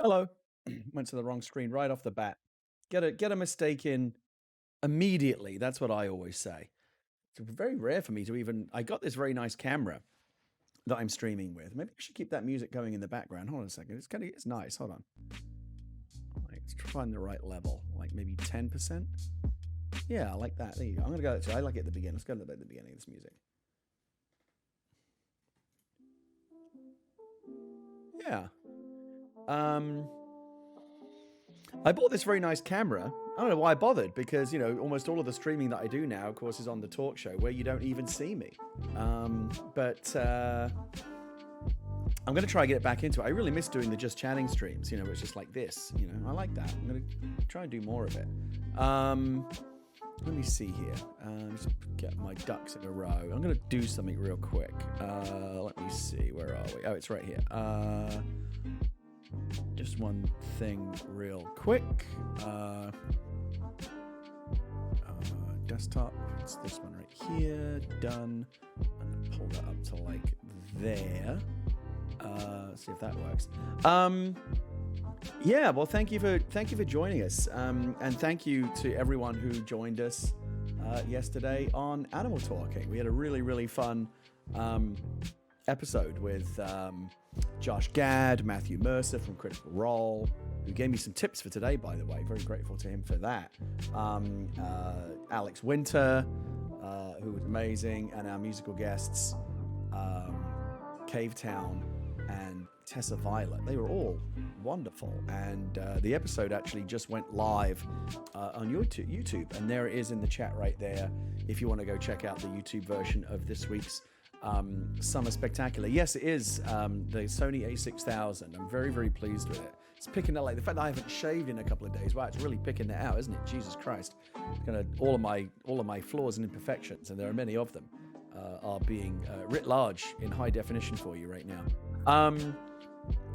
Hello. Went to the wrong screen right off the bat. Get a mistake in immediately. That's what I always say. It's very rare for me to even. I got this very nice camera that I'm streaming with. Maybe I should keep that music going in the background. Hold on a second. It's nice. Hold on. Let's find the right level. Like maybe 10%. Yeah, I like that. There you go. I'm gonna go. I like it at the beginning. Let's go to the beginning of this music. Yeah. I bought this very nice camera. I don't know why I bothered, because, you know, almost all of the streaming that I do now, of course, is on the talk show where you don't even see me. But I'm going to try and get it back into it. I really miss doing the just chatting streams, you know, it's just like this, you know. I like that. I'm going to try and do more of it. Let me see here. Just get my ducks in a row. I'm going to do something real quick. Let me see. Where are we? Oh, it's right here. Just one thing real quick. Desktop, it's this one right here. Done. I'm gonna pull that up to like there. See if that works. Yeah, well, thank you for joining us, and thank you to everyone who joined us yesterday on Animal Talking. We had a really fun episode with Josh Gad, Matthew Mercer from Critical Role, who gave me some tips for today, by the way. Very grateful to him for that. Alex Winter, who was amazing, and our musical guests, Cavetown and Tessa Violet. They were all wonderful, and the episode actually just went live on YouTube, and there it is in the chat right there if you want to go check out the YouTube version of this week's Summer Spectacular. Yes, it is the Sony A6000. I'm very pleased with it. It's picking up, like the fact that I haven't shaved in a couple of days. Wow, it's really picking that out, isn't it? Jesus Christ! It's gonna all of my flaws and imperfections, and there are many of them, are being writ large in high definition for you right now.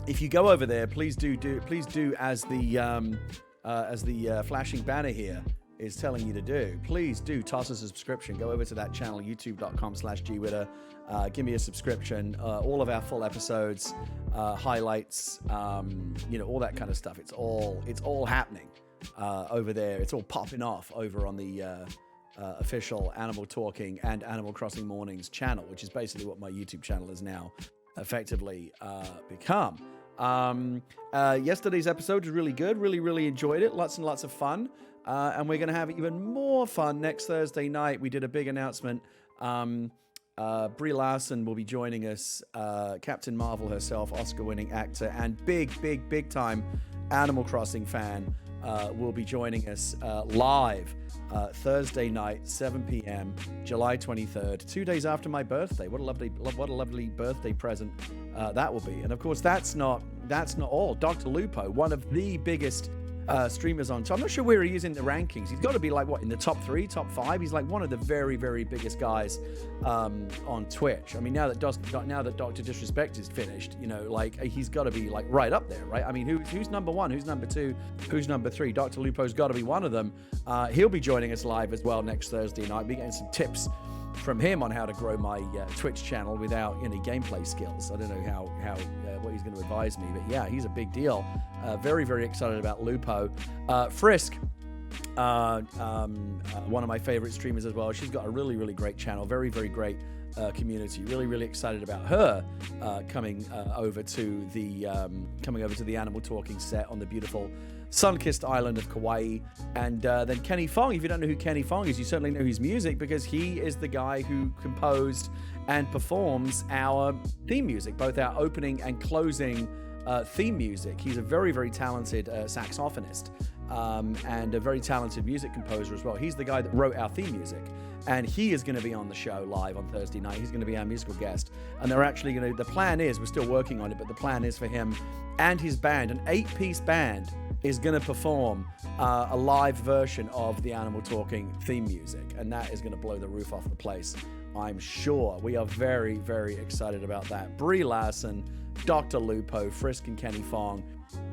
If you go over there, please do as the flashing banner here is telling you to do. Please do toss us a subscription. Go over to that channel, youtube.com/GWhitta. Give me a subscription. All of our full episodes, highlights, you know, all that kind of stuff. It's all happening over there. It's all popping off over on the official Animal Talking and Animal Crossing Mornings channel, which is basically what my YouTube channel has now effectively become. Yesterday's episode was really good. Really enjoyed it. Lots and lots of fun. And we're going to have even more fun next Thursday night. We did a big announcement. Brie Larson will be joining us. Captain Marvel herself, Oscar-winning actor and big time Animal Crossing fan, will be joining us live Thursday night, 7 p.m., July 23rd, 2 days after my birthday. What a lovely birthday present that will be. And of course, that's not all. Dr. Lupo, one of the biggest streamers on top. I'm not sure where he is in the rankings. He's got to be like, what, in the top 3, top 5? He's like one of the very biggest guys on Twitch. I mean, now that Dr. Disrespect is finished, you know, like he's got to be like right up there, right? I mean, who's number 1? Who's number 2? Who's number 3? Dr. Lupo's got to be one of them. He'll be joining us live as well next Thursday night. Be getting some tips from him on how to grow my Twitch channel without any gameplay skills. I don't know how what he's going to advise me, but yeah, he's a big deal. Very excited about Lupo. Frisk, one of my favorite streamers as well. She's got a really great channel. Very great community. Really excited about her coming over to the Animal Talking set on the beautiful sun-kissed island of Kauai. And then Kenny Fong. If you don't know who Kenny Fong is, you certainly know his music, because he is the guy who composed and performs our theme music, both our opening and closing theme music. He's a very talented saxophonist and a very talented music composer as well. He's the guy that wrote our theme music, and he is going to be on the show live on Thursday night. He's going to be our musical guest, and they're actually going to, the plan is, we're still working on it, but the plan is for him and his band, an 8-piece band, is going to perform a live version of the Animal Talking theme music, and that is going to blow the roof off the place, I'm sure. We are very excited about that. Brie Larson, Dr. Lupo, Frisk and Kenny Fong,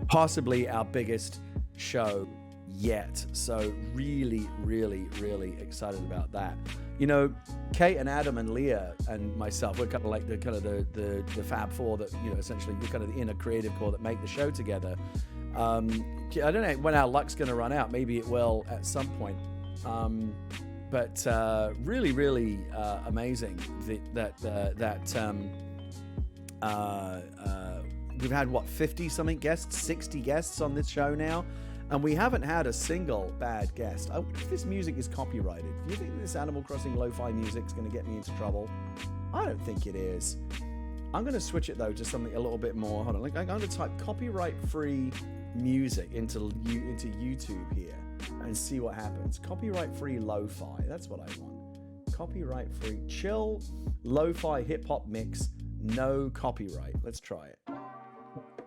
possibly our biggest show yet. So really, really, really excited about that. You know, Kate and Adam and Leah and myself, we're kind of like the Fab Four that, you know, essentially we're kind of the inner creative core that make the show together. I don't know when our luck's going to run out. Maybe it will at some point. But really, really amazing that we've had, what, 50-something guests, 60 guests on this show now, and we haven't had a single bad guest. I wonder if this music is copyrighted. Do you think this Animal Crossing lo-fi music is going to get me into trouble? I don't think it is. I'm going to switch it, though, to something a little bit more. Hold on. I'm going to type copyright-free music into YouTube here and see what happens. Copyright-free lo-fi. That's what I want. Copyright-free, chill, lo-fi hip-hop mix, no copyright. Let's try it.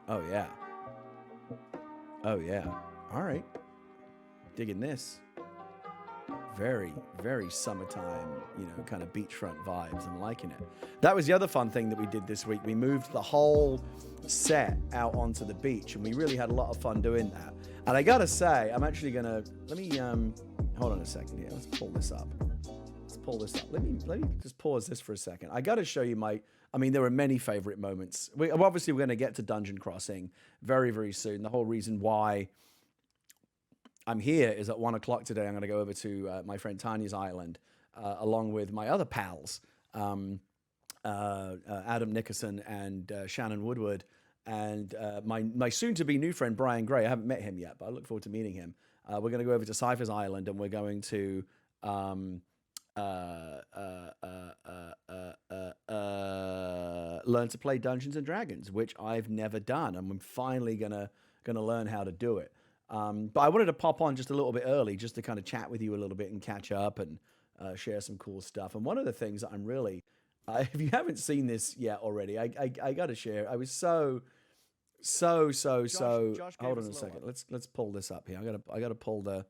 Oh, yeah. Oh, yeah. All right. Digging this. Very, very summertime, you know, kind of beachfront vibes. I'm liking it. That was the other fun thing that we did this week. We moved the whole set out onto the beach, and we really had a lot of fun doing that. And I gotta say, I'm actually gonna, let me, hold on a second here. Let's pull this up. Let me just pause this for a second. I gotta show you there are many favorite moments. Obviously, we're gonna get to Dungeon Crossing very, very soon. The whole reason why I'm here is at 1 o'clock today. I'm going to go over to my friend Tanya's island, along with my other pals, Adam Nickerson and Shannon Woodward, and my soon-to-be new friend Brian Gray. I haven't met him yet, but I look forward to meeting him. We're going to go over to Cypher's island, and we're going to learn to play Dungeons and Dragons, which I've never done, and I'm finally gonna learn how to do it. But I wanted to pop on just a little bit early, just to kind of chat with you a little bit and catch up and share some cool stuff. And one of the things that I'm really, if you haven't seen this yet already, I got to share. I was so. Josh, hold on a second. Let's pull this up here. I got to pull the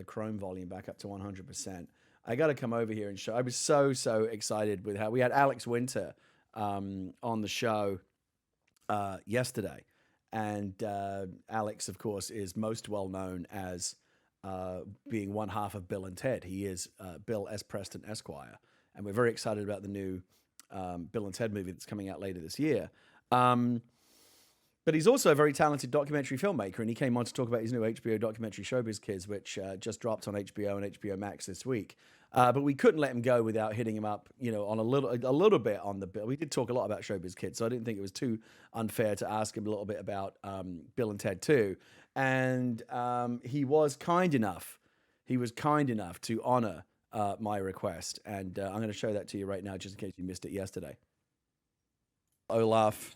Chrome volume back up to 100%. I got to come over here and show. I was so excited with how we had Alex Winter on the show yesterday. And Alex, of course, is most well known as being one half of Bill and Ted. He is Bill S. Preston Esquire. And we're very excited about the new Bill and Ted movie that's coming out later this year. But he's also a very talented documentary filmmaker, and he came on to talk about his new HBO documentary, Showbiz Kids, which just dropped on HBO and HBO Max this week. But we couldn't let him go without hitting him up, you know, on a little bit on the bill. We did talk a lot about Showbiz Kids, so I didn't think it was too unfair to ask him a little bit about Bill and Ted too. And he was kind enough. To honor my request, and I'm going to show that to you right now, just in case you missed it yesterday. Olaf.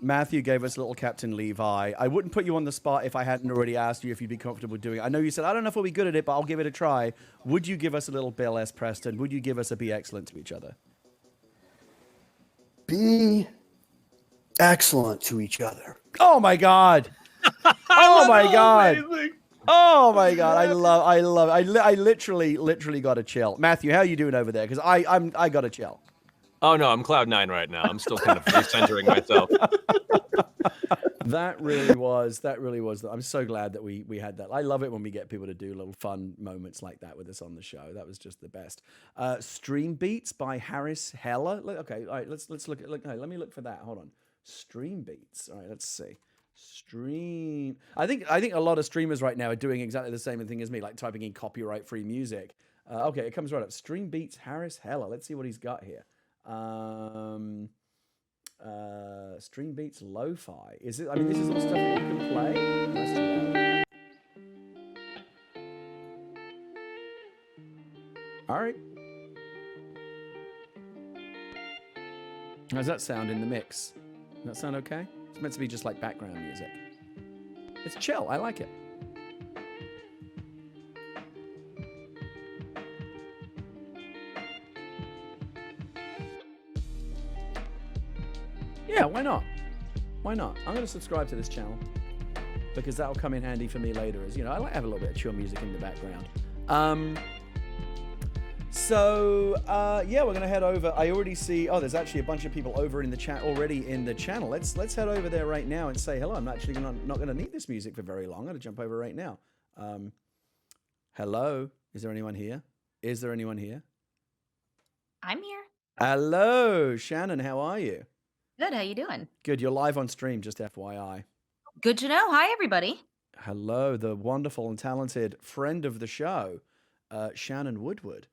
Matthew gave us a little Captain Levi. I wouldn't put you on the spot if I hadn't already asked you if you'd be comfortable doing it. I know you said, I don't know if we'll be good at it, but I'll give it a try. Would you give us a little Bill S. Preston? Would you give us a be excellent to each other? Be excellent to each other. Oh, my God. Oh, my God. Amazing. Oh, my God. I love it. I literally got to chill. Matthew, how are you doing over there? Because I got to chill. Oh, no, I'm cloud 9 right now. I'm still kind of recentering myself. That really was. I'm so glad that we had that. I love it when we get people to do little fun moments like that with us on the show. That was just the best. Stream Beats by Harris Heller. Okay, all right, let's look at, let me look for that. Hold on. Stream Beats. All right, let's see. Stream. I think a lot of streamers right now are doing exactly the same thing as me, like typing in copyright-free music. Okay, it comes right up. Stream Beats Harris Heller. Let's see what he's got here. Stream Beats Lo-Fi. Is it? I mean, this is all stuff that you can play. Let's do that. All right. How's that sound in the mix? Does that sound okay? It's meant to be just like background music. It's chill. I like it. Yeah, why not? Why not? I'm going to subscribe to this channel because that'll come in handy for me later. As you know, I like to have a little bit of chill music in the background. Yeah, we're going to head over. I already see. Oh, there's actually a bunch of people over in the chat already in the channel. Let's head over there right now and say hello. I'm actually not going to need this music for very long. I'm going to jump over right now. Hello? Is there anyone here? Is there anyone here? I'm here. Hello, Shannon. How are you? Good. How you doing? Good. You're live on stream, just FYI. Good to know. Hi, everybody. Hello, the wonderful and talented friend of the show, Shannon Woodward,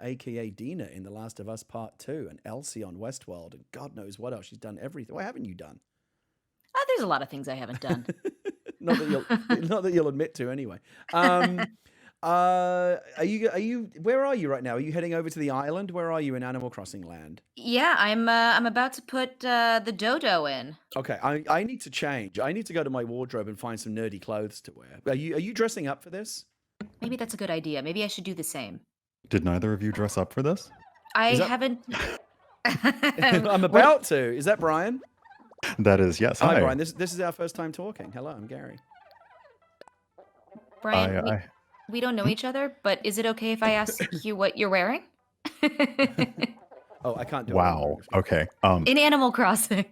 aka Dina in The Last of Us Part 2, and Elsie on Westworld, and God knows what else. She's done everything. What haven't you done? There's a lot of things I haven't done. not that you'll admit to anyway. Are you? Where are you right now? Are you heading over to the island? Where are you in Animal Crossing land? Yeah, I'm about to put the dodo in. Okay, I need to change. I need to go to my wardrobe and find some nerdy clothes to wear. Are you dressing up for this? Maybe that's a good idea. Maybe I should do the same. Did neither of you dress up for this? I Is that- haven't. I'm about to. Is that Brian? That is, yes. Hi, Brian. This is our first time talking. Hello, I'm Gary. Brian, we don't know each other, but is it okay if I ask you what you're wearing? Oh, I can't do it. Wow. Okay. In Animal Crossing.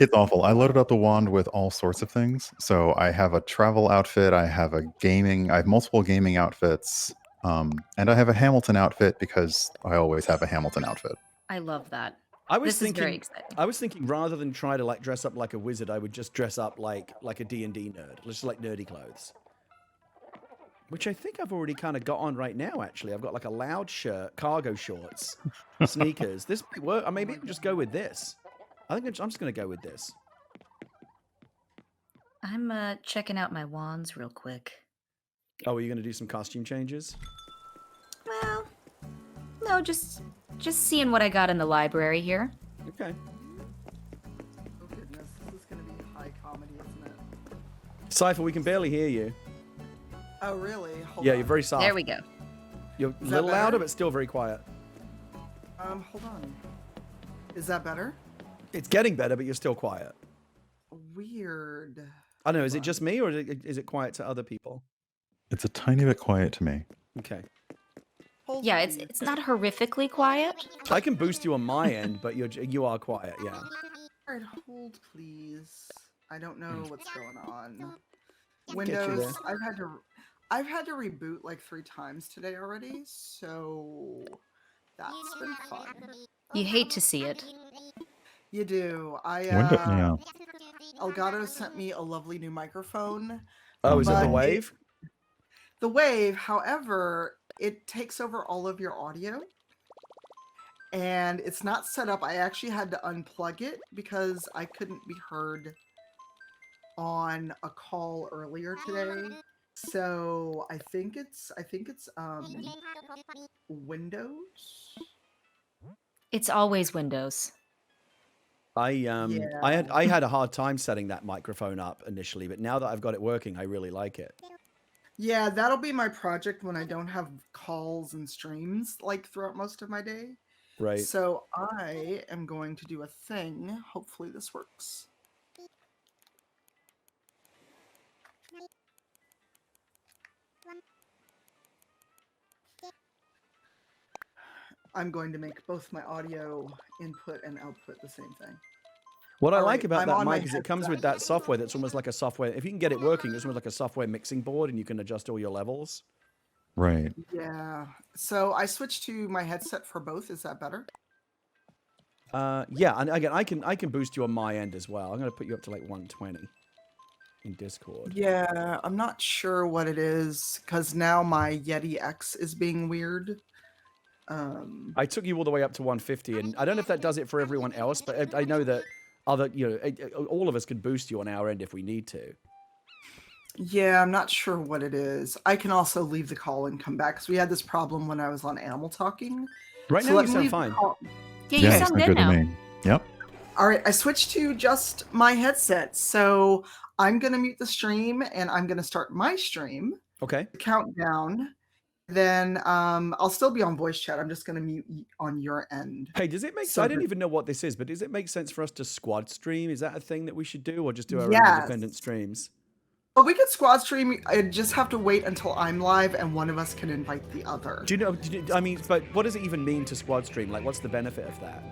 It's awful. I loaded up the wand with all sorts of things. So I have a travel outfit. I have multiple gaming outfits. And I have a Hamilton outfit because I always have a Hamilton outfit. I love that. This is very exciting. I was thinking rather than try to like dress up like a wizard, I would just dress up like a D&D nerd. Just like nerdy clothes. Which I think I've already kind of got on right now, actually. I've got like a loud shirt, cargo shorts, sneakers. This might work. Or maybe I'll just go with this. I think I'm just going to go with this. I'm checking out my wands real quick. Oh, are you going to do some costume changes? Well, no, just seeing what I got in the library here. Okay. Oh goodness, this is gonna be high comedy, isn't it? Cypher, we can barely hear you. Oh really? Hold Yeah, on. you're very soft. There we go. You're a Is little that louder, better? but still very quiet. Hold on. Is that better? It's getting better, but you're still quiet. Weird. I don't know. Is it just me, or is it quiet to other people? It's a tiny bit quiet to me. Okay. Hold Yeah, please. it's not horrifically quiet. I can boost you on my end, but you are quiet. Yeah. Alright, hold please. I don't know what's going on. Get you Windows. there. I've had to reboot like 3 times today already, so that's been fun. You hate to see it. You do. Yeah. Elgato sent me a lovely new microphone. Oh, is it the But wave? The Wave, however, it takes over all of your audio. And it's not set up. I actually had to unplug it because I couldn't be heard on a call earlier today. So I think it's Windows. It's always Windows. I Yeah. had a hard time setting that microphone up initially, but now that I've got it working, I really like it. Yeah, that'll be my project when I don't have calls and streams like throughout most of my day. Right. So I am going to do a thing. Hopefully this works. I'm going to make both my audio input and output the same thing. What I All like right, about I'm that on my mic is it comes with that software that's almost like a software. If you can get it working, it's almost like a software mixing board, and you can adjust all your levels. Right. Yeah. So I switched to my headset for both. Is that better? Yeah, and again, I can boost you on my end as well. I'm going to put you up to like 120 in Discord. Yeah, I'm not sure what it is because now my Yeti X is being weird. I took you all the way up to 150, and I don't know if that does it for everyone else, but I know that all of us can boost you on our end if we need to. Yeah, I'm not sure what it is. I can also leave the call and come back because we had this problem when I was on Animal Talking. Right So now, let you me sound leave the fine. call. Yeah, you it's sound not good now. to me. Yep. All right, I switched to just my headset. So I'm going to mute the stream and I'm going to start my stream. Okay. Countdown. Then I'll still be on voice chat. I'm just going to mute on your end. Hey, does it make So I didn't that- even know what this is, but does it make sense for us to squad stream? Is that a thing that we should do, or just do our own Yes. independent streams? Well, we could squad stream. I just have to wait until I'm live and one of us can invite the other. Do you know? I mean, but what does it even mean to squad stream? Like, what's the benefit of that?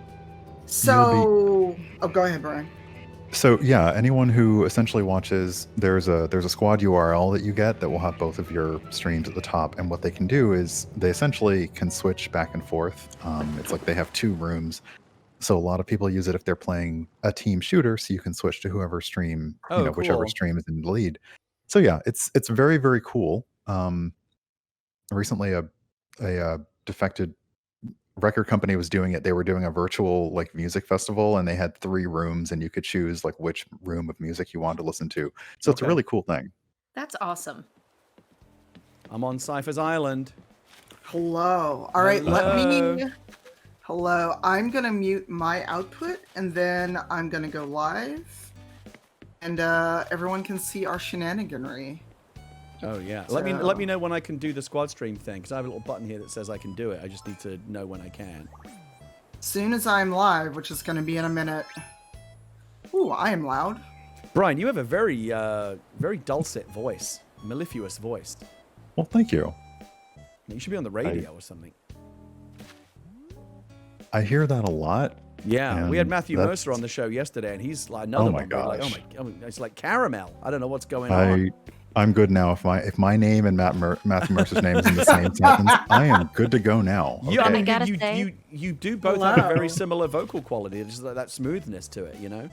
So, oh, go ahead, Brian. So yeah, anyone who essentially watches, there's a squad URL that you get that will have both of your streams at the top, and what they can do is they essentially can switch back and forth. It's like they have 2 rooms, so a lot of people use it if they're playing a team shooter, so you can switch to whoever stream, Oh, whichever cool. stream is in the lead. So yeah, it's very very cool. Recently, a defected record company was doing it. They were doing a virtual like music festival, and they had 3 rooms, and you could choose like which room of music you wanted to listen to. So it's a Okay. really cool thing. That's awesome. I'm on Cypher's Island. Hello. All right, let Hello. me. Hello. I'm gonna mute my output, and then I'm gonna go live, and everyone can see our shenaniganry. Oh yeah. Let me know when I can do the squad stream thing, because I have a little button here that says I can do it. I just need to know when I can. Soon as I'm live, which is gonna be in a minute. Ooh, I am loud. Brian, you have a very very dulcet voice, mellifluous voice. Well, thank you. You should be on the radio or something. I hear that a lot. Yeah, we had And Matthew that's- Mercer on the show yesterday, and he's like another Oh my one. We're like, gosh. it's like caramel. I don't know what's going on. I'm good now. If my name and Matthew Mercer's name is in the same sentence, I am good to go now. Yeah, I okay? mean, gotta you, say- you do both have a very Hello. similar vocal quality. There's just that smoothness to it, you know?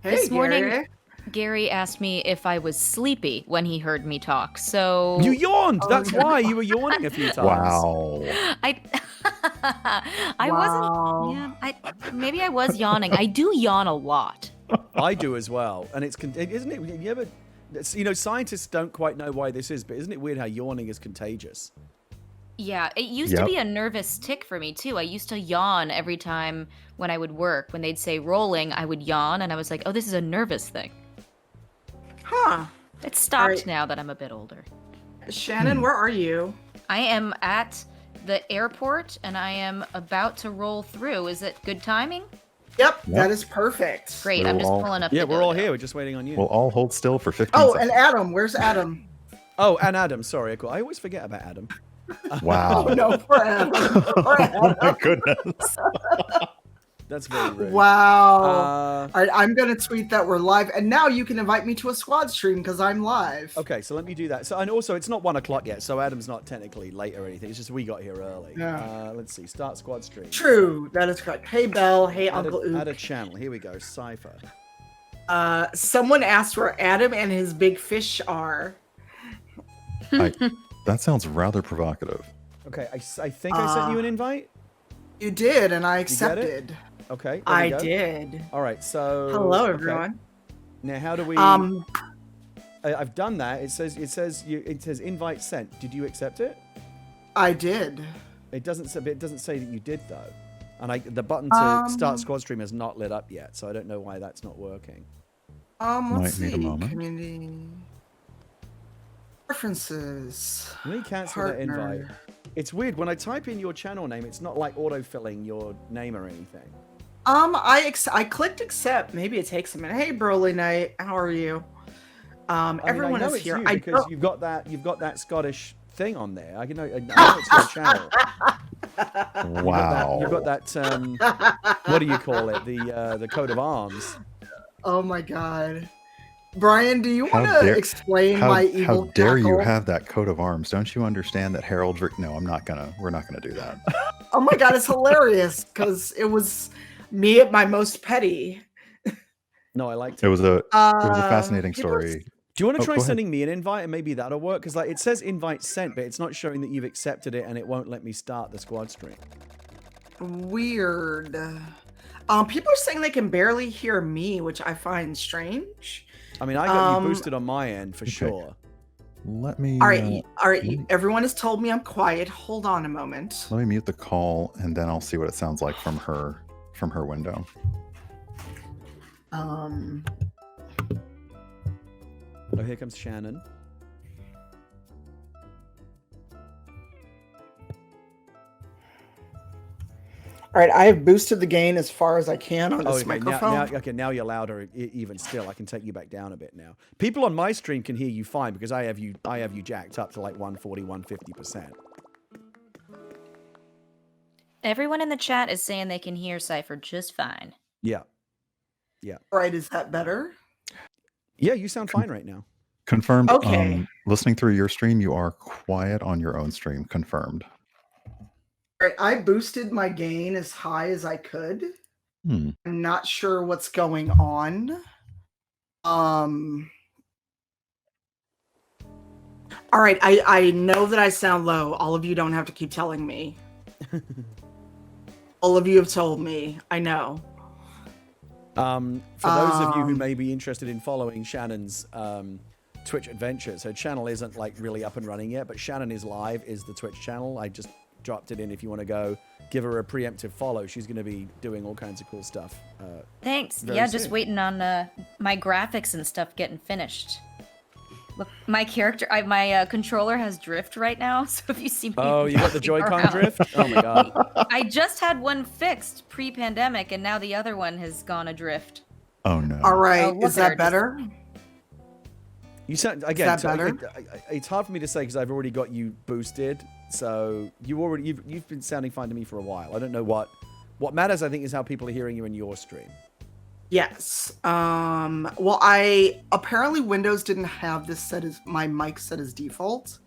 Hey, This morning- Gary. Gary asked me if I was sleepy when he heard me talk, so You yawned. Oh, That's no. why you were yawning a few times. Wow. I Wow. wasn't. Yeah, maybe I was yawning. I do yawn a lot. I do as well, and isn't it? You ever, scientists don't quite know why this is, but isn't it weird how yawning is contagious? Yeah, it used to Yep. be a nervous tick for me too. I used to yawn every time when I would work. When they'd say rolling, I would yawn, and I was like, "Oh, this is a nervous thing." Huh. It's stopped Alright. now that I'm a bit older. Shannon, where are you? I am at the airport, and I am about to roll through. Is it good timing? Yep, Yep. that is perfect. Great. We're I'm just all- pulling up. Yeah, the we're all dodo. here. We're just waiting on you. We'll all hold still for 15 Oh, seconds. and Adam. Where's Adam? Oh, and Adam. Sorry, I always forget about Adam. Wow. Oh, no, poor Adam. Poor Oh my Adam. goodness. That's very rude. Wow. Uh, All right, I'm going to tweet that we're live. And now you can invite me to a squad stream because I'm live. okay, so let me do that. So, and also, it's not 1 o'clock yet, so Adam's not technically late or anything. It's just we got here early. Yeah. Let's see. Start squad stream. True. That is correct. Hey, Belle. Hey, Uncle Add a Ook. channel. Here we go. Cypher. Someone asked where Adam and his big fish are. That sounds rather provocative. Okay, I think I sent you an invite. You did, and I get it? accepted. Okay. there we I go. did. All right. So. Hello, okay. everyone. Now, how do we? I've done that. It says invite sent. Did you accept it? I did. It doesn't say that you did though. And the button to start squad stream has not lit up yet, so I don't know why that's not working. Let's Might need a see. moment. Community preferences. Let me cancel that invite. Partner. It's weird when I type in your channel name. It's not like auto-filling your name or anything. I clicked accept. Maybe it takes a minute. Hey, Broly Knight, how are you? I Everyone know is it's here. you I because don't- you've got that Scottish thing on there. I know it's your channel. Wow. You've got that what do you call it? The coat of arms. Oh my god. Brian, do you How want to dare- explain How, my evil how dare you cackle? have that coat of arms? Don't you understand that Harold? No, we're not gonna do that. Oh my god, it's hilarious because it was me at my most petty. No, I liked It it. was a fascinating people- story. Do you want to Oh, try go ahead. sending me an invite and maybe that'll work? Because it says invite sent, but it's not showing that you've accepted it, and it won't let me start the squad stream. Weird. People are saying they can barely hear me, which I find strange. I mean, I got you Um, boosted on my end for Okay. sure. Let me. All right, let me- everyone has told me I'm quiet. Hold on a moment. Let me mute the call, and then I'll see what it sounds like from her window. Oh, here comes Shannon. All right, I have boosted the gain as far as I can on this Okay, microphone. now you're louder even still. I can take you back down a bit now. People on my stream can hear you fine because I have you jacked up to like 140, 150%. Everyone in the chat is saying they can hear Cypher just fine. Yeah. All right, is that better? Yeah, you sound fine right now. Confirmed. Okay. Listening through your stream, you are quiet on your own stream. Confirmed. All right, I boosted my gain as high as I could. I'm not sure what's going on. All right, I know that I sound low. All of you don't have to keep telling me. All of you have told me. I know. For those of you who may be interested in following Shannon's Twitch adventures, her channel isn't like really up and running yet, but Shannon is Live is the Twitch channel. I just dropped it in if you want to go give her a preemptive follow. She's going to be doing all kinds of cool stuff. Thanks. very Yeah, soon. just waiting on my graphics and stuff getting finished. Look, my character, my controller has drift right now, so if you see me Oh, you got the walking Joy-Con around- drift? Oh my god. I just had one fixed pre-pandemic, and now the other one has gone adrift. Oh no. All right, Oh, look is at her, that better? You sound again. that so better? it's hard for me to say because I've already got you boosted. So you've been sounding fine to me for a while. I don't know what matters. I think is how people are hearing you in your stream. Yes. Well, I apparently Windows didn't have this set as my mic set as default,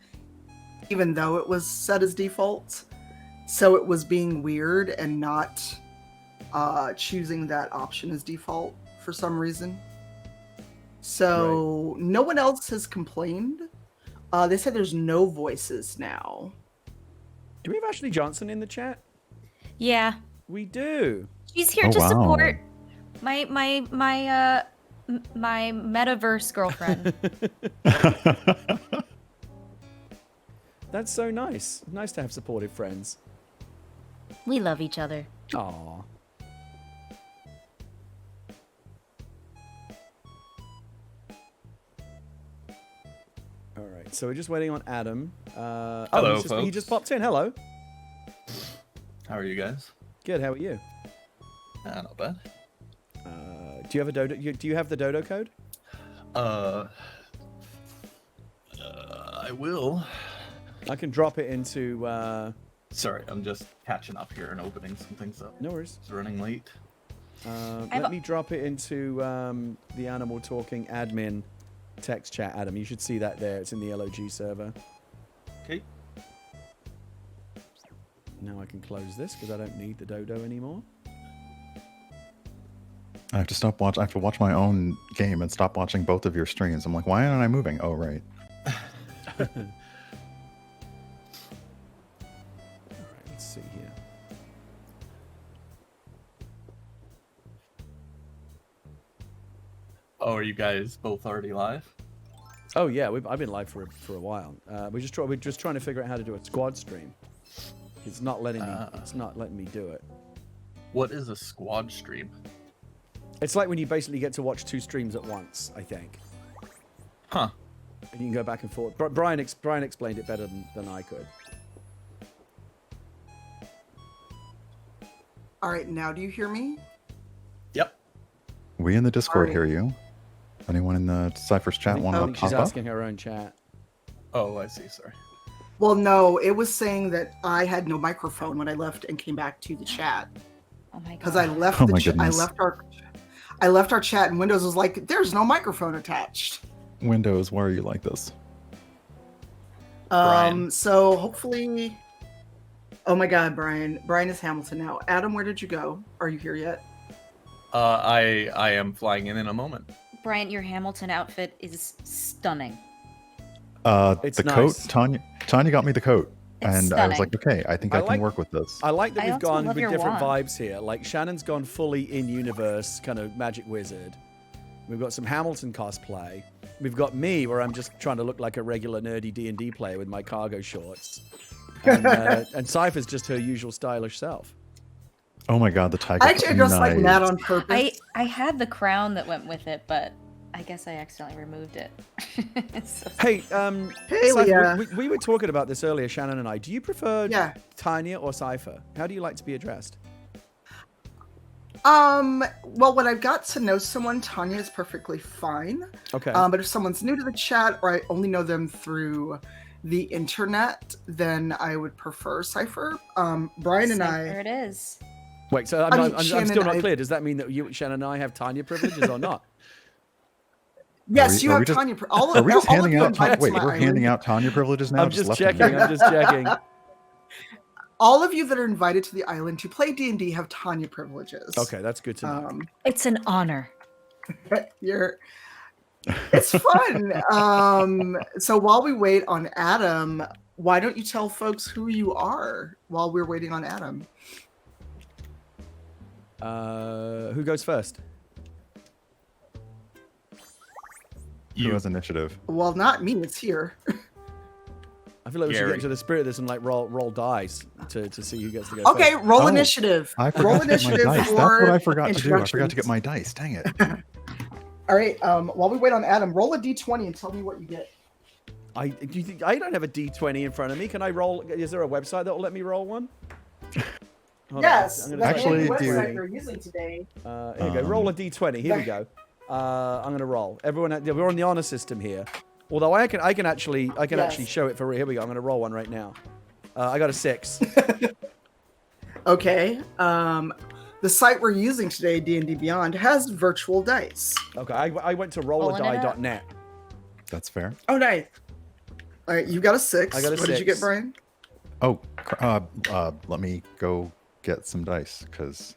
even though it was set as default. So it was being weird and not choosing that option as default for some reason. So no one else has complained. They said there's no voices now. Do we have Ashley Johnson in the chat? Yeah, We do. she's here Oh, to wow. support my metaverse girlfriend. That's so nice. Nice to have supportive friends. We love each other. Aw. All right, so we're just waiting on Adam. Hello, He folks. just popped in. Hello. How are you guys? Good. How are you? Not bad. Do you have a dodo? Do you have the dodo code? I will. I can drop it into. Sorry, I'm just catching up here and opening some things up. No worries. It's running late. Let me drop it into the Animal Talking admin text chat, Adam. You should see that there. It's in the LOG server. Okay. Now I can close this because I don't need the dodo anymore. I have to stop watch. I have to watch my own game and stop watching both of your streams. I'm like, why aren't I moving? Oh, right. All right, let's see here. Oh, are you guys both already live? Oh yeah, I've been live for a while. We're just trying to figure out how to do a squad stream. It's not letting me. It's not letting me do it. What is a squad stream? It's like when you basically get to watch two streams at once. I think. Huh. And you can go back and forth. Brian explained it better than I could. All right, now do you hear me? Yep. We in the Discord Alright. hear you. Anyone in the Cypher's chat want I to think pop she's up? asking her own chat. Oh, I see. Sorry. Well, no, it was saying that I had no microphone when I left and came back to the chat Oh my god. because I left Oh the my chat. goodness. I left our chat and Windows was like, "There's no microphone attached." Windows, why are you like this? Brian. So hopefully, oh my God, Brian is Hamilton now. Adam, where did you go? Are you here yet? I am flying in a moment. Bryant, your Hamilton outfit is stunning. It's The nice. coat, Tanya got me the coat. It's And I was stunning. like, okay, I think I I can like- work with this. I like that I we've also gone love with your different wand. vibes here. Like Shannon's gone fully in universe, kind of magic wizard. We've got some Hamilton cosplay. We've got me, where I'm just trying to look like a regular nerdy D&D player with my cargo shorts. And Cypher's just her usual stylish self. Oh my god, the tiger. I actually dressed like that Nice. on purpose. I had the crown that went with it, but I guess I accidentally removed it. So Hey, Hey, Cypher, Leah. we were talking about this earlier, Shannon and I. Do you prefer Yeah. Tanya or Cypher? How do you like to be addressed? Well, when I've got to know someone, Tanya is perfectly fine. Okay. But if someone's new to the chat or I only know them through the internet, then I would prefer Cypher. Brian and Cypher I, it is. Wait, so I'm still not clear. Does that mean that you, Shannon, and I have Tanya privileges or not? Yes, you have Tanya. Are we just handing out? Wait, we're handing out Tanya privileges now. I'm just checking. I'm just checking. All of you that are invited to the island to play D&D have Tanya privileges. Okay, that's good to know. It's an honor. It's fun. So while we wait on Adam, why don't you tell folks who you are while we're waiting on Adam? Who goes first? Who has initiative? Well, not me. It's here. I feel like we should get into the spirit of this and like roll dice to see who gets to go Okay, first. roll initiative. I forgot Roll to get my initiative dice. That's for what I forgot to do. I forgot to introductions. get my dice. Dang it. All right. While we wait on Adam, roll a d20 and tell me what you get. Do you think I don't have a D20 in front of me? Can I roll? Is there a website that will let me roll one? Hold on, Yes. I'm gonna That's Actually, the do- website you're using today. Here we go. Roll a D20. Here we go. I'm gonna roll. Everyone, we're on the honor system here. Although I can actually show it for real. Here we go. I'm gonna roll one right now. I got a 6. Okay. The site we're using today, D&D Beyond, has virtual dice. Okay. I went to rolladie.net. That's fair. Oh, nice. All right, you got a 6. I got a What did you get, 6. Brian? Oh, let me go get some dice because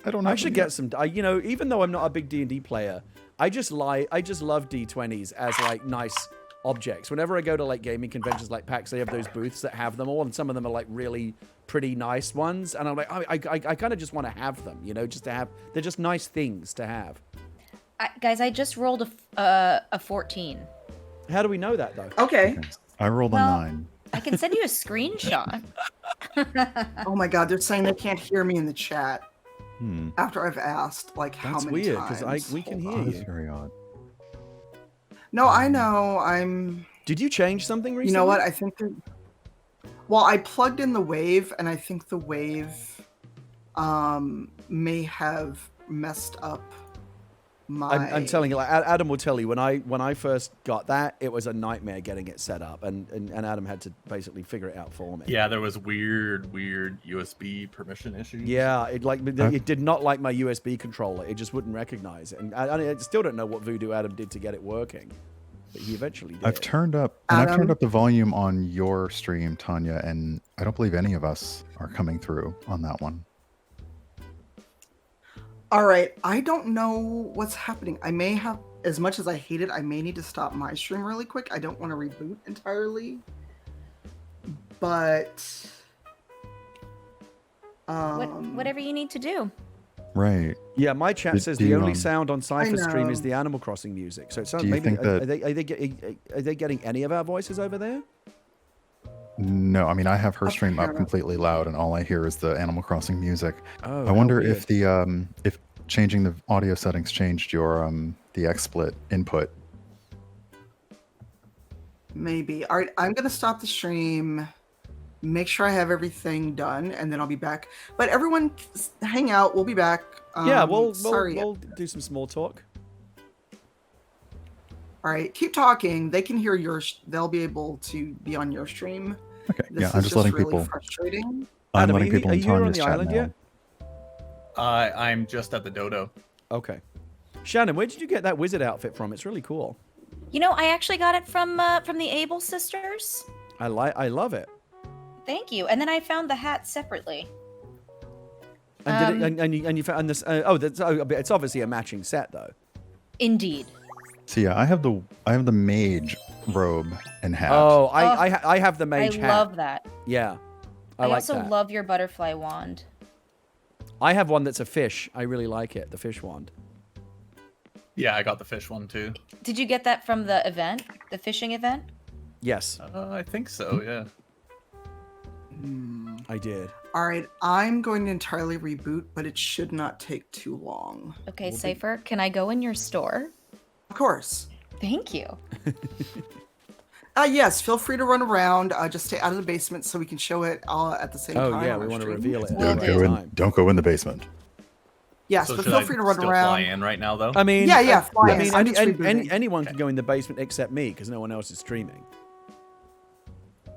I don't. I should get some. Even though I'm not a big D&D player, I just love D20s as like nice objects. Whenever I go to like gaming conventions like PAX, they have those booths that have them all, and some of them are like really pretty nice ones. And I'm like, I kind of just want to have them, just to have. They're just nice things to have. Guys, I just rolled a 14. How do we know that though? Okay. I rolled a 9. I can send you a screenshot. Oh my God, they're saying they can't hear me in the chat after I've asked like how That's many weird times. because we can hear Oh, that's you. very odd. No, I know. I'm. Did you change something recently? You know what? I think that. Well, I plugged in the wave, and I think the wave may have messed up my. I'm telling you, like Adam will tell you when I first got that, it was a nightmare getting it set up, and Adam had to basically figure it out for me. Yeah, there was weird USB permission issues. Yeah, it did not like my USB controller. It just wouldn't recognize it, and I still don't know what Voodoo Adam did to get it working, but he eventually did. I've turned up the volume on your stream, Tanya, and I don't believe any of us are coming through on that one. All right, I don't know what's happening. I may have, as much as I hate it, I may need to stop my stream really quick. I don't want to reboot entirely, but Whatever you need to do. Right. Yeah, my chat says do the you, only sound on Cypher stream know. is the Animal Crossing music. So it sounds Do you maybe think that- are they getting any of our voices over there? No, I mean I have her stream up Apparently. completely loud, and all I hear is the Animal Crossing music. Oh, I wonder how if the if changing the audio settings changed your the XSplit input. maybe. All right, I'm gonna stop the stream, make sure I have everything done, and then I'll be back. But everyone, hang out. We'll be back. Yeah, we'll sorry. do some small talk. All right, keep talking. They can hear yours. They'll be able to be on your stream. Okay, This yeah, is I'm just letting really people. frustrating. I'm Adam, letting people are in you here on Tanya's the chat island now. yet? I'm just at the dodo. Okay. Shannon, where did you get that wizard outfit from? It's really cool. I actually got it from the Able sisters. I love it. Thank you. And then I found the hat separately. And did it, and you found this? It's obviously a matching set though. Indeed. So yeah, I have the mage robe and hat. Oh, I have the mage hat. I love that. Yeah, I I like also that. love your butterfly wand. I have one that's a fish. I really like it. The fish wand. Yeah, I got the fish one too. Did you get that from the event, the fishing event? Yes, I think so. Yeah. I did. All right, I'm going to entirely reboot, but it should not take too long. Okay, Cypher, can I go in your store? Of course. Thank you. Yes, feel free to run around. Just stay out of the basement so we can show it all at the same Oh time. yeah, on we our want to stream. reveal it. at Will the do. right time. Don't go in the basement. Yes, So but should feel I free to run still around. fly in right now though? I mean, Yeah, fly I in. mean, I'm just rebooting. anyone can go in the basement except me because no one else is streaming.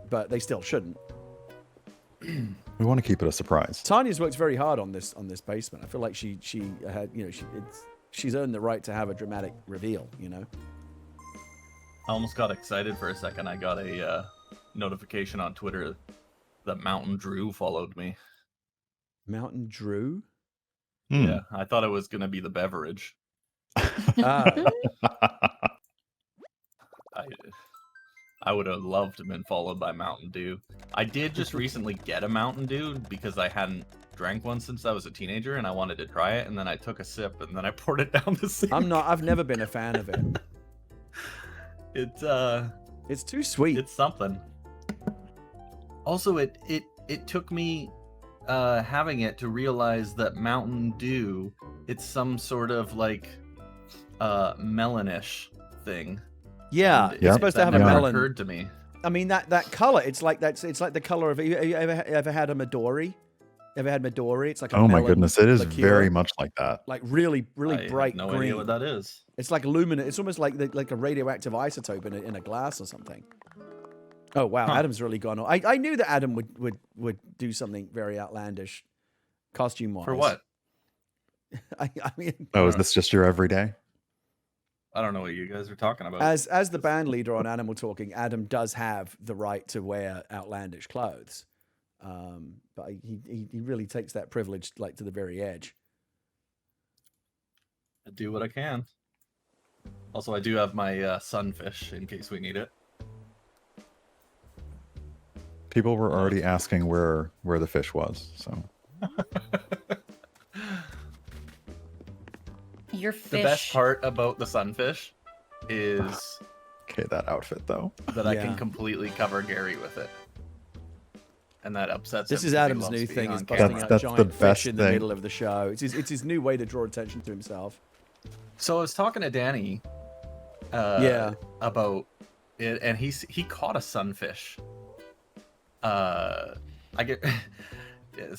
But they still shouldn't. We want to keep it a surprise. Tanya's worked very hard on this basement. I feel like she had, you know, she's earned the right to have a dramatic reveal, you know. I almost got excited for a second. I got a notification on Twitter that Mountain Drew followed me. Mountain Drew? Yeah, I thought it was gonna be the beverage. Ah. I would have loved to have been followed by Mountain Dew. I did just recently get a Mountain Dew because I hadn't drank one since I was a teenager and I wanted to try it, and then I took a sip and then I poured it down the sink. I've never been a fan of it. It's too sweet. It's something. Also, it took me having it to realize that Mountain Dew, it's some sort of like melonish thing. Yeah, it's supposed to have a melon. Occurred to me. I mean that color. It's like the color of. You ever had a Midori? Ever had Midori? It's like a oh my melon goodness, it is liqueur. very much like that. Like really bright no green. idea what that is. It's like luminous. It's almost like a radioactive isotope in a glass or something. Oh wow, Adam's really gone on. I knew that Adam would do something very outlandish, costume wise. For what? I mean. Oh, is this just your everyday? I don't know what you guys are talking about. As the band leader on Animal Talking, Adam does have the right to wear outlandish clothes, but he really takes that privilege like to the very edge. I do what I can. Also, I do have my Sunfish in case we need it. People were already asking where the fish was, so. Your fish. The best part about the Sunfish is okay, that outfit though. That I can completely cover Gary with it, and that upsets him. This is Adam's new thing: is busting out giant fish in the middle of the show. It's his new way to draw attention to himself. So I was talking to Danny, about it, and he caught a sunfish. It's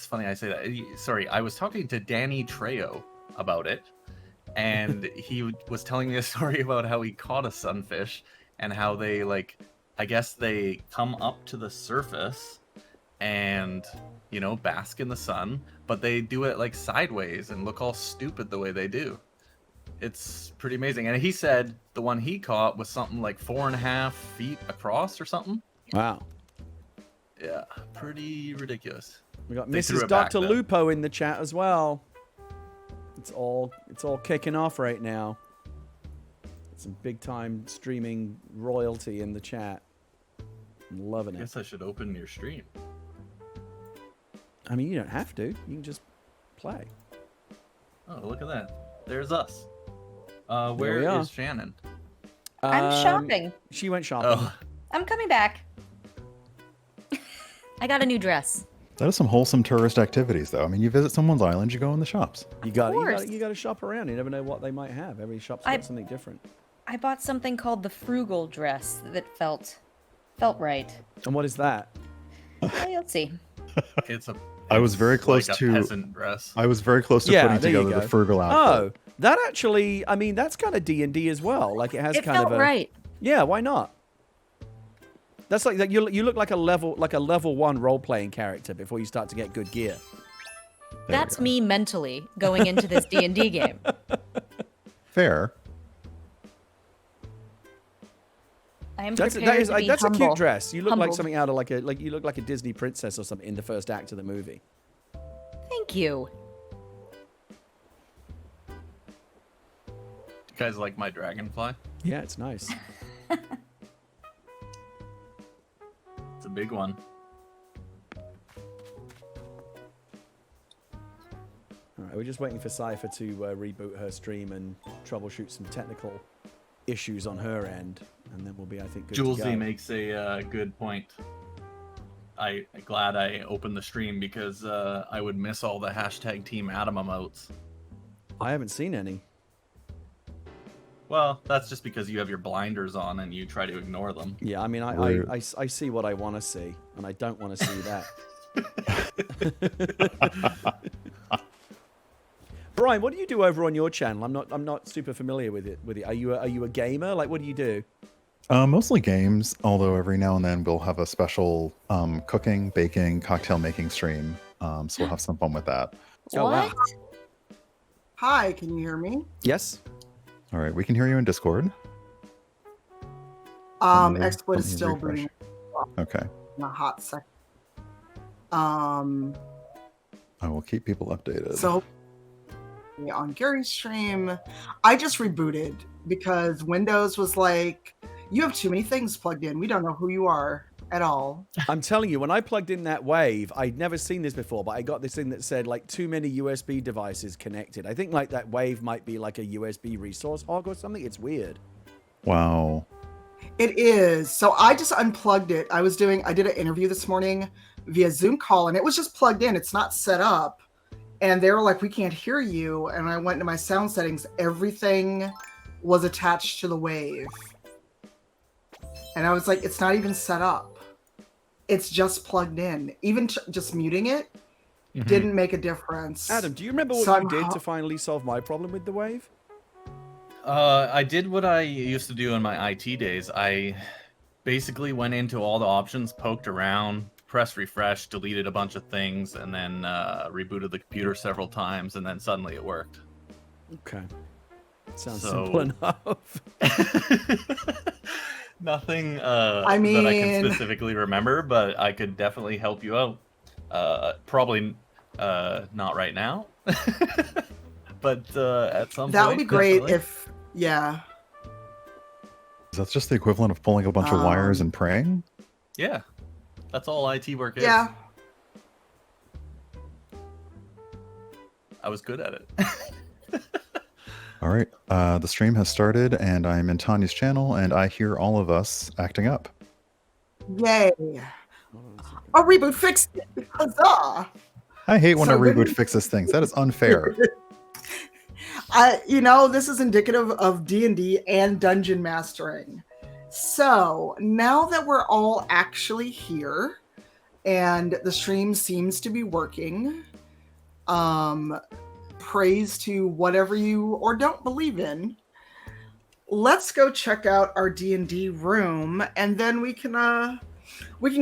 funny I say that. Sorry, I was talking to Danny Trejo about it. And he was telling me a story about how he caught a sunfish and how they I guess they come up to the surface and, you know, bask in the sun, but they do it like sideways and look all stupid the way they do. It's pretty amazing. And he said the one he caught was something like 4.5 feet across or something. Wow. Yeah, pretty ridiculous. We got Mrs. Dr. Lupo in the chat as well. It's all kicking off right now. Some big time streaming royalty in the chat. I'm loving it. I guess I should open your stream. I mean, you don't have to. You can just play. Oh, look at that. There's us. Where is Shannon? I'm shopping. She went shopping. Oh. I'm coming back. I got a new dress. That is some wholesome tourist activities, though. I mean, you visit someone's island, you go in the shops. You got to shop around. You never know what they might have. Every shop's got something different. I bought something called the frugal dress that felt right. And what is that? Well, you'll see. I was very close like to peasant dress. I was very close to putting together the frugal outfit. Oh, that actually, I mean, that's kind of D&D as well. Like it has it kind felt of a right. Yeah, why not? That's like that. You look like a level 1 role playing character before you start to get good gear. That's me mentally going into this D&D game. Fair. I am That's prepared to be that's humble. a cute dress. You look like Humbled. something out of you look like a Disney princess or something in the first act of the movie. Thank you. You guys like my dragonfly? Yeah, it's nice. It's a big one. All right, we're just waiting for Cypher to reboot her stream and troubleshoot some technical issues on her end, and then we'll be, I think, good to go. Julesy makes a good point. I'm glad I opened the stream because I would miss all the hashtag Team Adam emotes. I haven't seen any. Well, that's just because you have your blinders on and you try to ignore them. Yeah, I mean, I see what I want to see, and I don't want to see that. Brian, what do you do over on your channel? I'm not super familiar with it. Are you a gamer? Like, what do you do? Mostly games, although every now and then we'll have a special cooking, baking, cocktail making stream. So we'll have some fun with that. Oh, wow. What? Hi, can you hear me? Yes. All right, we can hear you in Discord. Let me Exploit is still refresh. booting Okay. in a hot second. I will keep people updated. So on Gary's stream, I just rebooted because Windows was like, you have too many things plugged in. We don't know who you are at all. I'm telling you, when I plugged in that Wave, I'd never seen this before, but I got this thing that said like too many USB devices connected. I think like that Wave might be like a USB resource hog or something. It's weird. Wow. It is. So I just unplugged it. I did an interview this morning via Zoom call, and it was just plugged in. It's not set up. And they were like, we can't hear you. And I went into my sound settings. Everything was attached to the Wave. And I was like, it's not even set up. It's just plugged in. Even just muting it didn't make a difference. Adam, do you remember what So you did to finally solve my problem with the Wave? I did what I used to do in my IT days. I basically went into all the options, poked around, pressed refresh, deleted a bunch of things, and then rebooted the computer several times, and then suddenly it worked. Okay. Sounds So- simple enough. Nothing that I can specifically remember, but I could definitely help you out. Probably not right now, but at some point. That would be great definitely. if, yeah. Is that just the equivalent of pulling a bunch of wires and praying? Yeah, that's all IT work is. Yeah. I was good at it. All right. The stream has started, and I'm in Tanya's channel, and I hear all of us acting up. Yay. A reboot fixed it. Huzzah. I hate when So a reboot good- fixes things. That is unfair. This is indicative of D&D and dungeon mastering. So now that we're all actually here and the stream seems to be working, praise to whatever you or don't believe in, let's go check out our D&D room, and then we can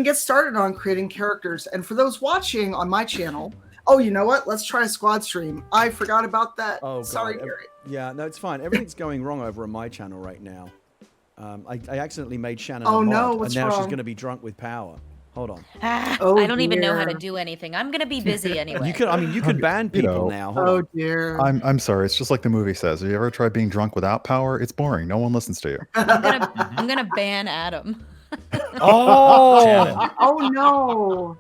get started on creating characters. And for those watching on my channel, oh, you know what? Let's try a squad stream. I forgot about that. Oh, Sorry, God. Gary. Yeah, no, it's fine. Everything's going wrong over on my channel right now. I accidentally made Shannon Oh, a mod, no, and what's now she's wrong? going to be drunk with power. Hold on. Oh, I don't even know how to dear. do anything. I'm gonna be busy anyway. You can ban You people know. now. Hold Oh on. dear. I'm sorry. It's just like the movie says. Have you ever tried being drunk without power? It's boring. No one listens to you. I'm gonna ban Adam. Oh, Oh no.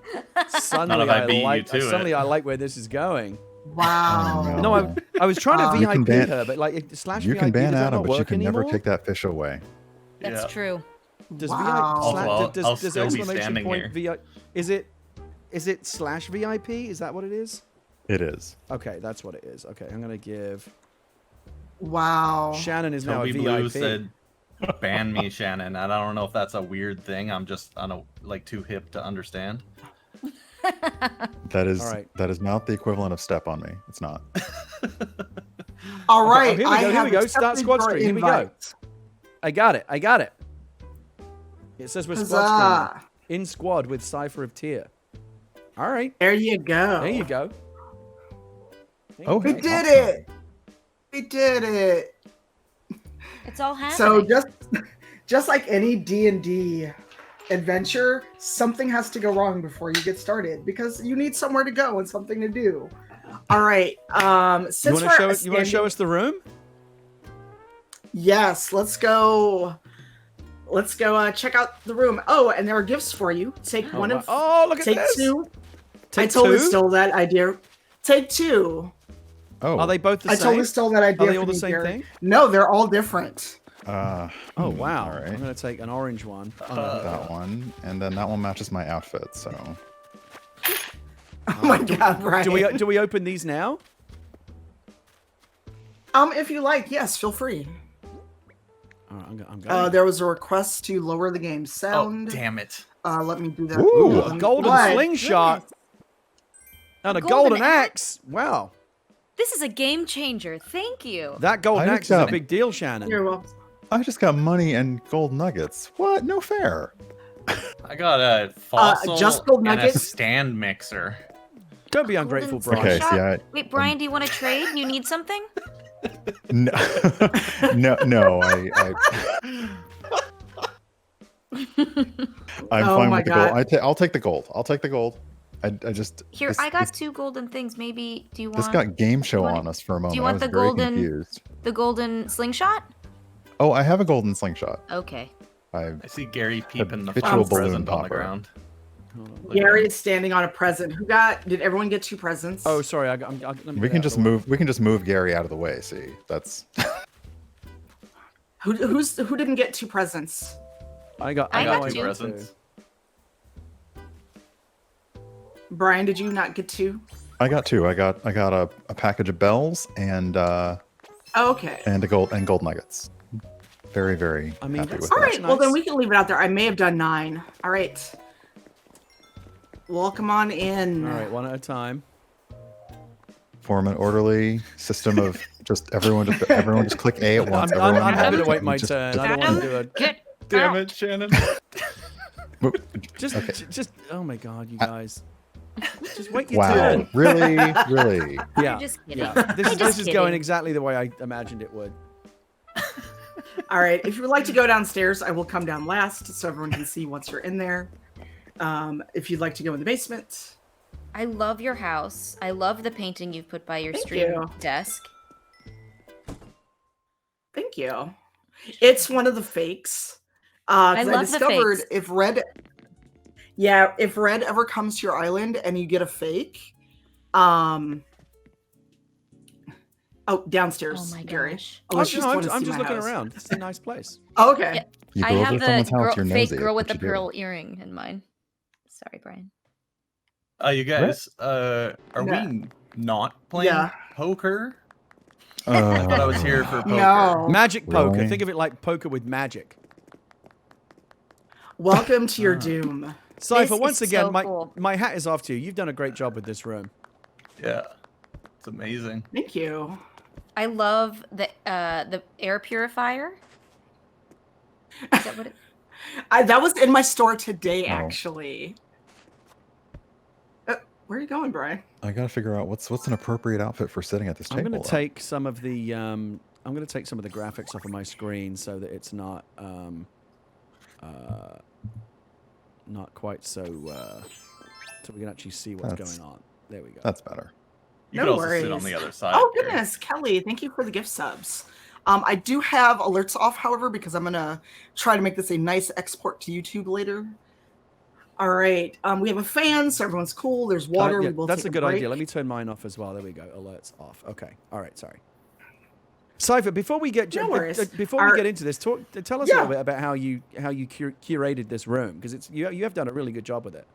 suddenly Not if I beat you like to it. suddenly I like where this is going. Wow. Oh, No, I was trying to You can VIP ban- her, but like slash You VIP can ban does that Adam, not but you work can never anymore? take that fish away. That's Yeah. true. Does Wow. Also, I'll does still be exclamation standing point here. is it slash VIP? Is that what it is? It is. Okay, that's what it is. Okay, I'm gonna give Wow. Shannon is now a Toby VIP. Blue said, "Ban me, Shannon." And I don't know if that's a weird thing. I'm just too hip to understand. That is All right. that is not the equivalent of step on me. It's not. All right. here we go, here have we go. Start accepted squad your stream. Here we go. invite. I got it. It says we're squad Huzzah. streaming. In squad with Cypher of Tyr. All right, There you go. there you go. There Oh, you We go. did Awesome. it. We did it. It's all happening. So just like any D&D adventure, something has to go wrong before you get started because you need somewhere to go and something to do. All right. Since You want we're to show us the room? Yes, let's go. Let's go check out the room. Oh, and there are gifts for you. Take one wow. of. Oh, look at Take this. two. Take I totally two? stole that idea. Take two. Oh. Are they both the I same? totally stole that idea. Are they all from the you, same Gary. thing? No, they're all different. Oh wow! All right. I'm gonna take an orange one. That one, and then that one matches my outfit. So Oh my god, right. do we open these now? If you like, yes, feel free. All right, I'm going. There was a request to lower the game sound. Oh, damn it! Let me do that. Ooh, Let a me- golden What? slingshot Goodness. and a golden golden axe. Wow, This is a game changer. Thank you. that golden I axe is looked a up- big deal, Shannon. You're welcome. I just got money and gold nuggets. What? No fair. I got a fossil just gold and a nuggets? stand mixer. Don't be ungrateful, Golden Brian. Okay, slingshot? see, Wait, Brian, do you want to trade? You need something? No, no. I'm Oh fine my with the God. gold. I'll take the gold. I'll take the gold. I just Here, this, I got this, 2 golden things. Maybe do you this want got game show want- on us for a moment. you I want was the very golden- confused. the golden slingshot? Oh, I have a golden slingshot. Okay. I see Gary peeping the habitual first balloon present on the popper. ground. Gary is standing on a present. Did everyone get 2 presents? Oh, sorry. Let me We get can out just the way. move. We can just move Gary out of the way. See, that's Who didn't get 2 presents? I got I got got 2 presents. Brian, did you not get 2? I got 2. I got a package of bells and Oh, okay. gold nuggets. Very very I mean, happy that's- with All that. right. Well, then nice. we can leave it out there. I may have done 9. All right. Welcome on in. All right, one at a time. Form an orderly system of just everyone just click A at once. I'm Everyone happy to just- wait my just- turn. I don't want to do it. Get Damn out. it, Shannon. Just, Okay. just. Oh my God, you guys. Just wait your Wow, turn. really, really. Yeah, just kidding. yeah. I'm This just is going kidding. exactly the way I imagined it would. All right. If you would like to go downstairs, I will come down last so everyone can see once you're in there. If you'd like to go in the basement. I love your house. I love the painting you've put by your Thank stream you. desk. Thank you. It's one of the fakes. I 'Cause love the discovered fakes. if Red ever comes to your island and you get a fake, downstairs, Oh my Gary. gosh. Oh, Unless you no, just I'm wanna see just my looking house. around. It's a nice place. Oh, okay. Yeah. You I go have over to the someone's house, you're fake nosy. girl with What the you do. pearl earring in mine. Sorry, Brian. You guys, are Yeah. we not playing Yeah. poker? I thought I was here for poker. No. Magic poker. Really? Think of it like poker with magic. Welcome to your doom. Cypher, This once is again, so cool. my hat is off to you. You've done a great job with this room. Yeah, it's amazing. Thank you. I love the air purifier. Is that what it? That was in my store today, Oh. actually. Where are you going, Brian? I gotta figure out what's an appropriate outfit for sitting at this I'm table. going to though. take some of the graphics off of my screen so that it's not not quite so we can actually see what's That's- going on. There we go. That's better. You No could also sit worries. on the other side. Oh, Gary. goodness. Kelly, thank you for the gift subs. I do have alerts off, however, because I'm going to try to make this a nice export to YouTube later. All right. We have a fan, so everyone's cool. There's water. Yeah, We will that's take a good break. idea. Let me turn mine off as well. There we go. Alerts off. Okay. All right. Sorry. Cypher, before we get No worries. before we Our- get into this, tell us a Yeah. little bit about how you curated this room, because you have done a really good job with it.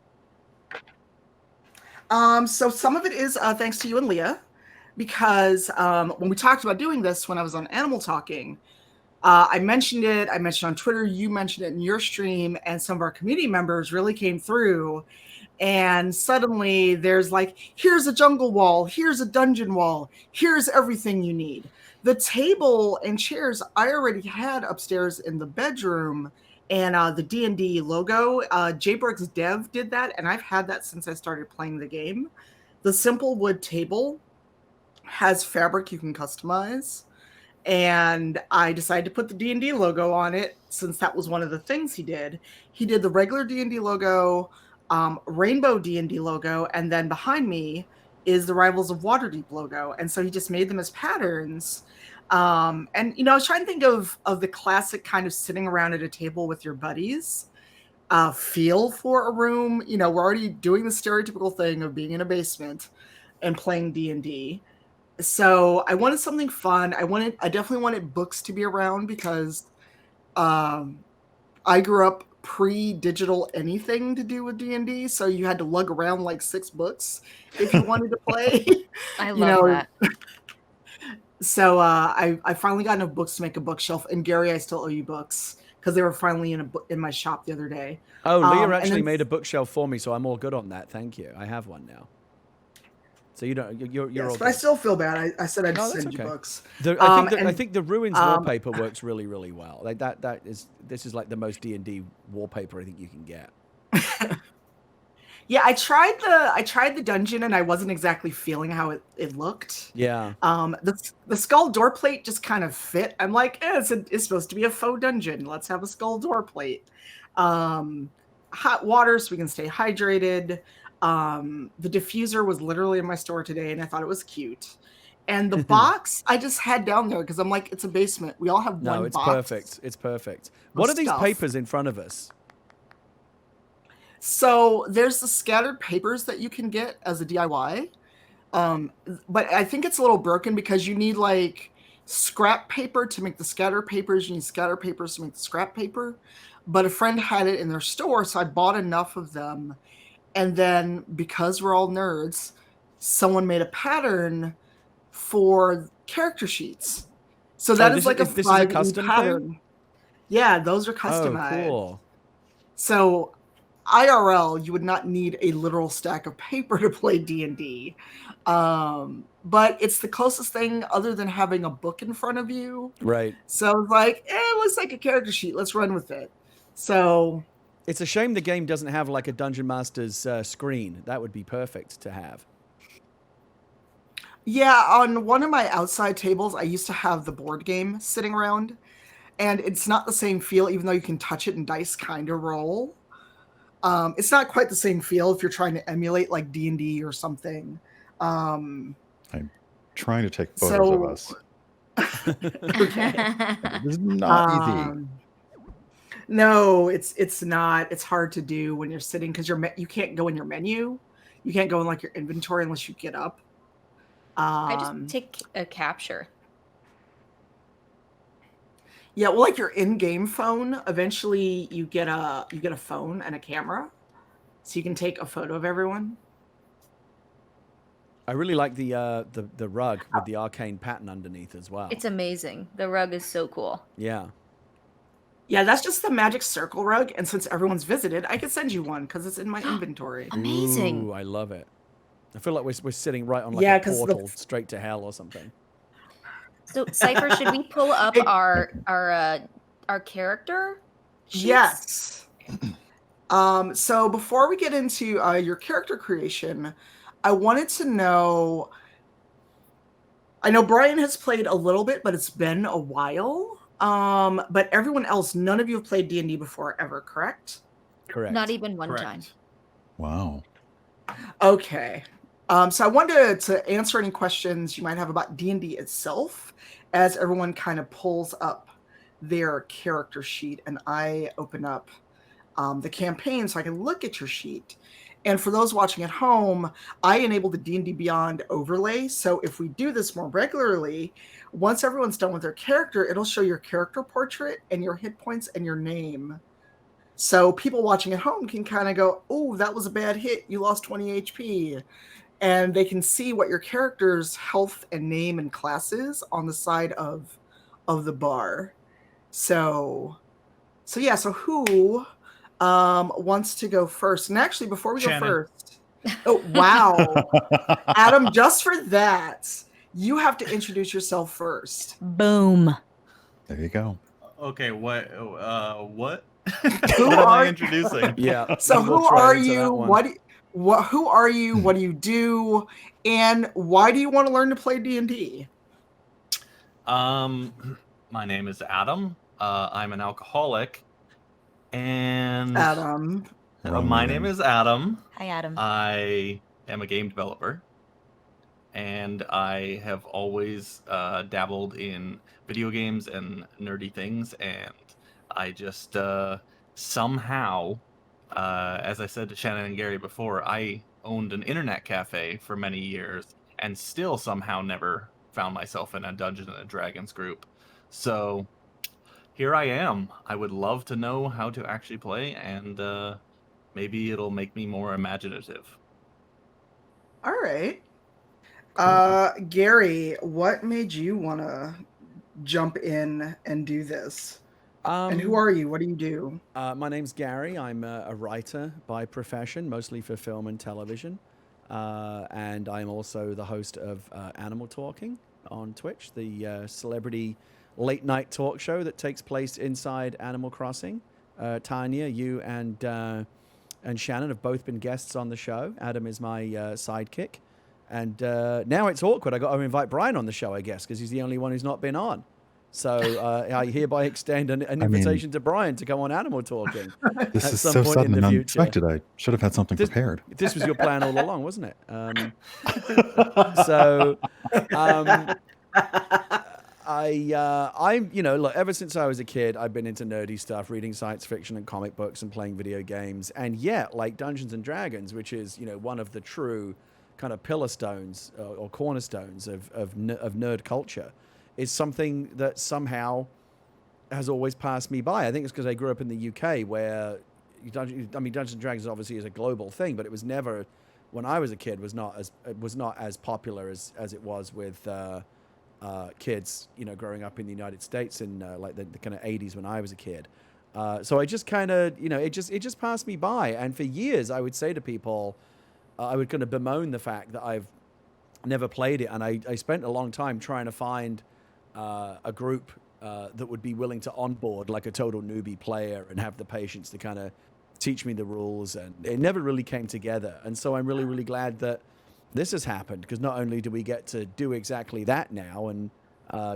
So some of it is thanks to you and Leah, because when we talked about doing this when I was on Animal Talking, I mentioned it. I mentioned on Twitter. You mentioned it in your stream, and some of our community members really came through. And suddenly there's like, here's a jungle wall, here's a dungeon wall, here's everything you need. The table and chairs I already had upstairs in the bedroom, and the D&D logo. JBerg's Dev did that, and I've had that since I started playing the game. The simple wood table has fabric you can customize, and I decided to put the D&D logo on it since that was one of the things he did. He did the regular D&D logo, rainbow D&D logo, and then behind me is the Rivals of Waterdeep logo. And so he just made them as patterns. And, you know, I was trying to think of the classic kind of sitting around at a table with your buddies feel for a room. You know, we're already doing the stereotypical thing of being in a basement and playing D&D. So I wanted something fun. I definitely wanted books to be around because I grew up pre-digital anything to do with D&D, so you had to lug around like 6 books if you wanted to play. I love You know, that. So I finally got enough books to make a bookshelf. And Gary, I still owe you books because they were finally in my shop the other day. Oh, Leah and actually then- made a bookshelf for me, so I'm all good on that. Thank you. I have one now. So you don't. You're Yes, all but I good. still feel bad. I said I'd No, that's send you okay. books. I think the ruins um, wallpaper works really, really well. Like this is like the most D&D wallpaper I think you can get. Yeah, I tried the dungeon and I wasn't exactly feeling how it looked. Yeah. The skull door plate just kind of fit. I'm like, it's supposed to be a faux dungeon. Let's have a skull door plate. Hot water so we can stay hydrated. The diffuser was literally in my store today and I thought it was cute. And the box I just had down there because I'm like, it's a basement. We all have one No, it's box. perfect. It's perfect. What are these stuff. papers in front of us? So there's the scattered papers that you can get as a DIY. But I think it's a little broken because you need like scrap paper to make the scatter papers. You need scatter papers to make the scrap paper. But a friend had it in their store, so I bought enough of them. And then because we're all nerds, someone made a pattern for character sheets. So that is like a 5E custom pattern. thing? Yeah, those are Oh, customized. cool. So IRL, you would not need a literal stack of paper to play D&D. But it's the closest thing other than having a book in front of you. Right. So it's like, it looks like a character sheet. Let's run with it. So It's a shame the game doesn't have like a Dungeon Master's screen. That would be perfect to have. yeah, on one of my outside tables, I used to have the board game sitting around. And it's not the same feel, even though you can touch it and dice kind of roll. It's not quite the same feel if you're trying to emulate like D&D or something. I'm trying to take photos of us. Okay. It's not easy. No, it's not. It's hard to do when you're sitting because you can't go in your menu. You can't go in like your inventory unless you get up. I just take a capture. Yeah, well, like your in-game phone. Eventually, you get a phone and a camera, so you can take a photo of everyone. I really like the rug with the arcane pattern underneath as well. It's amazing. The rug is so cool. Yeah. Yeah, that's just the magic circle rug, and since everyone's visited, I could send you one because it's in my inventory. Amazing. Ooh, I love it. I feel like we're sitting right on like Yeah, a 'cause portal straight to hell or something. So Cypher, should we pull up our character sheets? Yes. So before we get into your character creation, I wanted to know. I know Brian has played a little bit, but it's been a while. But everyone else, none of you have played D&D before ever, correct? Correct. Not even one Correct. time. Wow. Okay. So I wanted to answer any questions you might have about D&D itself as everyone kind of pulls up their character sheet and I open up the campaign so I can look at your sheet. And for those watching at home, I enable the D&D Beyond overlay. So if we do this more regularly, once everyone's done with their character, it'll show your character portrait and your hit points and your name. So people watching at home can kind of go, oh, that was a bad hit. You lost 20 HP. And they can see what your character's health and name and class is on the side of the bar. So yeah, so who wants to go first? And actually, before we Shannon. go first, oh, wow. Adam, just for that, you have to introduce yourself first. Boom. There you go. Okay, what? Who What am I are introducing? Yeah. So we'll who try are into that you? one. Who are you? What do you do? And why do you want to learn to play D&D? My name is Adam. I'm an alcoholic, and Adam. my name is Adam. Hi, Adam. I am a game developer, and I have always dabbled in video games and nerdy things, and I just somehow, as I said to Shannon and Gary before, I owned an internet cafe for many years and still somehow never found myself in a Dungeons and Dragons group. So here I am. I would love to know how to actually play, and maybe it'll make me more imaginative. All right. Gary, what made you want to jump in and do this? And who are you? What do you do? My name's Gary. I'm a writer by profession, mostly for film and television. and I'm also the host of Animal Talking on Twitch, the celebrity late night talk show that takes place inside Animal Crossing. Tanya, you and Shannon have both been guests on the show. Adam is my sidekick. And now it's awkward. I got to invite Brian on the show, I guess, because he's the only one who's not been on. So I hereby extend an invitation to Brian to come on Animal Talking. This at is some so point sudden in and the future. unexpected. I should have had something prepared. This was your plan all along, wasn't it? So I'm, look, ever since I was a kid, I've been into nerdy stuff, reading science fiction and comic books and playing video games. And yet, like Dungeons and Dragons, which is, one of the true kind of pillar stones or cornerstones of nerd culture, is something that somehow has always passed me by. I think it's because I grew up in the UK where, Dungeons and Dragons obviously is a global thing, but it was never, when I was a kid, was not as popular as it was with kids, growing up in the United States in like the kind of 80s when I was a kid. So I just kind of, it just passed me by. And for years, I would say to people, I would kind of bemoan the fact that I've never played it. And I spent a long time trying to find a group that would be willing to onboard like a total newbie player and have the patience to kind of teach me the rules. And it never really came together. And so I'm really, really glad that this has happened, because not only do we get to do exactly that now and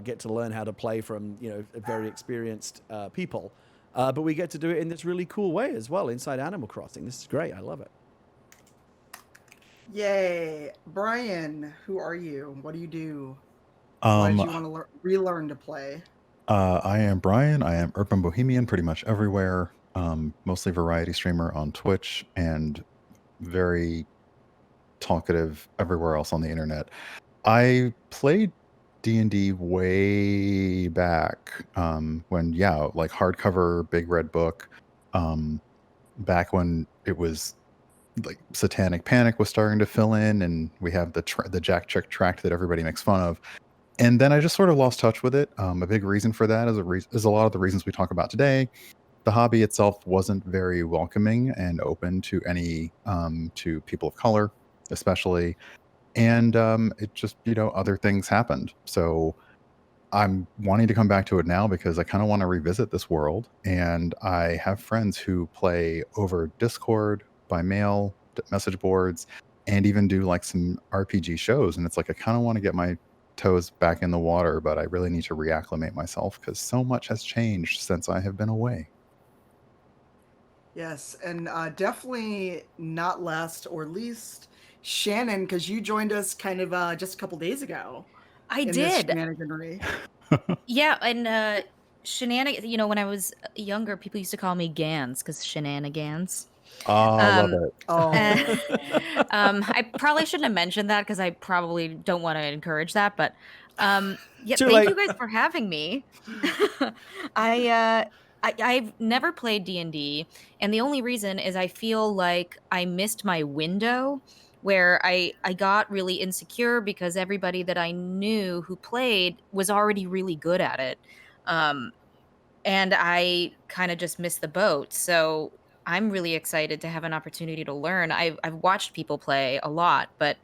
get to learn how to play from, very experienced people, but we get to do it in this really cool way as well inside Animal Crossing. This is great. I love it. Yay. Brian, who are you? What do you do? Why did you want to relearn to play? I am Brian. I am Urban Bohemian pretty much everywhere. Mostly variety streamer on Twitch and very talkative everywhere else on the internet. I played D&D way back when, like hardcover Big Red Book, back when it was like Satanic Panic was starting to fill in, and we have the Jack Chick tract that everybody makes fun of. And then I just sort of lost touch with it. A big reason for that is a lot of the reasons we talk about today. The hobby itself wasn't very welcoming and open to any to people of color, especially. And it just, other things happened. So I'm wanting to come back to it now because I kind of want to revisit this world. And I have friends who play over Discord, by mail, message boards, and even do like some RPG shows. And it's like I kind of want to get my toes back in the water, but I really need to reacclimate myself because so much has changed since I have been away. Yes, and definitely not last or least, Shannon, because you joined us kind of just a couple days ago. I in did. This shenaniganery. Yeah, and shenanigans. When I was younger, people used to call me Gans because shenanigans. I love it. Oh, I probably shouldn't have mentioned that because I probably don't want to encourage that. But yeah, Too thank late. you guys for having me. I've never played D&D, and the only reason is I feel like I missed my window where I got really insecure because everybody that I knew who played was already really good at it. And I kind of just missed the boat. So I'm really excited to have an opportunity to learn. I've watched people play a lot, but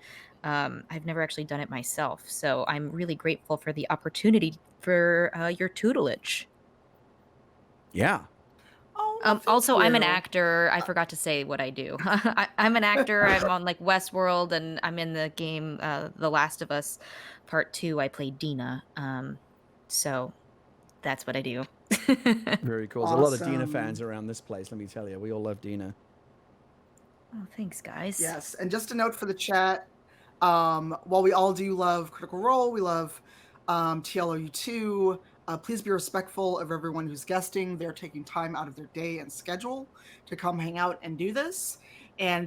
I've never actually done it myself. So I'm really grateful for the opportunity for your tutelage. Yeah. Also, I'm an you. actor. I forgot to say what I do. I'm an actor. I'm on like Westworld, and I'm in the game The Last of Us Part 2. I play Dina. So that's what I do. Very cool. There's a lot of Dina Awesome. fans around this place, let me tell you. We all love Dina. Oh, thanks, guys. Yes, and just a note for the chat, while we all do love Critical Role, we love TLOU2, please be respectful of everyone who's guesting. They're taking time out of their day and schedule to come hang out and do this. And,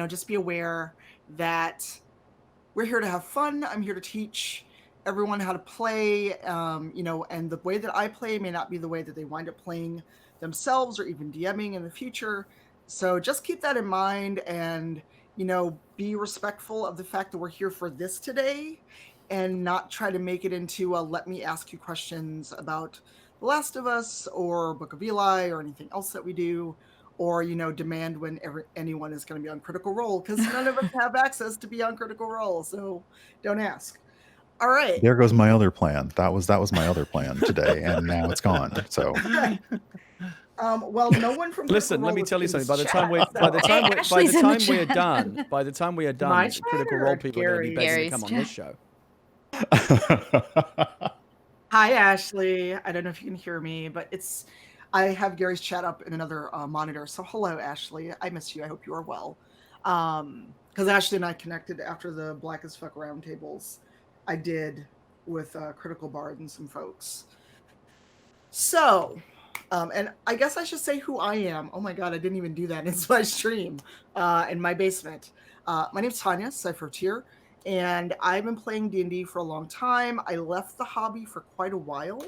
just be aware that we're here to have fun. I'm here to teach everyone how to play, and the way that I play may not be the way that they wind up playing themselves or even DMing in the future. So just keep that in mind and, be respectful of the fact that we're here for this today and not try to make it into a let me ask you questions about The Last of Us or Book of Eli or anything else that we do, or demand when anyone is going to be on Critical Role, because none of us have access to be on Critical Role, so don't ask. All right. There goes my other plan. That was my other plan today, and now it's gone. So Well, no one from Listen, Critical let me Role tell you is in something. this By the time chat, we so- by the time we are done, My Critical chat Role or people are going to be begging to Gary's come on chat? this show. Hi, Ashley. I don't know if you can hear me, but I have Gary's chat up in another monitor. So hello, Ashley. I miss you. I hope you are well. Because Ashley and I connected after the Black as Fuck roundtables I did with Critical Bard and some folks. So, and I guess I should say who I am. Oh my God, I didn't even do that in my stream in my basement. My name's Tanya, Cypher Tier. And I've been playing D&D for a long time. I left the hobby for quite a while,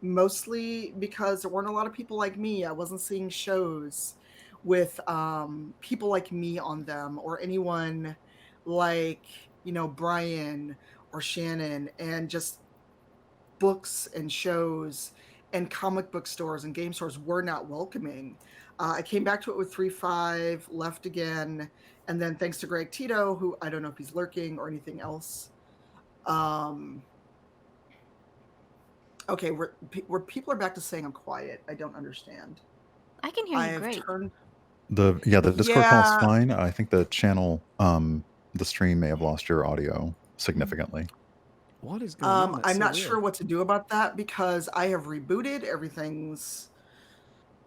mostly because there weren't a lot of people like me. I wasn't seeing shows with people like me on them, or anyone like, Brian or Shannon, and just books and shows and comic book stores and game stores were not welcoming. I came back to it with 3.5, left again, and then thanks to Greg Tito, who I don't know if he's lurking or anything else. Okay, where people are back to saying I'm quiet. I don't understand. I can hear you great. the Discord Yeah. call's fine. I think the channel, the stream may have lost your audio significantly. What is going on? That's I'm so not weird. sure what to do about that, because I have rebooted. Everything's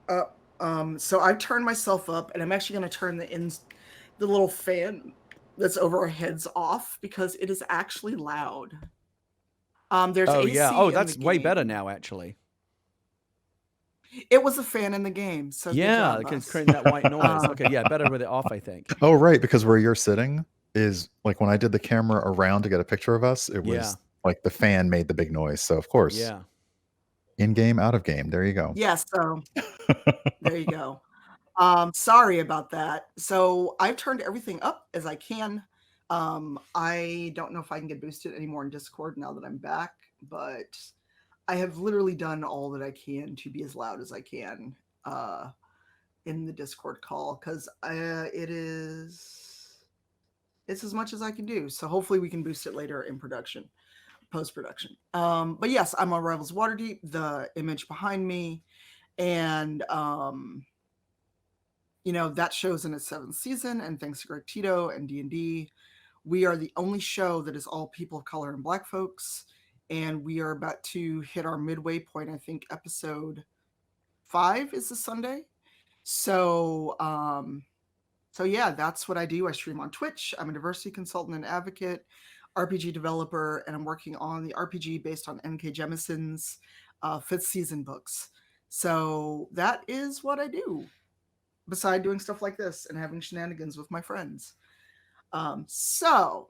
so I've turned myself up, and I'm actually going to turn the little fan that's over our heads off, because it is actually loud. There's Oh AC yeah. Oh, in that's the way game. better now, actually. It was a fan in the game, so good Yeah, job, it's us. creating that white noise. Okay, yeah, better with it off, I think. Oh, right, because where you're sitting is like when I did the camera around to get a picture of us, it was Yeah. like the fan made the big noise. So of course, Yeah. in game, out of game. There you go. Yeah, so there you go. Sorry about that. So I've turned everything up as I can. I don't know if I can get boosted anymore in Discord now that I'm back, but I have literally done all that I can to be as loud as I can in the Discord call, because it's as much as I can do. So hopefully we can boost it later in post-production. But yes, I'm on Rivals Waterdeep, the image behind me, and that show's in its 7th season, and thanks to Greg Tito and D&D, we are the only show that is all people of color and Black folks, and we are about to hit our midway point. I think episode 5 is this Sunday. So yeah, that's what I do. I stream on Twitch. I'm a diversity consultant and advocate, RPG developer, and I'm working on the RPG based on N.K. Jemison's 5th season books. So that is what I do, beside doing stuff like this and having shenanigans with my friends. So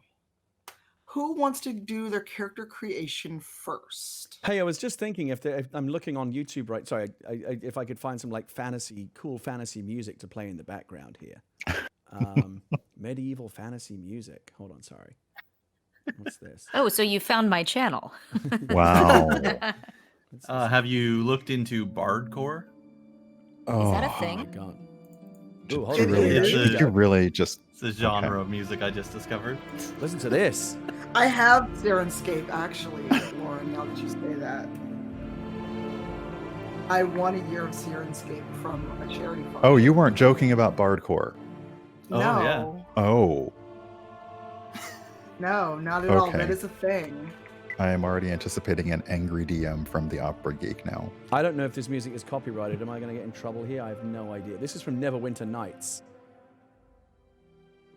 who wants to do their character creation first? Hey, I was just thinking if I'm looking on YouTube, right? Sorry, if I could find some like cool fantasy music to play in the background here. Medieval fantasy music. Hold on, sorry. What's this? Oh, so you found my channel. Wow. Have you looked into Bardcore? Is that a Oh thing? my god. Ooh, hold It on. Really, is. you really just It's a genre of music I just discovered. Listen to this. I have Sirenscape, actually, Lauren, now that you say that. I won a year of Sirenscape from a charity fund. Oh, you weren't joking about Bardcore. Oh, No. yeah. Oh, No, not at all. Okay. That is a thing. I am already anticipating an angry DM from the Opera Geek now. I don't know if this music is copyrighted. Am I going to get in trouble here? I have no idea. This is from Neverwinter Nights,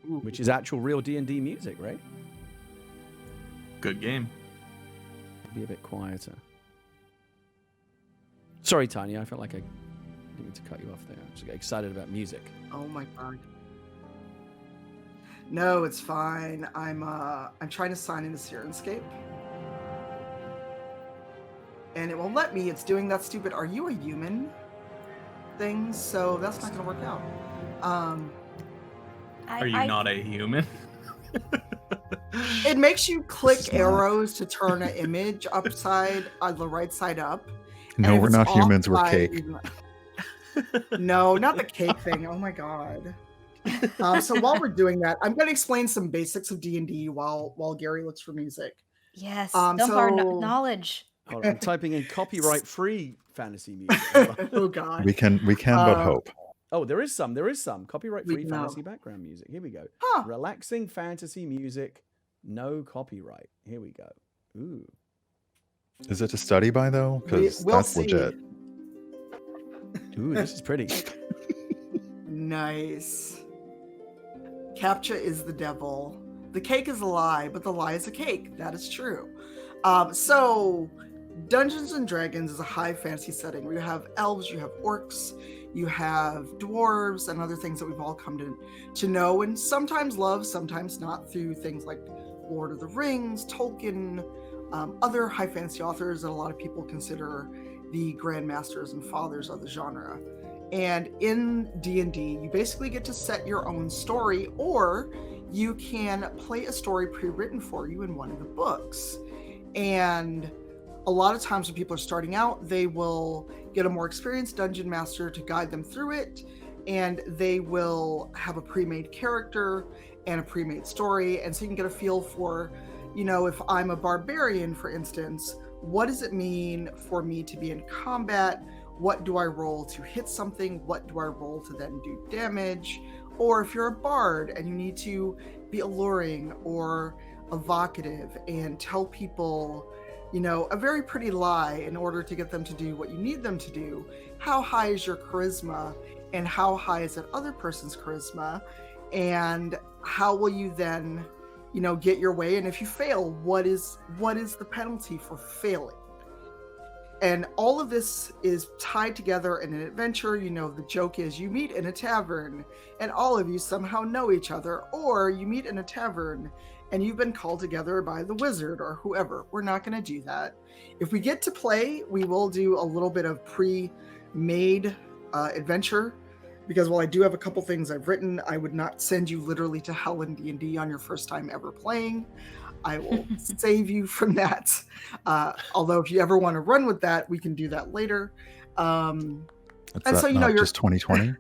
which is actual real D&D music, right? Good game. Be a bit quieter. Sorry, Tanya. I felt like I didn't mean to cut you off there. I just get excited about music. Oh my god. No, it's fine. I'm trying to sign into Sirenscape, and it won't let me. It's doing that stupid "Are you a human?" thing, so that's not gonna work out. Are you not a human? It makes you click arrows to turn an image upside on the right side up. No, and if we're it's not off humans, we're by cake. even- No, not the cake thing. Oh my god. So while we're doing that, I'm going to explain some basics of D&D while Gary looks for music. Yes, dump our knowledge. Hold on, I'm typing in copyright-free fantasy music. Oh god. We can but hope. Oh, there is some copyright-free We fantasy know. background music. Here we go. Huh. Relaxing fantasy music, no copyright. Here we go. Ooh. Is it to study by though? Because We'll that's see. legit. Ooh, this is pretty. Nice. Captcha is the devil. The cake is a lie, but the lie is a cake. That is true. So Dungeons and Dragons is a high fantasy setting where you have elves, you have orcs, you have dwarves, and other things that we've all come to know and sometimes love, sometimes not, through things like Lord of the Rings, Tolkien, other high fantasy authors that a lot of people consider the grandmasters and fathers of the genre. And in D&D, you basically get to set your own story, or you can play a story pre-written for you in one of the books. And a lot of times when people are starting out, they will get a more experienced dungeon master to guide them through it, and they will have a pre-made character and a pre-made story. And so you can get a feel for, you know, if I'm a barbarian, for instance, what does it mean for me to be in combat? What do I roll to hit something? What do I roll to then do damage? Or if you're a bard and you need to be alluring or evocative and tell people, you know, a very pretty lie in order to get them to do what you need them to do, how high is your charisma and how high is that other person's charisma? And how will you then, you know, get your way? And if you fail, what is the penalty for failing? And all of this is tied together in an adventure. You know, the joke is you meet in a tavern and all of you somehow know each other, or you meet in a tavern and you've been called together by the wizard or whoever. We're not going to do that. If we get to play, we will do a little bit of pre-made adventure, because while I do have a couple things I've written, I would not send you literally to hell in D&D on your first time ever playing. I will save you from that. Although if you ever want to run with that, we can do that later. And so, you know, you're just 2020.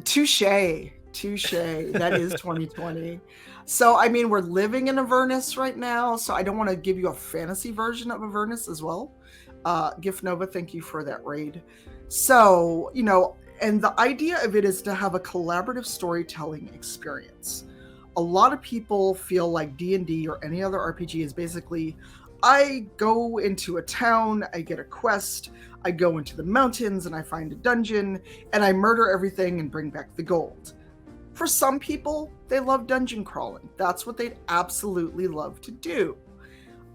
Touche. That is 2020. So, I mean, we're living in Avernus right now, so I don't want to give you a fantasy version of Avernus as well. Gift Nova, thank you for that raid. So, you know, and the idea of it is to have a collaborative storytelling experience. A lot of people feel like D&D or any other RPG is basically, I go into a town, I get a quest, I go into the mountains and I find a dungeon, and I murder everything and bring back the gold. For some people, they love dungeon crawling. That's what they'd absolutely love to do.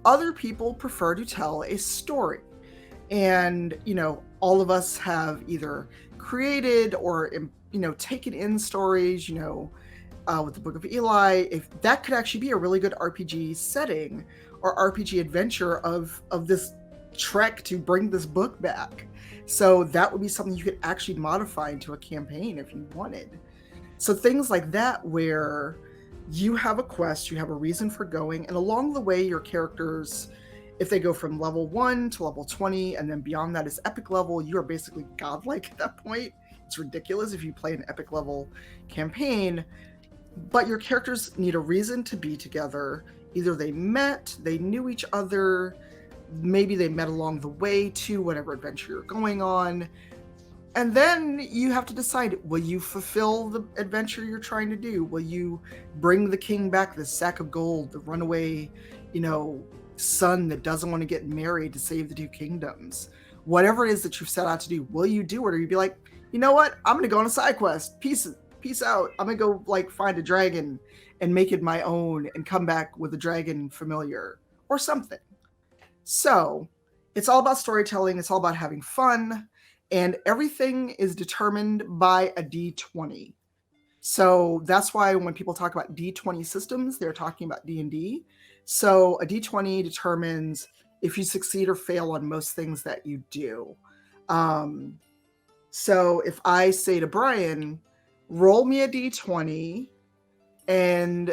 Other people prefer to tell a story. And, you know, all of us have either created or, you know, taken in stories, you know, with the Book of Eli, if that could actually be a really good RPG setting or RPG adventure of this trek to bring this book back. So that would be something you could actually modify into a campaign if you wanted. So things like that, where you have a quest, you have a reason for going, and along the way, your characters, if they go from level 1 to level 20, and then beyond that is epic level, you are basically godlike at that point. It's ridiculous if you play an epic level campaign. But your characters need a reason to be together. Either they met, they knew each other, maybe they met along the way to whatever adventure you're going on. And then you have to decide, will you fulfill the adventure you're trying to do? Will you bring the king back the sack of gold, the runaway, you know, son that doesn't want to get married to save the two kingdoms? Whatever it is that you've set out to do, will you do it? Or you be like, you know what? I'm going to go on a side quest. Peace out. I'm gonna go like find a dragon and make it my own and come back with a dragon familiar or something. So it's all about storytelling. It's all about having fun, and everything is determined by a D20. So that's why when people talk about D20 systems, they're talking about D&D. So a D20 determines if you succeed or fail on most things that you do. So if I say to Brian, roll me a D20, and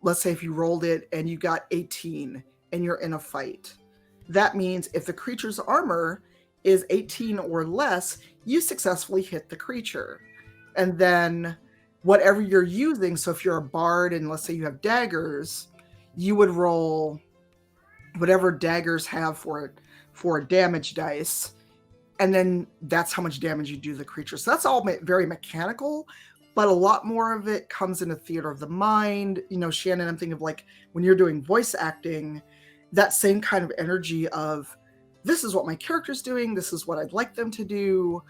let's say if you rolled it and you got 18 and you're in a fight, that means if the creature's armor is 18 or less, you successfully hit the creature. And then whatever you're using, so if you're a bard and let's say you have daggers, you would roll whatever daggers have for a damage dice, and then that's how much damage you do to the creature. So that's all very mechanical, but a lot more of it comes in a theater of the mind. You know, Shannon, I'm thinking of like when you're doing voice acting, that same kind of energy of this is what my character's doing, this is what I'd like them to do.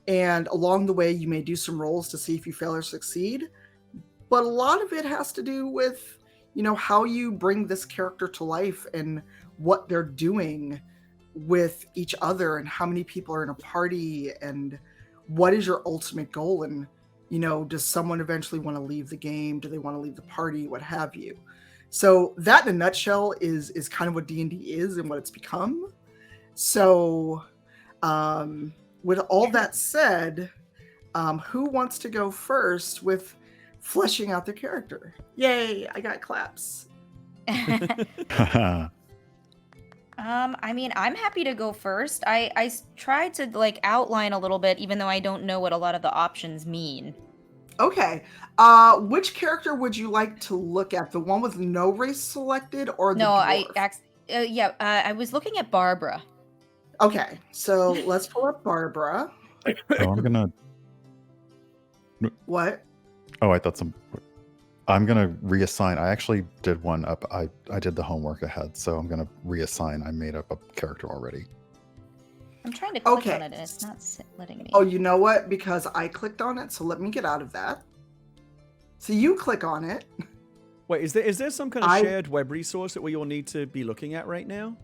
And along the way, you may do some rolls to see if you fail or succeed. But a lot of it has to do with, you know, how you bring this character to life and what they're doing with each other and how many people are in a party and what is your ultimate goal. And, you know, does someone eventually want to leave the game? Do they want to leave the party? What have you? So that in a nutshell is kind of what D&D is and what it's become. So with all that said, who wants to go first with fleshing out their character? Yay, I got claps. I mean, I'm happy to go first. I tried to like outline a little bit, even though I don't know what a lot of the options mean. Okay. Which character would you like to look at? The one with no race selected or the dwarf? I was looking at Barbara. Okay, so let's pull up Barbara. Oh, I'm gonna. What? Oh, I thought I'm gonna reassign. I actually did one up. I did the homework ahead, so I'm gonna reassign. I made up a character already. I'm trying to click on it and it's not letting me. Oh, you know what? Because I clicked on it, so let me get out of that. So you click on it. Wait, is there some kind of shared web resource that we all need to be looking at right now?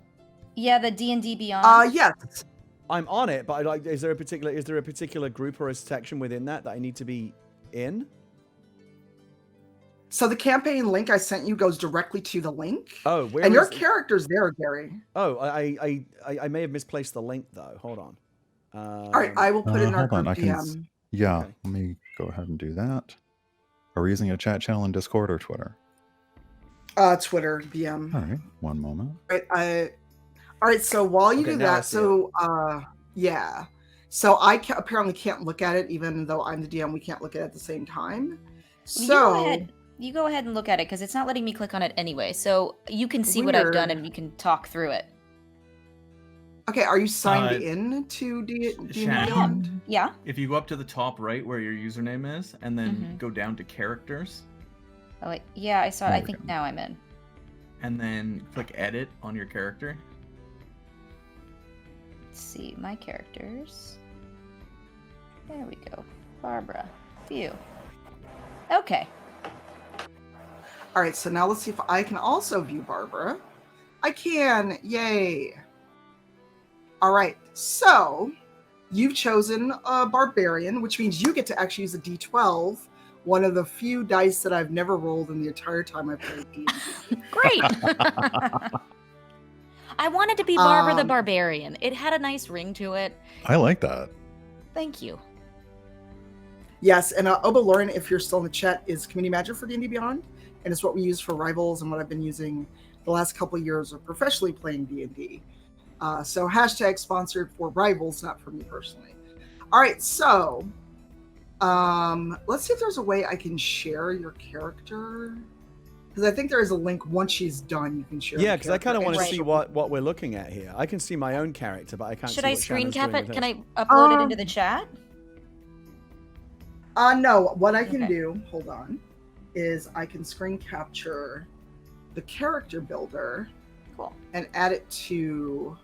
Yeah, the D&D Beyond. Yes. I'm on it, but is there a particular group or a section within that I need to be in? So the campaign link I sent you goes directly to the link. Oh, where and your character's there, Gary. Oh, I may have misplaced the link though. Hold on. All right, I will put it in our group DM. Yeah, okay. Let me go ahead and do that. Are we using a chat channel in Discord or Twitter? Twitter DM. All right, one moment. All right, so while you do that, so yeah. So I apparently can't look at it, even though I'm the DM. We can't look at it at the same time. So you go ahead and look at it because it's not letting me click on it anyway. So you can see what I've done and you can talk through it. Okay, are you signed in to Shannon? Yeah. If you go up to the top right where your username is, and then go down to characters. Oh wait, yeah, I saw it. I think now I'm in. And then click edit on your character. Let's see, my characters. There we go. Barbara. View. Okay. All right, so now let's see if I can also view Barbara. I can. Yay. All right, so you've chosen a barbarian, which means you get to actually use a D12, one of the few dice that I've never rolled in the entire time I've played D&D. Great. I wanted to be Barbara the Barbarian. It had a nice ring to it. I like that. Thank you. Yes, and Oba Lauren, if you're still in the chat, is community manager for D&D Beyond, and it's what we use for Rivals and what I've been using the last couple of years of professionally playing D&D. So hashtag sponsored for Rivals, not for me personally. All right, so let's see if there's a way I can share your character. Because I think there is a link once she's done, you can share. Yeah, because I kind of want to see what we're looking at here. I can see my own character, but I can't. Should see I what screen Shannon's cap doing it? with Can hers. I upload it into the chat? No. What I can do, hold on, is I can screen capture the character builder. Cool. And add it to.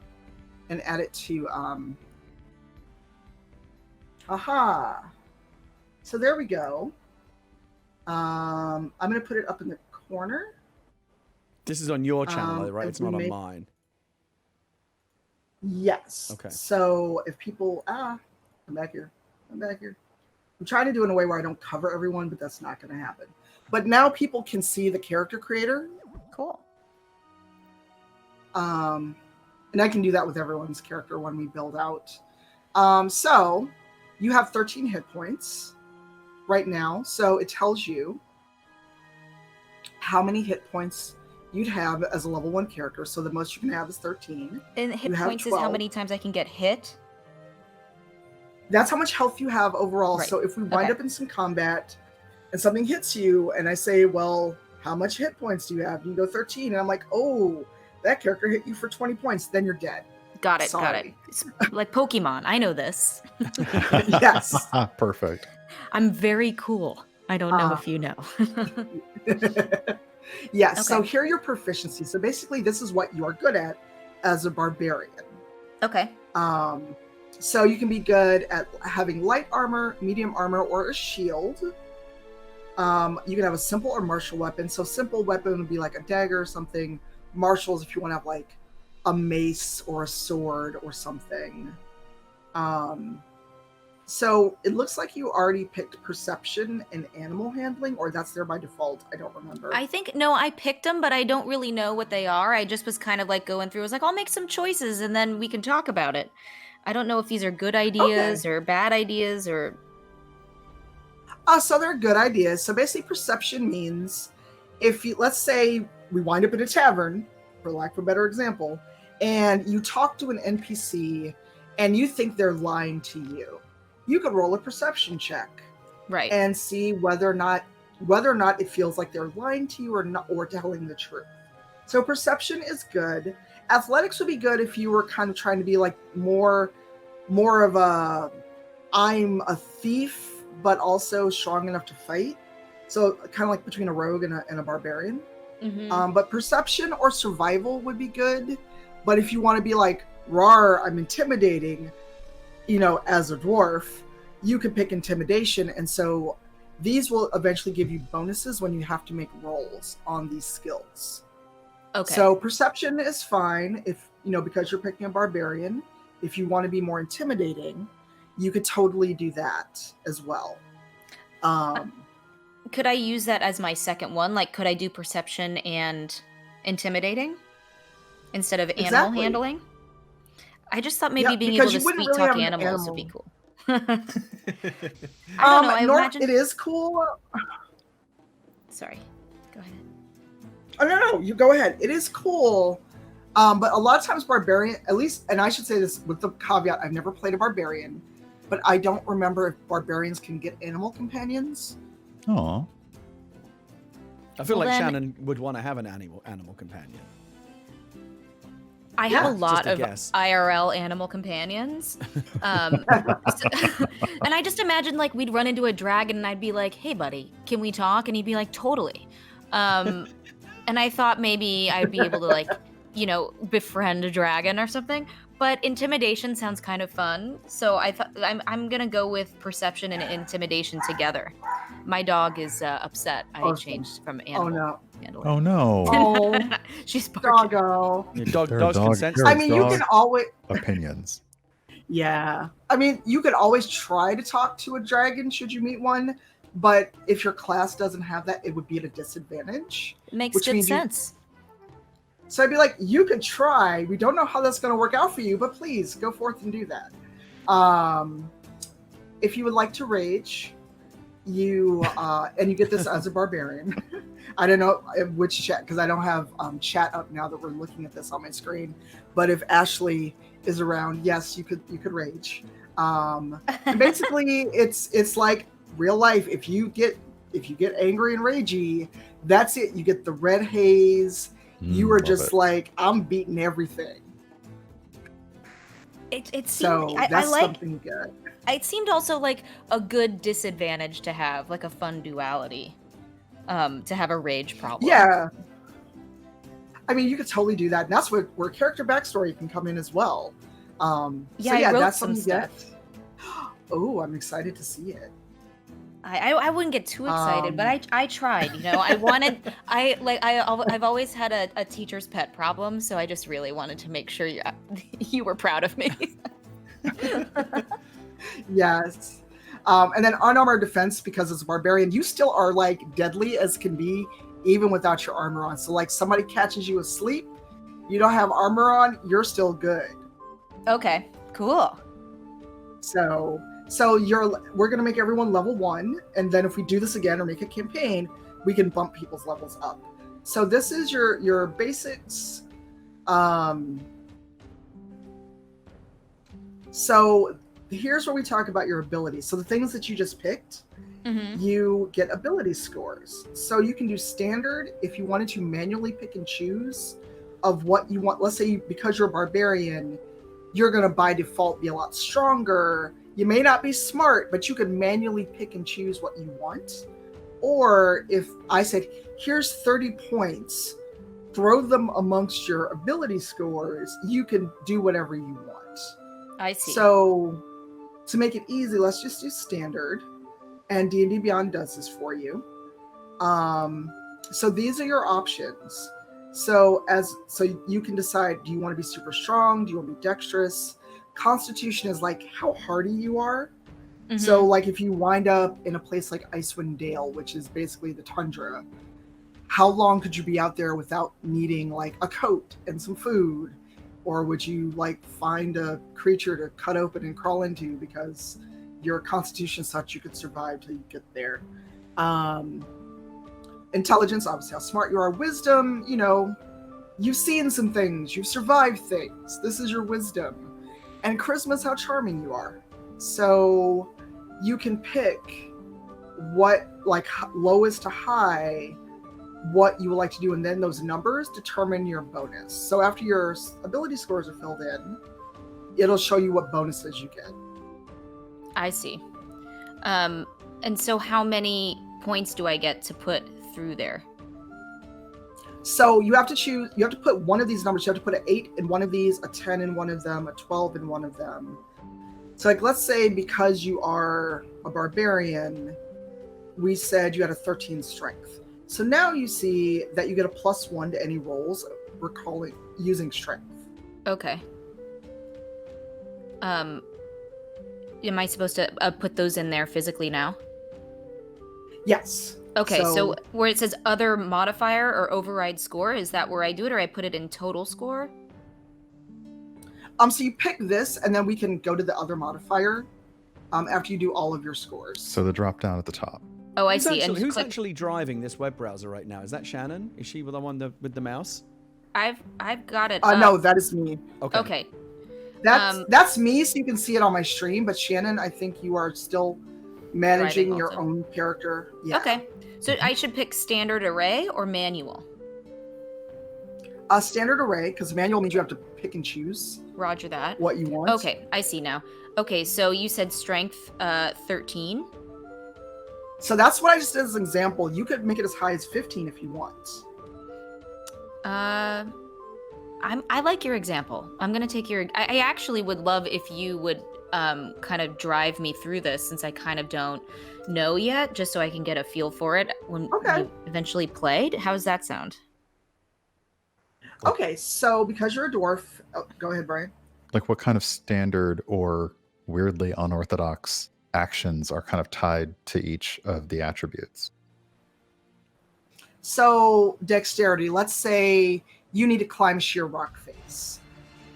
Aha. So there we go. I'm gonna put it up in the corner. This is on your channel, right? and It's not on we mine. Yes. Okay. So if people I'm back here. I'm trying to do it in a way where I don't cover everyone, but that's not going to happen. But now people can see the character creator. Cool. And I can do that with everyone's character when we build out. So you have 13 hit points right now. So it tells you how many hit points you'd have as a level 1 character. So the most you can have is 13. And hit You have points is how 12. many times I can get hit? That's how much health you have overall. Right. So if we wind Okay. up in some combat and something hits you and I say, well, how much hit points do you have? And you go 13. And I'm like, oh, that character hit you for 20 points. Then you're dead. Got it. Sorry. It's like Pokemon. I know this. Yes. Perfect. I'm very cool. I don't know if you know. Yes. So Okay. here are your proficiencies. So basically, this is what you're good at as a barbarian. Okay. So you can be good at having light armor, medium armor, or a shield. You can have a simple or martial weapon. So simple weapon would be like a dagger or something. Martials if you want to have like a mace or a sword or something. So it looks like you already picked perception and animal handling, or that's there by default. I don't remember. I think, no, I picked them, but I don't really know what they are. I just was kind of like going through. I was like, I'll make some choices and then we can talk about it. I don't know if these are good ideas or bad ideas or... So they're good ideas. So basically perception means if you, let's say we wind up in a tavern, for lack of a better example, and you talk to an NPC and you think they're lying to you, you could roll a perception check, Right. and see whether or not it feels like they're lying to you or not, or telling the truth. So perception is good. Athletics would be good if you were kind of trying to be like more of a I'm a thief but also strong enough to fight. So kind of like between a rogue and a barbarian. Mm-hmm. But perception or survival would be good. But if you want to be like, rawr, I'm intimidating, as a dwarf, you could pick intimidation. And so these will eventually give you bonuses when you have to make rolls on these skills. Okay. So perception is fine if, because you're picking a barbarian. If you want to be more intimidating, you could totally do that as well. Could I use that as my second one? Like, could I do perception and intimidating instead of animal Exactly. handling? I just thought maybe Yeah, being because able to you wouldn't sweet really talk have an animals would be animal. cool. I don't know. I imagine... It is cool. Sorry. Go ahead. Oh, no, you go ahead. It is cool. But a lot of times barbarian, at least, and I should say this with the caveat, I've never played a barbarian, but I don't remember if barbarians can get animal companions. Oh. I feel Well, like then- Shannon would want to have an animal companion. I have Yeah, a lot just a of guess. IRL animal companions. And I just imagine like we'd run into a dragon and I'd be like, hey buddy, can we talk? And he'd be like, totally. And I thought maybe I'd be able to like, befriend a dragon or something. But intimidation sounds kind of fun. So I thought I'm gonna go with perception and intimidation together. My dog is upset. I changed from animal handling. Oh no. Oh, She's barking. doggo. Yeah, There are dogs dog- consent. there I are mean, you dog can always, opinions. yeah. I mean, you could always try to talk to a dragon should you meet one, but if your class doesn't have that, it would be at a disadvantage. Makes Which good means you- sense. So I'd be like, you could try. We don't know how that's going to work out for you, but please go forth and do that. If you would like to rage, you and you get this as a barbarian. I don't know which chat, because I don't have chat up now that we're looking at this on my screen. But if Ashley is around, yes, you could rage. And basically, it's like real life. If you get angry and ragey, that's it. You get the red haze. You are Love just it. like, I'm beating everything. It seemed, So I that's like. something good. It seemed also like a good disadvantage to have, like a fun duality, to have a rage problem. Yeah. I mean, you could totally do that. And that's where character backstory can come in as well. Yeah, So I yeah, wrote that's some something you get. stuff. Oh, I'm excited to see it. I wouldn't get too excited, but I tried. I've always had a teacher's pet problem, so I just really wanted to make sure you were proud of me. Yes. And then unarmored defense, because as a barbarian, you still are like deadly as can be, even without your armor on. So like somebody catches you asleep, you don't have armor on, you're still good. Okay, cool. So we're gonna make everyone level 1, and then if we do this again or make a campaign, we can bump people's levels up. So this is your basics. So here's where we talk about your abilities. So the things that you just picked, Mm-hmm. you get ability scores. So you can do standard if you wanted to manually pick and choose of what you want. Let's say because you're a barbarian, you're going to by default be a lot stronger. You may not be smart, but you can manually pick and choose what you want. Or if I said, here's 30 points, throw them amongst your ability scores, you can do whatever you want. I see. So to make it easy, let's just do standard. And D&D Beyond does this for you. So these are your options. So you can decide, do you want to be super strong? Do you want to be dexterous? Constitution is like how hardy you are. Mhm. So like if you wind up in a place like Icewind Dale, which is basically the tundra, how long could you be out there without needing like a coat and some food? Or would you like find a creature to cut open and crawl into because your constitution is such you could survive till you get there? Intelligence, obviously how smart you are. Wisdom, you know, you've seen some things, you've survived things. This is your wisdom. And charisma is how charming you are. So you can pick what, like lowest to high, what you would like to do, and then those numbers determine your bonus. So after your ability scores are filled in, it'll show you what bonuses you get. I see. And so how many points do I get to put through there? So you have to choose, you have to put one of these numbers. You have to put an 8 in one of these, a 10 in one of them, a 12 in one of them. So like, let's say because you are a barbarian, we said you had a 13 strength. So now you see that you get a +1 to any rolls using strength. Okay. Am I supposed to put those in there physically now? Yes. Okay, so where it says other modifier or override score, is that where I do it, or I put it in total score? So you pick this, and then we can go to the other modifier after you do all of your scores. So the drop down at the top. Oh, I see. And Who's click... actually driving this web browser right now? Is that Shannon? Is she the one with the mouse? I've got it. No, that is me. Okay. Okay. That's me, so you can see it on my stream. But Shannon, I think you are still managing your own character. Yeah. Okay. So I should pick standard array or manual? Standard array, because manual means you have to pick and choose. Roger that. What you want. Okay, I see now. Okay, so you said strength 13. So that's what I just did as an example. You could make it as high as 15 if you want. I like your example. I'm gonna take your. I actually would love if you would kind of drive me through this, since I kind of don't know yet, just so I can get a feel for it when we eventually played. How does that sound? Okay, so because you're a dwarf, go ahead, Brian. Like what kind of standard or weirdly unorthodox actions are kind of tied to each of the attributes? So dexterity, let's say you need to climb sheer rock face.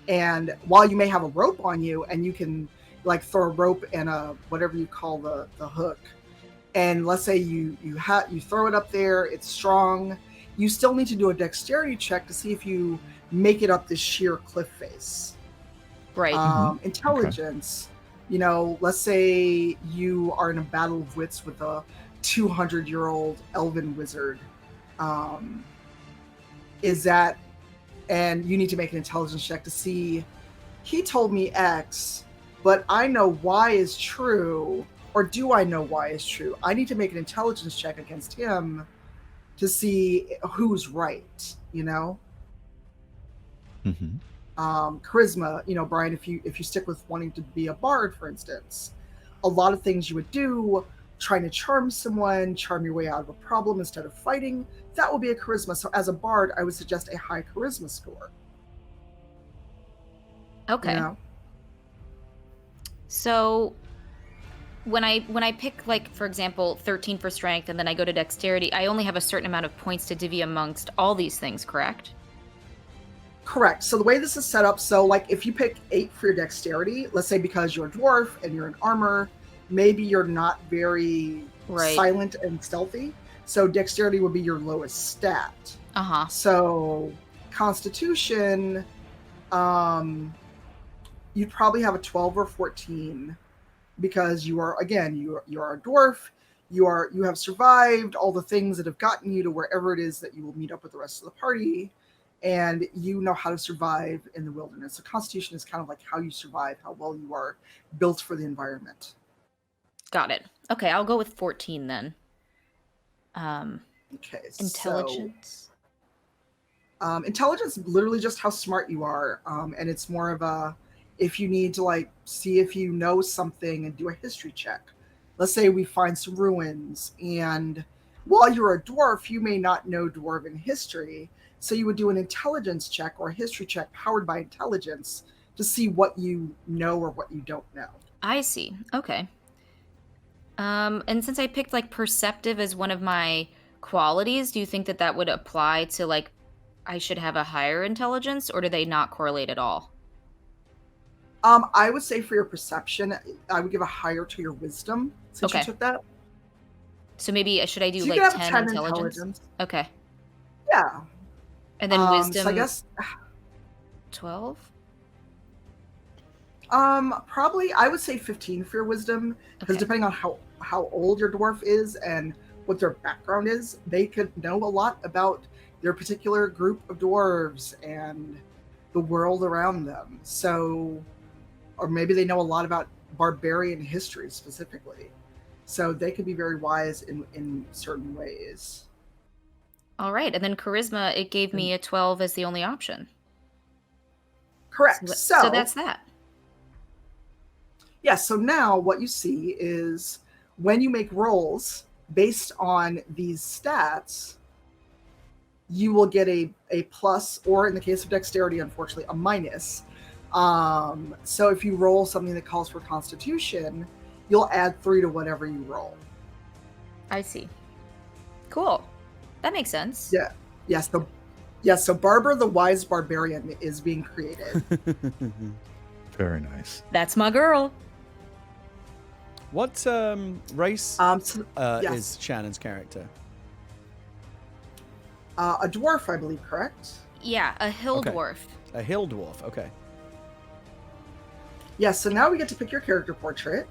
And while you may have a rope on you, and you can like throw a rope and a whatever you call the hook, and let's say you throw it up there, it's strong, you still need to do a dexterity check to see if you make it up this sheer cliff face. Right. Intelligence, you know, let's say you are in a battle of wits with a 200-year-old elven wizard. And you need to make an intelligence check to see, he told me X, but I know Y is true, or do I know Y is true? I need to make an intelligence check against him to see who's right, you know? Mm-hmm. Charisma, you know, Brian, if you stick with wanting to be a bard, for instance, a lot of things you would do, trying to charm someone, charm your way out of a problem instead of fighting, that will be a charisma. So as a bard, I would suggest a high charisma score. Okay. You know? So when I pick, like, for example, 13 for strength, and then I go to dexterity, I only have a certain amount of points to divvy amongst all these things, correct? Correct. So the way this is set up, so like if you pick 8 for your dexterity, let's say because you're a dwarf and you're in armor, maybe you're not very silent and stealthy. So dexterity would be your lowest stat. Uh-huh. So constitution, you'd probably have a 12 or 14 because you are a dwarf. You have survived all the things that have gotten you to wherever it is that you will meet up with the rest of the party, and you know how to survive in the wilderness. So Constitution is kind of like how you survive, how well you are built for the environment. Got it. Okay, I'll go with 14 then. Okay. Intelligence. So, intelligence is literally just how smart you are, and it's more of a if you need to like see if you know something and do a history check. Let's say we find some ruins, and while you're a dwarf, you may not know dwarven history, so you would do an intelligence check or a history check powered by intelligence to see what you know or what you don't know. I see. Okay. And since I picked like perceptive as one of my qualities, do you think that that would apply to like I should have a higher intelligence, or do they not correlate at all? I would say for your perception, I would give a higher to your wisdom since you took that. So maybe should I do So you like could have 10 intelligence? Okay. Yeah. And then wisdom. So I guess 12. Probably I would say 15 for your wisdom, because depending on how old your dwarf is and what their background is, they could know a lot about their particular group of dwarves and the world around them. So, or maybe they know a lot about barbarian history specifically. So they could be very wise in certain ways. All right, and then charisma, it gave me a 12 as the only option. Correct. So that's that. Yeah, so now what you see is when you make rolls based on these stats, you will get a plus, or in the case of dexterity, unfortunately, a minus. So if you roll something that calls for Constitution, you'll add 3 to whatever you roll. I see. Cool. That makes sense. Yeah. Yes. So Barbara the Wise Barbarian is being created. Very nice. That's my girl. What race yes. is Shannon's character? A dwarf, I believe, correct? Yeah, a hill dwarf. A hill dwarf, okay. Yeah, so now we get to pick your character portrait,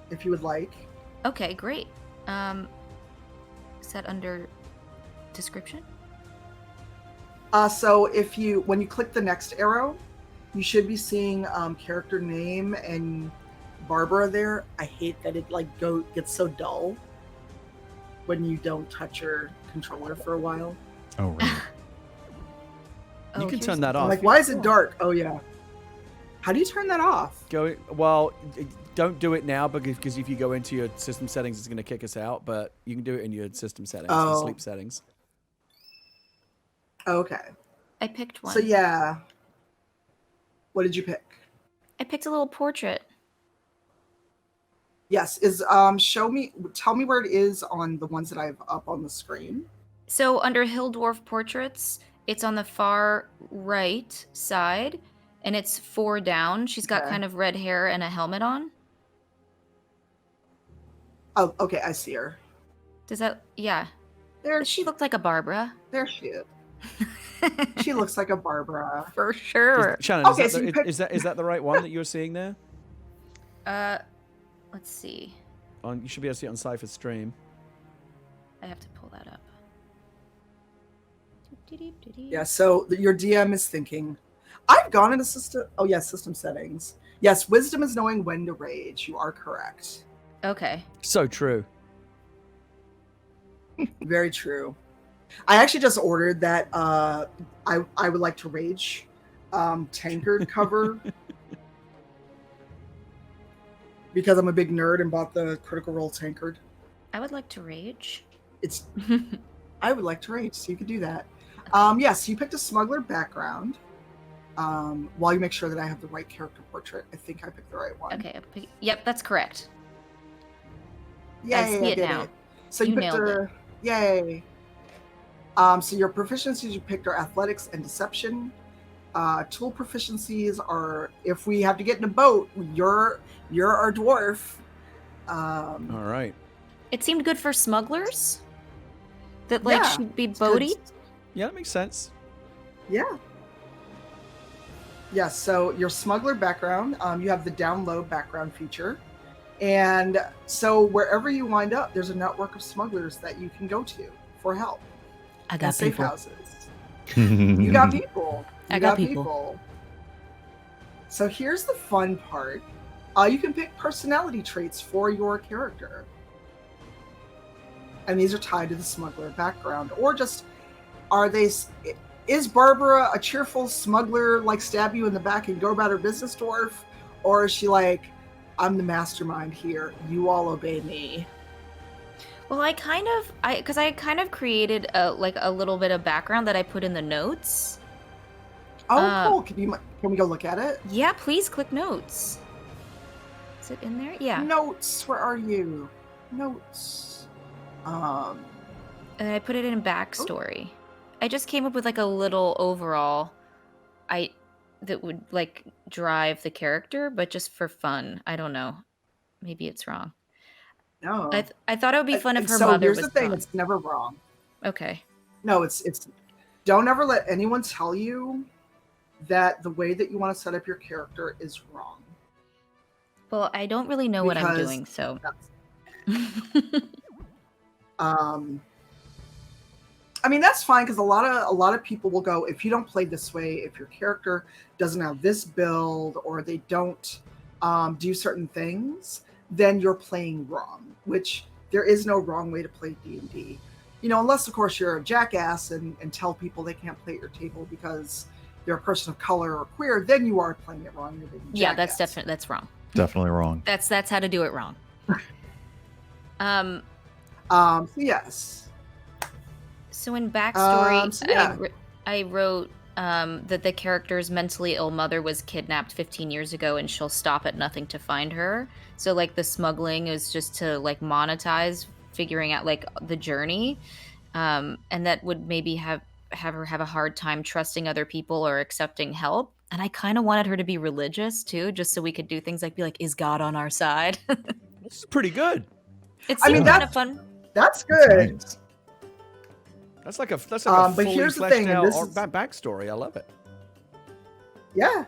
if you would like. Okay, great. Is that under description? So when you click the next arrow, you should be seeing character name and Barbara there. I hate that it gets so dull when you don't touch your controller for a while. Oh, right. You can turn that off. I'm like, why is it dark? Oh, yeah. How do you turn that off? Don't do it now because if you go into your system settings, it's going to kick us out. But you can do it in your system settings, and sleep settings. Okay. I picked one. So yeah. What did you pick? I picked a little portrait. Yes. Tell me where it is on the ones that I have up on the screen. So under Hill Dwarf Portraits, it's on the far right side, and it's 4 down. She's got kind of red hair and a helmet on. Oh, okay, I see her. Does that, yeah. There she looked like a Barbara. There she is. She looks like a Barbara. For sure. Shannon, is that the right one that you're seeing there? Let's see. You should be able to see it on Cypher's stream. I have to pull that up. Yeah, so your DM is thinking, I've gone into system settings. Yes, wisdom is knowing when to rage. You are correct. Okay. So true. Very true. I actually just ordered that I would like to rage tankard cover because I'm a big nerd and bought the Critical Role tankard. I would like to rage. I would like to rage, so you could do that. Yes, you picked a smuggler background. While you make sure that I have the right character portrait, I think I picked the right one. Okay. Yep, that's correct. Yay, I see it now. So you picked nailed it. Yay. So your proficiencies you picked are athletics and deception. Tool proficiencies are if we have to get in a boat, you're our dwarf. All right. It seemed good for smugglers. That she'd be it's boaty. good. Yeah, that makes sense. Yeah. Yes, so your smuggler background, you have the download background feature. And so wherever you wind up, there's a network of smugglers that you can go to for help. I And got safe people. houses. You got people. You I got people. So here's the fun part. You can pick personality traits for your character. And these are tied to the smuggler background. Or just, is Barbara a cheerful smuggler, like stab you in the back and go about her business, dwarf? Or is she like, I'm the mastermind here, you all obey me? Well, I kind of created a little bit of background that I put in the notes. Oh, cool. Can we go look at it? Yeah, please click notes. Is it in there? Yeah. Notes, where are you? Notes. And I put it in backstory. I just came up with like a little overall that would like drive the character, but just for fun. I don't know. Maybe it's wrong. No. I thought it would be fun if her so mother here's was the thing, gone. it's never wrong. Okay. No, it's don't ever let anyone tell you that the way that you want to set up your character is wrong. Well, I don't really know what I'm doing, so. I mean, that's fine, because a lot of people will go, if you don't play this way, if your character doesn't have this build, or they don't do certain things, then you're playing wrong, which there is no wrong way to play D&D. You know, unless, of course, you're a jackass and tell people they can't play at your table because they're a person of color or queer, then you are playing it wrong. You're being a Yeah, jackass. that's wrong. Definitely wrong. That's how to do it wrong. So yes. So in backstory, So yeah. I wrote that the character's mentally ill mother was kidnapped 15 years ago, and she'll stop at nothing to find her. So like the smuggling is just to like monetize figuring out like the journey, and that would maybe have her have a hard time trusting other people or accepting help. And I kind of wanted her to be religious too, just so we could do things like be like, is God on our side? This is pretty good. It's I mean, kind of fun. That's good. Nice. That's like a but fully here's the fleshed thing, and out this is- backstory. I love it. Yeah.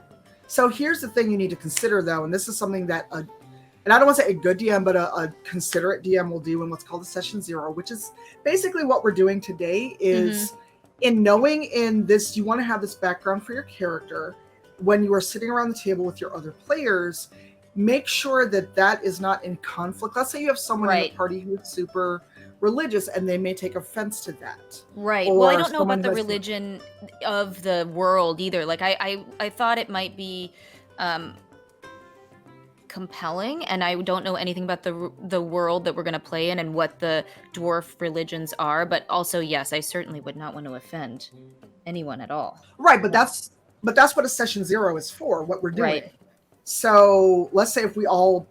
So here's the thing you need to consider, though, and this is something that, and I don't want to say a good DM, but a considerate DM will do in what's called a session 0, which is basically what we're doing today is in knowing in this, you want to have this background for your character. When you are sitting around the table with your other players, make sure that that is not in conflict. Let's say you have someone in the party who is super religious and they may take offense to that. Right. Or Well, I don't know someone about the who has- religion of the world either. Like I thought it might be compelling, and I don't know anything about the world that we're going to play in and what the dwarf religions are, but also yes, I certainly would not want to offend anyone at all. Right, but that's what a session 0 is for, what we're doing. Right. So let's say if we all,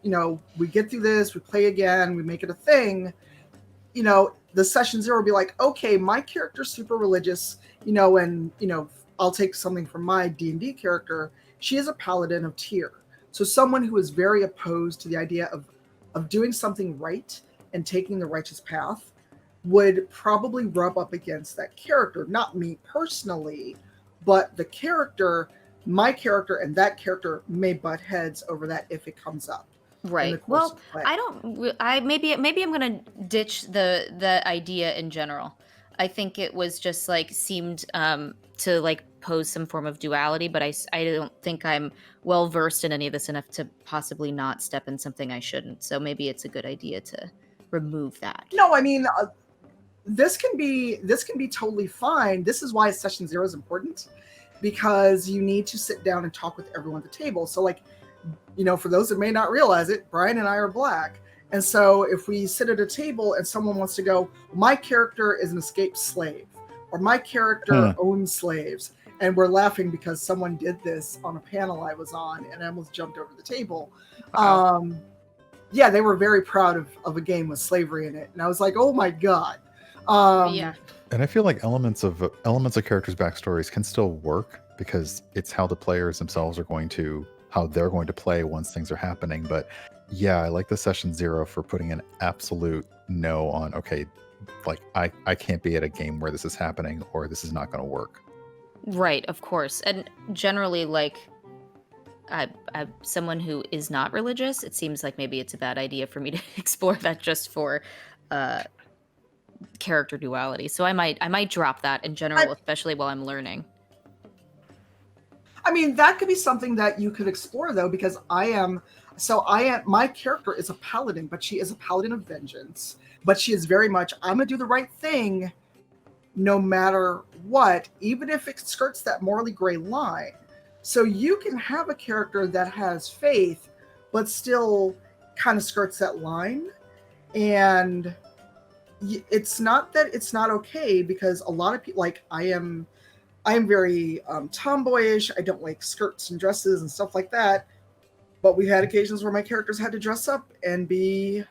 we get through this, we play again, we make it a thing, the session 0 will be like, okay, my character's super religious, and, I'll take something from my D&D character. She is a paladin of Tyr. So someone who is very opposed to the idea of doing something right and taking the righteous path would probably rub up against that character. Not me personally, but the character, my character and that character may butt heads over that if it comes up. Right. Well, maybe I'm gonna ditch the idea in general. I think it was just like seemed to like pose some form of duality, but I don't think I'm well versed in any of this enough to possibly not step in something I shouldn't. So maybe it's a good idea to remove that. No, I mean, this can be totally fine. This is why session 0 is important, because you need to sit down and talk with everyone at the table. So like, for those that may not realize it, Brian and I are Black. And so if we sit at a table and someone wants to go, my character is an escaped slave, or my character owns slaves, and we're laughing because someone did this on a panel I was on and I almost jumped over the table. Yeah, they were very proud of a game with slavery in it. And I was like, oh my God. Yeah. And I feel like elements of characters' backstories can still work because it's how the players themselves how they're going to play once things are happening. But yeah, I like the session 0 for putting an absolute no on, okay, like I can't be at a game where this is happening or this is not going to work. Right, of course. And generally, like, I'm someone who is not religious, it seems like maybe it's a bad idea for me to explore that just for character duality. So I might drop that in general, especially while I'm learning. I mean, that could be something that you could explore, though, because my character is a paladin, but she is a paladin of vengeance. But she is very much, I'm going to do the right thing no matter what, even if it skirts that morally gray line. So you can have a character that has faith, but still kind of skirts that line. And it's not that it's not okay, because a lot of people, like I am very tomboyish. I don't like skirts and dresses and stuff like that. But we had occasions where my characters had to dress up and be,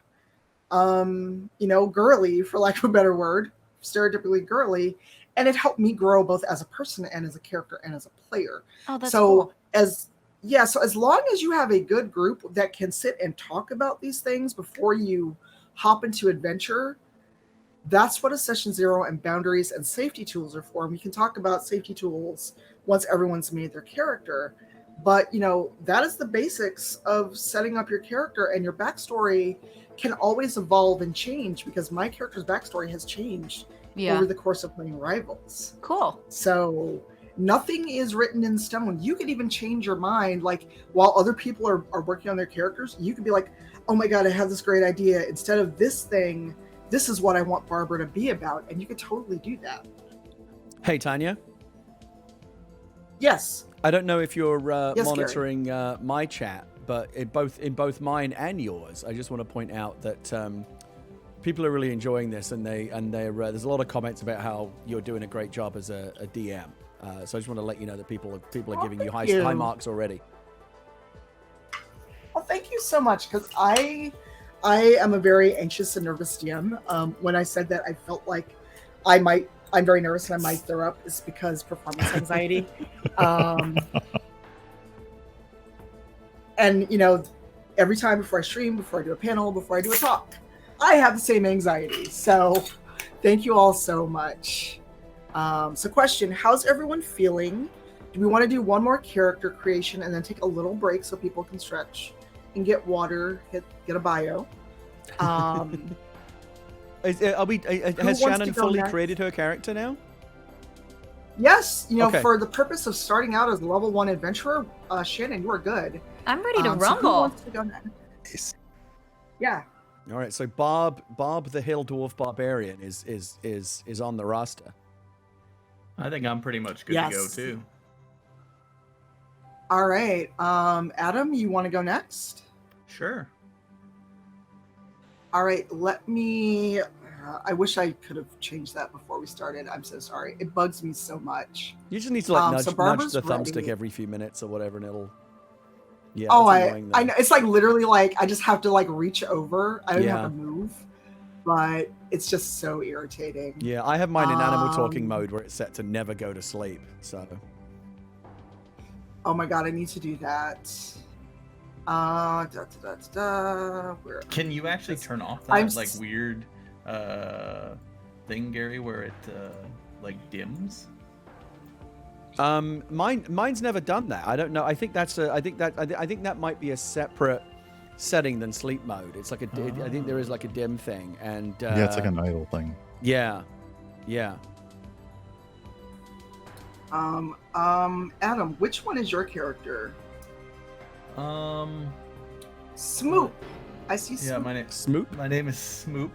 girly, for lack of a better word, stereotypically girly. And it helped me grow both as a person and as a character and as a player. Oh, that's so cool. So as long as you have a good group that can sit and talk about these things before you hop into adventure, that's what a session 0 and boundaries and safety tools are for. And we can talk about safety tools once everyone's made their character. But, that is the basics of setting up your character, and your backstory can always evolve and change, because my character's backstory has changed over the course of playing Rivals. Cool. So nothing is written in stone. You could even change your mind. Like, while other people are working on their characters, you could be like, oh my God, I have this great idea. Instead of this thing, this is what I want Barbara to be about. And you could totally do that. Hey, Tanya. Yes. I don't know if you're Yes, monitoring my chat, but in both mine and yours, I just want to point out that people are really enjoying this, and there's a lot of comments about how you're doing a great job as a DM. So I just want to let you know that people are giving you high marks already. Well, thank you so much, because I am a very anxious and nervous DM. When I said that I felt like I'm very nervous and I might throw up, is because performance anxiety. And, every time before I stream, before I do a panel, before I do a talk, I have the same anxiety. So thank you all so much. So question, how's everyone feeling? Do we want to do one more character creation and then take a little break so people can stretch and get water, get a bio? Has Shannon fully created her character now? Yes, Okay. for the purpose of starting out as a level 1 adventurer, Shannon, you are good. I'm ready to So rumble. who wants to go next? Yeah. All right, so Barb the Hill Dwarf Barbarian is on the roster. I think I'm pretty much good to go too. All right. Adam, you want to go next? Sure. All right, let me... I wish I could have changed that before we started. I'm so sorry. It bugs me so much. You just need to nudge the thumbstick ready. every few minutes or whatever, and it'll... Yeah, Oh, it's annoying, though. I know. It's like literally like I just have to like reach over. I don't even have to move. But it's just so irritating. Yeah, I have mine in animal talking mode where it's set to never go to sleep, so... Oh my god, I need to do that. Where... Can you actually turn off that weird thing, Gary, where it dims? Mine's never done that. I don't know. I think that might be a separate setting than sleep mode. It's like I think there is like a dim thing, and yeah, it's like an idle thing. Yeah. Adam, which one is your character? Smoop. I see Smoop. Yeah, my name Smoop. My name is Smoop.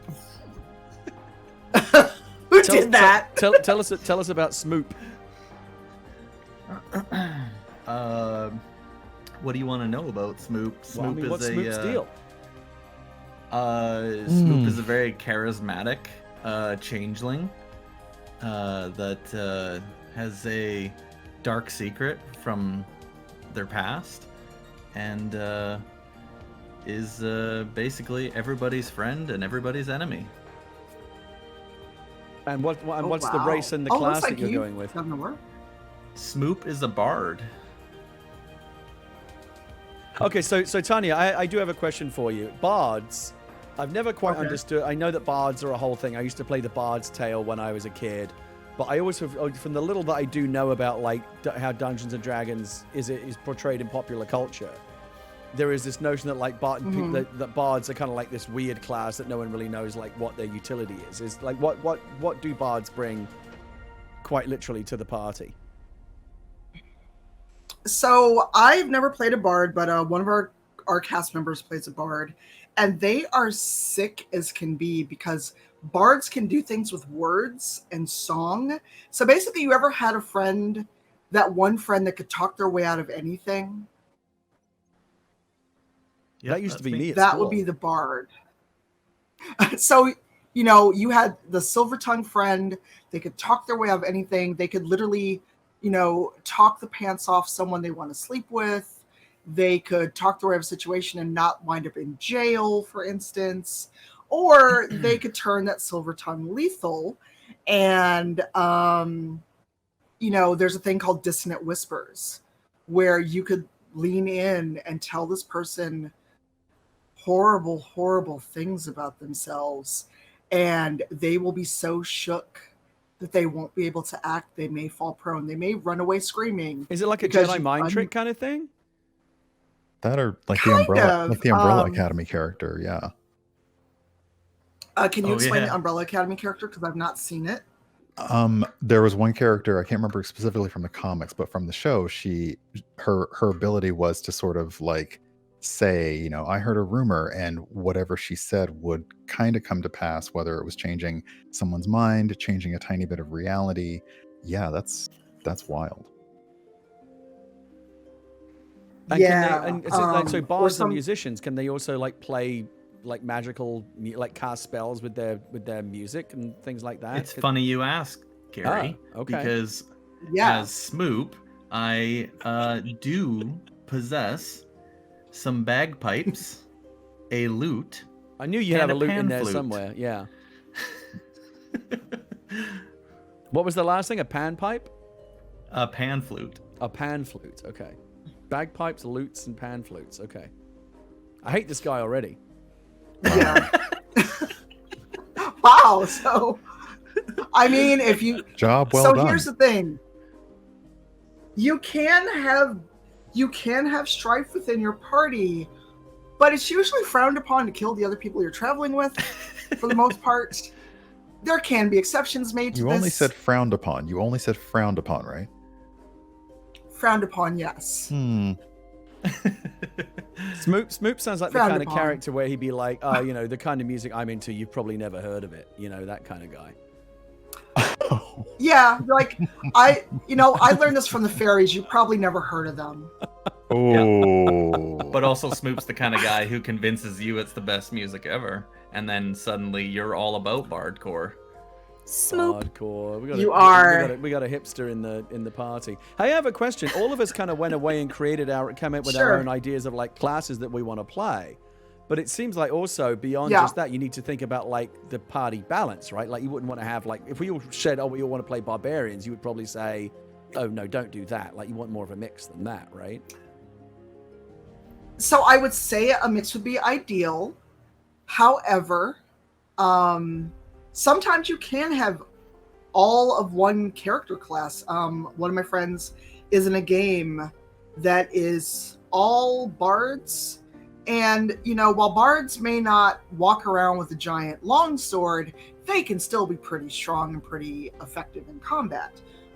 Who did that? Tell us about Smoop. What do you want to know about Smoop? Smoop is what's Smoop's deal? Smoop is a very charismatic changeling that has a dark secret from their past, and is basically everybody's friend and everybody's enemy. And what's the race and the class that you're going with? Smoop is a bard. Okay, so Tanya, I do have a question for you. Bards, I've never quite understood. I know that bards are a whole thing. I used to play the Bard's Tale when I was a kid. But I also, from the little that I do know about like how Dungeons and Dragons is portrayed in popular culture, there is this notion that like that bards are kind of like this weird class that no one really knows like what their utility is. Is like what do bards bring, quite literally, to the party? So I've never played a bard, but one of our cast members plays a bard, and they are sick as can be because bards can do things with words and song. So basically, you ever had that one friend that could talk their way out of anything? Yep, that used to be me. At That school. would be the bard. So, you had the silver tongue friend. They could talk their way out of anything. They could literally, talk the pants off someone they want to sleep with. They could talk their way out of a situation and not wind up in jail, for instance. Or they could turn that silver tongue lethal. And, there's a thing called dissonant whispers where you could lean in and tell this person horrible, horrible things about themselves. And they will be so shook that they won't be able to act. They may fall prone. They may run away screaming. Is it like a Jedi mind trick kind of thing? That or like Kind the of, Umbrella Academy character, yeah. Can you explain the Umbrella Academy character? Because I've not seen it. There was one character, I can't remember specifically from the comics, but from the show, her ability was to sort of like say, I heard a rumor, and whatever she said would kind of come to pass, whether it was changing someone's mind, changing a tiny bit of reality. Yeah, that's wild. And so bards and musicians, can they also like play like magical, like cast spells with their music and things like that? It's funny you ask, Gary, because as Smoop, I do possess some bagpipes, a lute. I knew you had a lute in there flute. somewhere. Yeah. What was the last thing? A panpipe? A pan flute. A pan flute. Okay. Bagpipes, lutes, and pan flutes. Okay. I hate this guy already. Yeah. Wow. So, I mean, if you job well done. So here's the thing: you can have strife within your party, but it's usually frowned upon to kill the other people you're traveling with. For the most part, there can be exceptions made to this. You only said frowned upon. You only said frowned upon, right? Frowned upon, yes. Smoop sounds like the kind of character where he'd be like, the kind of music I'm into, you've probably never heard of it. That kind of guy. Yeah, like I learned this from the fairies. You probably never heard of them. Oh. But also Smoop's the kind of guy who convinces you it's the best music ever, and then suddenly you're all about bardcore. Smoop. Hardcore. We got a hipster in the party. Hey, I have a question. All of us kind of went away and came up with our own ideas of like classes that we want to play. But it seems like also beyond just that, you need to think about like the party balance, right? Like you wouldn't want to have like, if we all said, we all want to play barbarians, you would probably say, oh no, don't do that. Like you want more of a mix than that, right? So I would say a mix would be ideal. However, sometimes you can have all of one character class. One of my friends is in a game that is all bards. And, while bards may not walk around with a giant longsword, they can still be pretty strong and pretty effective in combat.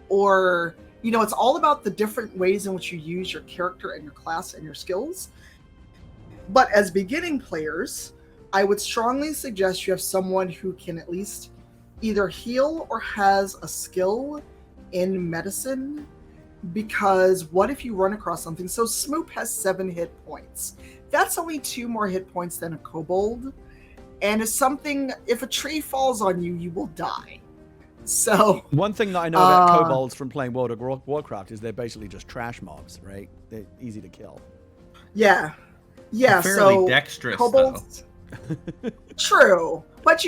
Or, it's all about the different ways in which you use your character and your class and your skills. But as beginning players, I would strongly suggest you have someone who can at least either heal or has a skill in medicine, because what if you run across something? So Smoop has 7 hit points. That's only 2 more hit points than a kobold. And if a tree falls on you, you will die. So one thing that I know about kobolds from playing World of Warcraft is they're basically just trash mobs, right? They're easy to kill. Yeah. Fairly dexterous, kobolds, though. True. But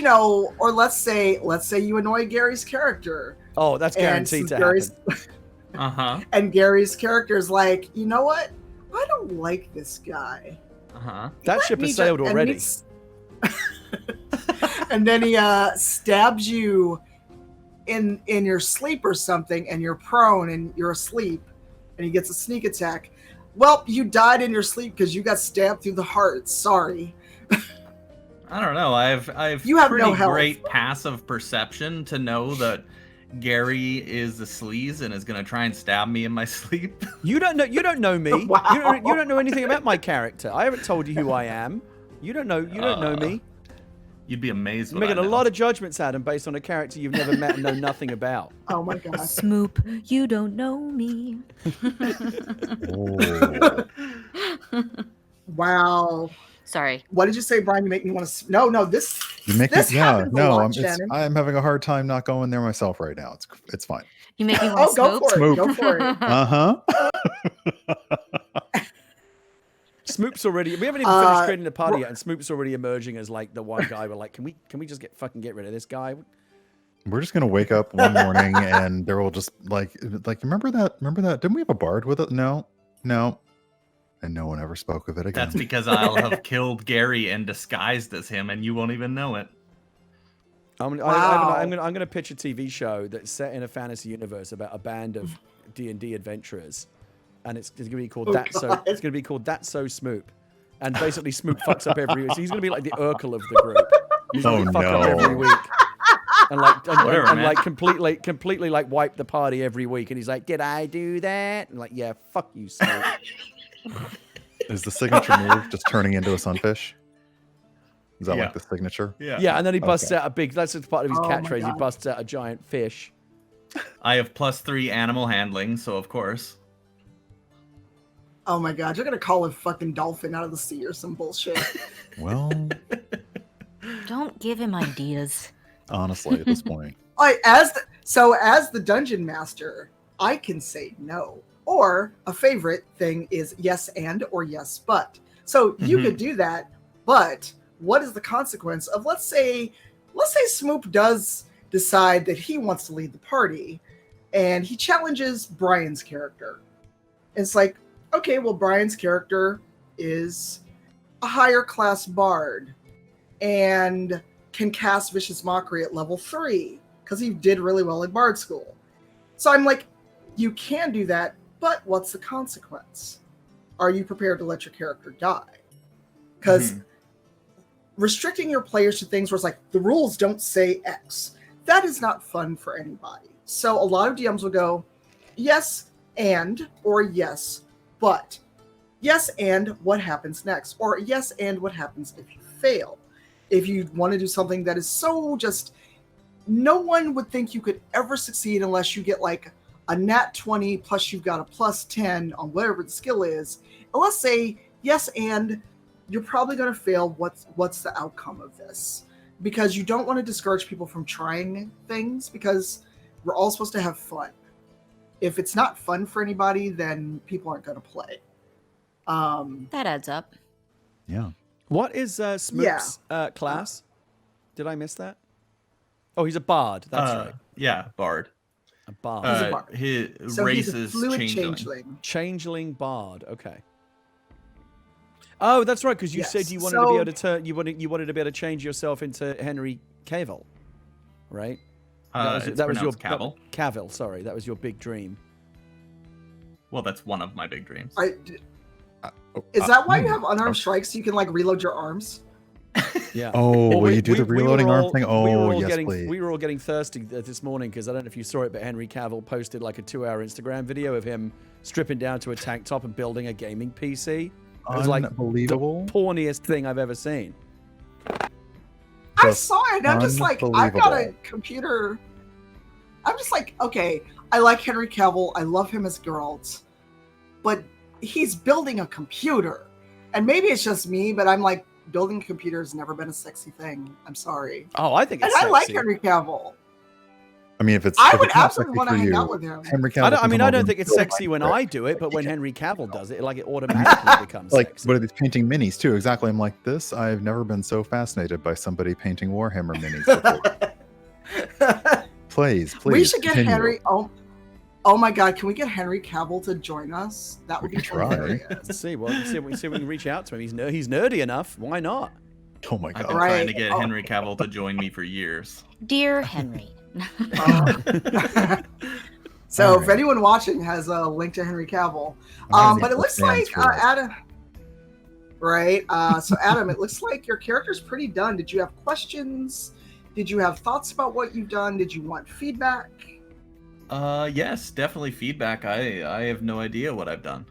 or let's say you annoy Gary's character. Oh, that's guaranteed to happen. And Gary's character is like, you know what? I don't like this guy. That ship has sailed already. And then he stabs you in your sleep or something, and you're prone and you're asleep, and he gets a sneak attack. Well, you died in your sleep because you got stabbed through the heart. Sorry. I don't know. I've You have pretty no health. great passive perception to know that Gary is the sleaze and is gonna try and stab me in my sleep. You don't know. You don't know me. Wow. You don't know anything about my character. I haven't told you who I am. You don't know. You don't know me. You'd be amazed. You're What making I a know. lot of judgments, Adam, based on a character you've never met and know nothing about. Oh my god. Smoop, you don't know me. Oh. Wow. Sorry. What did you say, Brian? You make me want to. No, this. You make This it, yeah, happens a no, lot, I'm Shannon. I'm having a hard time not going there myself right now. It's fine. You make me want Oh, to go smoke. for it. Smoke. Go for it. Uh-huh. Smoop's already. We haven't even finished creating the party yet, and Smoop's already emerging as like the one guy. We're like, can we just get rid of this guy? We're just gonna wake up one morning and there will just like remember that didn't we have a bard with it? No. And no one ever spoke of it again. That's because I'll have killed Gary and disguised as him, and you won't even know it. I'm Wow. gonna pitch a TV show that's set in a fantasy universe about a band of D&D adventurers, and it's gonna be called God. It's gonna be called That's So Smoop, and basically Smoop fucks up every. So he's gonna be like the Urkel of the group. He's gonna fuck up every week. And Whatever, man. like completely like wipe the party every week, and he's like, "Did I do that?" And like, "Yeah, fuck you, Smoop." Is the signature move just turning into a sunfish? Is that Yeah. like the signature? Yeah, and then he busts Okay. out a big. That's part of his Oh my catchphrase. He God. busts out a giant fish. I have +3 animal handling, so of course. Oh my god, you're gonna call a fucking dolphin out of the sea or some bullshit. Well, Don't give him ideas. honestly, at this point. As the dungeon master, I can say no. Or a favorite thing is yes and or yes but. So you Mhm. could do that, but what is the consequence of let's say Smoop does decide that he wants to lead the party and he challenges Brian's character. It's like, okay, well, Brian's character is a higher class bard and can cast Vicious Mockery at level 3 because he did really well in bard school. So I'm like, you can do that, but what's the consequence? Are you prepared to let your character die? Because restricting your players to things where it's like, the rules don't say X, that is not fun for anybody. So a lot of DMs will go, yes, and, or yes, but. Yes, and what happens next? Or yes, and what happens if you fail? If you want to do something that is so just, no one would think you could ever succeed unless you get like a nat 20 plus you've got a plus 10 on whatever the skill is. And let's say, yes, and you're probably going to fail. What's the outcome of this? Because you don't want to discourage people from trying things because we're all supposed to have fun. If it's not fun for anybody, then people aren't going to play. That adds up. Yeah. What is Smoop's class? Did I miss that? Oh, he's a bard. That's right. Yeah, bard. A bard. He's a bard. His So race he's a is fluid changeling. changeling. Changeling bard. Okay. Oh, that's right. Because you Yes, said you wanted to be so- able to turn. You wanted to be able to change yourself into Henry Cavill, right? It's pronounced Cavill. Cavill. Sorry, that was your big dream. Well, that's one of my big dreams. Is that why you have unarmed strikes so you can like reload your arms? Yeah. Oh, Well, will you do the we were reloading arm all- thing? we were Oh, all yes, getting, please. We were all getting thirsty this morning because I don't know if you saw it, but Henry Cavill posted like a 2-hour Instagram video of him stripping down to a tank top and building a gaming PC. It was like the Unbelievable. porniest thing I've ever seen. I Just saw it and I'm just like, I've got a unbelievable. computer. I'm just like, okay, I like Henry Cavill. I love him as Geralt. But he's building a computer. And maybe it's just me, but I'm like, building a computer has never been a sexy thing. I'm sorry. Oh, I think And it's I like sexy. Henry Cavill. I mean, if it's I if would it's not absolutely sexy want to for hang you, out with him. Henry Cavill. I can mean, come I over don't and think it's build sexy when Minecraft. I do it, but when Henry Cavill does it, like it automatically becomes Like, sexy. what are these painting minis too? Exactly. I'm like this. I've never been so fascinated by somebody painting Warhammer minis before. Please. We should get continue. Henry. Oh my God! Can we get Henry Cavill to join us? That would We be can try. hilarious. Let's see. Well, see if we can reach out to him. He's nerdy enough. Why not? Oh my I've god. been Right. trying to get Oh. Henry Cavill to join me for years. Dear Henry, So All if right. anyone watching has a link to Henry Cavill, I'm but it looks like fans for it. Adam. Right. So Adam, it looks like your character's pretty done. Did you have questions? Did you have thoughts about what you've done? Did you want feedback? Yes, definitely feedback. I have no idea what I've done.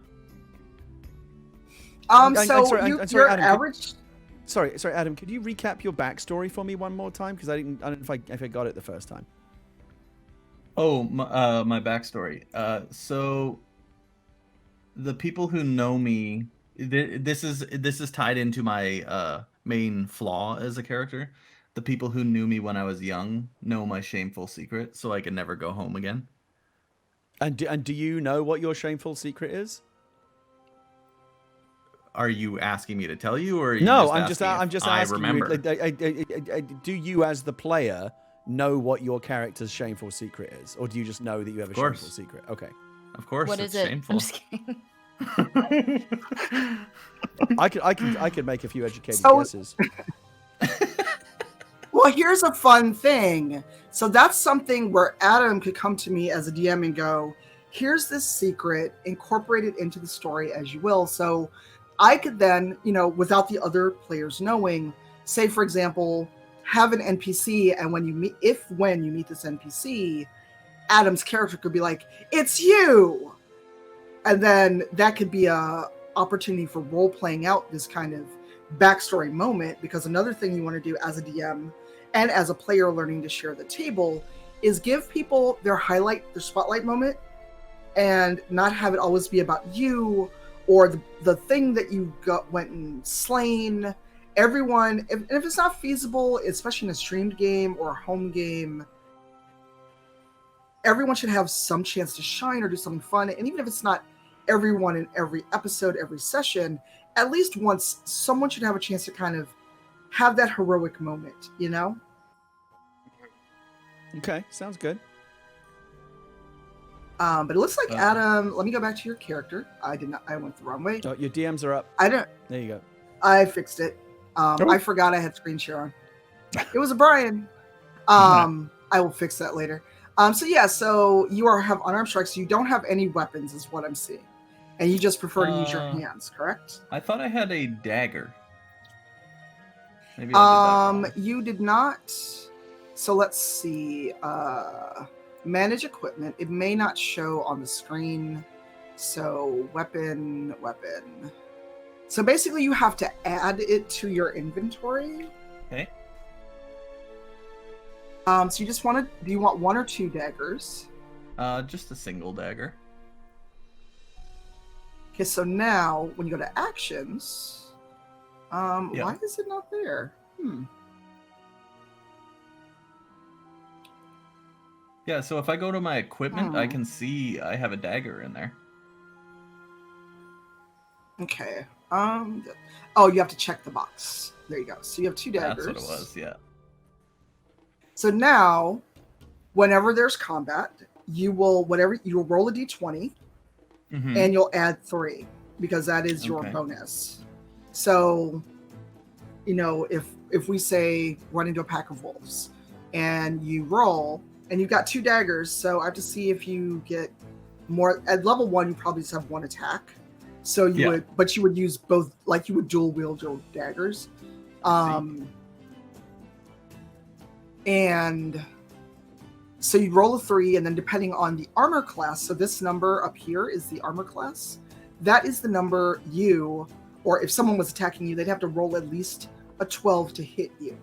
I'm So sorry, your Adam, average. Sorry, Adam. Could you recap your backstory for me one more time? Because I don't know if I got it the first time. Oh, my backstory. So the people who know me, this is tied into my main flaw as a character. The people who knew me when I was young know my shameful secret, so I can never go home again. And do you know what your shameful secret is? Are you asking me to tell you, or are you No, just I'm just asking remember? you. Do you, as the player, know what your character's shameful secret is, or do you just know that you have a shameful secret? Okay. Of course, What it's is it? shameful. I'm just kidding. I could make a few educated So- guesses. Well, here's a fun thing. So that's something where Adam could come to me as a DM and go, here's this secret, incorporate it into the story as you will. So I could then, without the other players knowing, say, for example, have an NPC, and when you meet this NPC, Adam's character could be like, it's you! And then that could be a opportunity for role playing out this kind of backstory moment, because another thing you want to do as a DM and as a player learning to share the table is give people their spotlight moment, and not have it always be about you or the thing that you went and slain. Everyone, if it's not feasible, especially in a streamed game or a home game, everyone should have some chance to shine or do something fun. And even if it's not everyone in every episode, every session, at least once someone should have a chance to kind of have that heroic moment, Okay, sounds good. But it looks like Adam, let me go back to your character. I went the wrong way. Oh, your DMs are up. There you go. I fixed it. I forgot I had screen share on. It was a Brian. I will fix that later. So you have unarmed strikes. So you don't have any weapons is what I'm seeing. And you just prefer to use your hands, correct? I thought I had a dagger. Maybe I did that wrong. You did not. So let's see. Manage equipment. It may not show on the screen. So weapon. So basically you have to add it to your inventory. Okay. So do you want one or two daggers? Just a single dagger. Okay, so now when you go to actions, why is it not there? Yeah, so if I go to my equipment, I can see I have a dagger in there. Okay. You have to check the box. There you go. So you have two daggers. That's what it was, yeah. So now, whenever there's combat, you will roll a d20, and you'll add 3 because that is your bonus. So, if we say run into a pack of wolves, and you roll, and you've got 2 daggers, so I have to see if you get more. At level 1, you probably just have 1 attack. So you would use both, like you would dual wield your daggers. And so you roll a 3, and then depending on the armor class, so this number up here is the armor class. That is the number or if someone was attacking you, they'd have to roll at least a 12 to hit you.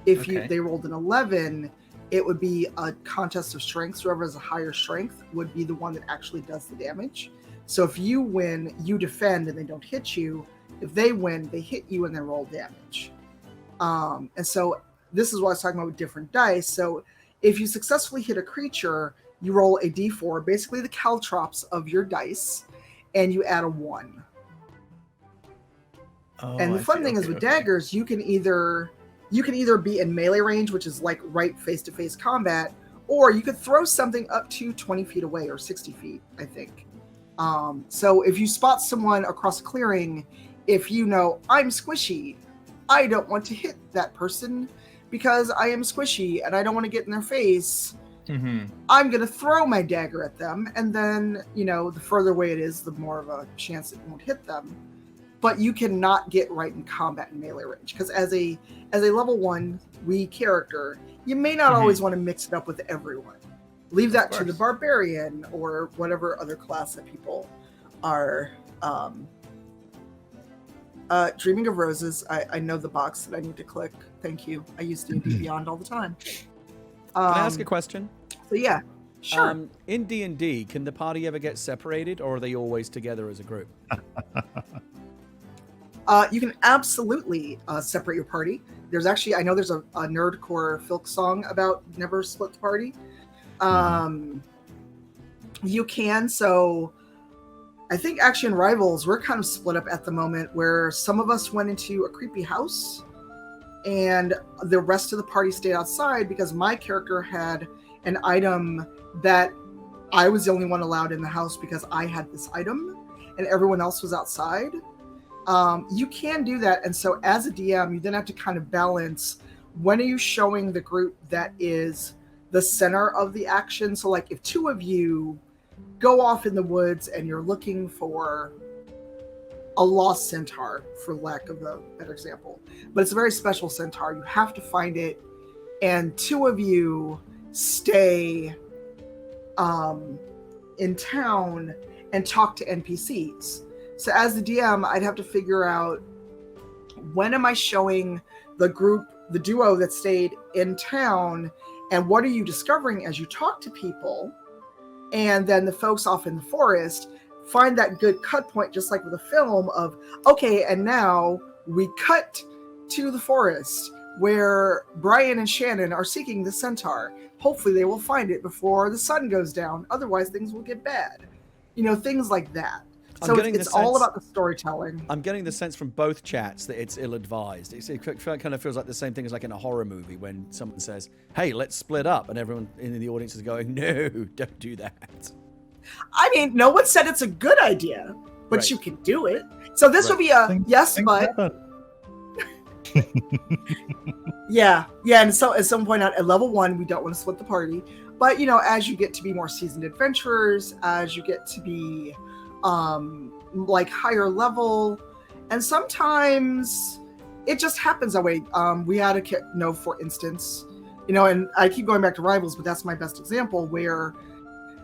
If they rolled an 11, it would be a contest of strengths. Whoever has a higher strength would be the one that actually does the damage. So if you win, you defend and they don't hit you. If they win, they hit you and they roll damage. And so this is what I was talking about with different dice. So if you successfully hit a creature, you roll a d4, basically the caltrops of your dice, and you add a 1. And the fun thing is with daggers, you can either be in melee range, which is like right face-to-face combat, or you could throw something up to 20 feet away or 60 feet, I think. So if you spot someone across a clearing, if you know, I'm squishy, I don't want to hit that person because I am squishy and I don't want to get in their face, I'm going to throw my dagger at them, and then, the further away it is, the more of a chance it won't hit them. But you cannot get right in combat and melee range, because as a level 1 Wii character, you may not always want to mix it up with everyone. Leave that to the barbarian or whatever other class that people are. Dreaming of Roses. I know the box that I need to click. Thank you. I use D&D Beyond all the time. Can I ask a question? So yeah, sure. In D&D, can the party ever get separated, or are they always together as a group? You can absolutely separate your party. There's actually, I know there's a nerdcore folk song about never split the party. You can, so I think actually in Rivals, we're kind of split up at the moment where some of us went into a creepy house and the rest of the party stayed outside because my character had an item that I was the only one allowed in the house because I had this item and everyone else was outside. You can do that. And so as a DM, you then have to kind of balance, when are you showing the group that is the center of the action? So like if two of you go off in the woods and you're looking for a lost centaur, for lack of a better example, but it's a very special centaur, you have to find it, and two of you stay in town and talk to NPCs. So as the DM, I'd have to figure out, when am I showing the group, the duo that stayed in town, and what are you discovering as you talk to people? And then the folks off in the forest, find that good cut point, just like with a film of, okay, and now we cut to the forest where Brian and Shannon are seeking the centaur. Hopefully they will find it before the sun goes down. Otherwise things will get bad. Things like that. So it's all about the storytelling. I'm getting the sense from both chats that it's ill-advised. It kind of feels like the same thing as like in a horror movie when someone says, hey, let's split up, and everyone in the audience is going, no, don't do that. I mean, no one said it's a good idea, but Right. you can do it. So this would be a yes, but... Yeah, and so at some point at level 1, we don't want to split the party. But, as you get to be more seasoned adventurers, as you get to be... like higher level, and sometimes it just happens that way. We had for instance, and I keep going back to Rivals, but that's my best example, where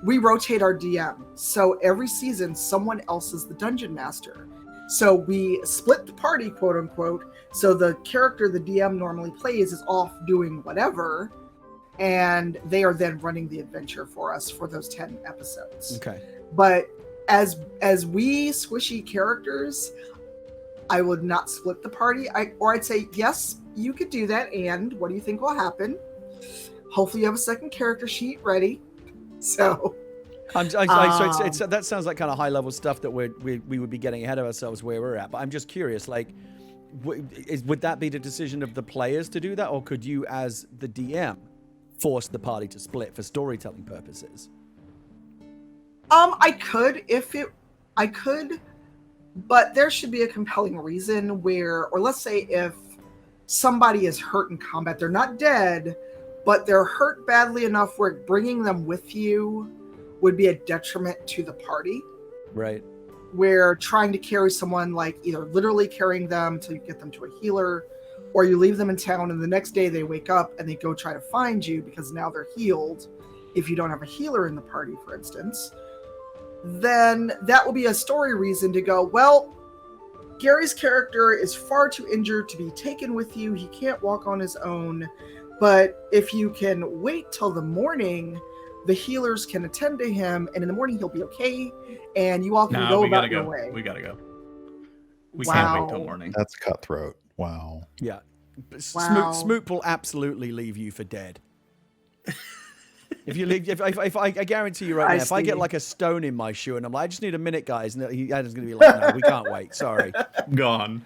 we rotate our DM. So every season, someone else is the dungeon master. So we split the party, quote unquote. So the character the DM normally plays is off doing whatever, and they are then running the adventure for us for those 10 episodes. Okay. But as we squishy characters, I would not split the party. I'd say, yes, you could do that, and what do you think will happen? Hopefully you have a second character sheet ready. So so that sounds like kind of high level stuff that we would be getting ahead of ourselves where we're at. But I'm just curious, like, would that be the decision of the players to do that, or could you, as the DM, force the party to split for storytelling purposes? I could, but there should be a compelling reason where, or let's say if somebody is hurt in combat, they're not dead, but they're hurt badly enough where bringing them with you would be a detriment to the party. Right. Where trying to carry someone, like either literally carrying them till you get them to a healer, or you leave them in town and the next day they wake up and they go try to find you because now they're healed. If you don't have a healer in the party, for instance, then that will be a story reason to go, well, Gary's character is far too injured to be taken with you. He can't walk on his own. But if you can wait till the morning, the healers can attend to him, and in the morning he'll be okay, and you all can go about your way. We gotta go. We Wow. can't wait till morning. That's cutthroat. Wow. Yeah. Wow. Smoot will absolutely leave you for dead. If you leave, if I guarantee you right now, if I get like a stone in my shoe and I'm like, I just need a minute, guys, and Adam's going to be like, no, we can't wait. Sorry. Gone.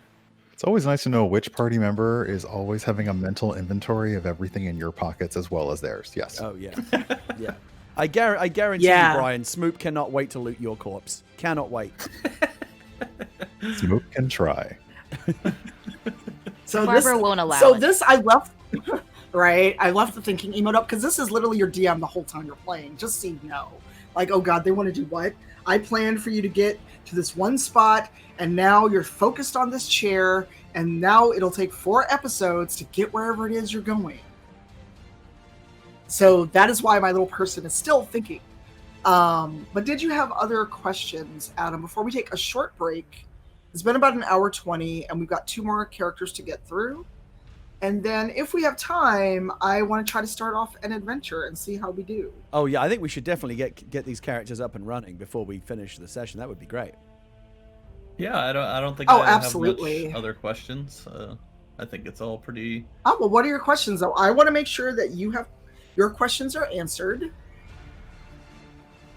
It's always nice to know which party member is always having a mental inventory of everything in your pockets as well as theirs. Yes. Oh, yeah. Yeah. I guarantee you, Brian, Smoop cannot wait to loot your corpse. Cannot wait. Smoop can try. So Barbara won't allow so it. this I left right? I left the thinking emote up because this is literally your DM the whole time you're playing, just so you know. Like, oh god, they want to do what? I planned for you to get to this one spot, and now you're focused on this chair, and now it'll take 4 episodes to get wherever it is you're going. So that is why my little person is still thinking. But did you have other questions, Adam, before we take a short break? It's been about an hour 20, and we've got 2 more characters to get through. And then if we have time, I want to try to start off an adventure and see how we do. Oh yeah, I think we should definitely get these characters up and running before we finish the session. That would be great. Yeah, I don't think Oh, I absolutely. have much other questions. I think it's all pretty. Oh, well, what are your questions, though? I want to make sure that your questions are answered.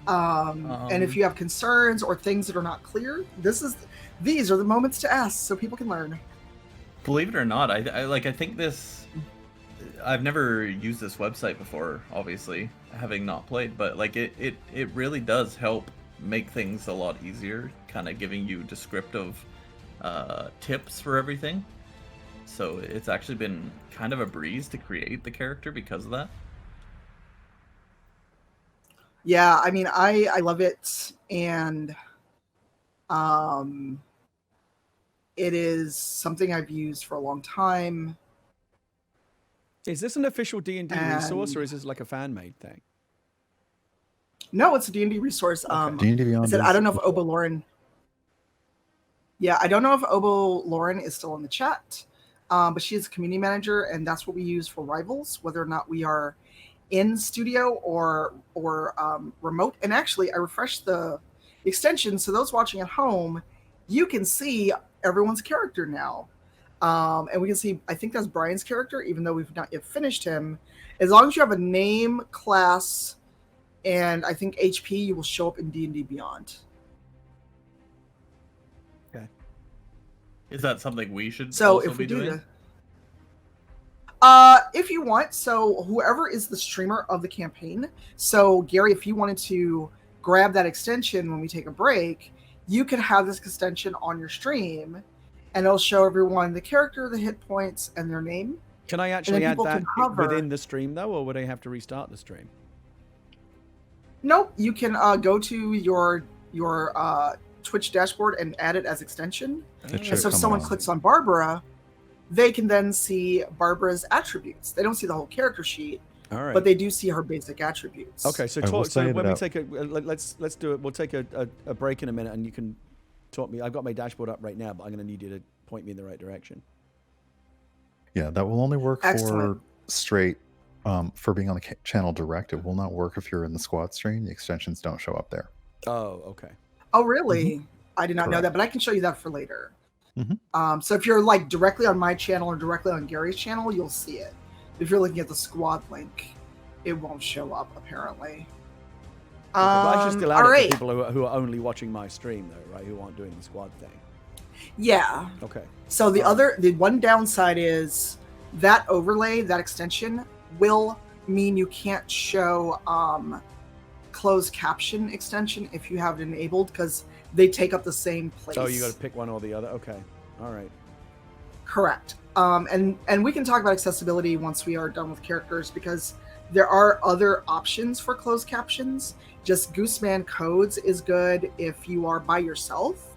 And if you have concerns or things that are not clear, these are the moments to ask so people can learn. Believe it or not, I think this. I've never used this website before, obviously, having not played, but like it really does help make things a lot easier, kind of giving you descriptive tips for everything. So it's actually been kind of a breeze to create the character because of that. Yeah, I mean, I love it, and it is something I've used for a long time. Is this an official D&D resource, or And- is this like a fan-made thing? No, it's a D&D resource. D&D Beyond. I said, I don't know if Obo Lauren. Yeah, I don't know if Obo Lauren is still in the chat, but she is a community manager, and that's what we use for Rivals, whether or not we are in studio or remote. And actually, I refreshed the extension, so those watching at home, you can see everyone's character now. And we can see, I think that's Brian's character, even though we've not yet finished him. As long as you have a name, class, and I think HP, you will show up in D&D Beyond. Okay. Is that something we should So also if we be do doing? if you want, so whoever is the streamer of the campaign, so Gary, if you wanted to grab that extension when we take a break, you could have this extension on your stream, and it'll show everyone the character, the hit points, and their name. Can I actually add people that can hover. within the stream, though, or would I have to restart the stream? Nope, you can go to your Twitch dashboard and add it as extension. It And should so if come someone on. clicks on Barbara, they can then see Barbara's attributes. They don't see the whole character sheet, All right. but they do see her basic attributes. Okay, so I will talk. So say when that we take a let's do it. We'll take a break in a minute, and you can talk me. I've got my dashboard up right now, but I'm going to need you to point me in the right direction. Yeah, that will only work Excellent. for straight for being on the channel direct. It will not work if you're in the squad stream. The extensions don't show up there. Oh, okay. Oh, really? I did not know Correct. that, but I can show you that for later. Mhm. So if you're like directly on my channel or directly on Gary's channel, you'll see it. If you're looking at the squad link, it won't show up apparently. But I should still add all it right. for people who are only watching my stream, though, right? Who aren't doing the squad thing. Yeah. Okay. So the one downside is that overlay, that extension, will mean you can't show closed caption extension if you have it enabled, because they take up the same place. Oh, you got to pick one or the other. Okay. All right. Correct. And we can talk about accessibility once we are done with characters, because there are other options for closed captions. Just Gooseman Codes is good if you are by yourself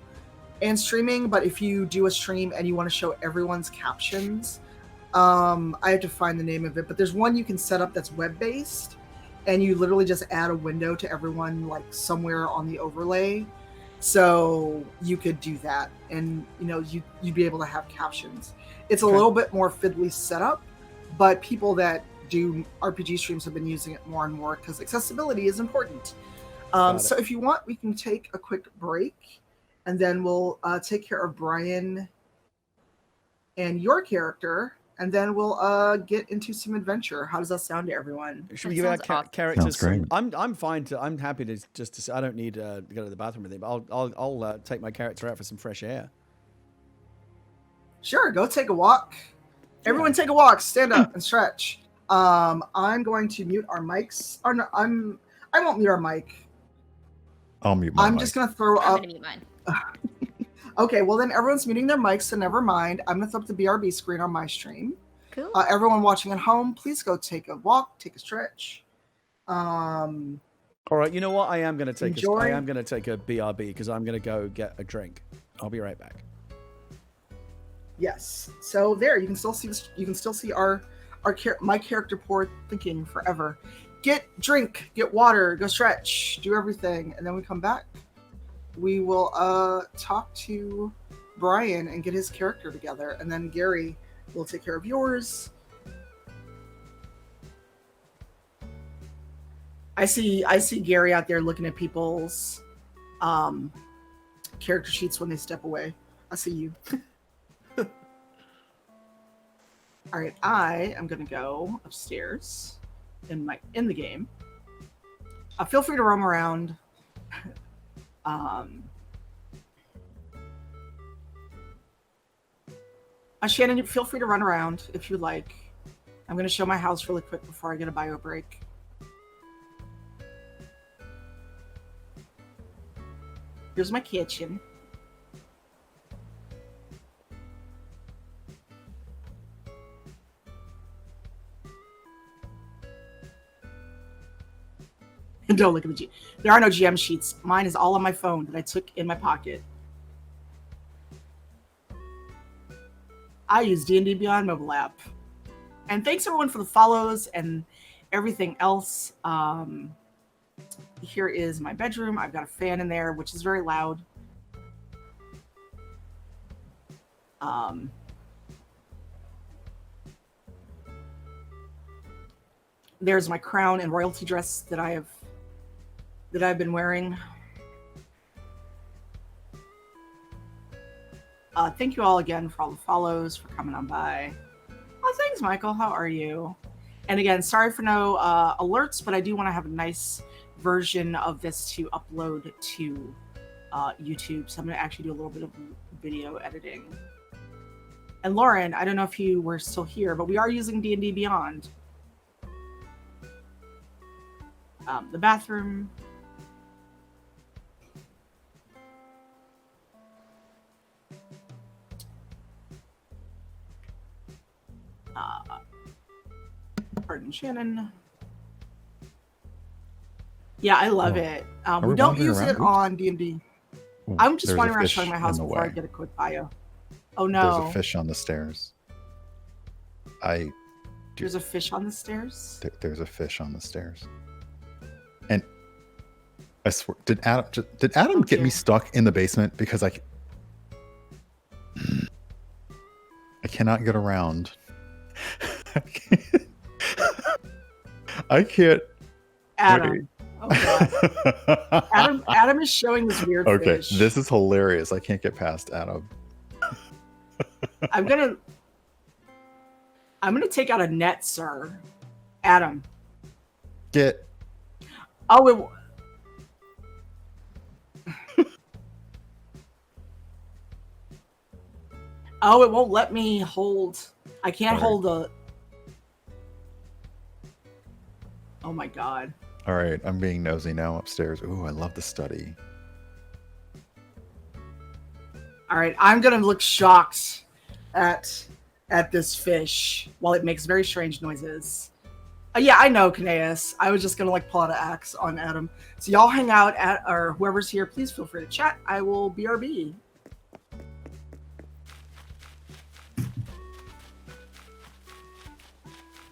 and streaming, but if you do a stream and you want to show everyone's captions, I have to find the name of it, but there's one you can set up that's web-based, and you literally just add a window to everyone, like somewhere on the overlay. So you could do that, and you'd be able to have captions. It's a Okay. little bit more fiddly setup, but people that do RPG streams have been using it more and more because accessibility is important. Got it. So if you want, we can take a quick break, and then we'll take care of Brian and your character, and then we'll get into some adventure. How does that sound to everyone? Should we That give our sounds awesome. characters? Sounds some- I'm fine to. I'm happy to just to. I don't need to go to the bathroom or anything. But I'll take my character out for some fresh air. Sure, go take a walk. Everyone take a walk, stand up and stretch. I'm going to mute our mics. Or no, I won't mute our mic. I'll mute my I'm mic. just gonna throw I'm up. gonna mute mine. Okay, well then everyone's muting their mics, so never mind. I'm gonna throw up the BRB screen on my stream. Cool. Everyone watching at home, please go take a walk, take a stretch. All right, you know what? I am going to take Enjoy. I am going to take a BRB because I'm going to go get a drink. I'll be right back. Yes. So there, you can still see this, you can still see my character poor thinking forever. Get drink, get water, go stretch, do everything, and then we come back. We will talk to Brian and get his character together, and then Gary will take care of yours. I see Gary out there looking at people's character sheets when they step away. I see you. All right, I am gonna go upstairs in the game. Feel free to roam around. Shannon, feel free to run around if you like. I'm gonna show my house really quick before I get a bio break. Here's my kitchen. Don't look at the G. There are no GM sheets. Mine is all on my phone that I took in my pocket. I use D&D Beyond mobile app. And thanks everyone for the follows and everything else. Here is my bedroom. I've got a fan in there, which is very loud. There's my crown and royalty dress that I've been wearing. Thank you all again for all the follows, for coming on by. Oh, thanks, Michael. How are you? And again, sorry for no alerts, but I do want to have a nice version of this to upload to YouTube. So I'm going to actually do a little bit of video editing. And Lauren, I don't know if you were still here, but we are using D&D Beyond. The bathroom. Pardon, Shannon. Yeah, I love it. We don't use it on D&D. I'm just wandering around showing my house before I get a quick bio. Oh no. There's a fish on the stairs. There's a fish on the stairs? There's a fish on the stairs. And I swear, did Adam get me stuck in the basement because I cannot get around. I can't. Adam. Oh God. Adam is showing this weird fish. Okay, this is hilarious. I can't get past Adam. I'm gonna take out a net, sir. Adam. Get. Oh, oh, it won't let me hold. I can't hold a. Oh my God. All right, I'm being nosy now upstairs. Ooh, I love the study. All right, I'm gonna look shocked at this fish while it makes very strange noises. Yeah, I know, Kaneas. I was just gonna pull out an axe on Adam. So y'all hang out or whoever's here, please feel free to chat. I will BRB.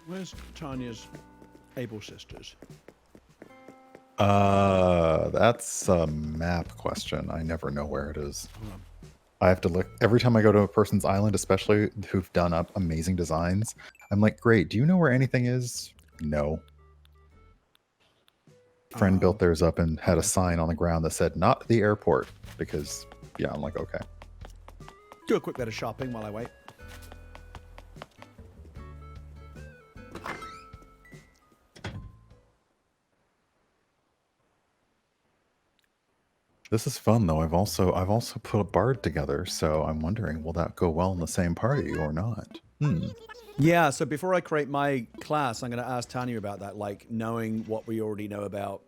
Where's Tanya's able sisters? That's a map question. I never know where it is. I have to look every time I go to a person's island, especially who've done up amazing designs. I'm like, great. Do you know where anything is? No. Friend built theirs up and had a sign on the ground that said, not the airport. Because, yeah, I'm like, okay. Do a quick bit of shopping while I wait. This is fun though. I've also put a bard together, so I'm wondering, will that go well in the same party or not? Yeah, so before I create my class, I'm going to ask Tanya about that, knowing what we already know about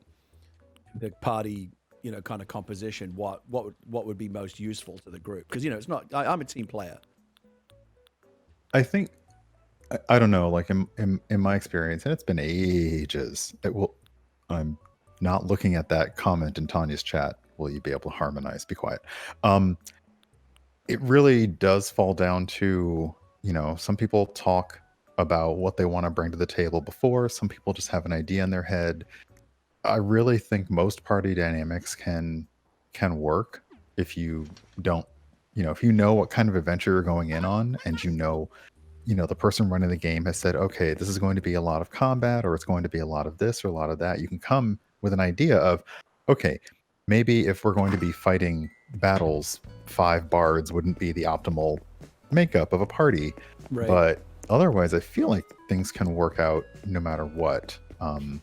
the party, kind of composition. What would be most useful to the group? Because it's not. I'm a team player. I think I don't know, like in my experience, and it's been ages. I'm not looking at that comment in Tanya's chat. Will you be able to harmonize? Be quiet. It really does fall down to, some people talk about what they want to bring to the table before. Some people just have an idea in their head. I really think most party dynamics can work if you don't, if you know what kind of adventure you're going in on, and the person running the game has said, okay, this is going to be a lot of combat, or it's going to be a lot of this or a lot of that. You can come with an idea of, okay, maybe if we're going to be fighting battles, 5 bards wouldn't be the optimal makeup of a party. Right. But otherwise, I feel like things can work out no matter what. I'm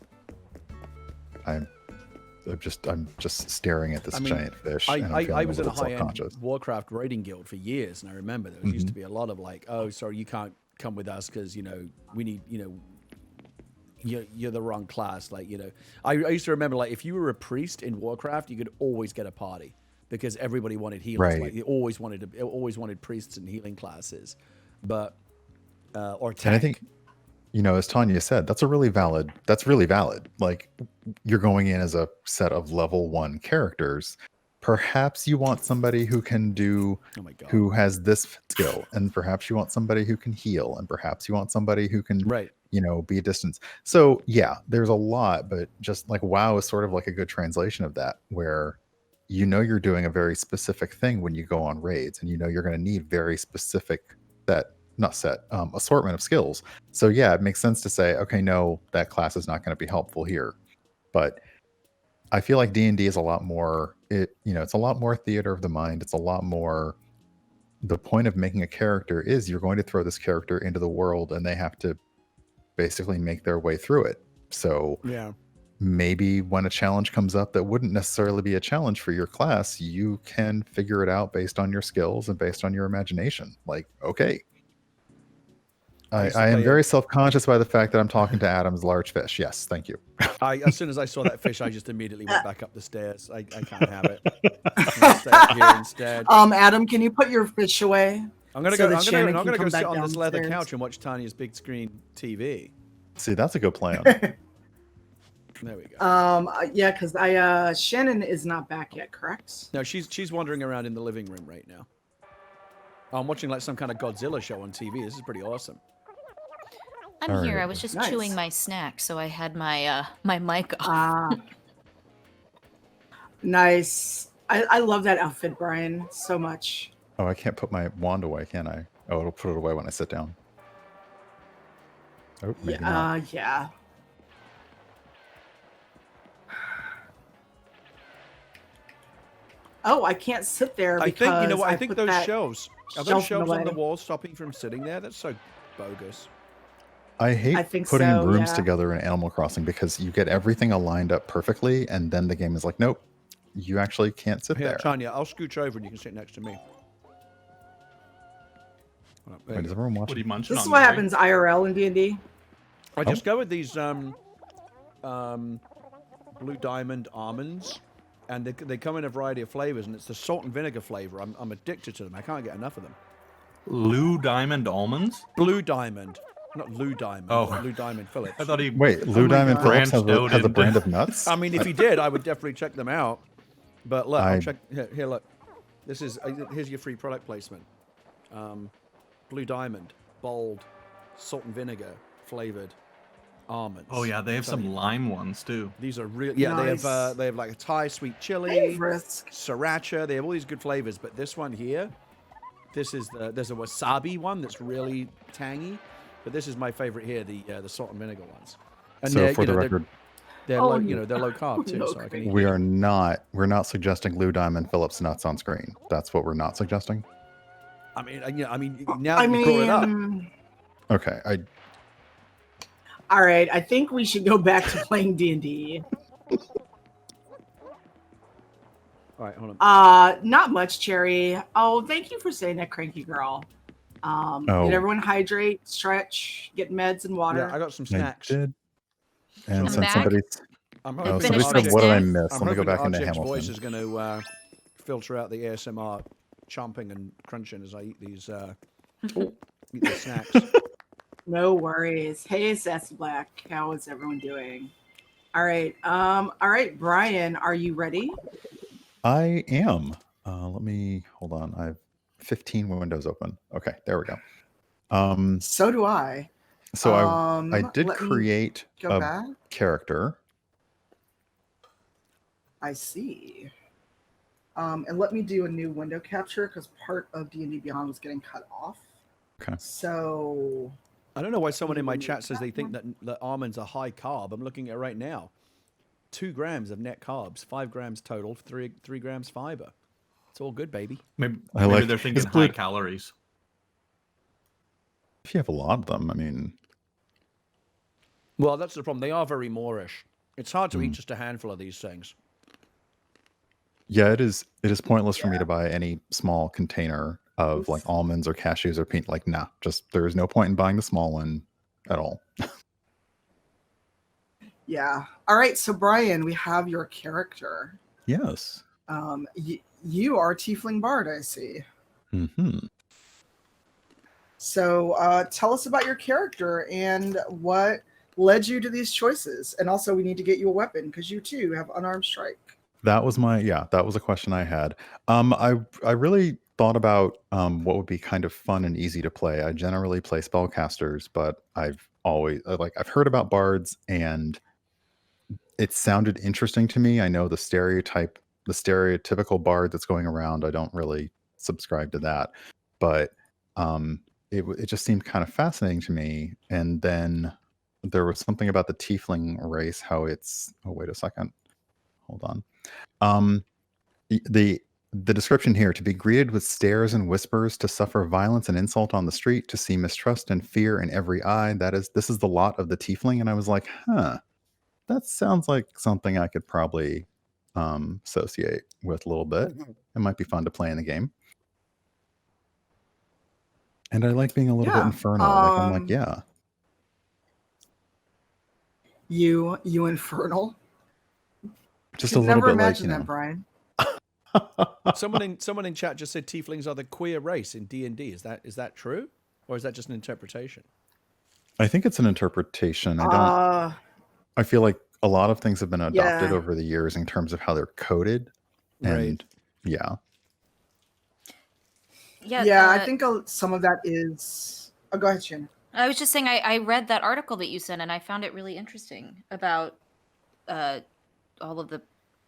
just staring at this giant fish. And I'm feeling I was a in a little high-end self-conscious. Warcraft raiding guild for years, and I remember there used to be a lot of like, oh, sorry, you can't come with us because we need you're the wrong class. Like I used to remember, like, if you were a priest in Warcraft, you could always get a party because everybody wanted healers. Right. Like they always wanted priests and healing classes, but or tank. And I think, as Tanya said, that's really valid. Like, you're going in as a set of level 1 characters. Perhaps you want somebody who can who has this skill, and perhaps you want somebody who can heal, and perhaps you want somebody who can, be a distance. So yeah, there's a lot, but just like WoW is sort of like a good translation of that, where you're doing a very specific thing when you go on raids, and you're going to need very specific assortment of skills. So yeah, it makes sense to say, okay, no, that class is not going to be helpful here. But I feel like D&D is a lot more, it's a lot more theater of the mind. It's a lot more, the point of making a character is you're going to throw this character into the world, and they have to basically make their way through it. So yeah, maybe when a challenge comes up that wouldn't necessarily be a challenge for your class, you can figure it out based on your skills and based on your imagination. Like, okay, I am very self-conscious by the fact that I'm talking to Adam's large fish. Yes, thank you. As soon as I saw that fish, I just immediately went back up the stairs. I can't have it. I'm gonna stay up here instead. Adam, can you put your fish away? I'm gonna so go. that I'm gonna Shannon can go come sit back on this leather downstairs? couch and watch Tanya's big screen TV. See, that's a good plan. There we go. Yeah, because Shannon is not back yet, correct? No, she's wandering around in the living room right now. I'm watching like some kind of Godzilla show on TV. This is pretty awesome. I'm All here. right. I was just Nice. chewing my snack, so I had my my mic off. Nice. I love that outfit, Brian, so much. Oh, I can't put my wand away, can I? Oh, it'll put it away when I sit down. Oh, maybe not. Yeah. Oh, I can't sit there I because think you know what? I think put those that shelves are shelf those in the shelves on the way. wall stopping from sitting there. That's so bogus. I hate I think putting so, rooms yeah. together in Animal Crossing because you get everything aligned up perfectly, and then the game is like, nope, you actually can't sit Here, there. Tanya, I'll scooch over and you can sit next to me. Right, there Wait, you is go. everyone What watching? are you munching This is on, what Barry? happens IRL in D&D. I just go with these blue diamond almonds, and they come in a variety of flavors, and it's the salt and vinegar flavor. I'm addicted to them. I can't get enough of them. Lou Diamond almonds? Blue diamond, not Lou Diamond. Oh. But Lou Diamond Phillips. I thought he. Wait, Lou my Diamond God. Phillips has Branched out a into- brand of nuts? I mean, if he did, I would definitely check them out. But look, I'll I- check here. Look, this is here's your free product placement. Blue Diamond, bold, salt and vinegar flavored almonds. Oh yeah, they have So some lime ones too. These are real. Yeah, Nice. they have like a Thai sweet chili, Favorites. sriracha. They have all these good flavors. But this one here, there's a wasabi one that's really tangy. But this is my favorite here, the salt and vinegar ones. And So they're, for you the know, record, they're Oh, low, no. they're low carb too. No, So I can eat. we're not suggesting Lou Diamond Phillips nuts on screen. That's what we're not suggesting. I mean, now I that you brought it up. mean, Okay, all right. I think we should go back to playing D&D. All right, hold on. Not much, Cherry. Oh, thank you for saying that, cranky girl. Oh. Did everyone hydrate, stretch, get meds and water? Yeah, I got some I snacks. did. And I'm since back. somebody, I'm oh, hoping Finished somebody my said, what did I snack. miss? I'm Let me go hoping back that into RJ's Hamilton. voice is going to filter out the ASMR chomping and crunching as I eat these snacks. No worries. Hey, Sassy Black. How is everyone doing? All right. All right, Brian, are you ready? I am. Let me hold on. I have 15 windows open. Okay, there we go. So do I. So I did let me create go a back. character. I see. And let me do a new window capture because part of D&D Beyond was getting cut off. Okay. So I don't know why someone in my chat says they think that almonds are high carb. I'm looking at it right now. 2 grams of net carbs, 5 grams total, 3 grams fiber. It's all good, baby. Maybe like- they're thinking it's high blue- calories. If you have a lot of them, I mean, Well, that's the problem. They are very Moorish. It's hard to eat just a handful of these things. yeah, it is pointless for me to buy any small container of like almonds or cashews or peanut. Like, nah, just there is no point in buying the small one at all. yeah. All right. So Brian, we have your character. Yes. You are Tiefling Bard, I see. Mm-hmm. So tell us about your character and what led you to these choices. And also, we need to get you a weapon because you too have unarmed strike. That was that was a question I had. I really thought about what would be kind of fun and easy to play. I generally play spellcasters, but I've always I've heard about bards and it sounded interesting to me. I know the stereotypical bard that's going around. I don't really subscribe to that, but it just seemed kind of fascinating to me. And then there was something about the tiefling race, how it's wait a second. Hold on. The description here: to be greeted with stares and whispers, to suffer violence and insult on the street, to see mistrust and fear in every eye. This is the lot of the tiefling. And I was like, that sounds like something I could probably associate with a little bit. It might be fun to play in the game. And I like being a little bit infernal. I'm like, yeah. You infernal. Just Could a little never bit like, imagine that, Brian. Someone in chat just said tieflings are the queer race in D&D. Is that true, or is that just an interpretation? I think it's an interpretation. I feel like a lot of things have been adopted over the years in terms of how they're coded. And right. I think some of that is. Oh, go ahead, Shannon. I was just saying I read that article that you sent and I found it really interesting about all of the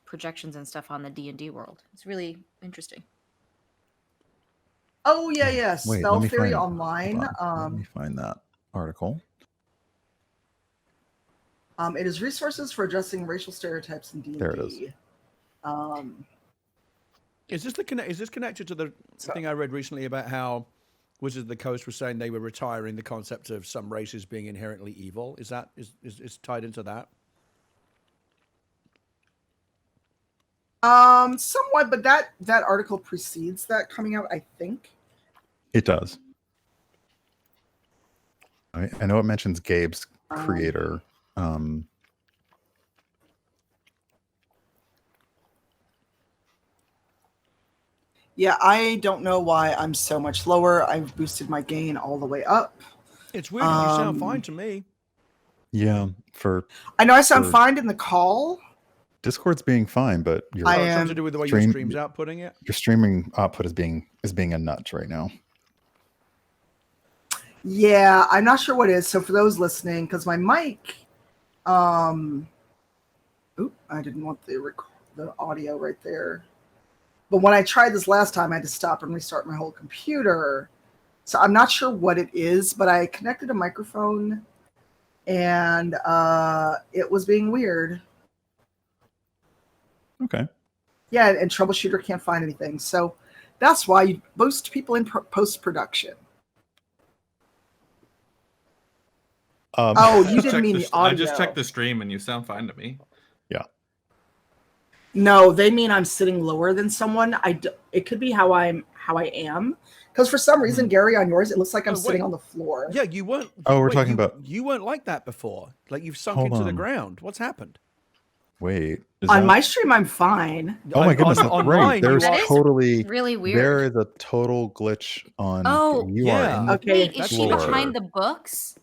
projections and stuff on the D&D world. It's really interesting. Oh yeah. Wait, Spell Theory Online. Let me find that article. It is resources for addressing racial stereotypes in D&D. There it is. Is this connected to the thing I read recently about how Wizards of the Coast were saying they were retiring the concept of some races being inherently evil? Is tied into that? Somewhat, but that article precedes that coming out, I think. It does. I know it mentions Gabe's creator. Yeah, I don't know why I'm so much lower. I've boosted my gain all the way up. It's weird. You sound fine to me. Yeah, I know I sound fine in the call. Discord's being fine, but your something to do with the way your stream's outputting it. Your streaming output is being a nut right now. Yeah, I'm not sure what it is. So for those listening, because my mic, I didn't want the audio right there. But when I tried this last time, I had to stop and restart my whole computer. So I'm not sure what it is, but I connected a microphone, and it was being weird. Okay. Yeah, and troubleshooter can't find anything. So that's why you boost people in post-production. You didn't mean the audio. I just checked the stream and you sound fine to me. Yeah. No, they mean I'm sitting lower than someone. It could be how I am. Because for some reason, Gary, on yours, it looks like I'm sitting on the floor. Yeah, you weren't. Oh, we're talking about. You weren't like that before. Like you've sunk into the ground. What's happened? Wait. On my stream, I'm fine. Oh my goodness, that's right. There's totally really weird. There is a total glitch on. Oh, you are in the okay. Wait, is she behind the books?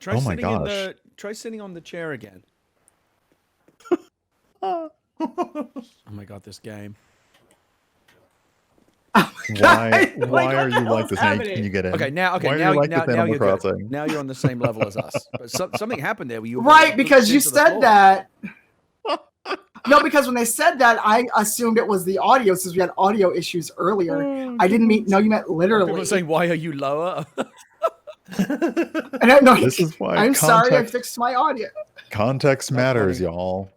Try Oh my sitting in gosh. the. Try sitting on the chair again. Oh my god, this game. Why Like, why what are the you like hell's this, Hank? happening? Can you get in? Okay, Why are now you like now, this now Animal you're good. Crossing? Now you're on the same level as us. But something happened there. Where you were Right, both because you into the said floor. that. No, because when they said that, I assumed it was the audio since we had audio issues earlier. I didn't know you meant People literally. are saying, "Why are you lower?" And I'm like, This is why I'm sorry, I context- fixed my audio. Context matters, funny. y'all.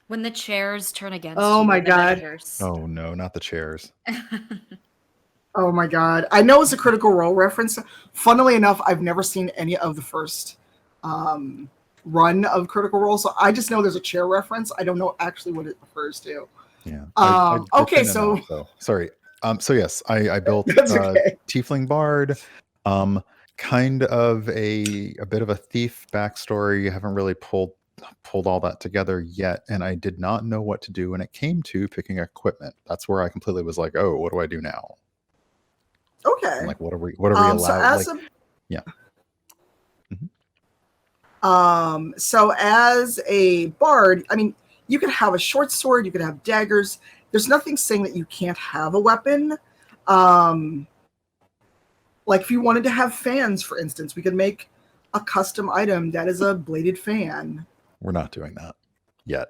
When the chairs turn against Oh you my in the God. metaverse. Oh no, not the chairs. Oh my god. I know it's a Critical Role reference. Funnily enough, I've never seen any of the first run of Critical Role, so I just know there's a chair reference. I don't know actually what it refers to. Yeah. Okay, dipped in and out, so sorry. So yes, I built That's okay. Tiefling Bard. Kind of a bit of a thief backstory. Haven't really pulled all that together yet, and I did not know what to do when it came to picking equipment. That's where I completely was like, oh, what do I do now? Okay. I'm like, what are we allowed? So as like, a yeah. So as a bard, I mean, you could have a short sword, you could have daggers. There's nothing saying that you can't have a weapon. Like if you wanted to have fans, for instance, we could make a custom item that is a bladed fan. We're not doing that yet.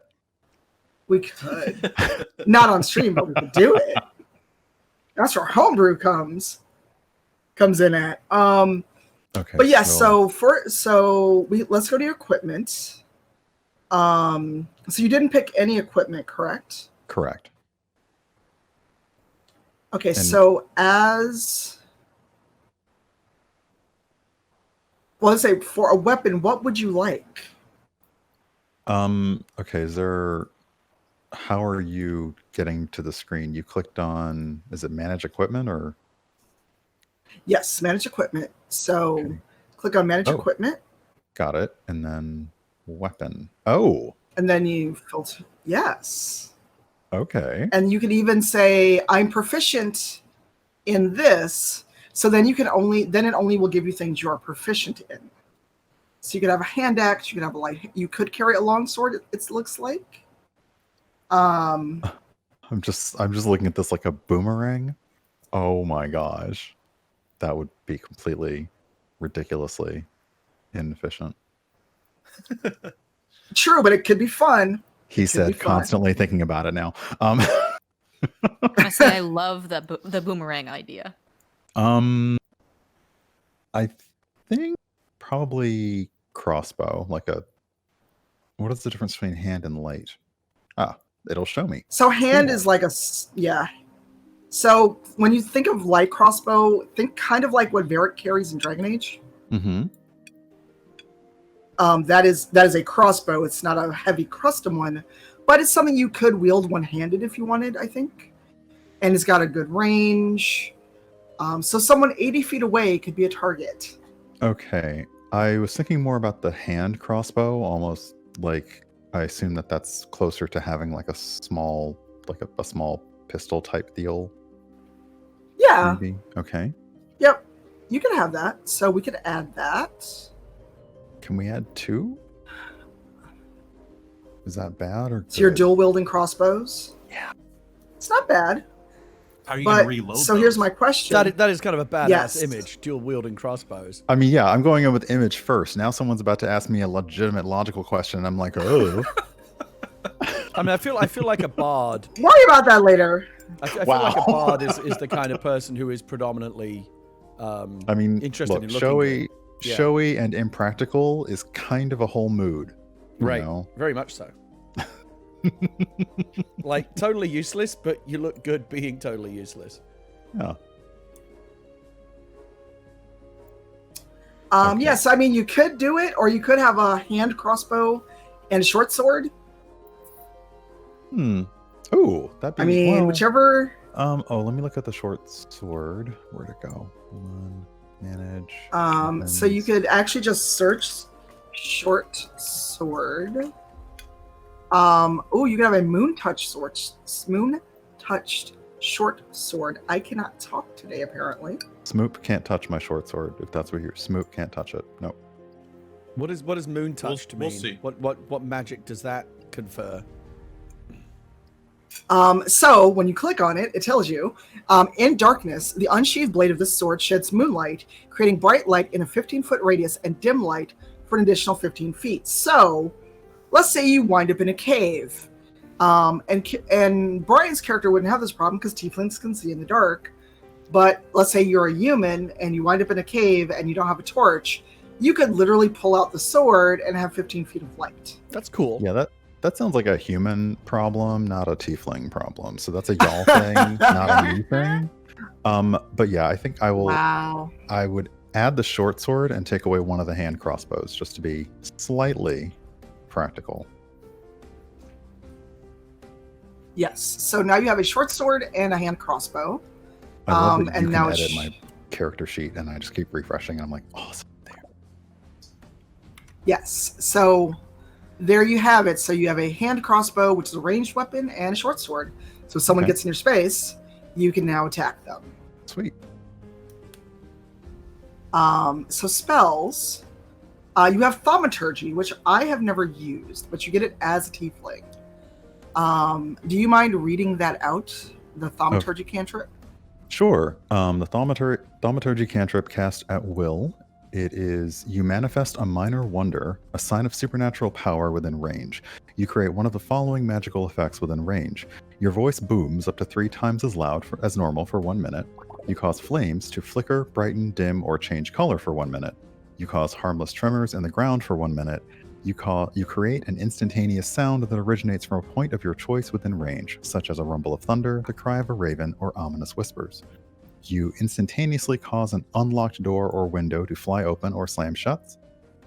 We could. Not on stream, but we could do it. That's where homebrew comes in at. Okay. But yeah, so let's go to your equipment. So you didn't pick any equipment, correct? Correct. Okay, so let's say for a weapon, what would you like? Okay, how are you getting to the screen? You clicked on, is it manage equipment or? Yes, manage equipment. So Okay. click on manage equipment. Got it. And then weapon. Oh, And then you filter. Yes. okay. And you can even say, I'm proficient in this. So then it only will give you things you are proficient in. So you could have a hand axe, you could have you could carry a long sword, it looks like. I'm just looking at this like a boomerang. Oh my gosh. That would be completely ridiculously inefficient. True, but it could be fun. He said, constantly thinking about it now. I say I love the boomerang idea. I think probably crossbow, what is the difference between hand and light? It'll show me. So hand is like yeah. So when you think of light crossbow, think kind of like what Varric carries in Dragon Age. Mm-hmm. That is a crossbow. It's not a heavy custom one, but it's something you could wield one-handed if you wanted, I think. And it's got a good range. So someone 80 feet away could be a target. Okay. I was thinking more about the hand crossbow, almost like I assume that's closer to having like a small pistol type deal. Yeah. Maybe. Okay. Yep. You can have that. So we could add that. Can we add 2? Is that bad or good? So you're dual wielding crossbows? Yeah. It's not bad. How are you going to reload So those? here's my question. That is kind of a badass Yes. image, dual wielding crossbows. I mean, yeah, I'm going in with image first. Now someone's about to ask me a legitimate logical question. And I'm like, oh. I mean, I feel like a bard. Worry about that later. I feel like a bard is the kind of person who is predominantly interested look, in looking showy and impractical is kind of a whole mood. Right. Know? Very much so. Like totally useless, but you look good being totally useless. Yeah. Okay. Yes, I mean you could do it, or you could have a hand crossbow and a short sword. Oh, that'd be. I mean, whichever. Let me look at the short sword. Where'd it go? Hold on. Manage. So you could actually just search short sword. You can have a moon touched short sword. I cannot talk today, apparently. Smoop can't touch my short sword. If that's what you're, Smoop can't touch it. Nope. What does moon touch to We'll mean? see. What magic does that confer? So when you click on it, it tells you, in darkness, the unsheathed blade of this sword sheds moonlight, creating bright light in a 15-foot radius and dim light for an additional 15 feet. So let's say you wind up in a cave. And Brian's character wouldn't have this problem because tieflings can see in the dark. But let's say you're a human and you wind up in a cave and you don't have a torch. You could literally pull out the sword and have 15 feet of light. That's cool. Yeah, that sounds like a human problem, not a tiefling problem. So that's a y'all thing, not a me thing. But yeah, I think I will. Wow. I would add the short sword and take away one of the hand crossbows, just to be slightly practical. Yes. So now you have a short sword and a hand crossbow. I love that and you now can it's edit my character sheet, and I just keep refreshing, and I'm like, awesome. There. Yes. So there you have it. So you have a hand crossbow, which is a ranged weapon, and a short sword. So if someone Okay. gets in your space, you can now attack them. Sweet. So spells, you have thaumaturgy, which I have never used, but you get it as a tiefling. Do you mind reading that out? The thaumaturgy cantrip? Sure. The thaumaturgy cantrip cast at will. It is, you manifest a minor wonder, a sign of supernatural power within range. You create one of the following magical effects within range. Your voice booms up to 3 times as loud as normal for 1 minute. You cause flames to flicker, brighten, dim, or change color for 1 minute. You cause harmless tremors in the ground for 1 minute. You create an instantaneous sound that originates from a point of your choice within range, such as a rumble of thunder, the cry of a raven, or ominous whispers. You instantaneously cause an unlocked door or window to fly open or slam shut,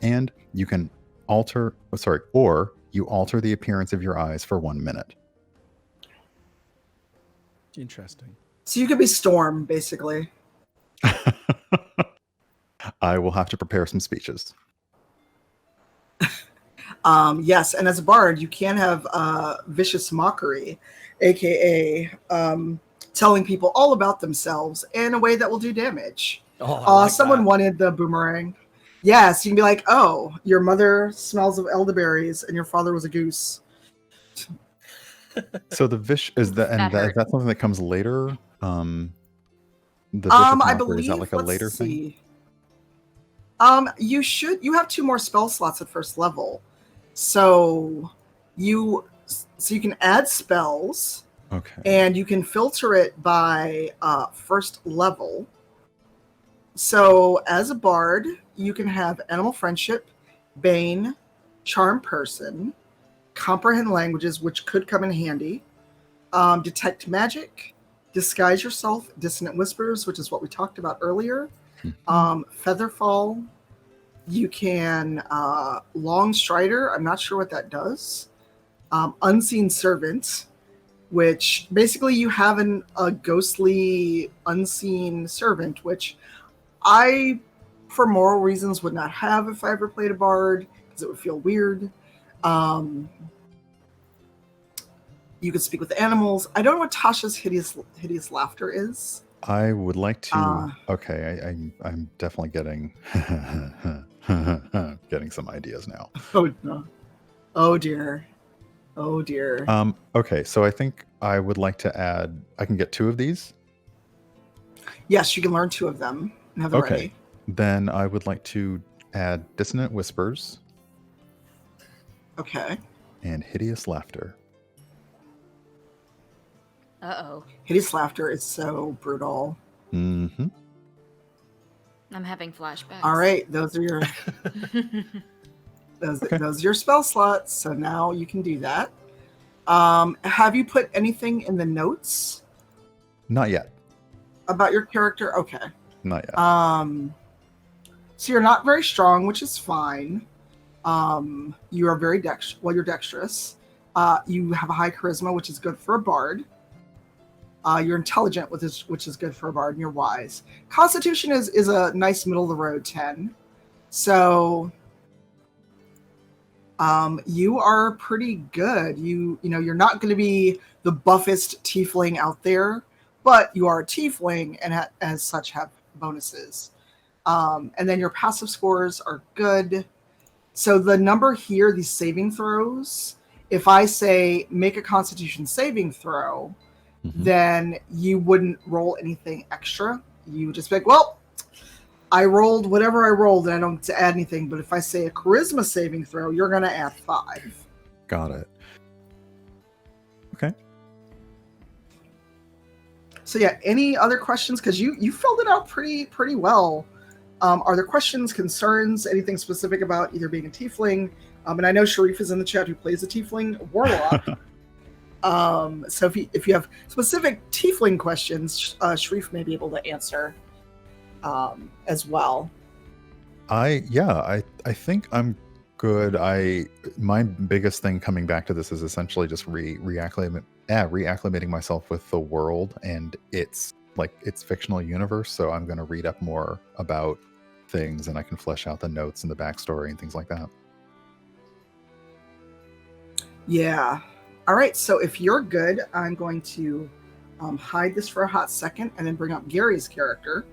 and you can alter the appearance of your eyes for 1 minute. Interesting. So you could be Storm, basically. I will have to prepare some speeches. Yes, and as a bard, you can have vicious mockery, aka telling people all about themselves in a way that will do damage. Someone wanted the boomerang. Yes, you can be like, "Oh, your mother smells of elderberries, and your father was a goose." So the vish is that, and is that something that comes later? The vicious I mockery, believe. is that like a let's later thing? see. You have 2 more spell slots at first level, so you can add spells. Okay. And you can filter it by first level. So as a bard, you can have Animal Friendship, Bane, Charm Person, Comprehend Languages, which could come in handy, Detect Magic, Disguise Yourself, Dissonant Whispers, which is what we talked about earlier, Featherfall. You can Long Strider. I'm not sure what that does. Unseen Servant, which basically you have a ghostly, unseen servant, which I, for moral reasons, would not have if I ever played a bard, because it would feel weird. You could speak with animals. I don't know what Tasha's hideous laughter is. I would like to. Okay, I'm definitely getting getting some ideas now. Oh no! Oh dear! Oh dear! Okay, so I think I would like to add. I can get 2 of these. Yes, you can learn 2 of them and have them Okay, ready. then I would like to add Dissonant Whispers. Okay. And Hideous Laughter. Uh-oh. Hideous laughter is so brutal. Mm-hmm. I'm having flashbacks. All right, those are your those are your spell slots. So now you can do that. Have you put anything in the notes Not yet. about your character? Okay. Not yet. So you're not very strong, which is fine. You are very you're dexterous. You have a high charisma, which is good for a bard. You're intelligent, which is good for a bard, and you're wise. Constitution is a nice middle of the road 10. So you are pretty good. You're not going to be the buffest tiefling out there, but you are a tiefling and as such have bonuses. And then your passive scores are good. So the number here, these saving throws, if I say make a Constitution saving throw, then you wouldn't roll anything extra. You would just be like, well, I rolled whatever I rolled and I don't add anything. But if I say a Charisma saving throw, you're going to add 5. Got it. Okay. So yeah, any other questions? Because you filled it out pretty well. Are there questions, concerns, anything specific about either being a tiefling? And I know Sharif is in the chat who plays a tiefling warlock. So if you have specific tiefling questions, Sharif may be able to answer as well. I think I'm good. My biggest thing coming back to this is essentially just reacclimating myself with the world and its fictional universe. So I'm going to read up more about things, and I can flesh out the notes and the backstory and things like that. Yeah. All right. So if you're good, I'm going to hide this for a hot second and then bring up Gary's character.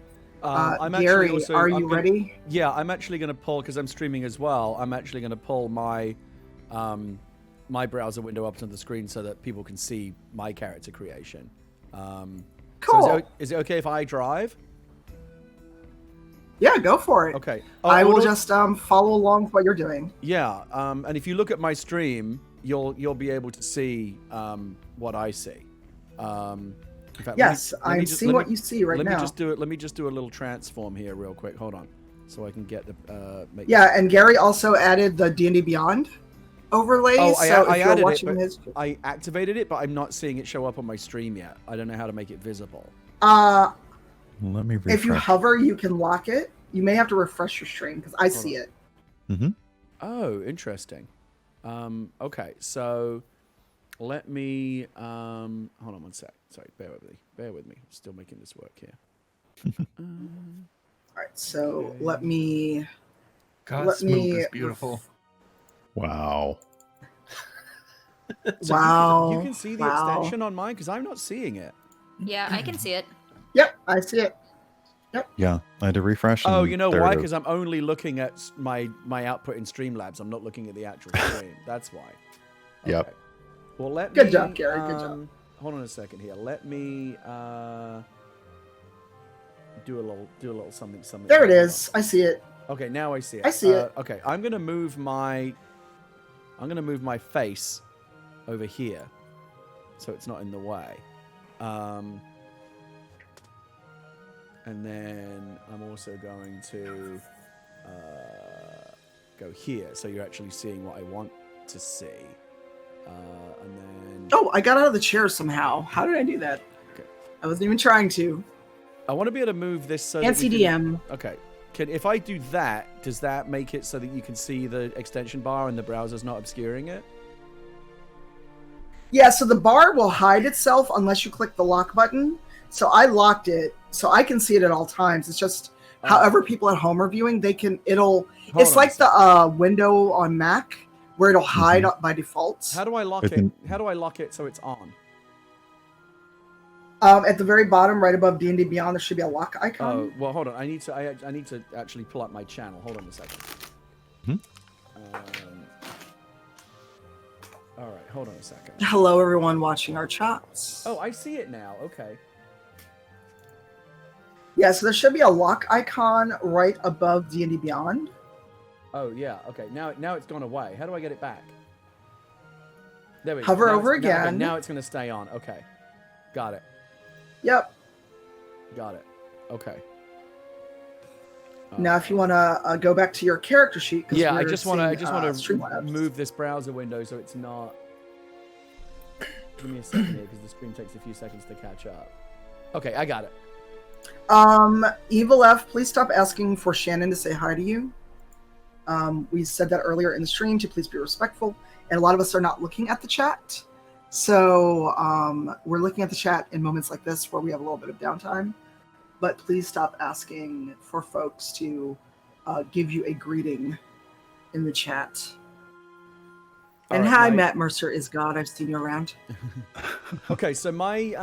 Gary, are you ready? Yeah, I'm actually going to pull, because I'm streaming as well, I'm actually going to pull my my browser window up to the screen so that people can see my character creation. Cool. So is it okay if I drive? Yeah, go for it. Okay. I will just follow along with what you're doing. Yeah, and if you look at my stream, you'll be able to see what I see. In fact, yes, I'm seeing what you see right now. Let me just do a little transform here real quick. Hold on, so I can get the. And Gary also added the D&D Beyond overlays. Oh, I added watching it. I activated it, but I'm not seeing it show up on my stream yet. I don't know how to make it visible. Let me refresh. If you hover, you can lock it. You may have to refresh your stream because I see it. Mm-hmm. Oh, interesting. Okay, so let me hold on one sec. Sorry, bear with me. I'm still making this work here. All right, so let me. God's Smoop is beautiful. Wow. So wow. You can see the extension on mine because I'm not seeing it. Yeah, I can see it. Yep, I see it. Yep. Yeah, I had to refresh. Oh, you know why? Because I'm only looking at my output in Streamlabs. I'm not looking at the actual stream. That's why. Okay. Yep. Well, let me. Good job, Gary. Good job. Hold on a second here. Let me do a little something. There it is. I see it. Okay, now I see it. I see it. Okay, I'm gonna move my face over here, so it's not in the way. And then I'm also going to go here, so you're actually seeing what I want to see. And then... Oh, I got out of the chair somehow. How did I do that? Okay. I wasn't even trying to. I want to be able to move this so Fancy that DM. Okay. If I do that, does that make it so that you can see the extension bar and the browser's not obscuring it? Yeah, so the bar will hide itself unless you click the lock button. So I locked it, so I can see it at all times. It's just however people at home are viewing, it's like the window on Mac where it'll hide by default. How do I lock it? How do I lock it so it's on? At the very bottom, right above D&D Beyond, there should be a lock icon. Oh, well, hold on. I need to actually pull up my channel. Hold on a second. All right, hold on a second. Hello, everyone watching our chats. Oh, I see it now. Okay. Yeah, so there should be a lock icon right above D&D Beyond. Oh, yeah. Okay, now it's gone away. How do I get it back? There we go. Hover Now over it's- again. Now it's going to stay on. Okay. Got it. Yep. Got it. Okay. Now, if you want to go back to your character sheet, yeah, I just want to move this browser window so it's not. Give me a second here because the stream takes a few seconds to catch up. Okay, I got it. Evil F, please stop asking for Shannon to say hi to you. We said that earlier in the stream to please be respectful, and a lot of us are not looking at the chat. So we're looking at the chat in moments like this where we have a little bit of downtime. But please stop asking for folks to give you a greeting in the chat. And hi, Matt Mercer is God. I've seen you around. Okay, so my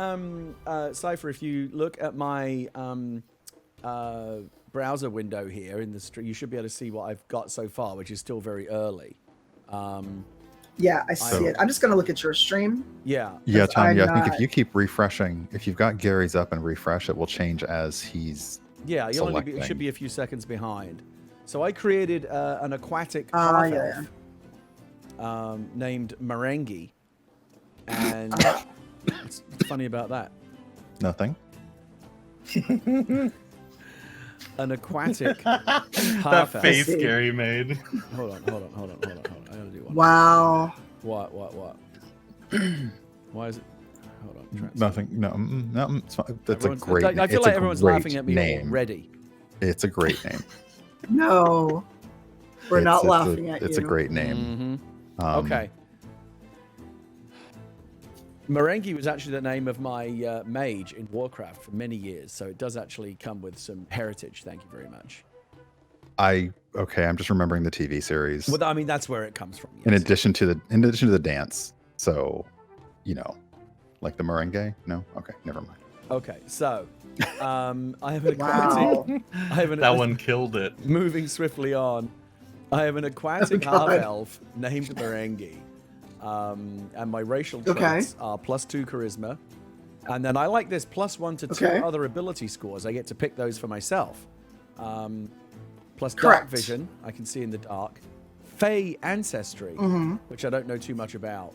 Cypher, if you look at my browser window here in the stream, you should be able to see what I've got so far, which is still very early. Yeah, I see it. I'm just gonna look at your stream. Yeah. Yeah, Tanya, I think if you keep refreshing, if you've got Gary's up and refresh, it will change as he's Yeah, you'll only it should be a few seconds behind. So I created an aquatic half-elf named Merengue. And what's funny about that? Nothing. An aquatic That half-elf. face Gary made. Hold on. I gotta do one. Wow. What? Why is it? Hold on. Translate. Nothing. No. It's fine. That's a great. I feel it's like a everyone's great laughing at me name. already. It's a great name. No, we're not laughing at you. It's a great name. Okay. Merengue was actually the name of my mage in Warcraft for many years, so it does actually come with some heritage. Thank you very much. I'm just remembering the TV series. Well, I mean, that's where it comes from. Yes. In addition to the dance, so like the merengue. No, okay, never mind. Okay, so I have an Wow. aquatic. That one killed it. Moving swiftly on, I have an aquatic half-elf named Merengue. And my racial traits are +2 charisma. And then I like this +1 to 2 other ability scores. I get to pick those for myself. Plus dark vision, I can see in the dark. Fey ancestry, which I don't know too much about.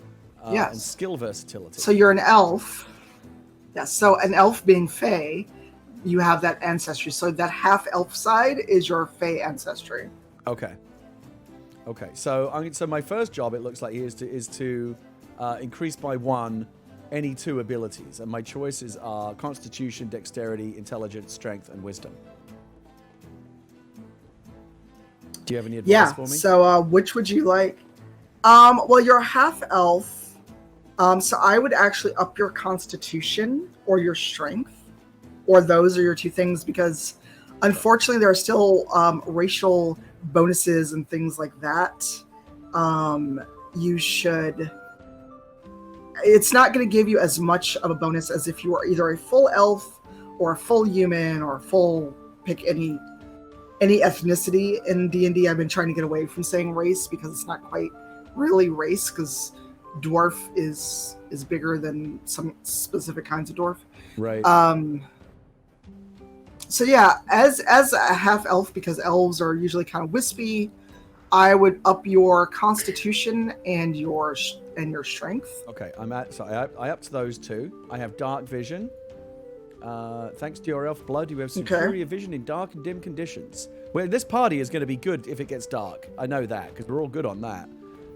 Yes. And skill versatility. So you're an elf. Yes. So an elf being Fey, you have that ancestry. So that half elf side is your Fey ancestry. Okay. So my first job, it looks like, is to increase by 1 any 2 abilities, and my choices are Constitution, Dexterity, Intelligence, Strength, and Wisdom. Do you have any advice for me? So which would you like? Well, you're half elf, so I would actually up your Constitution or your Strength, or those are your 2 things, because unfortunately there are still racial bonuses and things like that. It's not going to give you as much of a bonus as if you were either a full elf or a full human or a full pick any ethnicity in D&D. I've been trying to get away from saying race because it's not quite really race, because dwarf is bigger than some specific kinds of dwarf. Right. So yeah, as a half elf, because elves are usually kind of wispy, I would up your Constitution and your Strength. Okay, I upped those 2. I have dark vision. Thanks to your elf blood, you have superior vision in dark and dim conditions. Well, this party is going to be good if it gets dark. I know that, because we're all good on that.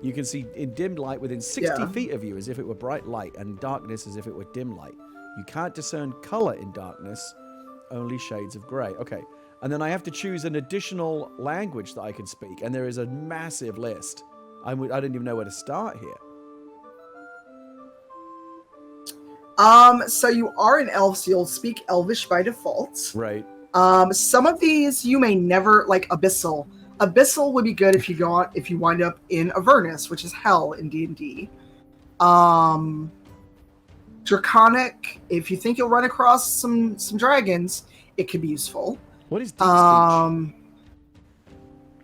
You can see in dim light within 60 feet of you as if it were bright light, and darkness as if it were dim light. You can't discern color in darkness, only shades of gray. Okay, and then I have to choose an additional language that I can speak, and there is a massive list. I don't even know where to start here. So you are an elf, so you'll speak Elvish by default. Right. Some of these you may never, like Abyssal. Abyssal would be good if you wind up in Avernus, which is hell in D&D. Draconic, if you think you'll run across some dragons, it could be useful. What is deep speech?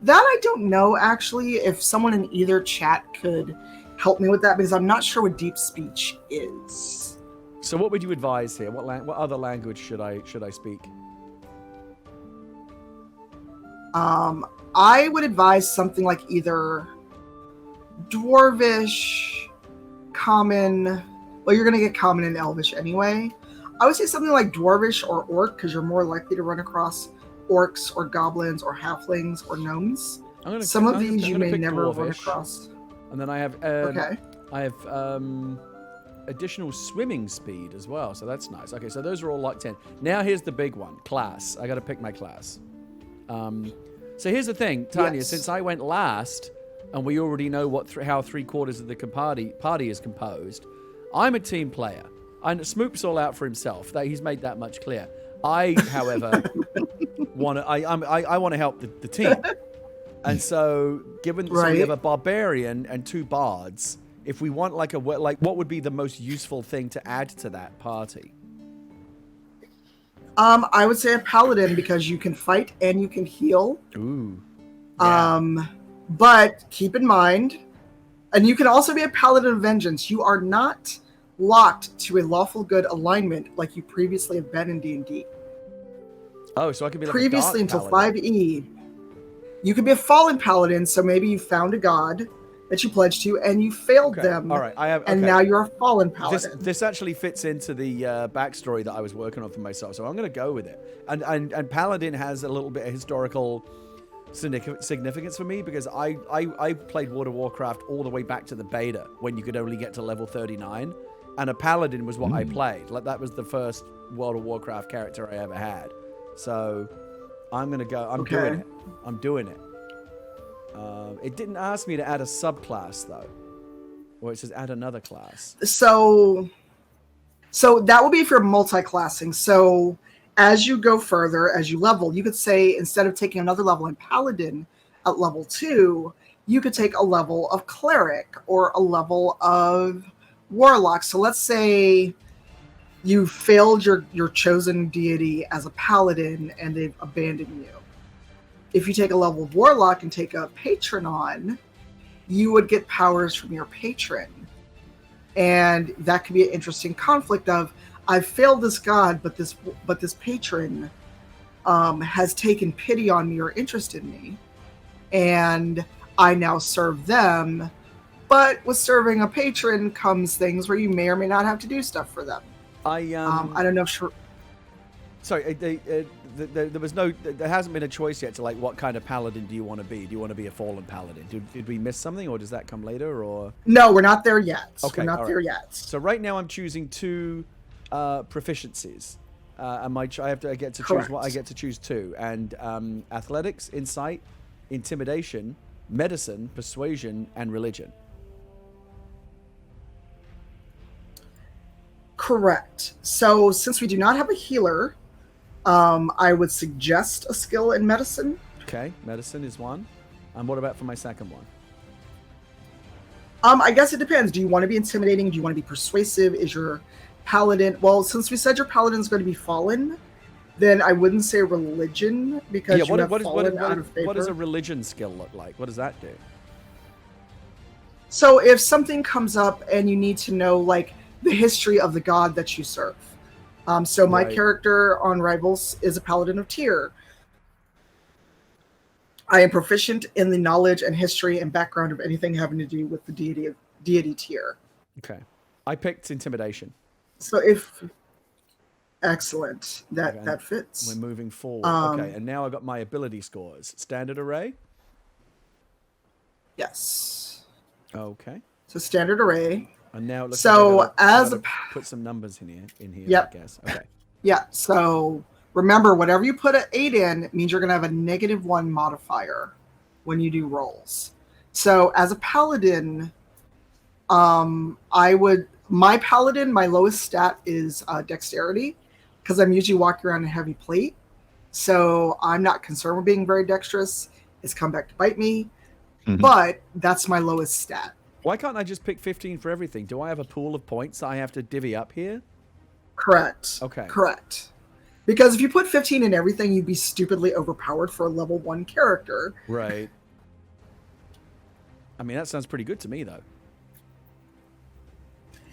That I don't know, actually. If someone in either chat could help me with that, because I'm not sure what deep speech is. So what would you advise here? What other language should I speak? I would advise something like either Dwarvish, Common. Well, you're going to get Common and Elvish anyway. I would say something like Dwarvish or Orc, because you're more likely to run across orcs or goblins or halflings or gnomes. Some of these you may never run across. And then I have additional swimming speed as well, so that's nice. Okay, so those are all locked in. Now here's the big one, class. I got to pick my class. So here's the thing, Tanya. Yes. Since I went last, and we already know how 3/4 of the party is composed, I'm a team player. And Smoop's all out for himself. He's made that much clear. I, however, want to help the team. And so, given so we have a barbarian and 2 bards, if we want what would be the most useful thing to add to that party? I would say a paladin because you can fight and you can heal. Ooh. But keep in mind, and you can also be a paladin of vengeance. You are not locked to a lawful good alignment like you previously have been in D&D. Oh, so I could be like Previously a dark until paladin. 5e, you could be a fallen paladin. So maybe you found a god that you pledged to, and you failed them. All right, and now you're a fallen paladin. This actually fits into the backstory that I was working on for myself, so I'm going to go with it. And paladin has a little bit of historical significance for me because I played World of Warcraft all the way back to the beta when you could only get to level 39, and a paladin was what I played. Like that was the first World of Warcraft character I ever had. So I'm gonna go. I'm doing it. It didn't ask me to add a subclass though, or it says add another class. So that will be if you're multi-classing. So as you go further, as you level, you could say instead of taking another level in Paladin at level 2, you could take a level of Cleric or a level of Warlock. So let's say you failed your chosen deity as a Paladin and they've abandoned you. If you take a level of Warlock and take a Patron on, you would get powers from your patron. And that could be an interesting conflict of, I've failed this god, but this patron has taken pity on me or interest in me, and I now serve them. But with serving a patron comes things where you may or may not have to do stuff for them. I don't know if Sorry, there hasn't been a choice yet to like what kind of paladin do you want to be? Do you want to be a fallen paladin? Did we miss something, or does that come later? Or no, we're not there yet. Okay, we're not there yet. So right now I'm choosing 2 proficiencies. I get to Correct. choose what I get to choose 2, and athletics, insight, intimidation, medicine, persuasion, and religion. Correct. So since we do not have a healer, I would suggest a skill in medicine. Okay, medicine is one. And what about for my second one? I guess it depends. Do you want to be intimidating? Do you want to be persuasive? Is your paladin... Well, since we said your paladin is going to be fallen, then I wouldn't say religion because you have fallen out of favor. What does a religion skill look like? What does that do? So if something comes up and you need to know, like, the history of the god that you serve. So my character on Rivals is a paladin of Tyr. I am proficient in the knowledge and history and background of anything having to do with the deity Tyr. Okay. I picked intimidation. So excellent. That fits. We're moving forward. Okay, and now I've got my ability scores. Standard array? Yes. Okay. So standard array. And now it looks so like as a put some numbers in here, yep. I guess. Okay. Yeah, so remember, whatever you put an 8 in means you're going to have a -1 modifier when you do rolls. So as a paladin, my paladin, my lowest stat is dexterity, because I'm usually walking around a heavy plate. So I'm not concerned with being very dexterous. It's come back to bite me, but that's my lowest stat. Why can't I just pick 15 for everything? Do I have a pool of points that I have to divvy up here? Correct. Okay. Correct. Because if you put 15 in everything, you'd be stupidly overpowered for a level 1 character. Right. I mean, that sounds pretty good to me, though.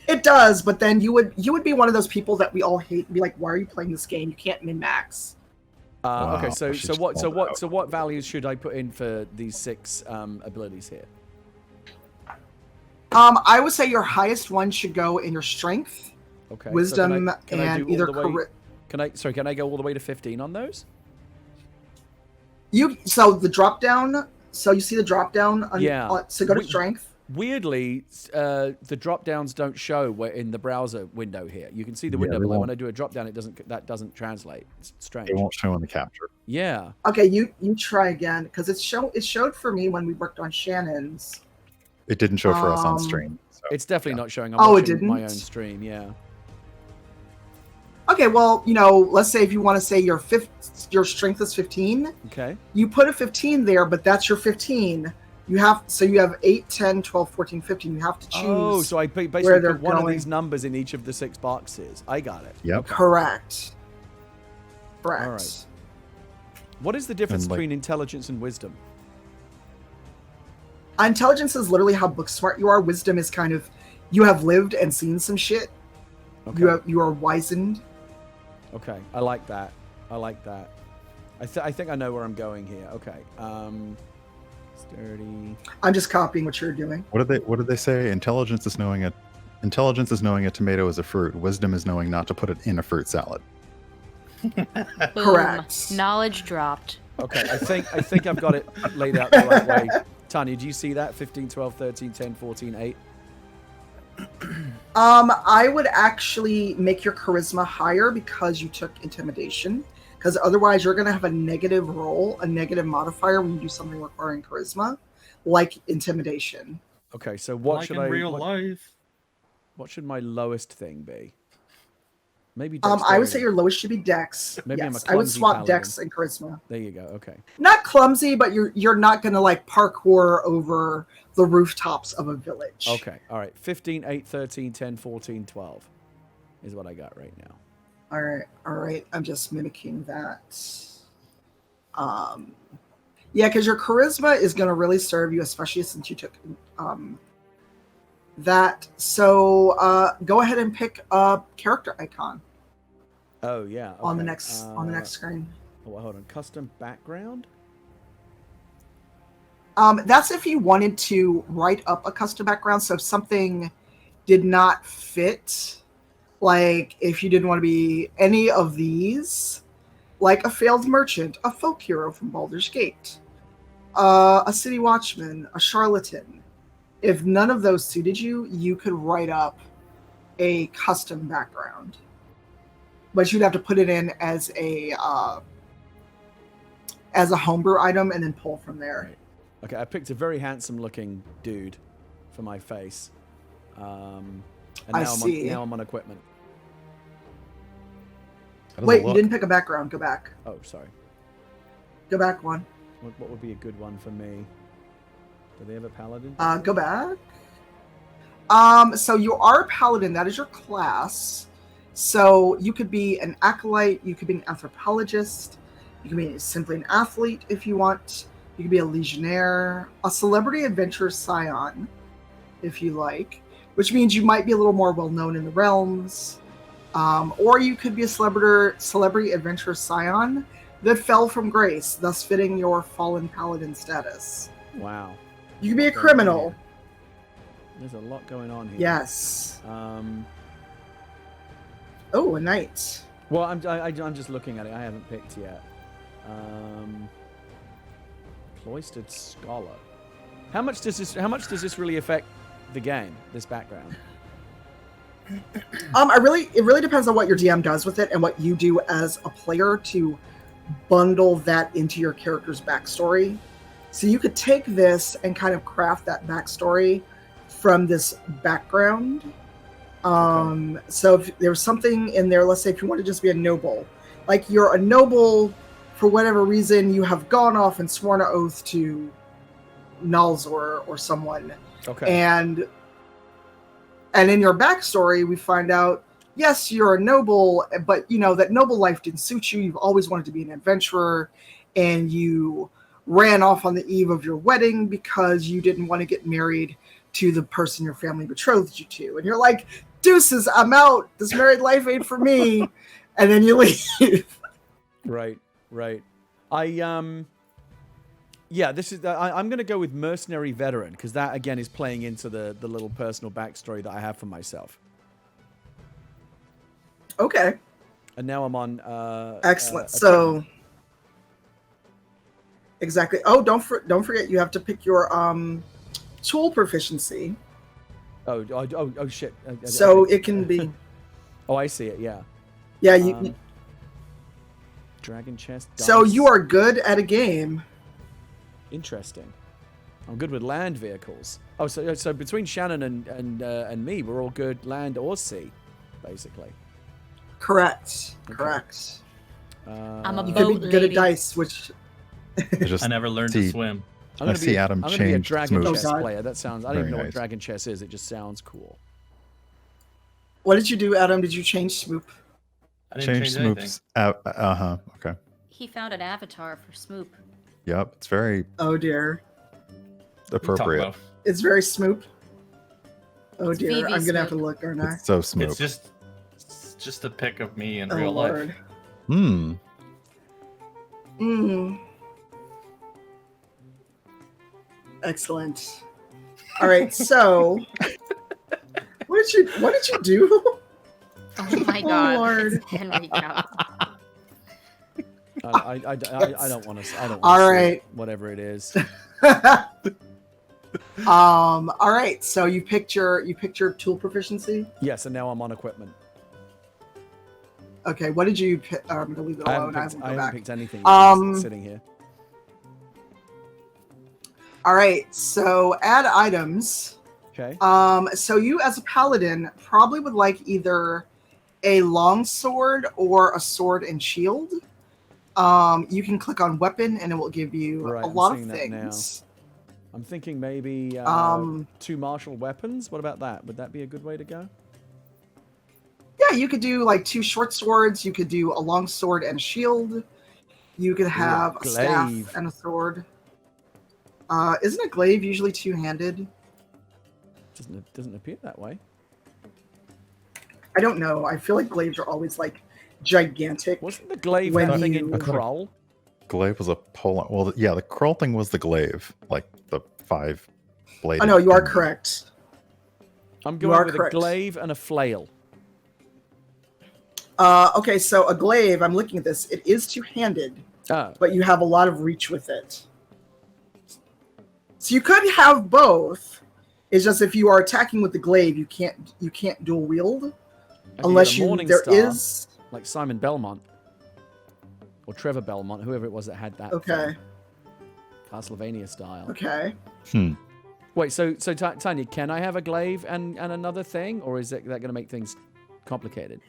It does, but then you would be one of those people that we all hate and be like, why are you playing this game? You can't min-max. Wow, okay, I should so what values should I put in for these 6 abilities here? I would say your highest one should go in your strength, okay, wisdom, can I and either Can I go all the way to 15 on those? So the drop down. So you see the drop down. So go to strength. Weirdly, the drop downs don't show in the browser window here. You can see the window, but when I do a drop down, that doesn't translate. It's strange. It won't show in the capture. Yeah. Okay, you try again because it showed for me when we worked on Shannon's. It didn't show for us on stream. So, it's definitely not showing. It didn't? My own stream, yeah. Okay, well, let's say if you want to say your strength is 15. Okay. You put a 15 there, but that's your 15. You have 8, 10, 12, 14, 15. You have to choose. Oh, so I basically put one of these numbers in each of the 6 boxes. I got it. Yep. Okay. Correct. Correct. All right. What is the difference And, like- between intelligence and wisdom? Intelligence is literally how book smart you are. Wisdom is kind of you have lived and seen some shit. Okay. You are wizened. Okay. I like that. I like that. I think I know where I'm going here. Okay. Sturdy. I'm just copying what you're doing. What did they say? Intelligence is knowing a tomato is a fruit. Wisdom is knowing not to put it in a fruit salad. Boom. Correct. Knowledge dropped. Okay. I think I've got it laid out the right way. Tanya, do you see that? 15, 12, 13, 10, 14, 8? I would actually make your charisma higher because you took intimidation. Because otherwise, you're going to have a negative roll, a negative modifier when you do something requiring charisma, like intimidation. Okay. So what like should in real life. What should my lowest thing be? Maybe I would dexterity. say your lowest should be dex. Maybe I'm a yes, I would clumsy swap paladin. dex and charisma. There you go. Okay. Not clumsy, but you're not going to like parkour over the rooftops of a village. Okay. All right. 15, 8, 13, 10, 14, 12 is what I got right now. All right. I'm just mimicking that. Yeah, because your charisma is going to really serve you, especially since you took that. So go ahead and pick a character icon Oh yeah. on the okay. next screen. Oh, hold on. Custom background. That's if you wanted to write up a custom background. So if something did not fit, like if you didn't want to be any of these, like a failed merchant, a folk hero from Baldur's Gate, a city watchman, a charlatan. If none of those suited you, you could write up a custom background. But you'd have to put it in as a homebrew item and then pull from there. Right. Okay, I picked a very handsome-looking dude for my face, and I now see. now I'm on equipment. How does Wait, it you look? didn't pick a background. Go back. Oh, sorry. Go back one. What would be a good one for me? Do they have a paladin? Go back. So you are a paladin. That is your class. So you could be an acolyte. You could be an anthropologist. You could be simply an athlete if you want. You could be a legionnaire, a celebrity adventurer scion, if you like, which means you might be a little more well-known in the realms. Or you could be a celebrity adventurer scion that fell from grace, thus fitting your fallen paladin status. Wow. You could be a Okay, criminal. There's a lot going on here. Yes. Oh, a knight. Well, I'm just looking at it. I haven't picked yet. Cloistered scholar. How much does this really affect the game? This background. It really depends on what your DM does with it and what you do as a player to bundle that into your character's backstory. So you could take this and kind of craft that backstory from this background. So if there's something in there, let's say if you want to just be a noble, like you're a noble for whatever reason, you have gone off and sworn an oath to Nalzor or someone. Okay. And in your backstory, we find out, yes, you're a noble, but you know that noble life didn't suit you. You've always wanted to be an adventurer, and you ran off on the eve of your wedding because you didn't want to get married to the person your family betrothed you to. And you're like, deuces, I'm out. This married life ain't for me. And then you leave. Right. Yeah, this is. I'm going to go with mercenary veteran because that again is playing into the little personal backstory that I have for myself. Okay. And now I'm on. Excellent. So exactly. Oh, don't forget you have to pick your tool proficiency. Oh shit. So it can be. Oh, I see it. Yeah. Yeah. You. Dragon chest. So dice. you are good at a game. Interesting. I'm good with land vehicles. Oh, so between Shannon and me, we're all good land or sea, basically. Correct. Okay. Correct. I'm a You boat could be good lady. at dice, which I never learned to swim. I'm gonna see be, Adam I'm gonna be a change dragon moves. chess Oh, God. player. That sounds. I don't even Very know what nice. dragon chess is. It just sounds cool. what did you do, Adam? Did you change swoop? I didn't Change change anything. Smoop's. Okay. He found an avatar for Smoop. Yep. It's very Oh dear. What are you talking appropriate. about? It's very Smoop. Oh It's dear. VV I'm gonna have to Smoop. look, aren't I? It's so Smoop. It's just a pic of me in Oh real life. Lord. Hmm. Mm. Excellent. All right, so what did you do? Oh my Oh, god. Lord. It's Henry Cow. I don't want to. I don't. All Wanna see right. it, whatever it is. All right, so you picked your tool proficiency. Yes, and now I'm on equipment. Okay, what did you pick? I'm gonna leave it I alone. haven't I won't go picked back. anything. Um, Just sitting here. All right, so add items. Okay. So you as a paladin probably would like either a long sword or a sword and shield. You can click on weapon and it will give you Right, a I'm lot of seeing that now. things. I'm thinking maybe Um, 2 martial weapons. What about that? Would that be a good way to go? Yeah, you could do like 2 short swords. You could do a long sword and a shield. You could have a glaive. staff and a sword. Isn't a glaive usually 2-handed? Doesn't appear that way. I don't know. I feel like glaives are always like gigantic. Wasn't the glaive When the thing you- in Krull? Glaive was a pole. Well, yeah, the crawl thing was the glaive, like the 5 bladed. Oh no, you are thing. correct. I'm You going are with correct. a glaive and a flail. Okay, so a glaive, I'm looking at this. It is 2-handed, Oh, but you have a lot of reach with it. So you could have both. It's just if you are attacking with the glaive, you can't dual wield I could unless get a Morning there Star, is. like Simon Belmont or Trevor Belmont, whoever it was that had that. Okay. thing. Castlevania style. Okay. Wait, so Tanya, can I have a glaive and another thing, or is that going to make things complicated?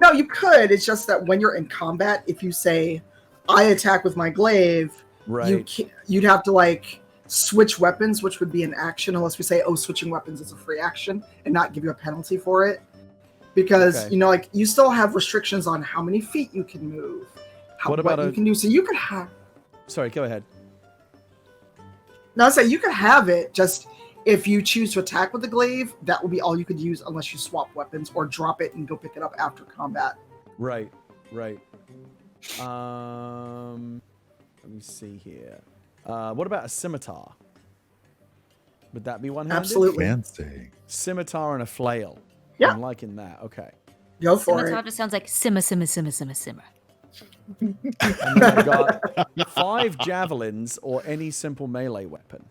No, you could. It's just that when you're in combat, if you say, "I attack with my glaive," Right. you'd have to like switch weapons, which would be an action, unless we say, "Oh, switching weapons is a free action," and not give you a penalty for it. Because Okay. like you still have restrictions on how many feet you can move, What about you a- can do. So you could have. Sorry, go ahead. No, I say you could have it. Just if you choose to attack with the glaive, that will be all you could use unless you swap weapons or drop it and go pick it up after combat. Right. Let me see here. What about a scimitar? Would that be one-handed? Absolutely. Fancy. Scimitar and a flail. Yeah. I'm liking that. Okay. Go for Scimitar it. just sounds like simmer. And then I've got 5 javelins or any simple melee weapon.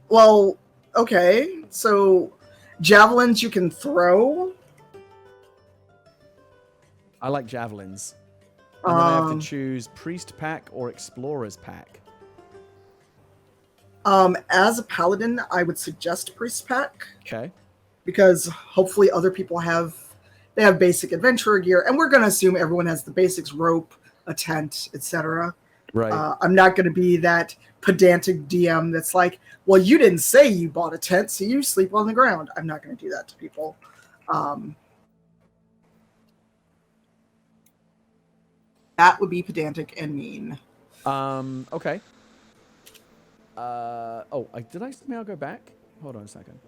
Well, okay. So javelins you can throw. I like javelins. And then I have to Um, choose priest pack or explorer's pack. As a paladin, I would suggest priest pack Okay. because hopefully other people have basic adventurer gear, and we're gonna assume everyone has the basics: rope, a tent, etc. Right. I'm not gonna be that pedantic DM that's like, "Well, you didn't say you bought a tent, so you sleep on the ground." I'm not gonna do that to people. That would be pedantic and mean. Okay. Did I somehow go back? Hold on a second.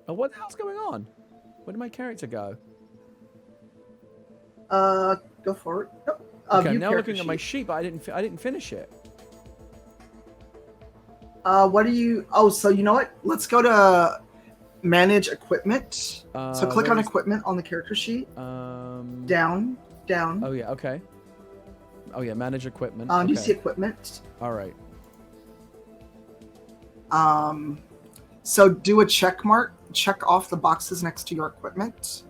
Oh, what the hell's going on? Where did my character go? Go for it. Oh, Okay, I'm view now character looking at my sheet. sheet, but I didn't finish it. What do you? Oh, so you know what? Let's go to manage equipment. So click on where is- equipment on the character sheet. Down. Oh yeah. Okay. Oh yeah. Manage equipment. Do you Okay. see equipment? All right. So do a check mark. Check off the boxes next to your equipment,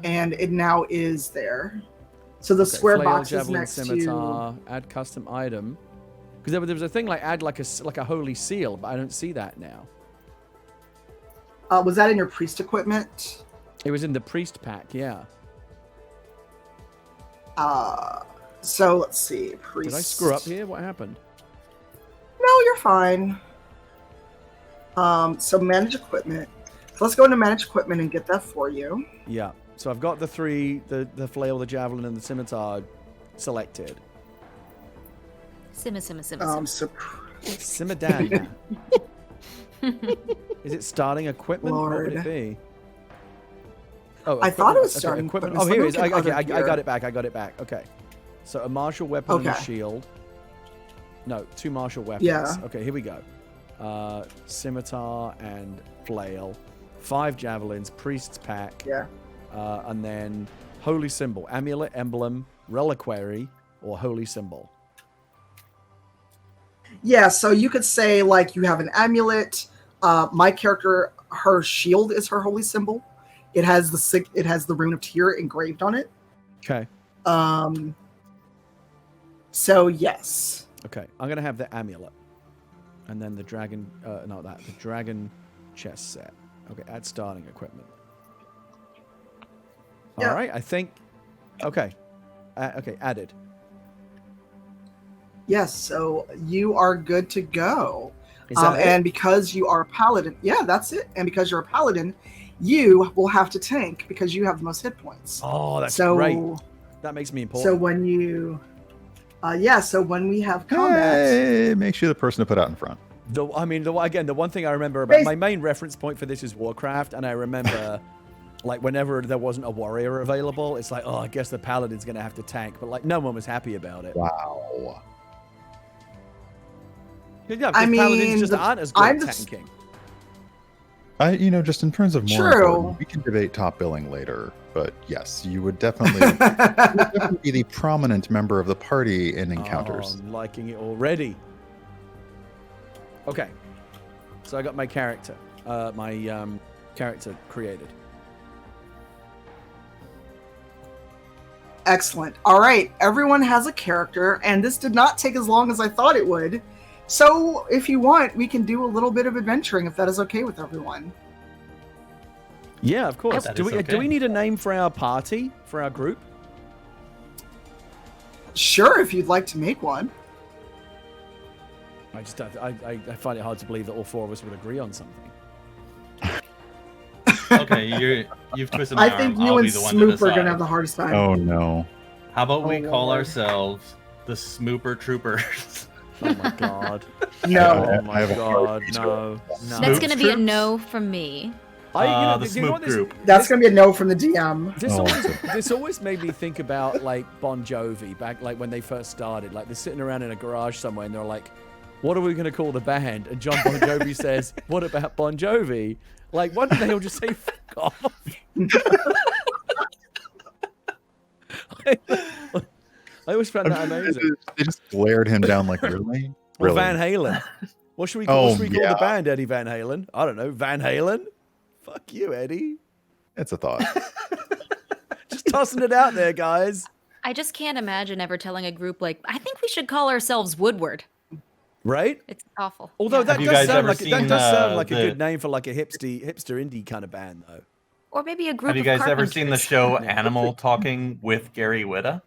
and it now is there. So the Okay, square flail, boxes javelin, next scimitar, add custom item. Because there was a thing like add like a holy seal, but I don't see that now. to. Was that in your priest equipment? It was in the priest pack. Yeah. So let's see. Priest. Did I screw up here? What happened? No, you're fine. So manage equipment. let's go into manage equipment and get that for you. Yeah. So I've got the three, the flail, the javelin, and the scimitar selected. Simma. Simmadan. Is it starting equipment? What would it Lord. be? Oh, I thought it was okay, starting equipment. equipment. Oh, here it is. Let me look Okay, at I other got it back. I got it back. Okay. So a martial weapon and a Okay. shield. No, 2 martial weapons. Yeah. Okay, here we go. Scimitar and flail. 5 javelins, priest's pack. Yeah. And then holy symbol, amulet, emblem, reliquary, or holy symbol. Yeah, so you could say like you have an amulet. My character, her shield is her holy symbol. It has the rune of Tyr engraved on it. Okay. So yes. Okay, I'm gonna have the amulet, and then the dragon. The dragon chest set. Okay, add starting equipment. Yeah. All right, I think. Okay. Okay, added. Yes, so you are good to go. Is that it? And because you are a paladin, yeah, that's it. And because you're a paladin, you will have to tank because you have the most hit points. Oh, that's so, great. That makes me important. So when you, so when we have combat, Hey, makes you the person to put out in front. The one thing I remember about my main reference point for this is Warcraft, and I remember, like, whenever there wasn't a warrior available, it's like, oh, I guess the paladin's gonna have to tank, but like, no one was happy about it. Wow. Yeah, I mean, paladins just aren't as good I'm at the- tanking. Just in terms of more True. important, we can debate top billing later, but yes, you would definitely be the prominent member of the party in encounters. Oh, I'm liking it already. Okay, so I got my character, character created. Excellent. All right, everyone has a character, and this did not take as long as I thought it would. So, if you want, we can do a little bit of adventuring if that is okay with everyone. Yeah, of course. That Do is we okay. need a name for our party, for our group? Sure, if you'd like to make one. I find it hard to believe that all 4 of us would agree on something. Okay, you've twisted my I arm. think I'll you and be the one to Smoop are decide. gonna have the hardest time. Oh no. How about we Oh, call Lord. ourselves the Smooper Troopers? Oh my god. No. Oh my I have a god. No. That's Smoops gonna be a troops? no from me. The Smoop group. That's gonna be a no from the DM. This always made me think about like Bon Jovi back like when they first started. Like they're sitting around in a garage somewhere and they're like, "What are we gonna call the band?" And John Bon Jovi says, "What about Bon Jovi?" Like, why don't they all just say "fuck off"? I always found that amazing. They just glared him down like, really? Or Really? Van Halen. What should we call Oh, the yeah. band, Eddie Van Halen? I don't know. Van Halen? Fuck you, Eddie. It's a thought. Just tossing it out there, guys. I just can't imagine ever telling a group like, I think we should call ourselves Woodward. Right? It's awful. Although Yeah. that Have you does guys sound ever like that seen, does sound like a the- good name for like a hipster indie kind of band, though. Or maybe a group Have you of guys ever seen the carpenters. show Animal Talking with Gary Whitta?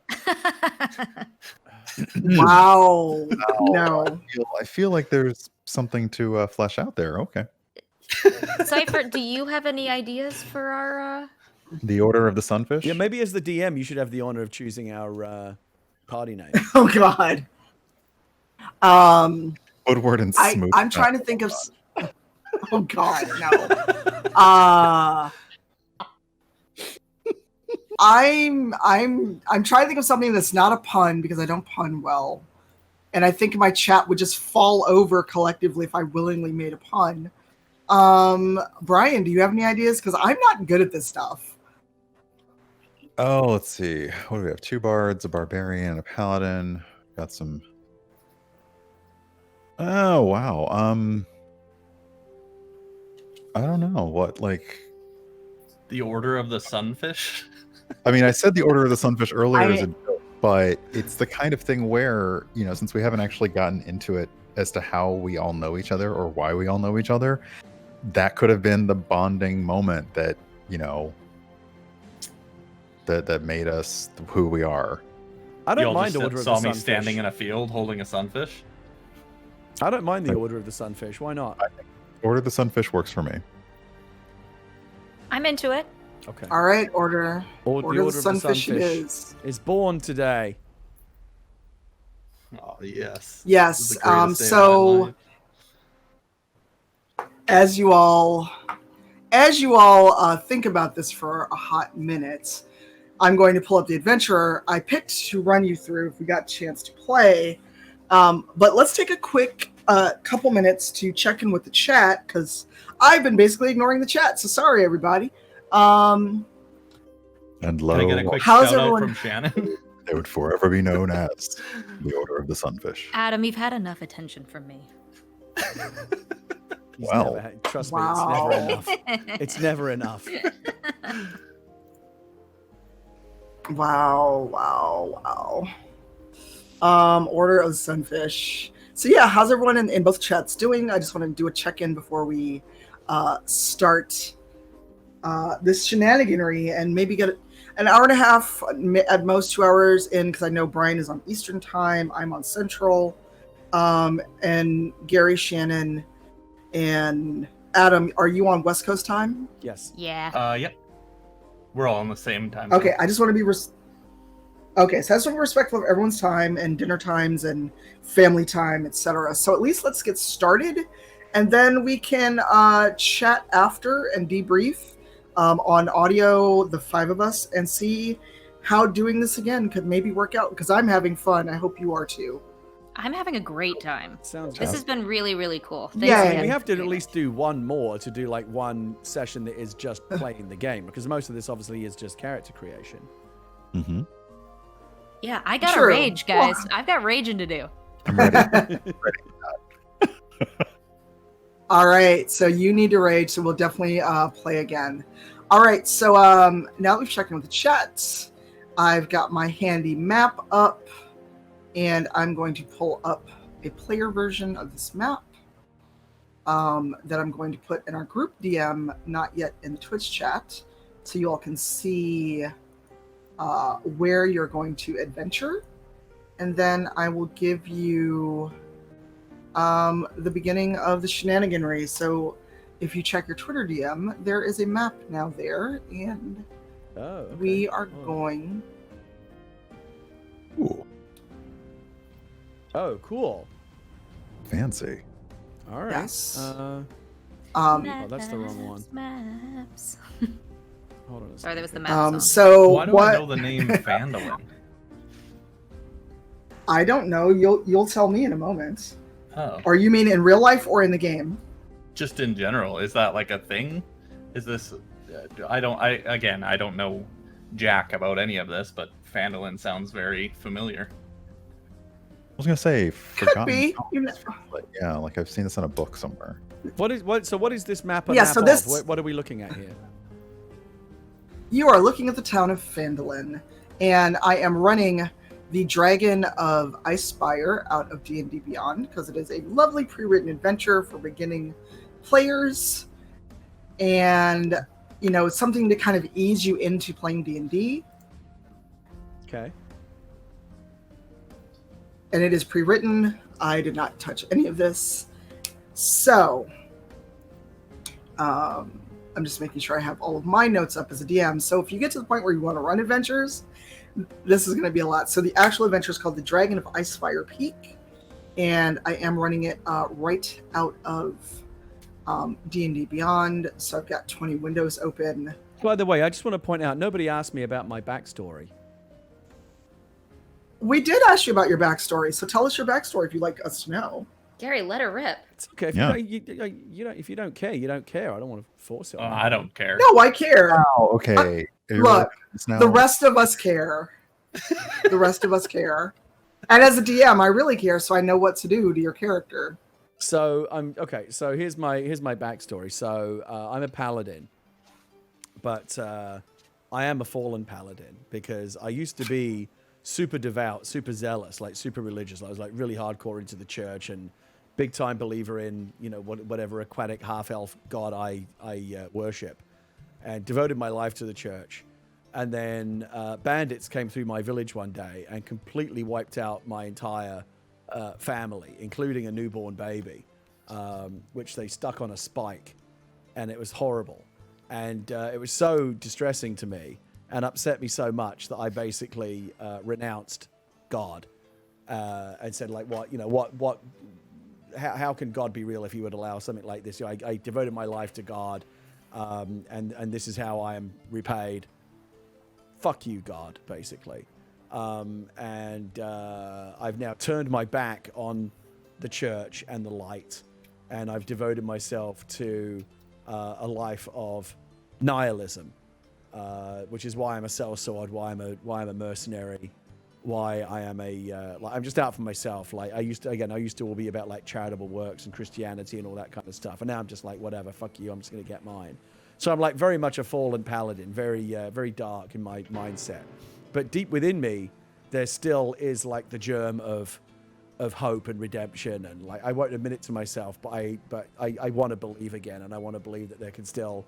Wow. No. I feel like there's something to flesh out there. Okay. Cypher, do you have any ideas for our... The Order of the Sunfish? Yeah, maybe as the DM, you should have the honor of choosing our party name. Oh God. Woodward and Smoop. I'm trying to think of. Oh God, no. I'm trying to think of something that's not a pun because I don't pun well, and I think my chat would just fall over collectively if I willingly made a pun. Brian, do you have any ideas? Because I'm not good at this stuff. Oh, let's see. What do we have? 2 bards, a barbarian, and a paladin. Got some. Oh wow. I don't know what like. The Order of the Sunfish? I mean, I said the Order of the Sunfish earlier I- as a joke, but it's the kind of thing where since we haven't actually gotten into it as to how we all know each other or why we all know each other, that could have been the bonding moment that that made us who we are. I You don't all mind just Order of saw the me Sunfish. standing in a field holding a sunfish? I don't mind the Order of the Sunfish. Why not? Order of the Sunfish works for me. I'm into it. Okay. All right, order. The Order of the Sunfish it is. born today. Oh yes. Yes. This is the greatest day of my So life. as you all think about this for a hot minute, I'm going to pull up the adventurer I picked to run you through if we got a chance to play. But let's take a quick couple minutes to check in with the chat, because I've been basically ignoring the chat. So sorry, everybody. And Can I get a lo, quick How's shout everyone- out from Shannon? they would forever be known as the Order of the Sunfish. Adam, you've had enough attention from me. Well. Trust me, Wow. it's never enough. It's never enough. Wow. Order of the Sunfish. So yeah, how's everyone in both chats doing? I just want to do a check-in before we start this shenaniganry and maybe get an hour and a half, at most 2 hours in, because I know Brian is on Eastern time, I'm on Central, and Gary, Shannon, and Adam, are you on West Coast time? Yes. Yeah. Yep. We're all on the same time. Okay, I just want to be okay, so I just want to be respectful of everyone's time and dinner times and family time, etc. So at least let's get started, and then we can chat after and debrief on audio, the 5 of us, and see how doing this again could maybe work out, because I'm having fun. I hope you are too. I'm having a great time. Sounds This good. has been really, really cool. Thanks Yeah, I again mean, we for have to at doing least do one more to do like one session that is just playing the game, because most of this obviously is just character creation. Mm-hmm. it. Yeah, I got True. a rage, guys. Well- I've got raging to do. I'm ready. All right, so you need to rage, so we'll definitely play again. All right, so now that we've checked in with the chat, I've got my handy map up, and I'm going to pull up a player version of this map that I'm going to put in our group DM, not yet in the Twitch chat, so you all can see where you're going to adventure. And then I will give you the beginning of the shenaniganry. So if you check your Twitter DM, there is a map now there, and Oh, okay. we are Oh. going. Ooh, Oh, cool. fancy. All right. Yes. Oh, that's the wrong one. Maps. Hold on a second. Sorry, that was the map song. So Why do what? I know the name Fandolin? I don't know. You'll tell me in a moment. Oh, Or you mean in real life or in the game? just in general, is that like a thing? Is this? I don't know jack about any of this, but Fandolin sounds very familiar. I was gonna say forgotten. be. Songs, You know- but yeah, like I've seen this in a book somewhere. What is this map a Yeah, map so of? this- What are we looking at here? You are looking at the town of Fandolin, and I am running the Dragon of Icespire out of D&D Beyond, because it is a lovely pre-written adventure for beginning players, and it's something to kind of ease you into playing D&D. Okay. And it is pre-written. I did not touch any of this, so I'm just making sure I have all of my notes up as a DM. So if you get to the point where you want to run adventures, this is going to be a lot. So the actual adventure is called the Dragon of Icefire Peak, and I am running it right out of D&D Beyond. So I've got 20 windows open. By the way, I just want to point out, nobody asked me about my backstory. We did ask you about your backstory, so tell us your backstory if you'd like us to know. Gary, let her rip. It's okay. If Yeah. you don't, if you don't care, you don't care. I don't want to force it. on I don't care. No, I care. Oh, okay. Look, now. The rest of us care. The rest of us care. And as a DM, I really care, so I know what to do to your character. So I'm okay. So here's my backstory. So I'm a paladin, but I am a fallen paladin because I used to be super devout, super zealous, like super religious. I was like really hardcore into the church and big time believer in whatever aquatic half elf god I worship, and devoted my life to the church. And then bandits came through my village one day and completely wiped out my entire family, including a newborn baby, which they stuck on a spike, and it was horrible. And it was so distressing to me and upset me so much that I basically renounced God and said, like, how can God be real if he would allow something like this? I devoted my life to God, and this is how I am repaid. Fuck you, God, basically. And I've now turned my back on the church and the light, and I've devoted myself to a life of nihilism, which is why I'm a sellsword, why I'm a mercenary, why I am I'm just out for myself. Like I used to all be about like charitable works and Christianity and all that kind of stuff, and now I'm just like, whatever, fuck you, I'm just gonna get mine. So I'm like very much a fallen paladin, very dark in my mindset. But deep within me, there still is like the germ of hope and redemption, and like I won't admit it to myself, but I want to believe again, and I want to believe that there can still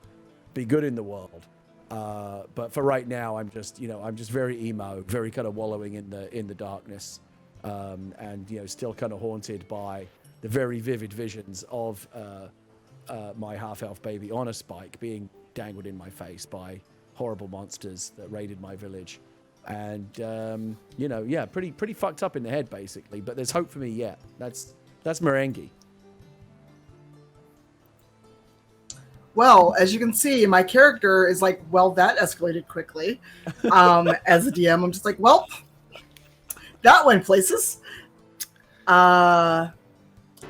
be good in the world. But for right now, I'm just very emo, very kind of wallowing in the darkness, and still kind of haunted by the very vivid visions of my half-elf baby on a spike being dangled in my face by horrible monsters that raided my village. And pretty fucked up in the head basically, but there's hope for me yet. That's Merengue. Well, as you can see, my character is like, well, that escalated quickly. As a DM, I'm just like, well, that went places.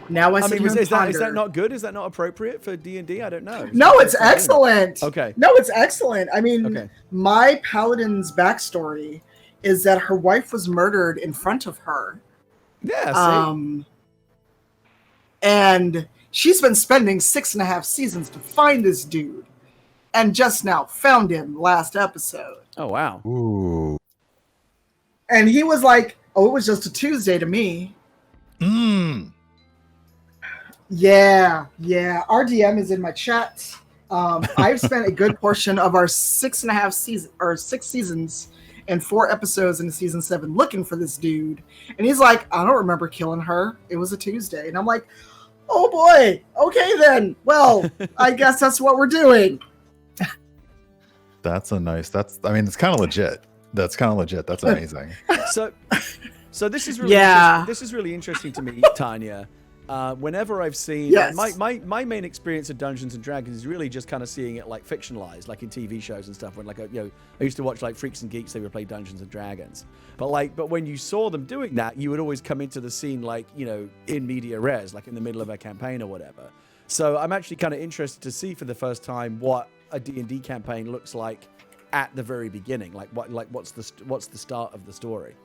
Now I mean, is that not good? Is that not appropriate for D&D? I don't know. No, it's excellent. Okay. No, it's excellent. I mean, my paladin's backstory is that her wife was murdered in front of her. Yeah. And she's been spending 6.5 seasons to find this dude, and just now found him last episode. Oh wow. Ooh. And he was like, "Oh, it was just a Tuesday to me." Yeah. Our DM is in my chat. I've spent a good portion of our 6 seasons and 4 episodes in season 7 looking for this dude. And he's like, I don't remember killing her. It was a Tuesday. And I'm like, oh boy. Okay then. Well, I guess that's what we're doing. It's kind of legit. That's amazing. So this is really interesting. This is really interesting to me, Tanya. Whenever I've seen my main experience of Dungeons and Dragons is really just kind of seeing it like fictionalized, like in TV shows and stuff. When I used to watch like Freaks and Geeks, they would play Dungeons and Dragons. But when you saw them doing that, you would always come into the scene like in media res, like in the middle of a campaign or whatever. So I'm actually kind of interested to see for the first time what a D&D campaign looks like at the very beginning. What's the start of the story?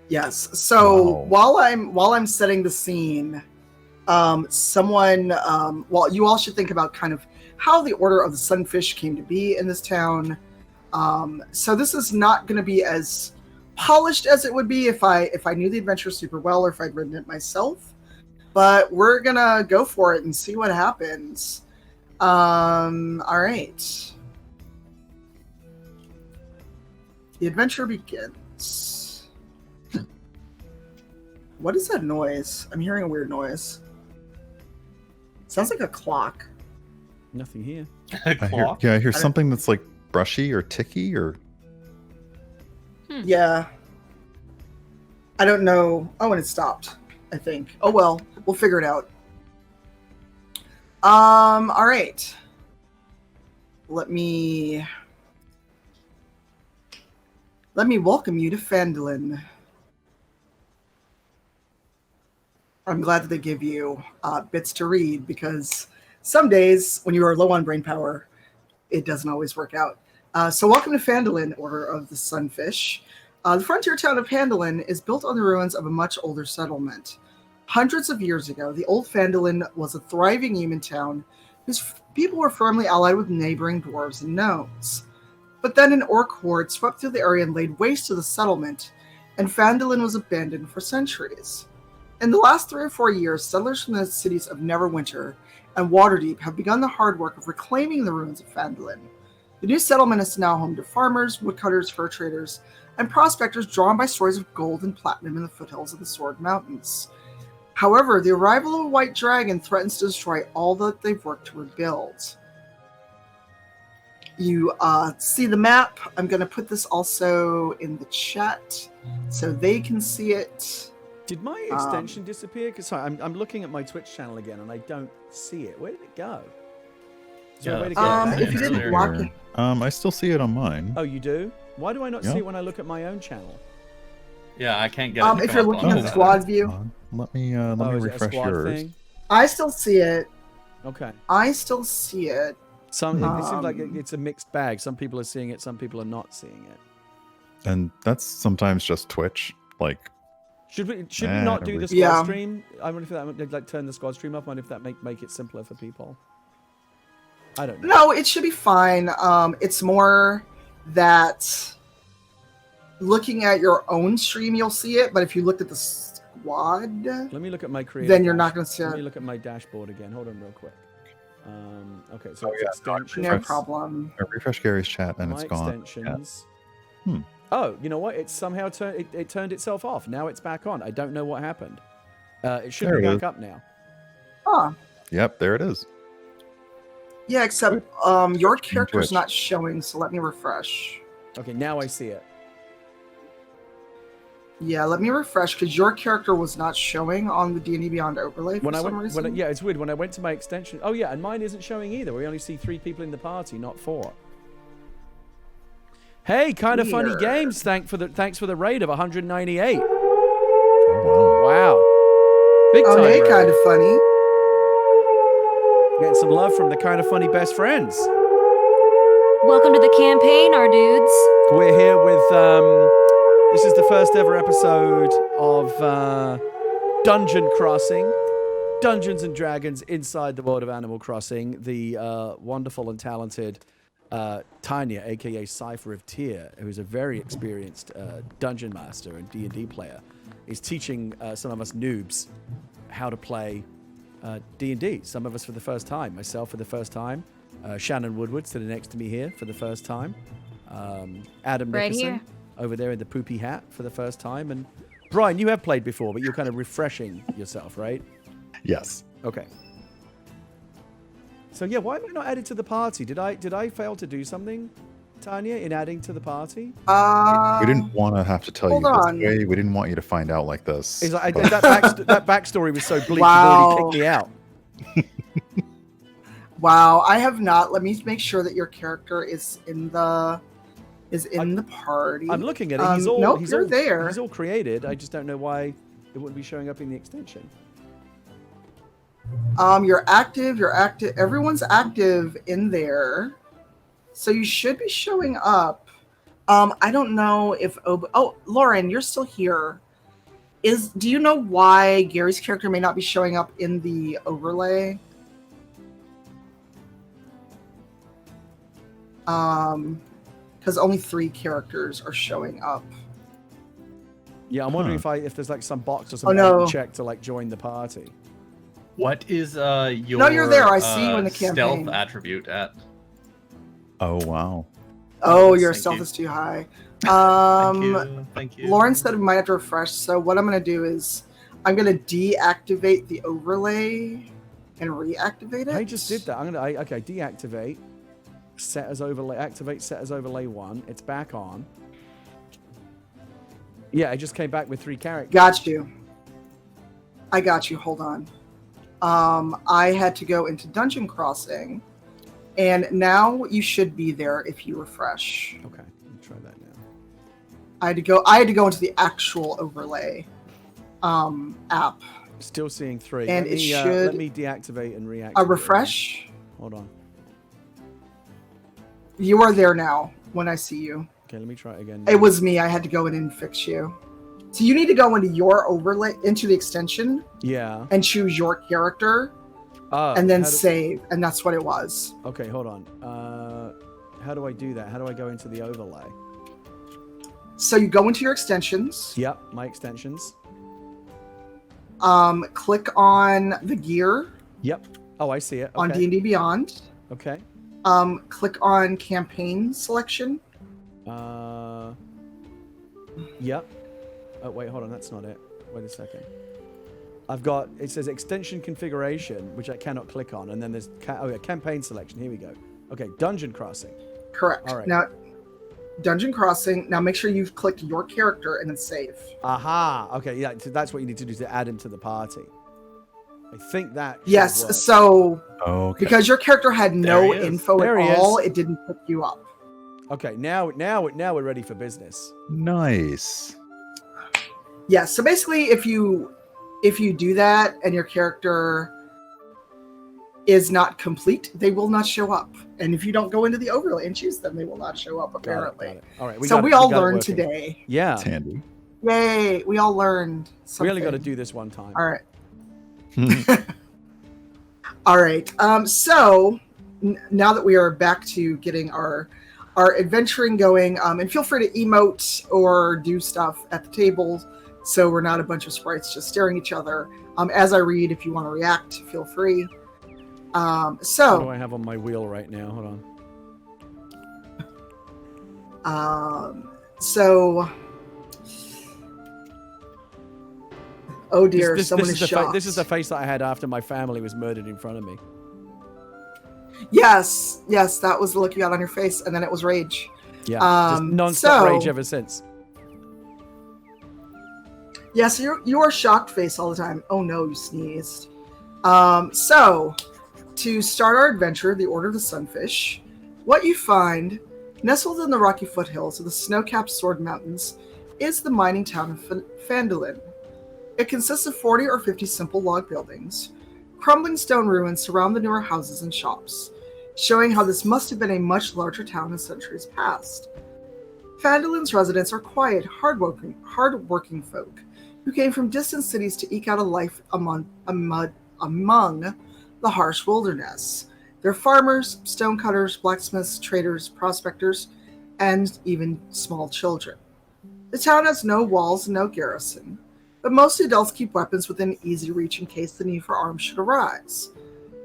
Yes. So while I'm setting the scene, you all should think about kind of how the Order of the Sunfish came to be in this town. So this is not going to be as polished as it would be if I knew the adventure super well or if I'd written it myself. But we're gonna go for it and see what happens. All right. The adventure begins. What is that noise? I'm hearing a weird noise. Sounds like a clock. Nothing here. I hear something that's like brushy or ticky or. Yeah. I don't know. Oh, and it stopped, I think. Oh well, we'll figure it out. All right. Let me welcome you to Phandalin. I'm glad that they give you bits to read, because some days when you are low on brain power, it doesn't always work out. So welcome to Phandalin, Order of the Sunfish. The frontier town of Phandalin is built on the ruins of a much older settlement. Hundreds of years ago, the old Phandalin was a thriving human town whose people were firmly allied with neighboring dwarves and gnomes. But then an orc horde swept through the area and laid waste to the settlement, and Phandalin was abandoned for centuries. In the last 3 or 4 years, settlers from the cities of Neverwinter and Waterdeep have begun the hard work of reclaiming the ruins of Phandalin. The new settlement is now home to farmers, woodcutters, fur traders, and prospectors drawn by stories of gold and platinum in the foothills of the Sword Mountains. However, the arrival of a white dragon threatens to destroy all that they've worked to rebuild. You see the map. I'm going to put this also in the chat so they can see it. Did my extension disappear? Because I'm looking at my Twitch channel again and I don't see it. Where did it go? Is there a way to get it back? If you didn't block it. I still see it on mine. Oh, you do? Why do I not see it when I look at my own channel? Yeah, I can't get it. If you're looking at the squad view. Let me Is it a refresh squad yours. thing? I still see it. Okay. I still see it. It seems like it's a mixed bag. Some people are seeing it, some people are not seeing it. And that's sometimes just Twitch. Like, should we not do the squad stream? I wonder if that would like turn the squad stream up. I wonder if that make it simpler for people. I don't know. No, it should be fine. It's more that looking at your own stream, you'll see it. But if you looked at the squad, let me look at my creative. Then you're not going to see it. Let me look at my dashboard again. Hold on, real quick. Okay, so it's extensions. No problem. I refresh Gary's chat and my it's gone. Extensions. Yeah. Oh, you know what? It somehow it turned itself off. Now it's back on. I don't know what happened. It should be back up now. Ah. Yep, there it is. Yeah, except your character's not showing, so let me refresh. Okay, now I see it. Yeah, let me refresh because your character was not showing on the D&D Beyond overlay for some reason. Yeah, it's weird. When I went to my extension, oh yeah, and mine isn't showing either. We only see 3 people in the party, not 4. Hey, kind of funny games. Thanks for the raid of 198. Wow, big time. Hey, kind of funny. Getting some love from the kind of funny best friends. Welcome to the campaign, our dudes. We're here with this is the first ever episode of Dungeon Crossing, Dungeons and Dragons inside the world of Animal Crossing. The wonderful and talented Tanya, aka Cypher of Tyr, who is a very experienced dungeon master and D&D player, is teaching some of us noobs how to play D&D. Some of us for the first time. Myself for the first time. Shannon Woodward sitting next to me here for the first time. Adam Nickerson over there in the poopy hat for the first time. And Brian, you have played before, but you're kind of refreshing yourself, right? Yes. Okay. So yeah, why am I not added to the party? Did I fail to do something, Tanya, in adding to the party? We didn't want to have to tell you this way. We didn't want you to find out like this. It's like, that backstory was so bleak, you already kicked me out. Wow, I have not. Let me make sure that your character is in the party. I'm looking at it. He's there. He's all created. I just don't know why it wouldn't be showing up in the extension. You're active. Everyone's active in there, so you should be showing up. I don't know if Lauren, you're still here. Do you know why Gary's character may not be showing up in the overlay? Because only 3 characters are showing up. Yeah, I'm wondering if there's like some box or something I can check to like join the party. What is your No, you're there. I see you in the campaign. Stealth attribute at? Oh wow. Oh, your stealth is too high. Thank you. Lauren said we might have to refresh. So what I'm going to do is I'm going to deactivate the overlay and reactivate it. I just did that. Okay, deactivate. Set as overlay. Activate set as overlay 1. It's back on. Yeah, I just came back with 3 characters. Got you. I got you. Hold on. I had to go into Dungeon Crossing, and now you should be there if you refresh. Okay, let me try that now. I had to go into the actual overlay app. Still seeing 3. And let me deactivate and reactivate. A refresh. Hold on. You are there now when I see you. Okay, let me try it again. It was me. I had to go in and fix you. So you need to go into your overlay, into the extension. Yeah. And choose your character. And then save. And that's what it was. Okay, hold on. How do I do that? How do I go into the overlay? So you go into your extensions. Yep, my extensions. Click on the gear. Yep. Oh, I see it. Okay. On D&D Beyond. Okay. Click on campaign selection. Yep. Oh, wait, hold on. That's not it. Wait a second. I've got, it says extension configuration, which I cannot click on, and then there's campaign selection. Here we go. Okay, dungeon crossing. Correct. All right. Now, dungeon crossing. Now make sure you've clicked your character and then save. Aha. Okay, yeah, so that's what you need to do to add him to the party. I think that should Yes. work. So Okay. because your character had no There he is. info There he at all, is. it didn't pick you up. Okay, now we're ready for business. Nice. Yes. So basically, if you do that and your character is not complete, they will not show up. And if you don't go into the overlay and choose them, they will not show up, Got it, apparently. got it. All right, So we all got it learned working. today. Yeah, It's handy. Yay! We all learned something. we only got to do this one time. All right. All right. So now that we are back to getting our adventuring going, and feel free to emote or do stuff at the table, so we're not a bunch of sprites just staring at each other. As I read, if you want to react, feel free. What do So, I have on my wheel right now? Hold on. Oh dear, This someone is is the shocked. this is the face that I had after my family was murdered in front of me. Yes, that was the look you got on your face, and then it was rage. Yeah, just non-stop so- rage ever since. Yeah, so you are shocked face all the time. Oh no, you sneezed. So, to start our adventure, the Order of the Sunfish, what you find, nestled in the rocky foothills of the snow-capped Sword Mountains, is the mining town of Phandalin. It consists of 40 or 50 simple log buildings. Crumbling stone ruins surround the newer houses and shops, showing how this must have been a much larger town in centuries past. Phandalin's residents are quiet, hard-working folk who came from distant cities to eke out a life among the harsh wilderness. They're farmers, stonecutters, blacksmiths, traders, prospectors, and even small children. The town has no walls and no garrison, but most adults keep weapons within easy reach in case the need for arms should arise.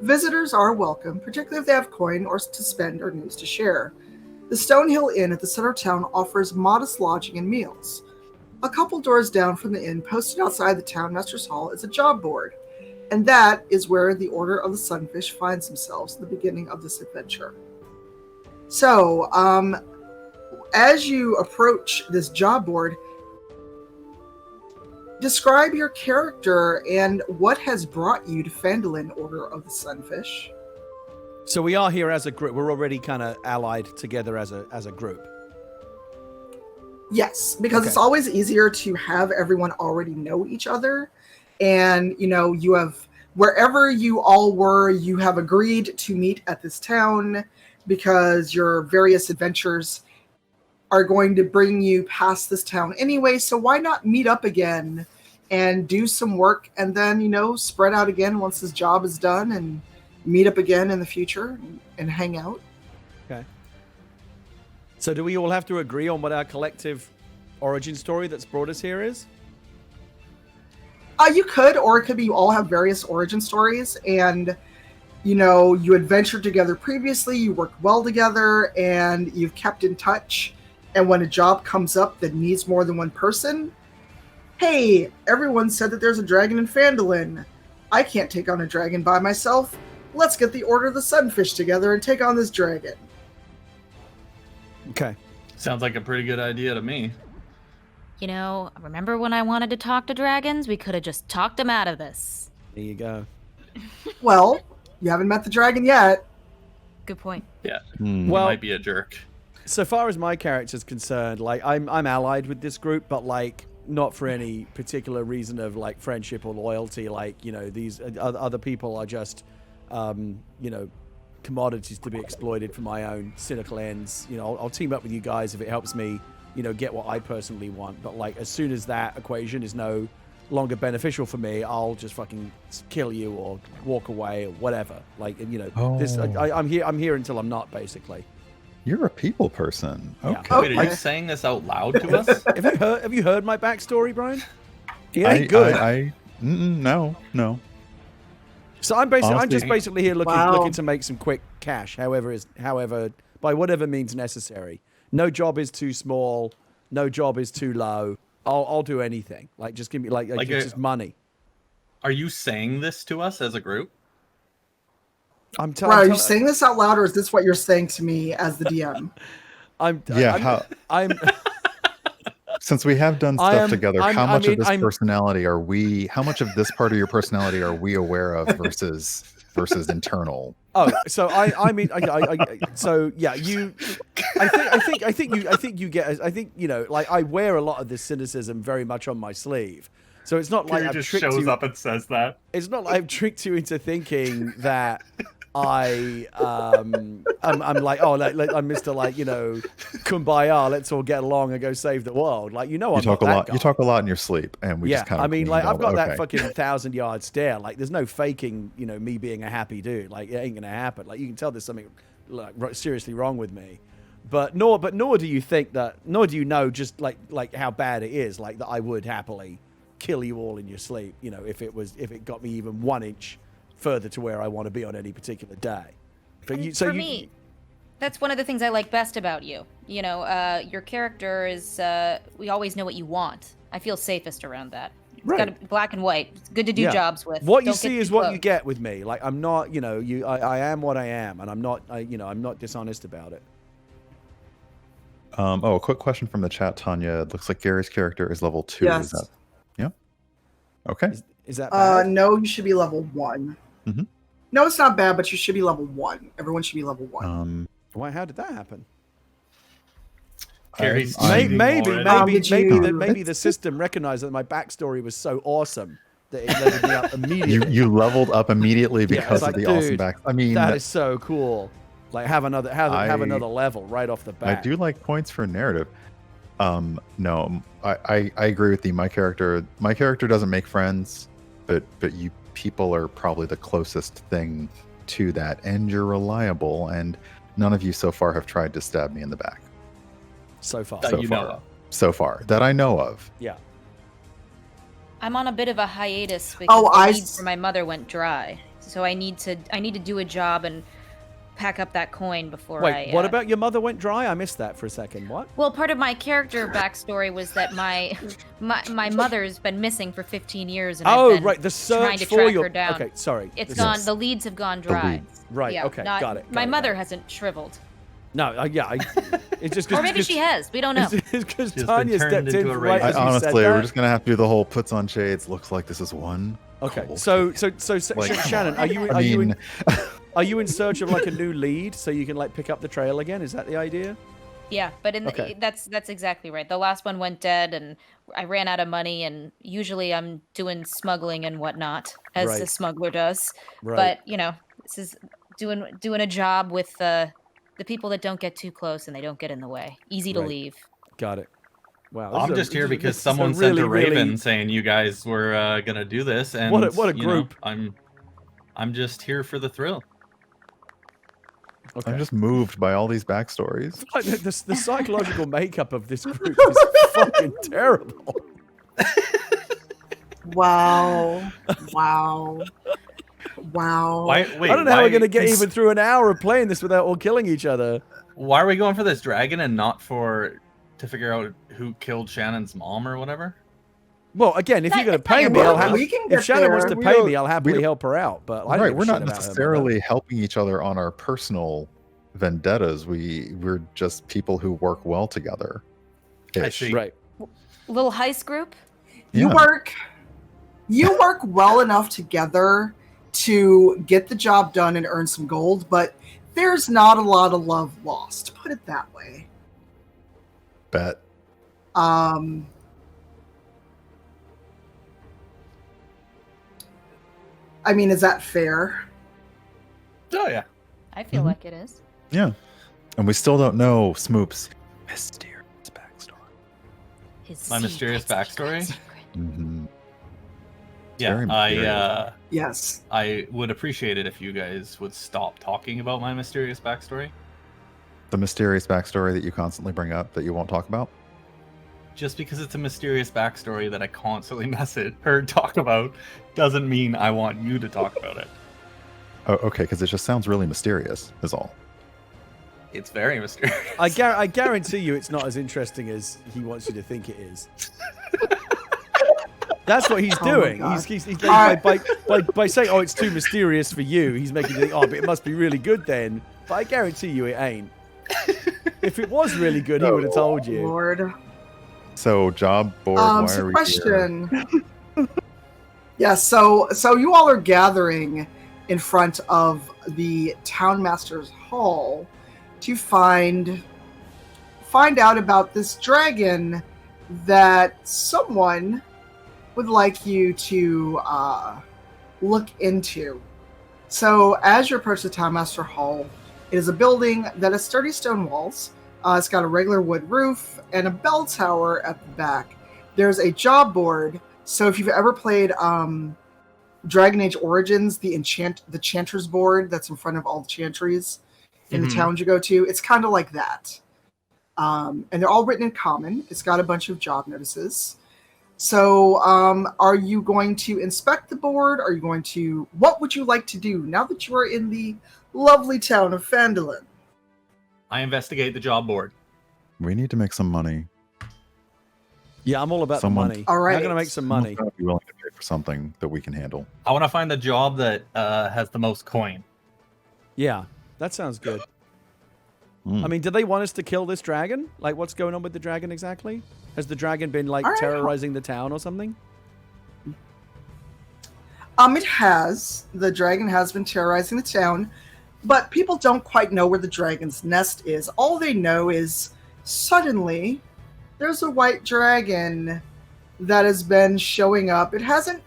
Visitors are welcome, particularly if they have coin or to spend or news to share. The Stonehill Inn at the center of town offers modest lodging and meals. A couple doors down from the inn, posted outside the town master's hall, is a job board, and that is where the Order of the Sunfish finds themselves at the beginning of this adventure. So, as you approach this job board, describe your character and what has brought you to Phandalin Order of the Sunfish. So we are here as a group. We're already kind of allied together as a group. Yes, because Okay. it's always easier to have everyone already know each other. And, you have, wherever you all were, you have agreed to meet at this town because your various adventures are going to bring you past this town anyway. So why not meet up again and do some work and then, spread out again once this job is done and meet up again in the future and hang out. Okay. So do we all have to agree on what our collective origin story that's brought us here is? You could, or it could be you all have various origin stories and, you adventured together previously, you worked well together, and you've kept in touch. And when a job comes up that needs more than one person, hey, everyone said that there's a dragon in Phandalin. I can't take on a dragon by myself. Let's get the Order of the Sunfish together and take on this dragon. Okay. Sounds like a pretty good idea to me. Remember when I wanted to talk to dragons? We could have just talked them out of this. There you go. Well, you haven't met the dragon yet. Good point. Yeah, Hmm. Well- he might be a jerk. So far as my character's concerned, I'm allied with this group, but not for any particular reason of friendship or loyalty. These other people are just commodities to be exploited for my own cynical ends. I'll team up with you guys if it helps me get what I personally want. But as soon as that equation is no longer beneficial for me, I'll just fucking kill you or walk away or whatever. I'm here until I'm not, basically. You're a people person. Yeah. Okay. Wait, are you saying this out loud to us? Have you heard my backstory, Brian? It ain't good. No. So I'm just Honestly- basically here Wow. looking to make some quick cash, however by whatever means necessary. No job is too small. No job is too low. I'll do anything. Just give me just money. Are you saying this to us as a group? I'm Right, are you saying this out loud, or is this what you're saying to me as the DM? Since we have done stuff together, how much of this personality are we? How much of this part of your personality are we aware of versus internal? Oh, so so yeah, you. I think you get. I think like I wear a lot of this cynicism very much on my sleeve. So it's not like He just shows up and says that. It's not like I've tricked you into thinking that I'm like, oh, like I'm Mr. like, kumbaya, let's all get along and go save the world. Like, you talk a lot. You talk a lot in your sleep, and we just kind of. I mean, like I've got that fucking 1,000-yard stare. Like, there's no faking, me being a happy dude. Like, it ain't gonna happen. Like, you can tell there's something like seriously wrong with me. But nor do you think that. Nor do you know just like how bad it is. Like that I would happily kill you all in your sleep. If it got me even 1 inch further to where I want to be on any particular day. For me, that's one of the things I like best about you. Your character is, we always know what you want. I feel safest around that. It's got black and white. It's good to do jobs with. What you see is what you get with me. Like, I'm not, I am what I am, and I'm not, I'm not dishonest about it. A quick question from the chat, Tanya. It looks like Gary's character is level 2. Yes. Is that? Yeah. Okay. Is that bad? No, you should be level 1. Mm-hmm. No, it's not bad, but you should be level 1. Everyone should be level 1. Why? How did that happen? Gary's maybe the system recognized that my backstory was so awesome that it leveled me up immediately. You leveled up immediately because of the awesome back. I mean, that is so cool. Like have another level right off the bat. I do like points for narrative. No, I agree with you. My character doesn't make friends, but you people are probably the closest thing to that, and you're reliable, and none of you so far have tried to stab me in the back. So far. So far that I know of. Yeah. I'm on a bit of a hiatus because the need for my mother went dry. So I need to do a job and pack up that coin before Wait, what about your mother went dry? I missed that for a second. What? Well, part of my character backstory was that my mother's been missing for 15 years, and I've been the search trying to for track your. her down. Okay, sorry. It's gone. The leads have gone dry. Right. Yeah, okay. Got it. My mother hasn't shriveled. No. It's just. Or maybe she has. We don't know. It's because Tanya stepped in right as you honestly, said we're that. just gonna have to do the whole puts on shades. Looks like this is one. Okay. So Shannon, are you in search of like a new lead so you can like pick up the trail again? Is that the idea? Yeah, but that's exactly right. The last one went dead, and I ran out of money. And usually I'm doing smuggling and whatnot, as a smuggler does. Right. But this is doing a job with the people that don't get too close and they don't get in the way. Easy to leave. Got it. Wow. I'm just here because someone sent a raven saying you guys were gonna do this, and what a group. I'm just here for the thrill. Okay. I'm just moved by all these backstories. The psychological makeup of this group is fucking terrible. Wow. Wait, I don't know how we're going to get even through an hour of playing this without all killing each other. Why are we going for this dragon and not to figure out who killed Shannon's mom or whatever? Well, again, if you're going to pay me, if Shannon wants to pay me, I'll happily help her out. But we're not necessarily helping each other on our personal vendettas. We're just people who work well together. I see. Right. Little heist group. You work well enough together to get the job done and earn some gold, but there's not a lot of love lost. Put it that way. Bet. I mean, is that fair? Oh, yeah. I feel like it is. Yeah. And we still don't know Smoop's mysterious backstory. My mysterious backstory? Mm-hmm. Yeah, yes. I would appreciate it if you guys would stop talking about my mysterious backstory. The mysterious backstory that you constantly bring up that you won't talk about? Just because it's a mysterious backstory that I constantly talk about doesn't mean I want you to talk about it. Oh, okay, because it just sounds really mysterious, is all. It's very mysterious. I guarantee you it's not as interesting as he wants you to think it is. That's what he's Oh my doing. God. He's Alright. by saying, "Oh, it's too mysterious for you." He's making you think, "Oh, but it must be really good then." But I guarantee you, it ain't. If it was really good, he would have told you. Lord. So job board. Why So are we here? question. Yeah, so you all are gathering in front of the townmaster's hall to find out about this dragon that someone would like you to look into. So as you approach the townmaster hall, it is a building that has sturdy stone walls. It's got a regular wood roof and a bell tower at the back. There's a job board. So if you've ever played Dragon Age Origins, the Chanter's board that's in front of all the chantries in the towns you go to, it's kind of like that. And they're all written in common. It's got a bunch of job notices. So are you going to inspect the board? What would you like to do now that you are in the lovely town of Phandalin? I investigate the job board. We need to make some money. Yeah, I'm all about Someone- the money. All right. How can I make some money? Someone's gotta be willing to pay for something that we can handle. I want to find the job that has the most coin. Yeah, that sounds good. Mm. I mean, do they want us to kill this dragon? Like, what's going on with the dragon exactly? Has the dragon been, like, All right. terrorizing the town or something? It has. The dragon has been terrorizing the town, but people don't quite know where the dragon's nest is. All they know is suddenly there's a white dragon that has been showing up. It hasn't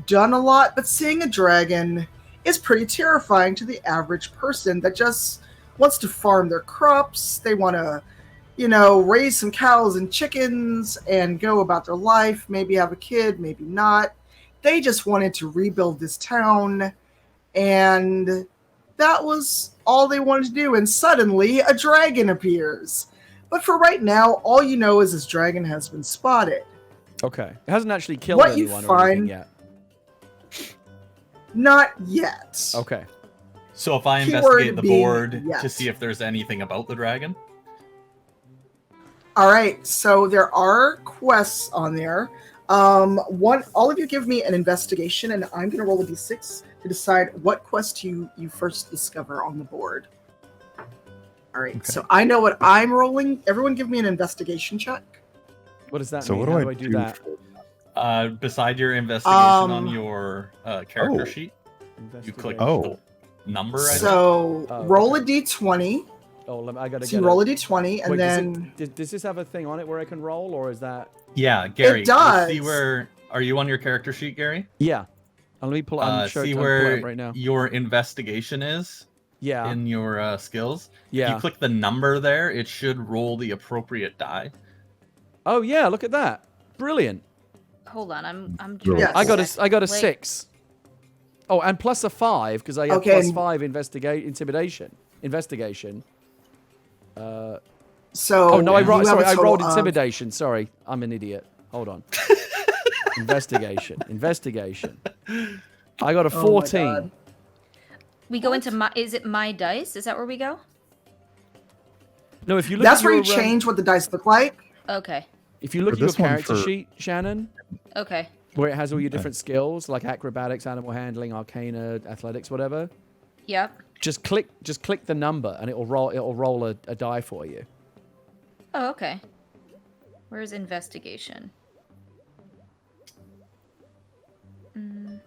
done a lot, but seeing a dragon is pretty terrifying to the average person that just wants to farm their crops. They want to, raise some cows and chickens and go about their life, maybe have a kid, maybe not. They just wanted to rebuild this town, and that was all they wanted to do. And suddenly a dragon appears. But for right now, all you know is this dragon has been spotted. Okay. It hasn't actually killed What you anyone or anything find- yet. Not yet. Okay. So if I Keyword investigate the being board yes. to see if there's anything about the dragon, All right, so there are quests on there. All of you give me an investigation, and I'm going to roll a d6 to decide what quest you first discover on the board. All right, Okay. so I know what I'm rolling. Everyone give me an investigation check. What does that So mean? what do How I do I do that? uh, beside your investigation on your character Oh. sheet, you click Oh. the number. I think. So Oh, roll a okay. d20. Oh, I gotta So get you roll a d20, and Wait, then does this have a thing on it where I can roll, or is that? Yeah, Gary. It does. See where? Are you on your character sheet, Gary? Yeah. Let me pull. I'm sure See I'm pulling it where up right now. your investigation is Yeah. in your skills. If Yeah. you click the number there, it should roll the appropriate die. Oh yeah. Look at that. Brilliant. Hold on, I'm Yes. I got a Wait. 6. Oh, and plus a 5 because I have Okay, plus and- 5 investigation. so Oh no, I you rolled. have a Sorry, I total rolled of- intimidation. Sorry, I'm an idiot. Hold on. Investigation. I got a Oh my 14. God. We go into my. Is it my dice? Is that where we go? No, if you look That's at where your, you change what the dice look like. Okay. If you look For at your this one, character for- sheet, Shannon, Okay. where it has all your different skills like acrobatics, animal handling, arcana, athletics, whatever. Yep. Just click the number and it'll roll a die for you. Oh, okay. Where's investigation? Mm.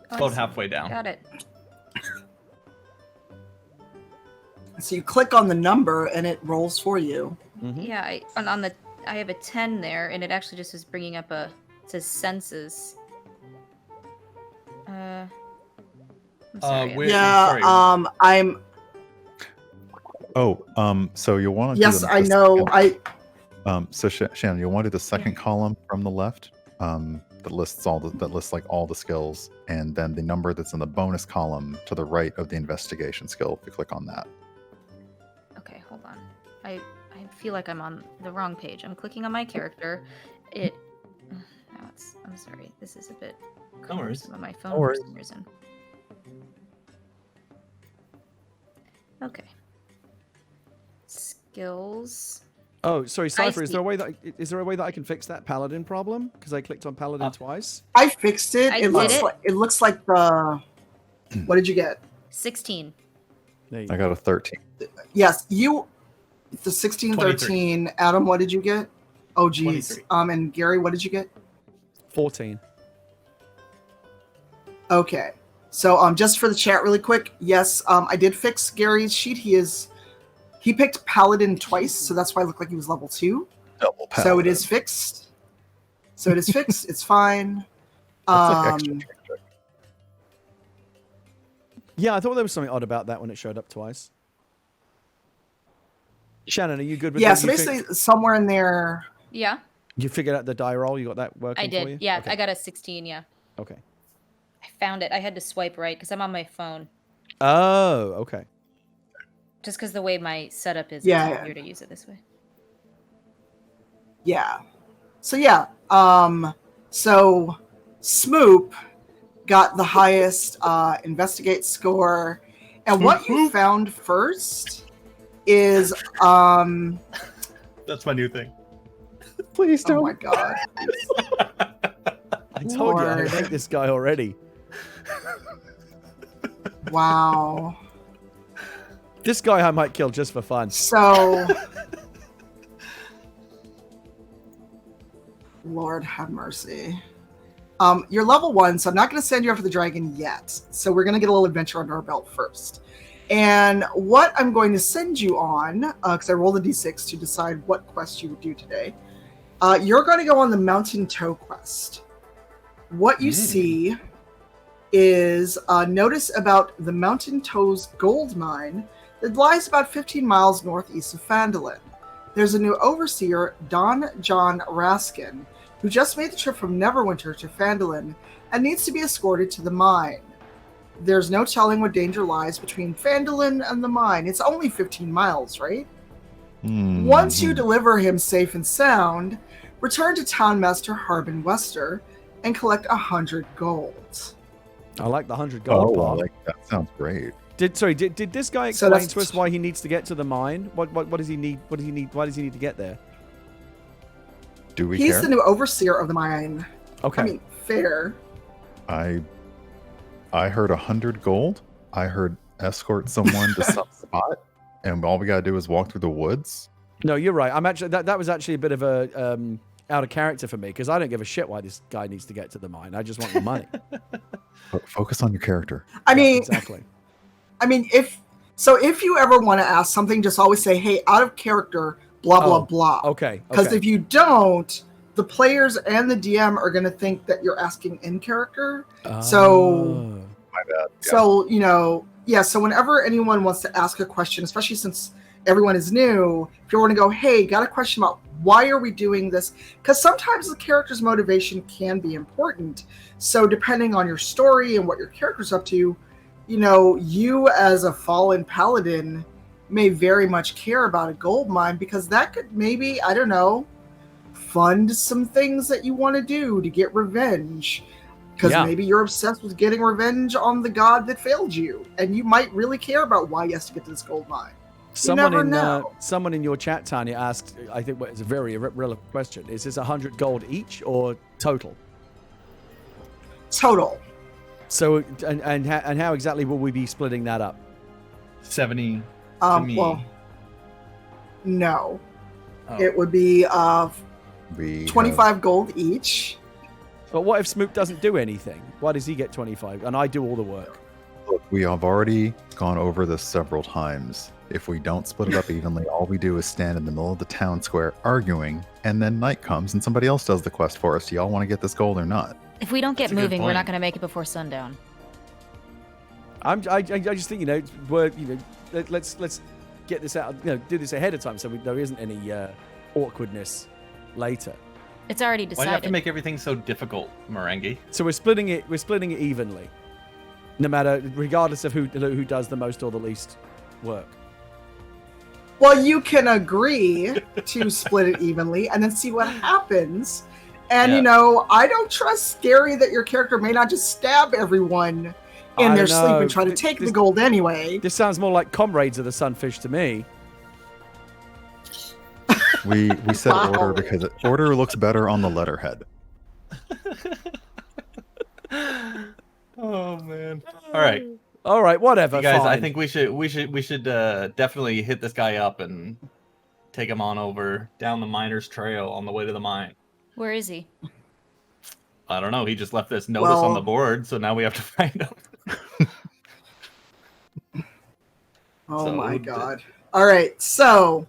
It's Oh, I about see. halfway down. Got it. So you click on the number, and it rolls for you. Mhm. Yeah, I have a 10 there, and it actually just is bringing up it says senses. I'm sorry. Wait, Yeah, sorry. I'm. So you'll want to. Yes, I know. So Shannon, you'll want to do the second column from the left. That lists all the skills, and then the number that's in the bonus column to the right of the investigation skill. If you click on that. Okay, hold on. I feel like I'm on the wrong page. I'm clicking on my character. I'm sorry. This is a bit No worries. cumbersome on my phone No for worries. some reason. Okay. Skills. Oh, sorry, Cypher. Is see. there a way that I can fix that paladin problem? Because I clicked on paladin twice. I fixed it. I It did looks it. like the. What did you get? 16. There you I go. got a 13. Yes, you. The 16, 13. Adam, what did you get? Oh, geez. 23. And Gary, what did you get? 14. Okay. So just for the chat really quick, yes, I did fix Gary's sheet. He picked Paladin twice, so that's why it looked like he was level 2. Double paladin. So it is fixed. It's fine. That's like extra Um, trick. Yeah, I thought there was something odd about that when it showed up twice. Shannon, are you good with yeah, that? so You basically somewhere in there. Yeah, you figured out the die roll? You got that working I for you? did. Yeah, Okay. I got a 16. Yeah, Okay. I found it. I had to swipe right because I'm on my phone. Oh, okay. Just because the way my setup is, Yeah. it's easier to use it this way. Yeah. So yeah. So Smoop got the highest investigate score. And what you found first is That's my new thing. Please oh don't. my god. I told you I Lord. hate this guy already. Wow. This guy I might kill just for fun. So Lord have mercy. You're level 1, so I'm not going to send you after the dragon yet. So we're going to get a little adventure under our belt first. And what I'm going to send you on, because I rolled a d6 to decide what quest you would do today, you're going to go on the Mountain Toe quest. What you see is notice about the Mountain Toes gold mine that lies about 15 miles northeast of Phandalin. There's a new overseer, Don John Raskin, who just made the trip from Neverwinter to Phandalin and needs to be escorted to the mine. There's no telling what danger lies between Phandalin and the mine. It's only 15 miles, right? Once you deliver him safe and sound, return to Townmaster Harbin Wester and collect 100 gold. I like the 100 gold Oh, part. that sounds great. Did this guy So explain that's- to us why he needs to get to the mine? What does he need? What does he need? Why does he need to get there? Do we He's care? the new overseer of the mine. Okay. I mean, fair. I heard 100 gold. I heard escort someone to some spot, and all we gotta do is walk through the woods. No, you're right. I'm actually that was actually a bit of a out of character for me because I don't give a shit why this guy needs to get to the mine. I just want the money. Focus on your character. I Yeah, mean, exactly. if you ever want to ask something, just always say, "Hey, out of character, blah blah Oh, blah." Okay. Because Okay. if you don't, the players and the DM are going to think that you're asking in character. So, My bad. Yeah. so so whenever anyone wants to ask a question, especially since everyone is new, if you want to go, "Hey, got a question about why are we doing this?" Because sometimes the character's motivation can be important. So depending on your story and what your character's up to, you as a fallen paladin may very much care about a gold mine because that could maybe, I don't know, fund some things that you want to do to get revenge. Because Yeah. maybe you're obsessed with getting revenge on the god that failed you, and you might really care about why he has to get to this gold mine. never know. Someone in your chat, Tanya, asked, I think it's a very relevant question. Is this 100 gold each or total? Total. So and how exactly will we be splitting that up? 70 to me. Well, no. Oh. It would be We 25 gold each. But what if Smoop doesn't do anything? Why does he get 25 and I do all the work? we have already gone over this several times. If we don't split it up evenly, all we do is stand in the middle of the town square arguing, and then night comes and somebody else does the quest for us. Do y'all want to get this gold or not? If we don't get That's a good moving, we're not point. going to make it before sundown. I just think let's get this out. Do this ahead of time so there isn't any awkwardness later. It's already Why do you have to decided. make everything so difficult, Merengue? So we're splitting it evenly, no matter regardless of who does the most or the least work. Well, you can agree to split it evenly and then see what happens. And, Yeah. I don't trust Scary that your character may not just stab everyone in I their don't sleep know. and try to take the This- gold anyway. This sounds more like comrades of the Sunfish to me. We said Wow. order because order looks better on the letterhead. Oh man. All right. All right, whatever. You guys, I fine. think we should definitely hit this guy up and take him on over down the miner's trail on the way to the mine. Where is he? I don't know. He just left this notice on the board, so now we have to find him. Oh So, my god. All right, so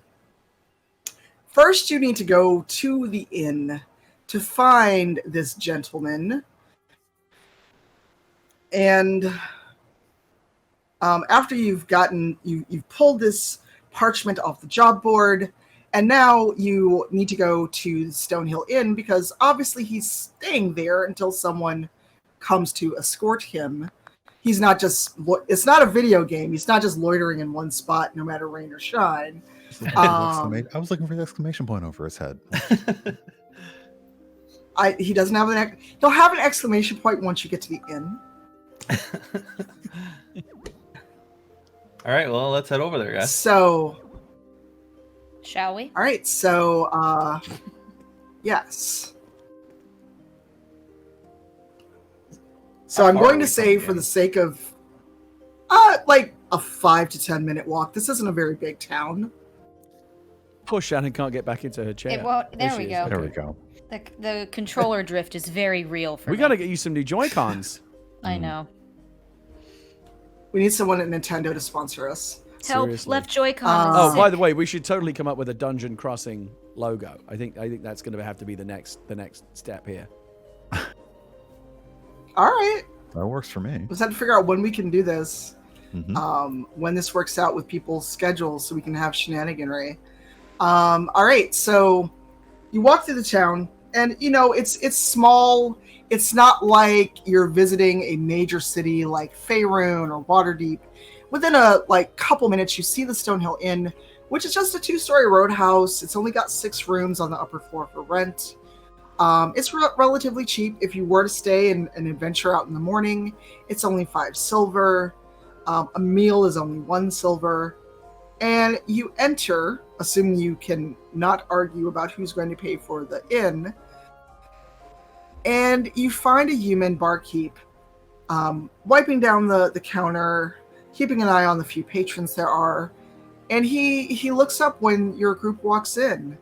first you need to go to the inn to find this gentleman. And after you've pulled this parchment off the job board, and now you need to go to the Stonehill Inn because obviously he's staying there until someone comes to escort him. He's not just, it's not a video game. He's not just loitering in one spot no matter rain or shine. I was looking for the exclamation point over his head. He doesn't have he'll have an exclamation point once you get to the inn. All right, well, let's head over there, guys. So, Shall we? all right, so yes. So How I'm far going are to we say, from for the the sake of like a 5 to 10 minute walk. This isn't a very big town. Poor Shannon can't get back into her chair. It won't. There she we is. go. There we go. The controller drift is very real for We me. got to get you some new Joy-Cons. I know. We need someone at Nintendo to sponsor us. Help! Seriously. Left Joy-Con. Oh, is by sick. the way, we should totally come up with a Dungeon Crossing logo. I think that's going to have to be the next step here. All right. That works for me. We just have to figure out when we can do this. Mhm. When this works out with people's schedules so we can have shenaniganry. All right, so you walk through the town, and it's small. It's not like you're visiting a major city like Faerun or Waterdeep. Within a couple minutes, you see the Stonehill Inn, which is just a 2-story roadhouse. It's only got 6 rooms on the upper floor for rent. It's relatively cheap. If you were to stay and adventure out in the morning, it's only 5 silver. A meal is only 1 silver. And you enter, assuming you can not argue about who's going to pay for the inn, and you find a human barkeep wiping down the counter, keeping an eye on the few patrons there are, and he looks up when your group walks in.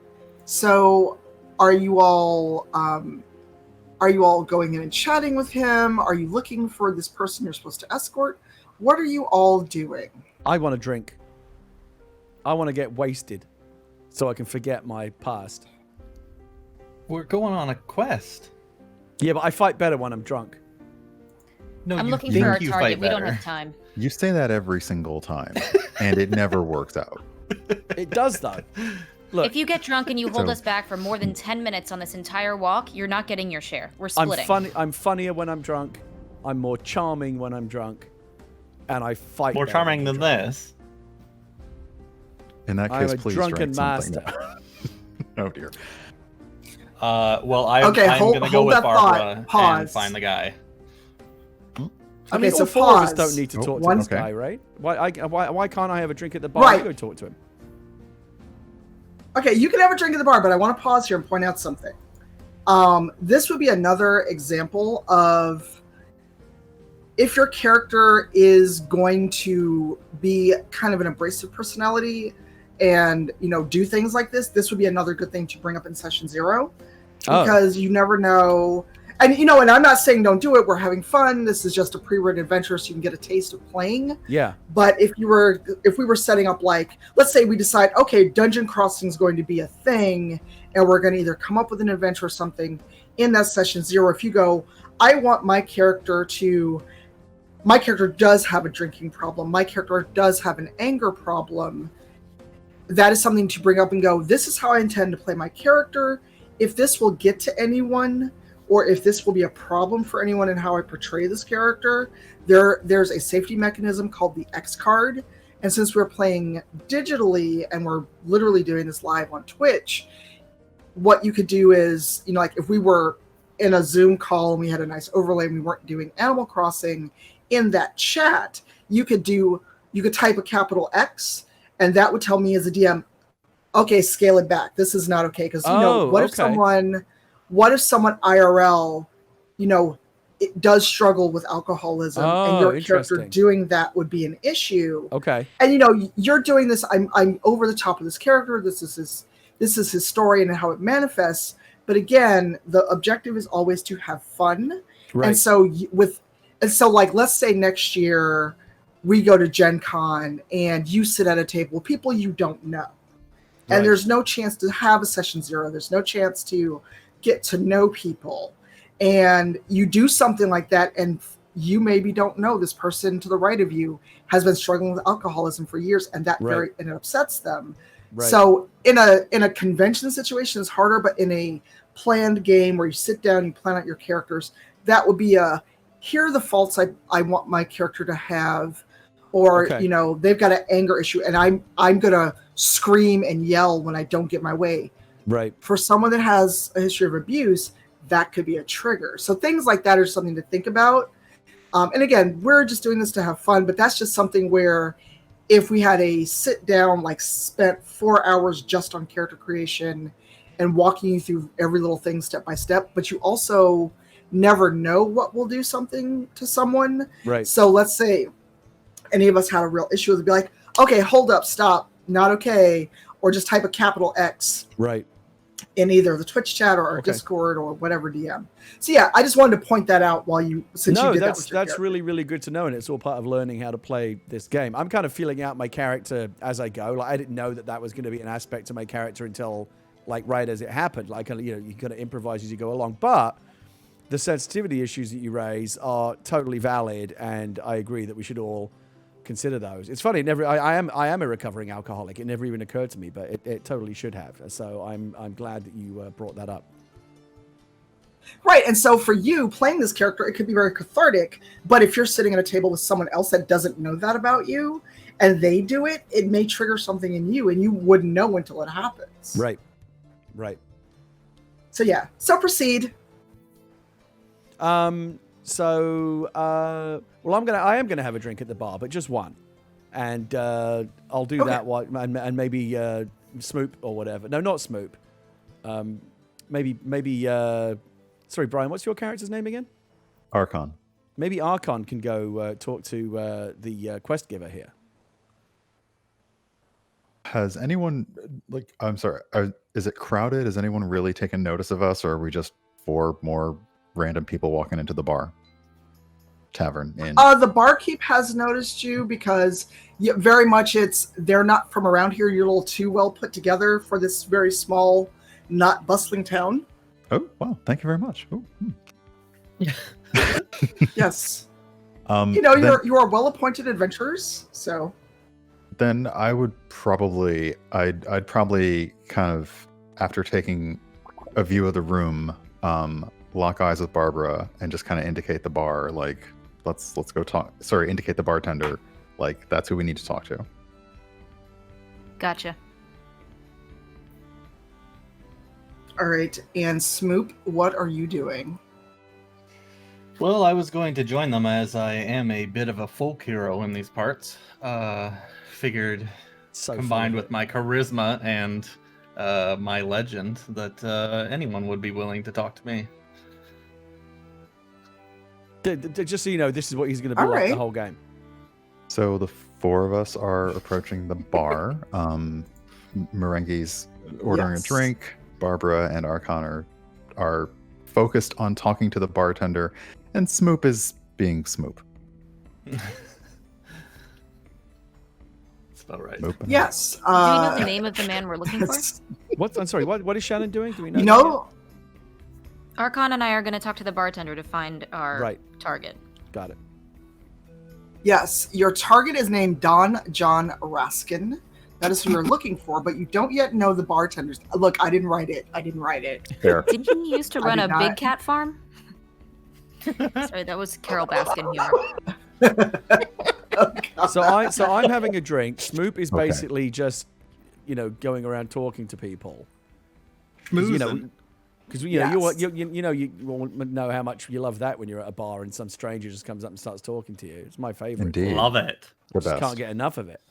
So are you all going in and chatting with him? Are you looking for this person you're supposed to escort? What are you all doing? I want to drink. I want to get wasted so I can forget my past. We're going on a quest. Yeah, but I fight better when I'm drunk. No, I'm you looking think for our you target. fight We don't better. have time. You say that every single time, and it never works out. It does, though. Look, If you get drunk and you hold So- us back for more than 10 minutes on this entire walk, you're not getting your share. We're I'm splitting. I'm funnier when I'm drunk. I'm more charming when I'm drunk. And I fight More better when charming I'm than drunk. this. In that I'm case, a please drunken drink something. master. Oh dear. Well, I'm Okay, going to go hold with that thought. Barbara and Pause. find the guy. I mean, Okay, all so 4 of us pause. don't need to Oh, talk to one- this okay. guy, right? Why can't I have a drink at the bar? Right. You go talk to him. Okay, you can have a drink at the bar, but I want to pause here and point out something. This would be another example of if your character is going to be kind of an abrasive personality and do things like this. This would be another good thing to bring up in session 0 because you never know. And and I'm not saying don't do it. We're having fun. This is just a pre-written adventure, so you can get a taste of playing. Yeah. But if we were setting up, like, let's say we decide, okay, Dungeon Crossing is going to be a thing, and we're going to either come up with an adventure or something in that session 0. If you go, I want my character does have a drinking problem. My character does have an anger problem. That is something to bring up and go, this is how I intend to play my character. If this will get to anyone, or if this will be a problem for anyone in how I portray this character, there's a safety mechanism called the X card. And since we're playing digitally and we're literally doing this live on Twitch, what you could do is, like if we were in a Zoom call and we had a nice overlay and we weren't doing Animal Crossing, in that chat, you could type a capital X, and that would tell me as a DM, okay, scale it back. This is not okay. Because, Oh, what if okay. someone IRL, it does struggle with alcoholism, and your character interesting. doing that would be an issue. Okay. And you're doing this. I'm over the top of this character. This is his story and how it manifests. But again, the objective is always to have fun. Right. And so like, let's say next year we go to Gen Con and you sit at a table with people you don't know. And Right. there's no chance to have a session 0. There's no chance to get to know people. And you do something like that, and you maybe don't know this person to the right of you has been struggling with alcoholism for years, and that Right. and it upsets them. Right. So in a convention situation, it's harder, but in a planned game where you sit down, you plan out your characters, that would be here are the faults I want my character to have, or Okay. they've got an anger issue, and I'm gonna scream and yell when I don't get my way. Right. For someone that has a history of abuse, that could be a trigger. So things like that are something to think about. And again, we're just doing this to have fun, but that's just something where if we had a sit down, like spent 4 hours just on character creation and walking you through every little thing step by step, but you also never know what will do something to someone. Right. So let's say any of us had a real issue, it'd be like, okay, hold up, stop, not okay, or just type a capital X Right. in either the Twitch chat or our Okay. Discord or whatever DM. So yeah, I just wanted to point that out while since you did that with your that's character. really, really good to know, and it's all part of learning how to play this game. I'm kind of feeling out my character as I go. Like, I didn't know that was going to be an aspect to my character until like right as it happened. Like, you kind of improvise as you go along. But the sensitivity issues that you raise are totally valid, and I agree that we should all consider those. It's funny. I am a recovering alcoholic. It never even occurred to me, but it totally should have. So I'm glad that you brought that up. Right, and so for you playing this character, it could be very cathartic. But if you're sitting at a table with someone else that doesn't know that about you, and they do it, it may trigger something in you, and you wouldn't know until it happens. Right. Right. So yeah. So proceed. So, well, I am gonna have a drink at the bar, but just one, and I'll do that while and maybe Smoop or whatever. No, not Smoop. Maybe. Sorry, Brian. What's your character's name again? Archon. Maybe Archon can go talk to the quest giver here. Has anyone I'm sorry. Is it crowded? Has anyone really taken notice of us, or are we just 4 more random people walking into the tavern in The barkeep has noticed you because very much they're not from around here. You're a little too well put together for this very small, not bustling town. Oh wow, thank you very much. Oh, Yes. then, you are well appointed adventurers, so then I would probably I'd probably kind of, after taking a view of the room, lock eyes with Barbara and just kind of indicate the bar, like let's go talk. Sorry, indicate the bartender, like that's who we need to talk to. Gotcha. all right. And Smoop, what are you doing? Well, I was going to join them as I am a bit of a folk hero in these parts. Figured combined with my charisma and my legend that anyone would be willing to talk to me. Just so you know, this is what he's going to be like the whole game. So the 4 of us are approaching the bar. Merengue's ordering a drink. Barbara and Archon are focused on talking to the bartender, and Smoop is being Smoop. That's about right. Yes. Do we know the name of the man we're looking for? What? I'm sorry. What is Shannon doing? Do we know? Archon and I are going to talk to the bartender to find our target. Got it. Yes, your target is named Don John Raskin. That is who you're looking for, but you don't yet know the bartenders. Look, I didn't write it. Fair. Didn't he used to run a not. big cat farm? Sorry, that was Carol Baskin humor. Oh, So I'm having a drink. Smoop is basically just, going around talking to people. Because you know how much you love that when you're at a bar and some stranger just comes up and starts talking to you. It's my favorite. Indeed. Love it. The Just best. can't get enough of it.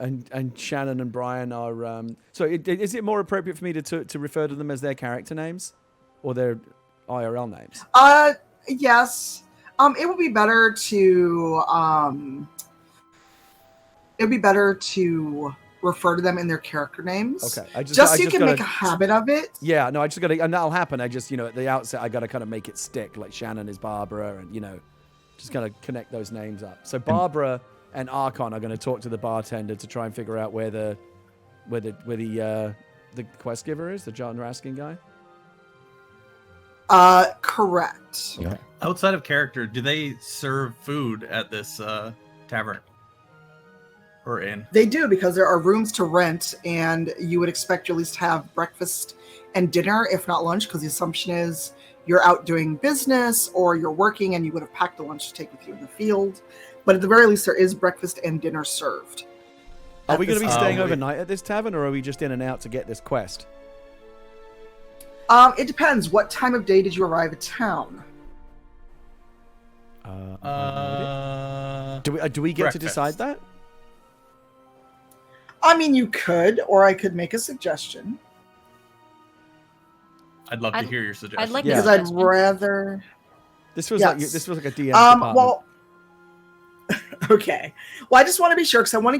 and Shannon and Brian are. So is it more appropriate for me to refer to them as their character names, or their IRL names? Yes. It would be better to refer to them in their character names. Okay. I so you can gotta, make a habit of it. Yeah. No, I just gotta, and that'll happen. I just, at the outset, I gotta kind of make it stick. Like Shannon is Barbara, and just gotta connect those names up. So Barbara and Archon are going to talk to the bartender to try and figure out where the quest giver is, the John Raskin guy. Correct. Okay. Outside of character, do they serve food at this tavern or inn? They do, because there are rooms to rent, and you would expect to at least have breakfast and dinner, if not lunch, because the assumption is you're out doing business or you're working and you would have packed a lunch to take with you in the field. But at the very least, there is breakfast and dinner served. Are we going to be staying overnight at this tavern, or are we just in and out to get this quest? It depends. What time of day did you arrive at town? Do we get breakfast. to decide that? I mean, you could, or I could make a suggestion. I'd love to hear your suggestion. I'd like Yeah. Because I'd rather... This was Yes. this was like a DM department. Well, okay. Well, I just want to be sure, because I want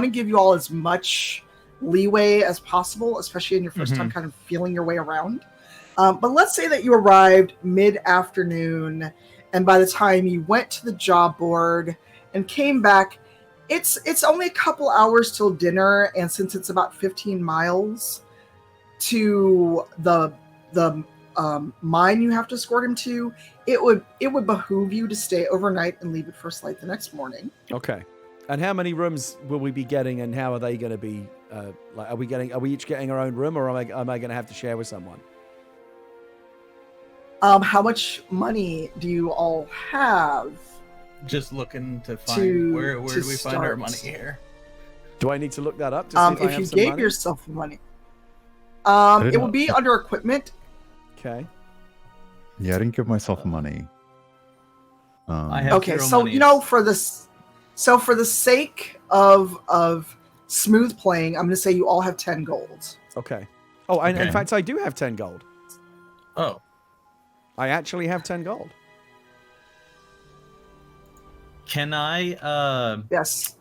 to give you all as much leeway as possible, especially in your first time kind of feeling your way around. But let's say that you arrived mid-afternoon, and by the time you went to the job board and came back, it's only a couple hours till dinner, and since it's about 15 miles to the mine you have to escort him to, it would behoove you to stay overnight and leave at first light the next morning. Okay. And how many rooms will we be getting, and how are they going to be? Are we each getting our own room, or am I going to have to share with someone? How much money do you all have? Just looking to find where do we find our start. money here? Do I need to look that up to see if I If have you some gave money? yourself money, didn't it would be under equipment. Okay. Yeah, I didn't give myself money. I have Okay, zero so monies. for the sake of smooth playing, I'm going to say you all have 10 gold. Okay. Oh, and in Okay. fact, I do have 10 gold. Oh, I actually have 10 gold. can I Yes.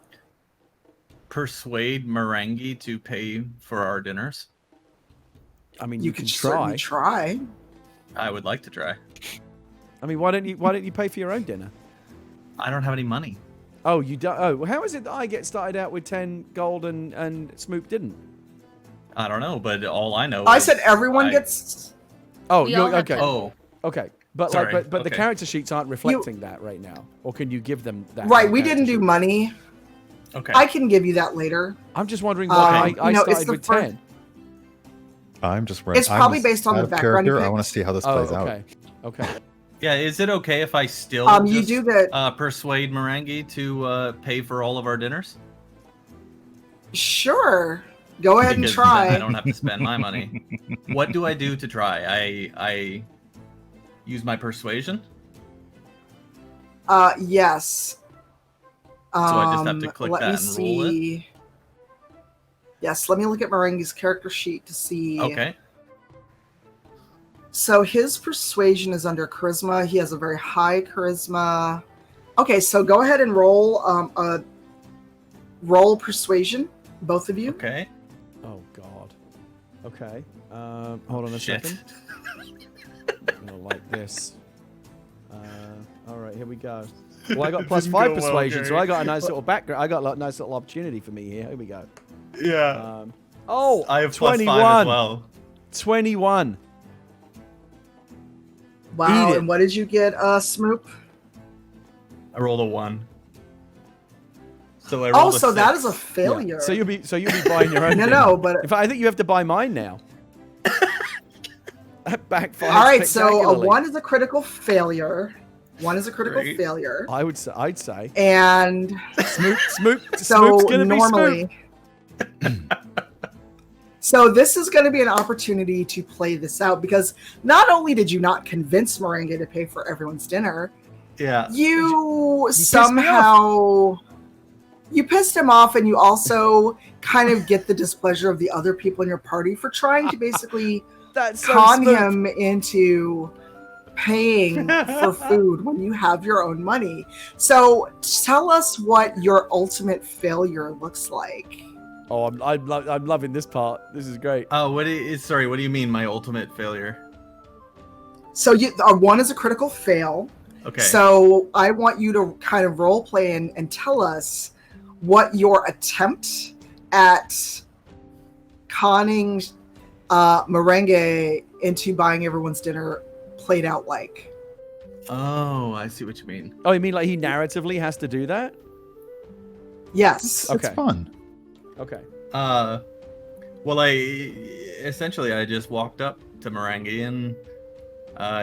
persuade Merengue to pay for our dinners? I mean, You can could try. certainly try. I would like to try. I mean, why don't you pay for your own dinner? I don't have any money. Oh, you don't. Oh, well, how is it that I get started out with 10 gold and Smoop didn't? I don't know, but all I know I is said everyone I- gets... Oh, We all have okay. 10. Oh, Okay. But Sorry, but the okay. character sheets aren't reflecting that right now. Or can you give them that? Right, in we character didn't do sheet? money. okay. I can give you that later. I'm just wondering why I it's started the with first- 10. I'm just It's probably based on out the of background you character. I picked. want to see how this Oh, plays okay. Okay. Yeah, is it okay if I still You just, do get... persuade Merengue to pay for all of our dinners? Sure. Go ahead and Because try. then I don't have to spend my money. What do I do to try? I use my persuasion? Yes. I just have to click let that me and roll it? see. Yes, let me look at Merengue's character sheet to see. Okay. So his persuasion is under charisma. He has a very high charisma. Okay, so go ahead and roll persuasion, both of you. Okay. Oh God. Okay. Hold on a Shit. second. I'm gonna like this. All right, here we go. Well, I got plus Didn't 5 go well, persuasion, so Gary. I got a nice little background. I got a nice little opportunity for me here. Here we go. Yeah. Oh, I have 21. plus 5 as well. 21. Wow, Eat it. and what did you get, Smoop? I rolled a 1. So I rolled Oh, a so that 6. is a failure. Yeah. So you'll be buying your own. No, dinner. no, but- if I think you have to buy mine now. That backfires. All right, so a spectacularly. 1 is a critical failure. 1 is a critical Great. failure. I'd say. And Smoop's so gonna be normally... So this is going to be an opportunity to play this out, because not only did you not convince Merengue to pay for everyone's dinner, Yeah. you pissed me somehow you pissed him off, and you also kind of get the displeasure of the other people in your party for trying to basically That's so con smooth. him into paying for food when you have your own money. So tell us what your ultimate failure looks like. Oh, I'm loving this part. This is great. Oh, what do you mean my ultimate failure? So one is a critical fail. Okay. So I want you to kind of role play and tell us what your attempt at conning Merengue into buying everyone's dinner played out like. Oh, I see what you mean. Oh, you mean like he narratively has to do that? Yes. Okay. It's fun. Okay. Well, I just walked up to Merengue and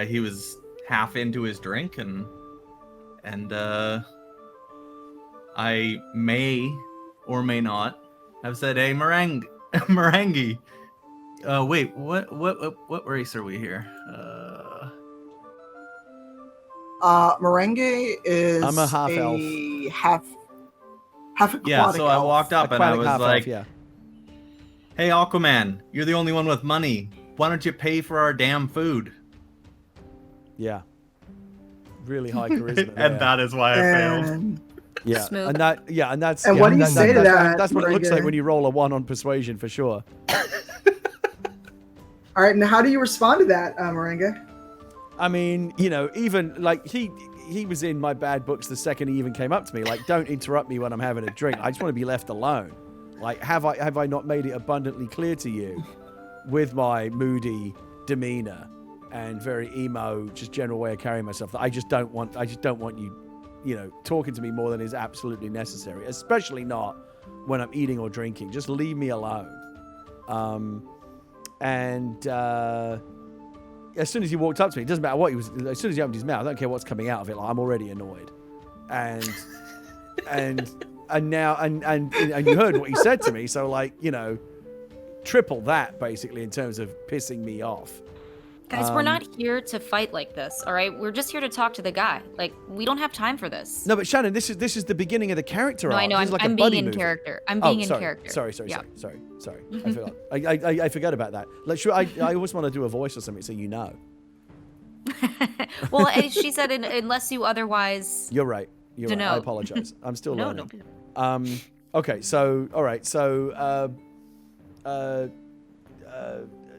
he was half into his drink and I may or may not have said, "Hey, Merengue, wait, what race are we here?" Merengue is I'm a half elf. Half aquatic Yeah, so I elf. walked up and I Aquatic was half like, elf, yeah. "Hey, Aquaman, you're the only one with money. Why don't you pay for our damn food?" Yeah. Really high charisma. And that is why I failed. And yeah. Smooth. And that's And yeah, what do you that's- say to that's- that, That's what it looks like Merengue? when you roll a 1 on persuasion for sure. all right, and how do you respond to that, Merengue? I mean, you know, even like he was in my bad books the second he even came up to me. Like, don't interrupt me when I'm having a drink. I just want to be left alone. Like, have I not made it abundantly clear to you with my moody demeanor and very emo, just general way of carrying myself that I just don't want you, you know, talking to me more than is absolutely necessary, especially not when I'm eating or drinking. Just leave me alone. As soon as he walked up to me, it doesn't matter what he was. As soon as he opened his mouth, I don't care what's coming out of it. Like, I'm already annoyed, and now you heard what he said to me. So, like, you know, triple that basically in terms of pissing me off. Guys, we're not here to fight like this, all right? We're just here to talk to the guy. Like, we don't have time for this. No, but Shannon, this is the beginning of the character No, arc. I know. This is like a I'm being buddy in movie. character. I'm being in sorry. character. Sorry. Yeah. I forgot. I forgot about that. Like, sure, I always want to do a voice or something so you know. Well, she said unless you otherwise. You're right. You're right. I Denote. apologize. I'm still No, learning. no. Okay. So, all right. So,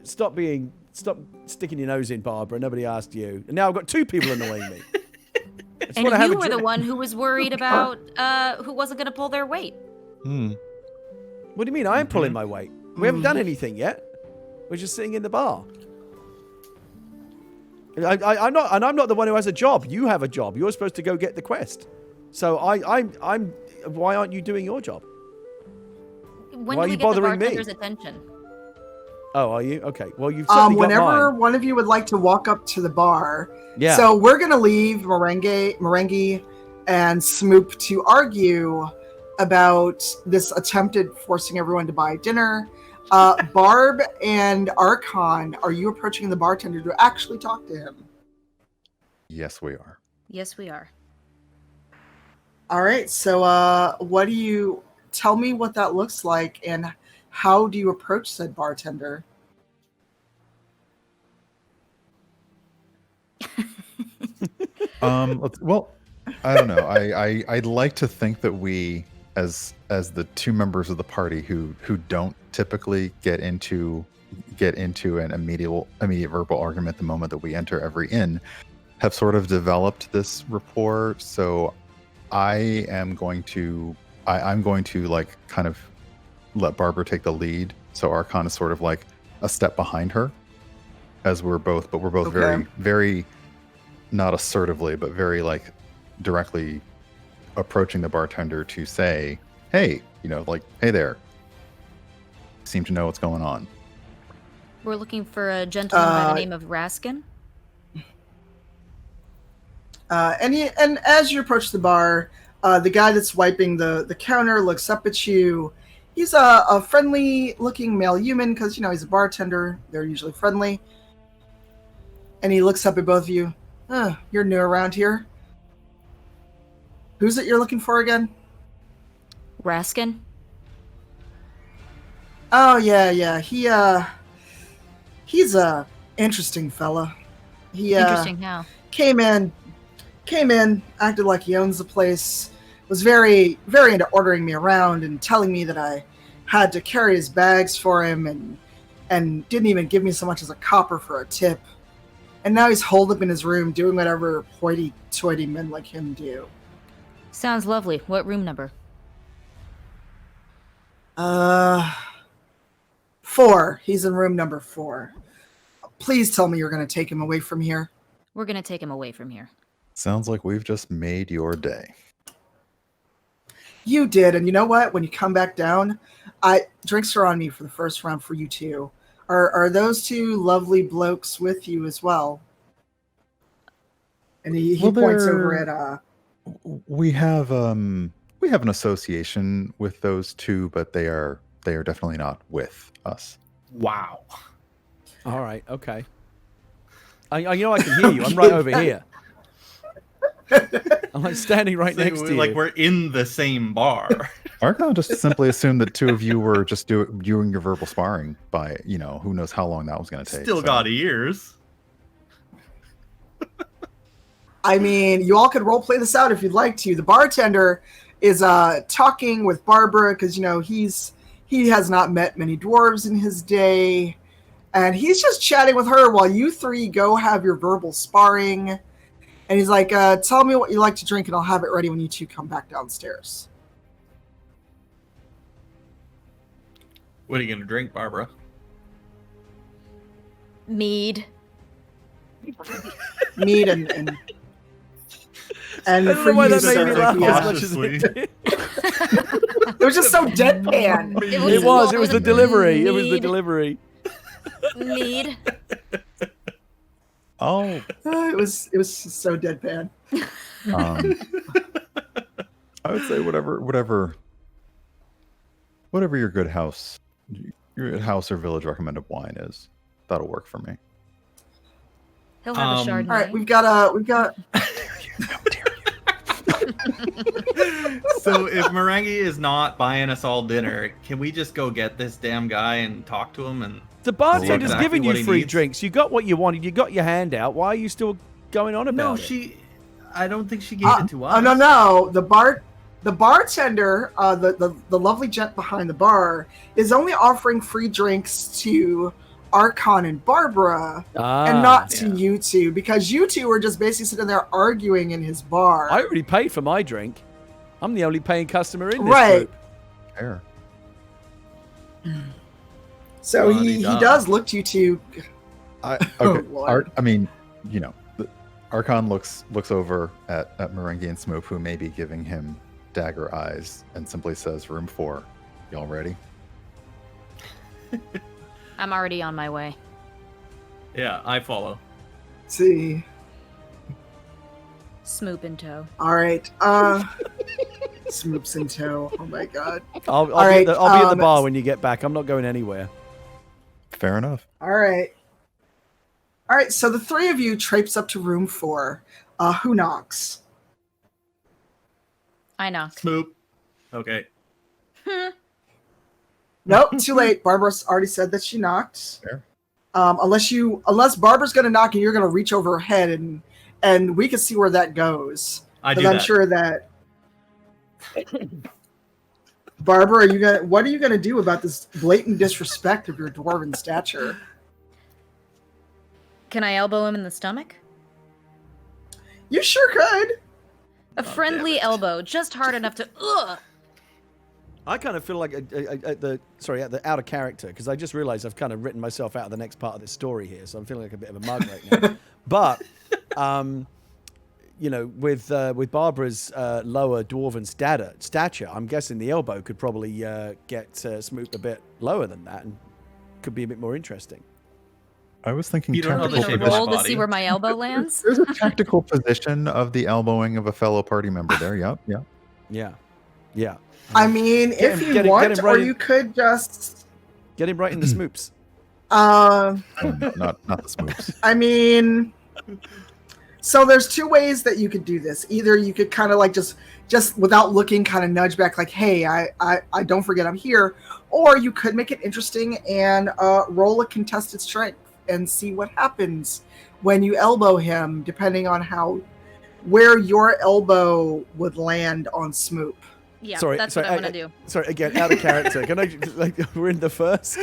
stop sticking your nose in, Barbara. Nobody asked you. And now I've got 2 people annoying me. I just And wanna have you a were the drink. one who was worried about who wasn't going to pull their weight. What do you mean? I am pulling my weight. We haven't done anything yet. We're just sitting in the bar. I'm not the one who has a job. You have a job. You're supposed to go get the quest. So I'm. Why aren't you doing your job? When Why are do we you get the bothering me? bartender's attention? Oh, are you? Okay. Well, you've certainly got Whenever mine. one of you would like to walk up to the bar, Yeah. so we're gonna leave Merengue and Smoop to argue about this attempted forcing everyone to buy dinner. Barb and Archon, are you approaching the bartender to actually talk to him? Yes, we are. Yes, we are. All right. So, what do you tell me what that looks like, and how do you approach said bartender? Well, I don't know. I'd like to think that we, as the 2 members of the party who don't typically get into an immediate verbal argument the moment that we enter every inn, have sort of developed this rapport. So I'm going to like kind of let Barbara take the lead. So Archon is sort of like a step behind her, as we're both Okay. very, very not assertively, but very like directly approaching the bartender to say, "Hey, you know, like, hey there. Seem to know what's going on." We're looking for a gentleman by the name of Raskin. And as you approach the bar, the guy that's wiping the counter looks up at you. He's a friendly-looking male human because, you know, he's a bartender. They're usually friendly. And he looks up at both of you. You're new around here. Who's it you're looking for again? Raskin? Oh yeah. He's a interesting fella. He Interesting how? came in, acted like he owns the place, was very, very into ordering me around and telling me that I had to carry his bags for him and didn't even give me so much as a copper for a tip. And now he's holed up in his room doing whatever hoity-toity men like him do. Sounds lovely. What room number? 4. He's in room number 4. Please tell me you're going to take him away from here. We're gonna take him away from here. Sounds like we've just made your day. You did, and you know what? When you come back down, drinks are on me for the first round for you two. Are those two lovely blokes with you as well? And he points over at We have an association with those two, but they are definitely not with us. Wow. All right. Okay. I know I can hear you. I'm right over here. I'm like standing right next to you. Like we're in the same bar. Archon just simply assumed that two of you were just doing your verbal sparring by, who knows how long that was going to take. Still got ears. I mean, you all could role play this out if you'd like to. The bartender is talking with Barbara because he has not met many dwarves in his day, and he's just chatting with her while you three go have your verbal sparring. And he's like, "Tell me what you like to drink, and I'll have it ready when you two come back downstairs." What are you gonna drink, Barbara? Mead. Mead and I don't for know why you, that made sir, me laugh he, as much as it cautiously. did. it was just so deadpan. It was the delivery. It was the Mead. delivery. Mead. Oh, It was so deadpan. I would say whatever your good house or village recommended wine is, that'll work for me. He'll have a Chardonnay. All right, we've got. So if Merengue is not buying us all dinner, can we just go get this damn guy and talk to him? And The bartender's exactly giving what you he free needs? drinks. You got what you wanted. You got your hand out. Why are you still going on about it? I don't think she gave it to us. Oh no! The bartender, the lovely gent behind the bar, is only offering free drinks to Archon and Barbara, and not to you two, because you two were just basically sitting there arguing in his bar. I already paid for my drink. I'm the only paying customer in this Right. group. Fair. So he does look to you two. Okay. Lord. Archon looks over at Merengue and Smoop, who may be giving him dagger eyes, and simply says, "Room 4. Y'all ready?" I'm already on my way. Yeah, I follow. See. Smoop in tow. All right. Smoops in tow. Oh my god. I'll be at the bar when you get back. I'm not going anywhere. Fair enough. All right. So the three of you traipse up to room 4. Who knocks? I knock. Smoop. Okay. Nope, too late. Barbara's already said that she knocked. Fair. Unless Barbara's gonna knock and you're gonna reach over her head and we can see where that goes. I'm sure that Barbara, what are you gonna do about this blatant disrespect of your dwarven stature? Can I elbow him in the stomach? You sure could. A friendly elbow, just hard enough to. Ugh. I kind of feel like at the out of character, because I just realized I've kind of written myself out of the next part of this story here, so I'm feeling like a bit of a mug right now. But with Barbara's lower dwarven stature, I'm guessing the elbow could probably get Smoop a bit lower than that, and could be a bit more interesting. I was thinking You don't know the tactical shape of position. my Roll to see where my elbow lands. There's a tactical position of the elbowing of a fellow party member there. Yep. Yeah. I mean, if you want, or you could just get him right in the smoops. Oh, no, not the smoops. I mean, So there's two ways that you could do this. Either you could kind of like just without looking, kind of nudge back, like, "Hey, I don't forget I'm here," or you could make it interesting and roll a contested strength and see what happens when you elbow him, depending on where your elbow would land on Smoop. Yeah, Sorry, that's what I'm gonna do. Sorry, again, out of character. Can I we're in the first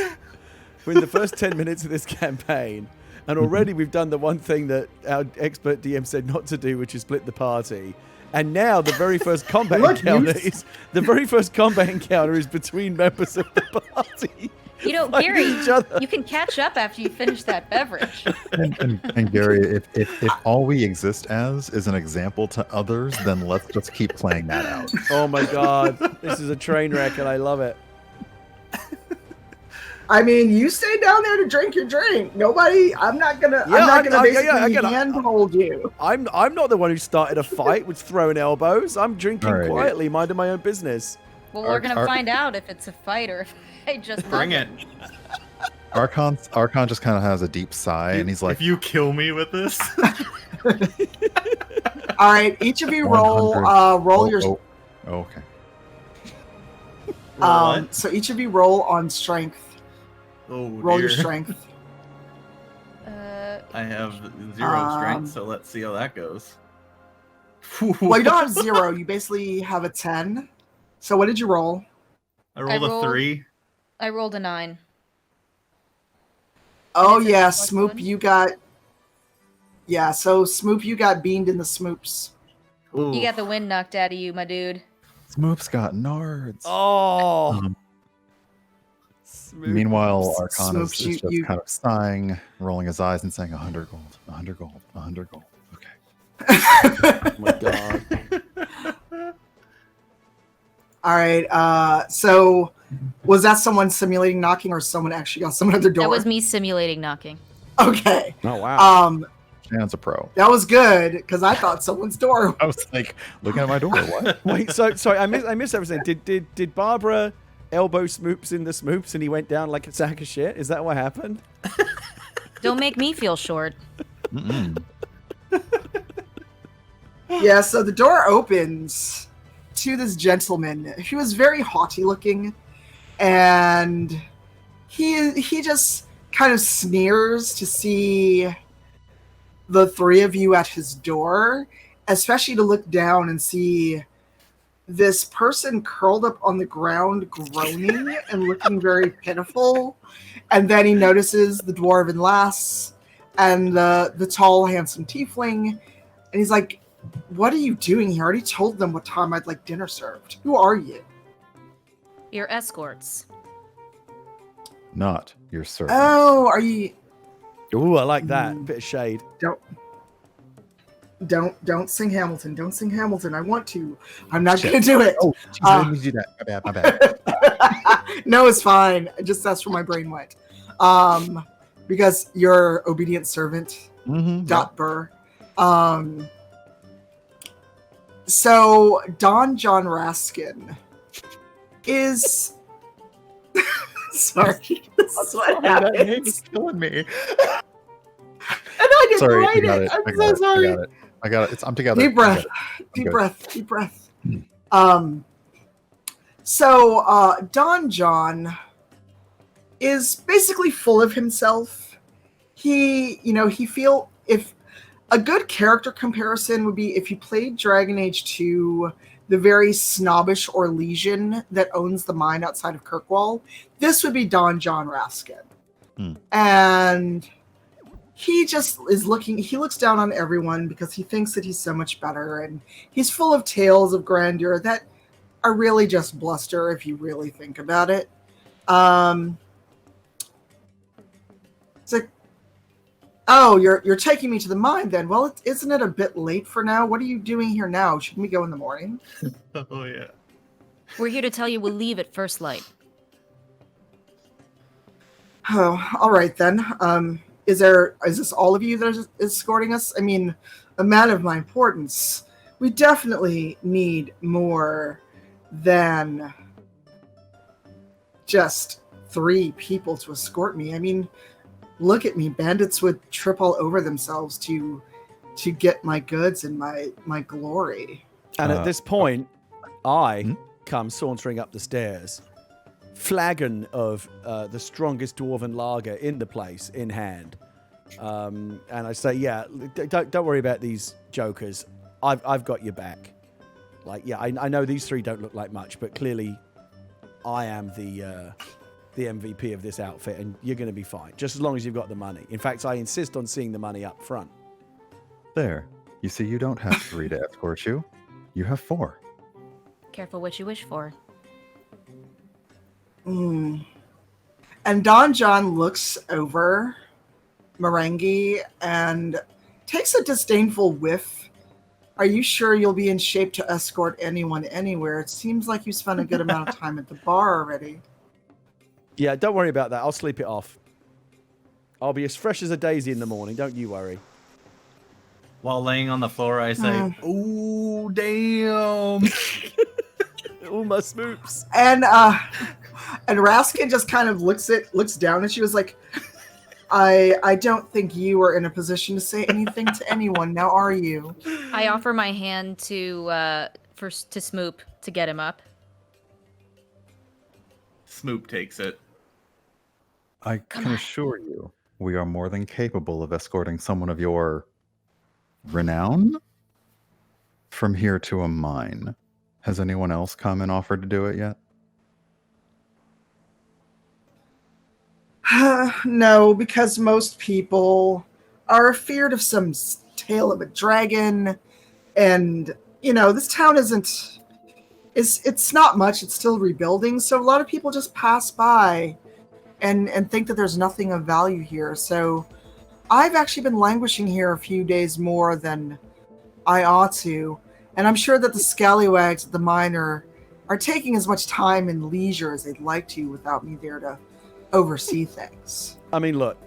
10 minutes of this campaign, and already we've done the one thing that our expert DM said not to do, which is split the party. And now the very first combat encounter is between members of the party. You know, fighting Gary, each other. you can catch up after you finish that beverage. And Gary, if all we exist as is an example to others, then let's just keep playing that out. Oh my god, this is a train wreck, and I love it. I mean, you stay down there to drink your drink. Nobody. I'm not gonna basically handhold you. I'm not the one who started a fight with throwing elbows. I'm drinking All right. quietly, minding my own business. Well, we're gonna find out if it's a fight or if I just Bring it. Archon just kind of has a deep sigh, and he's like, "If you kill me with this." All right, each of you roll your. Okay. So each of you roll on strength. Oh, Roll your dear. strength. I have 0 strength, so let's see how that goes. Well, you don't have 0. You basically have a 10. So what did you roll? I rolled a 3. I rolled a 9. Oh Is it yeah, plus Smoop, one? you got. Yeah, so Smoop, you got beamed in the Smoops. Ooh. You got the wind knocked out of you, my dude. Smoop's got nards. Oh. Meanwhile, Archon is Smoops, just kind of sighing, rolling his eyes, and saying, 100 gold, 100 gold, 100 gold. Okay. Oh my god. All right. So was that someone simulating knocking, or someone actually got someone at their door? That was me simulating knocking. Okay. Oh wow. Shannon's a pro. That was good because I thought someone's door. I was like, looking at my door. What? Wait, sorry, I missed everything. Did Barbara elbow Smoops in the Smoops and he went down like a sack of shit? Is that what happened? Don't make me feel short. Yeah. So the door opens to this gentleman. He was very haughty looking, and he just kind of sneers to see the three of you at his door, especially to look down and see this person curled up on the ground groaning and looking very pitiful. And then he notices the dwarven lass and the tall handsome tiefling, and he's like, "What are you doing here? I already told them what time I'd like dinner served. Who are you?" Your escorts. Not your servant. Oh, are you? Ooh, I like that. Bit of shade. Don't sing Hamilton. Don't sing Hamilton. I want to. I'm not going to do it. Oh, geez, I didn't mean to do that. My bad. No, it's fine. Just that's where my brain went. Because you're obedient servant. Burr. So Don John Raskin is. Sorry, this is what happens. It's killing me. And I didn't Sorry, write got it. it. I'm so sorry. I got it. I'm together. Deep breath. Deep breath. So Don John is basically full of himself. He feel if a good character comparison would be if you played Dragon Age 2, the very snobbish Orlesian that owns the mine outside of Kirkwall. This would be Don John Raskin. And he just is he looks down on everyone because he thinks that he's so much better, and he's full of tales of grandeur that are really just bluster if you really think about it. It's like, oh, you're taking me to the mine then. Well, isn't it a bit late for now? What are you doing here now? Shouldn't we go in the morning? Oh yeah. We're here to tell you we'll leave at first light. Oh, all right then. Is this all of you that is escorting us? I mean, a man of my importance, we definitely need more than just 3 people to escort me. I mean, look at me. Bandits would trip all over themselves to to get my goods and my glory. And at this point, I come sauntering up the stairs, flagon of the strongest dwarven lager in the place in hand. And I say, yeah, don't worry about these jokers. I've got your back. Like, yeah, I know these three don't look like much, but clearly I am the MVP of this outfit, and you're going to be fine, just as long as you've got the money. In fact, I insist on seeing the money up front. There. You see, you don't have 3 to escort you. You have 4. Careful what you wish for. And Don John looks over Merengue and takes a disdainful whiff. Are you sure you'll be in shape to escort anyone anywhere? It seems like you spent a good amount of time at the bar already. Yeah, don't worry about that. I'll sleep it off. I'll be as fresh as a daisy in the morning. Don't you worry. While laying on the floor, I say, "Ooh, damn!" All my smoops. And Raskin just kind of looks down, and she was like, I don't think you are in a position to say anything to anyone. Now, are you? I offer my hand to Smoop to get him up. Smoop takes it. I can assure you, we are more than capable of escorting someone of your renown from here to a mine. Has anyone else come and offered to do it yet? No, because most people are feared of some tale of a dragon, and this town it's not much. It's still rebuilding, so a lot of people just pass by and think that there's nothing of value here. So I've actually been languishing here a few days more than I ought to, and I'm sure that the scallywags at the mine are taking as much time and leisure as they'd like to without me there to oversee things. I mean, look,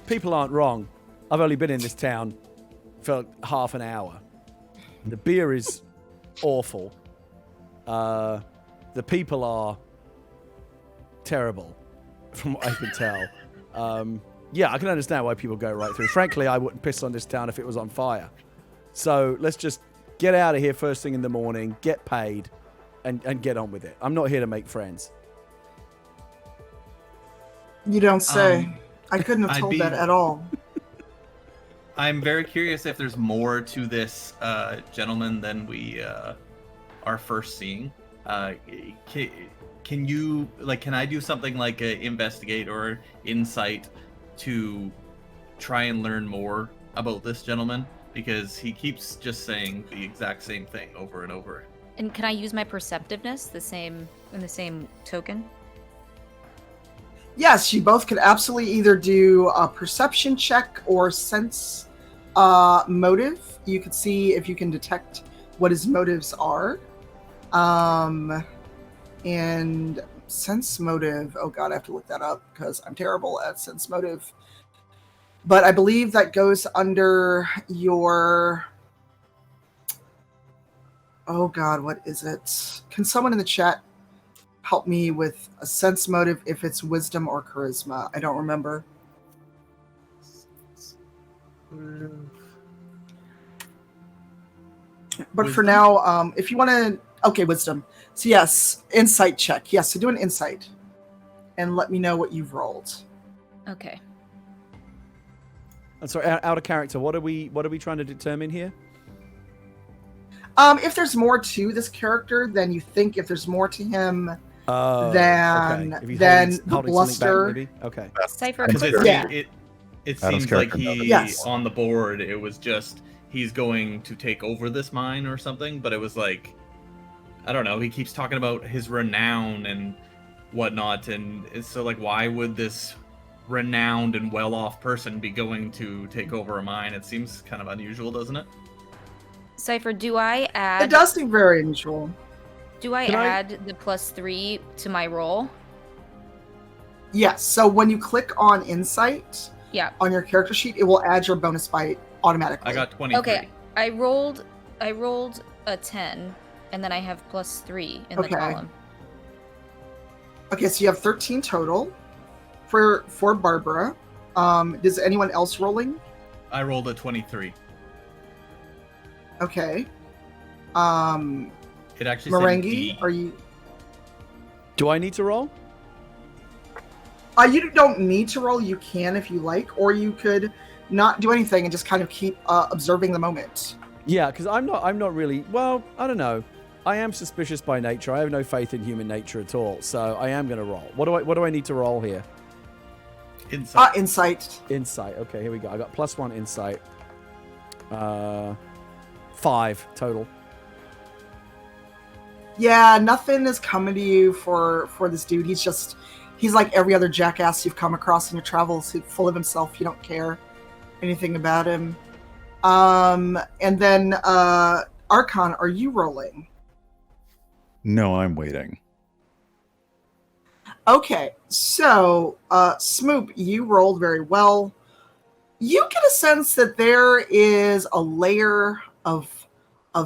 people aren't wrong. I've only been in this town for half an hour. The beer is awful. The people are terrible, from what I can tell. Yeah, I can understand why people go right through. Frankly, I wouldn't piss on this town if it was on fire. So let's just get out of here first thing in the morning, get paid, and get on with it. I'm not here to make friends. You don't say. I couldn't have told that at all. I'm very curious if there's more to this gentleman than we are first seeing. Can you can I do something like investigate or insight to try and learn more about this gentleman? Because he keeps just saying the exact same thing over and over. And can I use my perceptiveness in the same token? Yes, you both could absolutely either do a perception check or sense motive. You could see if you can detect what his motives are. And sense motive, oh god, I have to look that up because I'm terrible at sense motive. But I believe that goes under your... Oh god, what is it? Can someone in the chat help me with a sense motive if it's wisdom or charisma? I don't remember. But for now, if you want to... Okay, wisdom. So yes, insight check. Yes, so do an insight. And let me know what you've rolled. Okay. I'm sorry, out of character, what are we trying to determine here? If there's more to this character than you think, if there's more to him than the bluster. Back, okay. Cypher. Because it seems like yes. On the board, it was just he's going to take over this mine or something, but it was like, I don't know, he keeps talking about his renown and whatnot, and so why would this renowned and well-off person be going to take over a mine? It seems kind of unusual, doesn't it? Cypher, do I add... It does seem very unusual. Do I add the +3 to my roll? Yes, so when you click on Insight on your character sheet, it will add your bonus by automatically. I got 23. Okay, I rolled a 10, and then I have +3 in the column. Okay, so you have 13 total for Barbara. Is anyone else rolling? I rolled a 23. Okay. It actually said Merengue, D. are you? Do I need to roll? You don't need to roll. You can if you like, or you could not do anything and just kind of keep observing the moment. Yeah, because I'm not really. Well, I don't know. I am suspicious by nature. I have no faith in human nature at all. So I am going to roll. What do I need to roll here? Insight. Insight. Insight. Okay, here we go. I got +1 insight. 5 total. Yeah, nothing is coming to you for this dude. He's like every other jackass you've come across in your travels. He's full of himself. You don't care anything about him. And then Archon, are you rolling? No, I'm waiting. Okay, so Smoop, you rolled very well. You get a sense that there is a layer of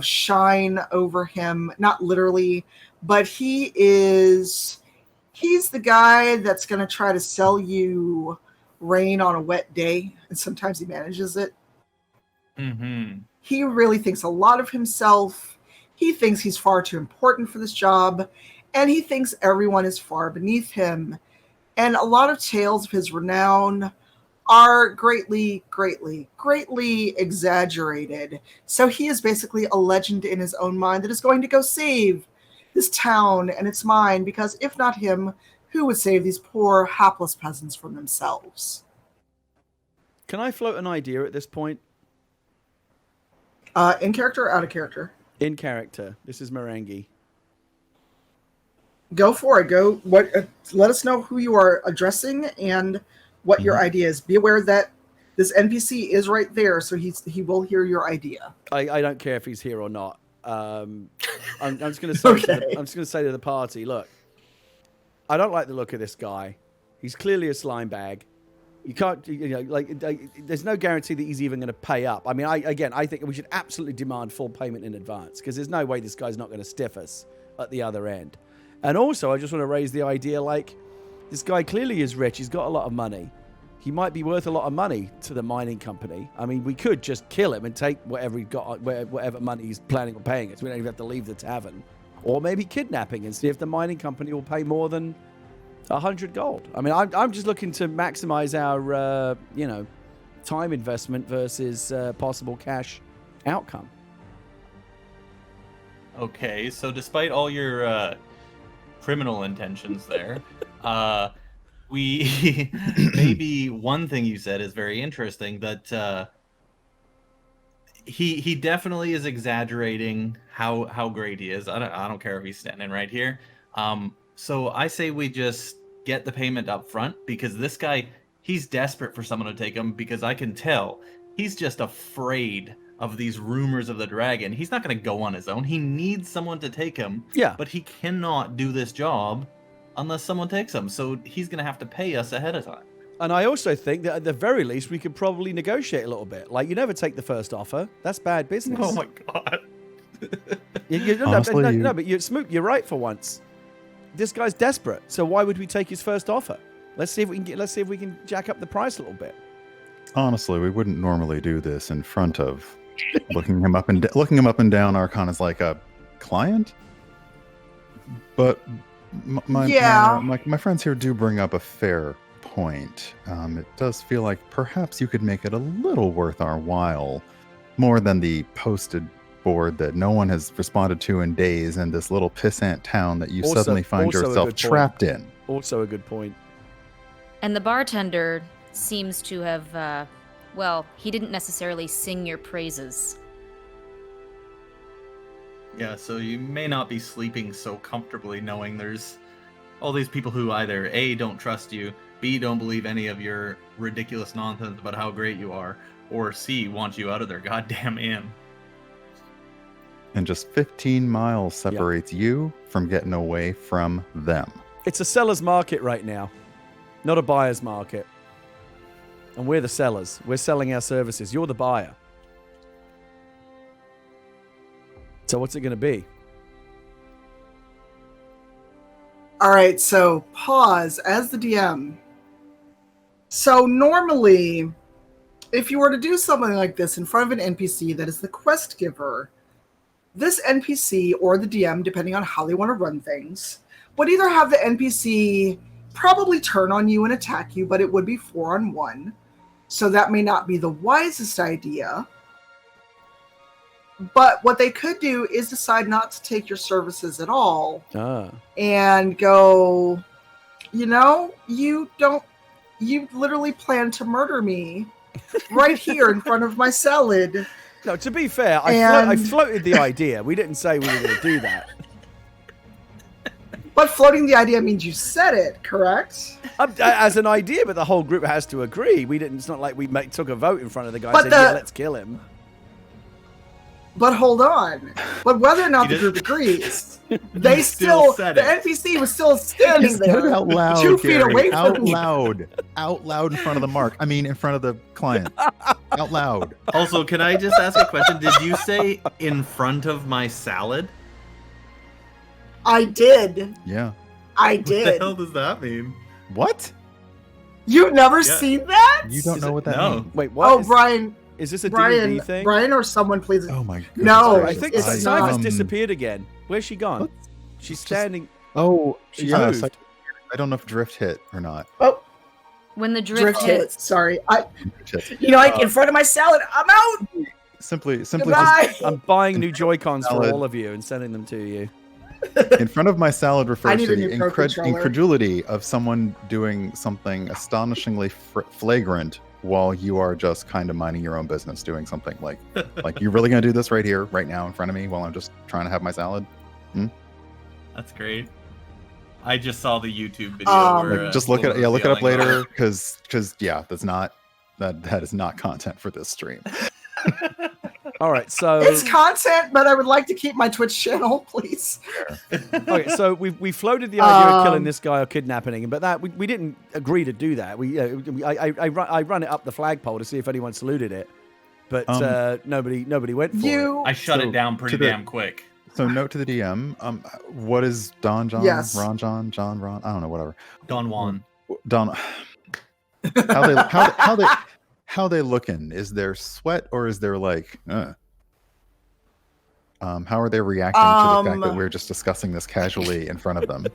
shine over him, not literally, but he's the guy that's going to try to sell you rain on a wet day, and sometimes he manages it. Mm-hmm. He really thinks a lot of himself. He thinks he's far too important for this job, and he thinks everyone is far beneath him. And a lot of tales of his renown are greatly, greatly, greatly exaggerated. So he is basically a legend in his own mind that is going to go save this town and its mine, because if not him, who would save these poor, hapless peasants from themselves? Can I float an idea at this point? In character or out of character? In character. This is Merengue. Go for it. Go. What? Let us know who you are addressing and what your idea is. Be aware that this NPC is right there, so he will hear your idea. I don't care if he's here or not. I'm just going to say I'm just going to say to the party, look, I don't like the look of this guy. He's clearly a slime bag. You can't, there's no guarantee that he's even going to pay up. I mean, I think we should absolutely demand full payment in advance, because there's no way this guy's not going to stiff us at the other end. And also, I just want to raise the idea, this guy clearly is rich. He's got a lot of money. He might be worth a lot of money to the mining company. I mean, we could just kill him and take whatever he got, whatever money he's planning on paying us. We don't even have to leave the tavern. Or maybe kidnapping and see if the mining company will pay more than 100 gold. I mean, I'm just looking to maximize our, time investment versus possible cash outcome. Okay, so despite all your criminal intentions there, maybe one thing you said is very interesting, that he definitely is exaggerating how great he is. I don't care if he's standing right here. So I say we just get the payment up front, because this guy, he's desperate for someone to take him, because I can tell he's just afraid of these rumors of the dragon. He's not going to go on his own. He needs someone to take him. Yeah. But he cannot do this job unless someone takes him. So he's going to have to pay us ahead of time. And I also think that at the very least, we could probably negotiate a little bit. You never take the first offer. That's bad business. Oh my God. But Smoop, you're right for once. This guy's desperate. So why would we take his first offer? Let's see if we can jack up the price a little bit. Honestly, we wouldn't normally do this in front of looking him up and down. Archon is like a client, but my friends here do bring up a fair point. It does feel like perhaps you could make it a little worth our while, more than the posted board that no one has responded to in days, and this little pissant town that you suddenly find yourself trapped in. Also a good point. And the bartender seems to have, he didn't necessarily sing your praises. Yeah, so you may not be sleeping so comfortably knowing there's all these people who either A, don't trust you, B, don't believe any of your ridiculous nonsense about how great you are, or C, want you out of their goddamn inn. And just 15 miles separates you from getting away from them. It's a seller's market right now, not a buyer's market. And we're the sellers. We're selling our services. You're the buyer. So what's it going to be? All right, so pause as the DM. So normally, if you were to do something like this in front of an NPC that is the quest giver, this NPC or the DM, depending on how they want to run things, would either have the NPC probably turn on you and attack you, but it would be 4-on-1. So that may not be the wisest idea. But what they could do is decide not to take your services at all and go, you literally plan to murder me right here in front of my salad. No, to be fair, I floated the idea. We didn't say we were going to do that. But floating the idea means you said it, correct? As an idea, but the whole group has to agree. We didn't. It's not like we took a vote in front of the guy and said, yeah, let's kill him. But hold on. But whether or not the group agrees, they still the NPC was still standing there out loud, 2 feet away from me. Out loud in front of the mark. I mean, in front of the client. Out loud. Also, can I just ask a question? Did you say in front of my salad? I did. Yeah. I did. What the hell does that mean? What? You've never seen that? You don't know what that means. Wait, what? Oh, Brian. Is this a D&D thing? Brian or someone, please. Oh my goodness. No, I think Cypher's disappeared again. Where's she gone? She's standing. Oh, She yeah. moved. I don't know if drift hit or not. Oh, When the drift hits. Sorry. Hit. In front of my salad. I'm out. Simply Goodbye. I'm buying new Joy-Cons for all of you and sending them to you. in front of my salad refers need to a the new Pro controller. incredulity of someone doing something astonishingly flagrant while you are just kind of minding your own business, doing something like you're really gonna do this right here, right now, in front of me, while I'm just trying to have my salad. That's great. I just saw the YouTube video. Where, just look it up later, because that's not that is not content for this stream. All right, so It's content, but I would like to keep my Twitch channel, please. okay, so we floated the idea of killing this guy or kidnapping him, but that we didn't agree to do that. I run it up the flagpole to see if anyone saluted it, but nobody went for it. I shut it down pretty damn quick. So note to the DM, what is Don John? Yes. Ron John? John Ron? I don't know, whatever. Don Juan. Don. How they looking? Is there sweat or is there like? How are they reacting to the fact that we're just discussing this casually in front of them?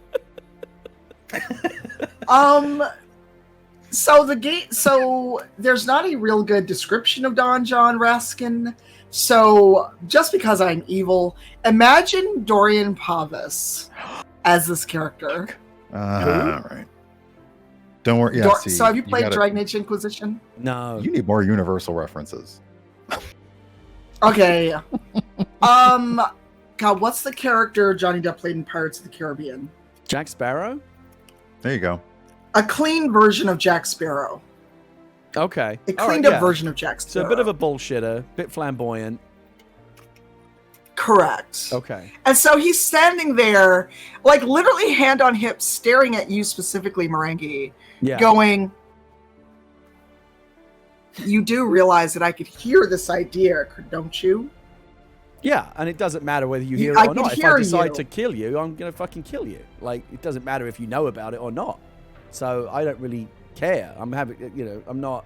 So there's not a real good description of Don John Raskin. So just because I'm evil, imagine Dorian Pavis as this character. Right. Don't worry. Yeah. So have you played Dragon Age Inquisition? No. You need more universal references. Okay. God, what's the character Johnny Depp played in Pirates of the Caribbean? Jack Sparrow? There you go. A clean version of Jack Sparrow. Okay. A cleaned up version of Jack Sparrow. So a bit of a bullshitter, bit flamboyant. Correct. Okay. And so he's standing there, like literally hand on hip, staring at you specifically, Merengue, going, you do realize that I could hear this idea, don't you? Yeah, and it doesn't matter whether you hear it or not. If I decide to kill you, I'm going to fucking kill you. Like, it doesn't matter if you know about it or not. So I don't really care. I'm happy, I'm not,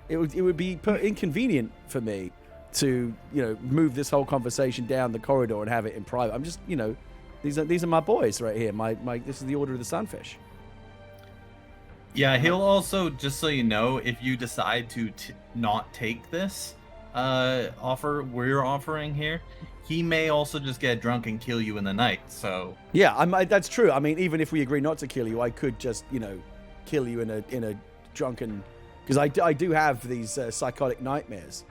it would be inconvenient for me to, move this whole conversation down the corridor and have it in private. I'm just, these are my boys right here. This is the Order of the Sunfish. Yeah, he'll also, just so you know, if you decide to not take this offer we're offering here, he may also just get drunk and kill you in the night. So yeah, that's true. I mean, even if we agree not to kill you, I could just, kill you in a drunken, because I do have these psychotic nightmares,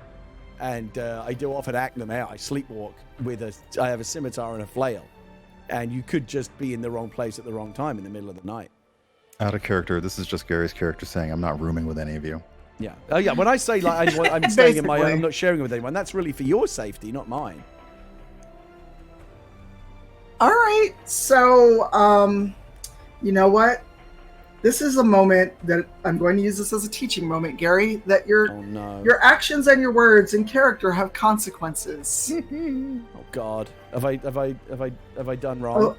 and I do often act them out. I sleepwalk I have a scimitar and a flail, and you could just be in the wrong place at the wrong time in the middle of the night. Out of character. This is just Gary's character saying, I'm not rooming with any of you. Yeah. Yeah. When I say like I'm staying in my own, I'm not sharing with anyone. That's really for your safety, not mine. All right. So, you know what? This is a moment that I'm going to use this as a teaching moment, Gary. That your actions and your words in character have consequences. Oh God, have I done wrong?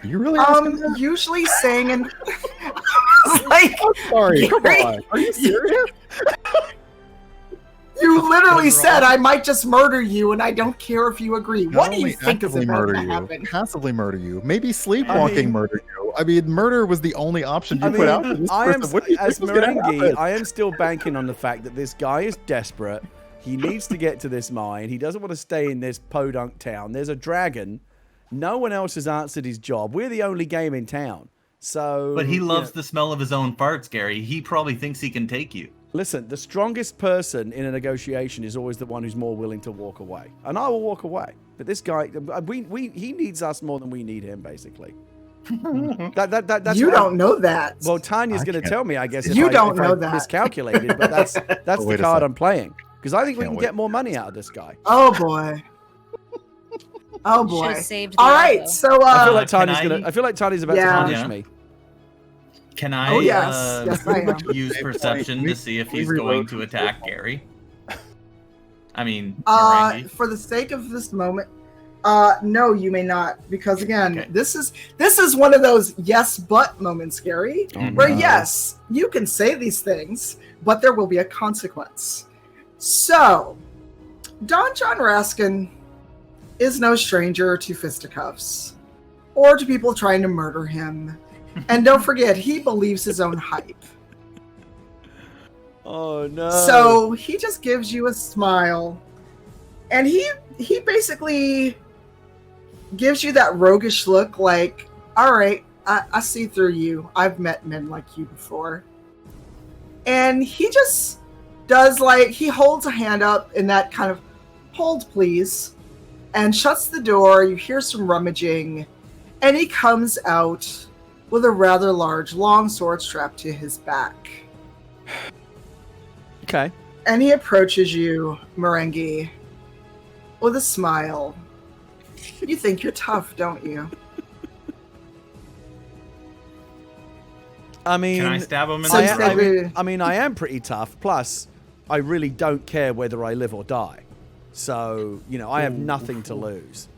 Are you really asking that? Usually saying and was like, Sorry, come Gary, on. Are you serious? you literally What's said wrong? I might just murder you, and I don't care if you agree. Not What do you only think is actively about murder to you, happen? passively murder you, maybe sleepwalking mean- murder you. I mean, murder was the only option you I put out for mean, this I am person. What do you as think was gonna Merengue, happen? I am still banking on the fact that this guy is desperate. He needs to get to this mine. He doesn't want to stay in this podunk town. There's a dragon. No one else has answered his job. We're the only game in town. So, But he you loves know, the smell of his own farts, Gary. He probably thinks he can take you. listen, the strongest person in a negotiation is always the one who's more willing to walk away. And I will walk away. But this guy, he needs us more than we need him, basically. That's You what don't know that. Well, Tanya's I going to can't- tell me, I guess. You don't if know I that. miscalculated, but that's Oh, the wait a card sec. I'm playing because I think we Can't can wait. get more money out of this guy. Oh boy. Oh boy. Should've saved the All right, elbow. so I feel like can Tanya's I- gonna. I feel like Tanya's about Yeah. to punish Yeah. me. Can I Oh, yes. Yes, I am. use perception to see if we he's reload going to from attack Gary? I mean, Uh, Merengue. for the sake of this moment, no, you may not, because again, Okay. this is one of those yes but moments, Gary, where no. yes, you can say these things, but there will be a consequence. So, Don John Raskin is no stranger to fisticuffs or to people trying to murder him. And don't forget, he believes his own hype. Oh no! So he just gives you a smile, and he basically gives you that roguish look, like, all right, I see through you. I've met men like you before. And he just does, like, he holds a hand up in that kind of hold please, and shuts the door. You hear some rummaging, and he comes out with a rather large long sword strapped to his back. okay. And he approaches you, Merengue, with a smile. You think you're tough, don't you? I mean, Can I stab him in So the you throat? said- I mean, I am pretty tough. Plus, I really don't care whether I live or die. So, you know, I have nothing to lose.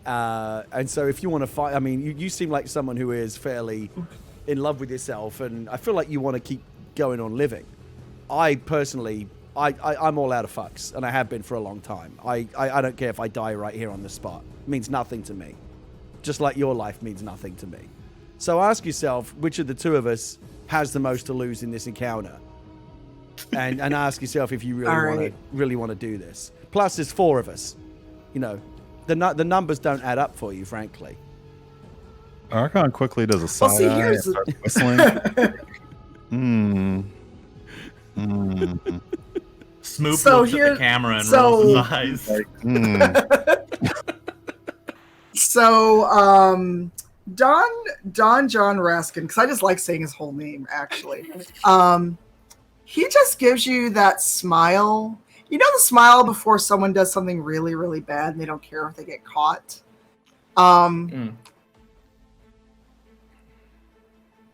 And so if you want to fight, I mean, you seem like someone who is fairly in love with yourself, and I feel like you want to keep going on living. I personally, I'm all out of fucks, and I have been for a long time. I don't care if I die right here on the spot. It means nothing to me. Just like your life means nothing to me. So ask yourself, which of the two of us has the most to lose in this encounter? And ask yourself if you All really right. want to do this. Plus, there's 4 of us. You know, the numbers don't add up for you, frankly. Archon quickly does a side see, eye and here's the- starts whistling. Smoop So looks at here- the camera and so- rolls his eyes. Like, So, Don John Raskin, because I just like saying his whole name, actually. He just gives you that smile. You know the smile before someone does something really, really bad and they don't care if they get caught?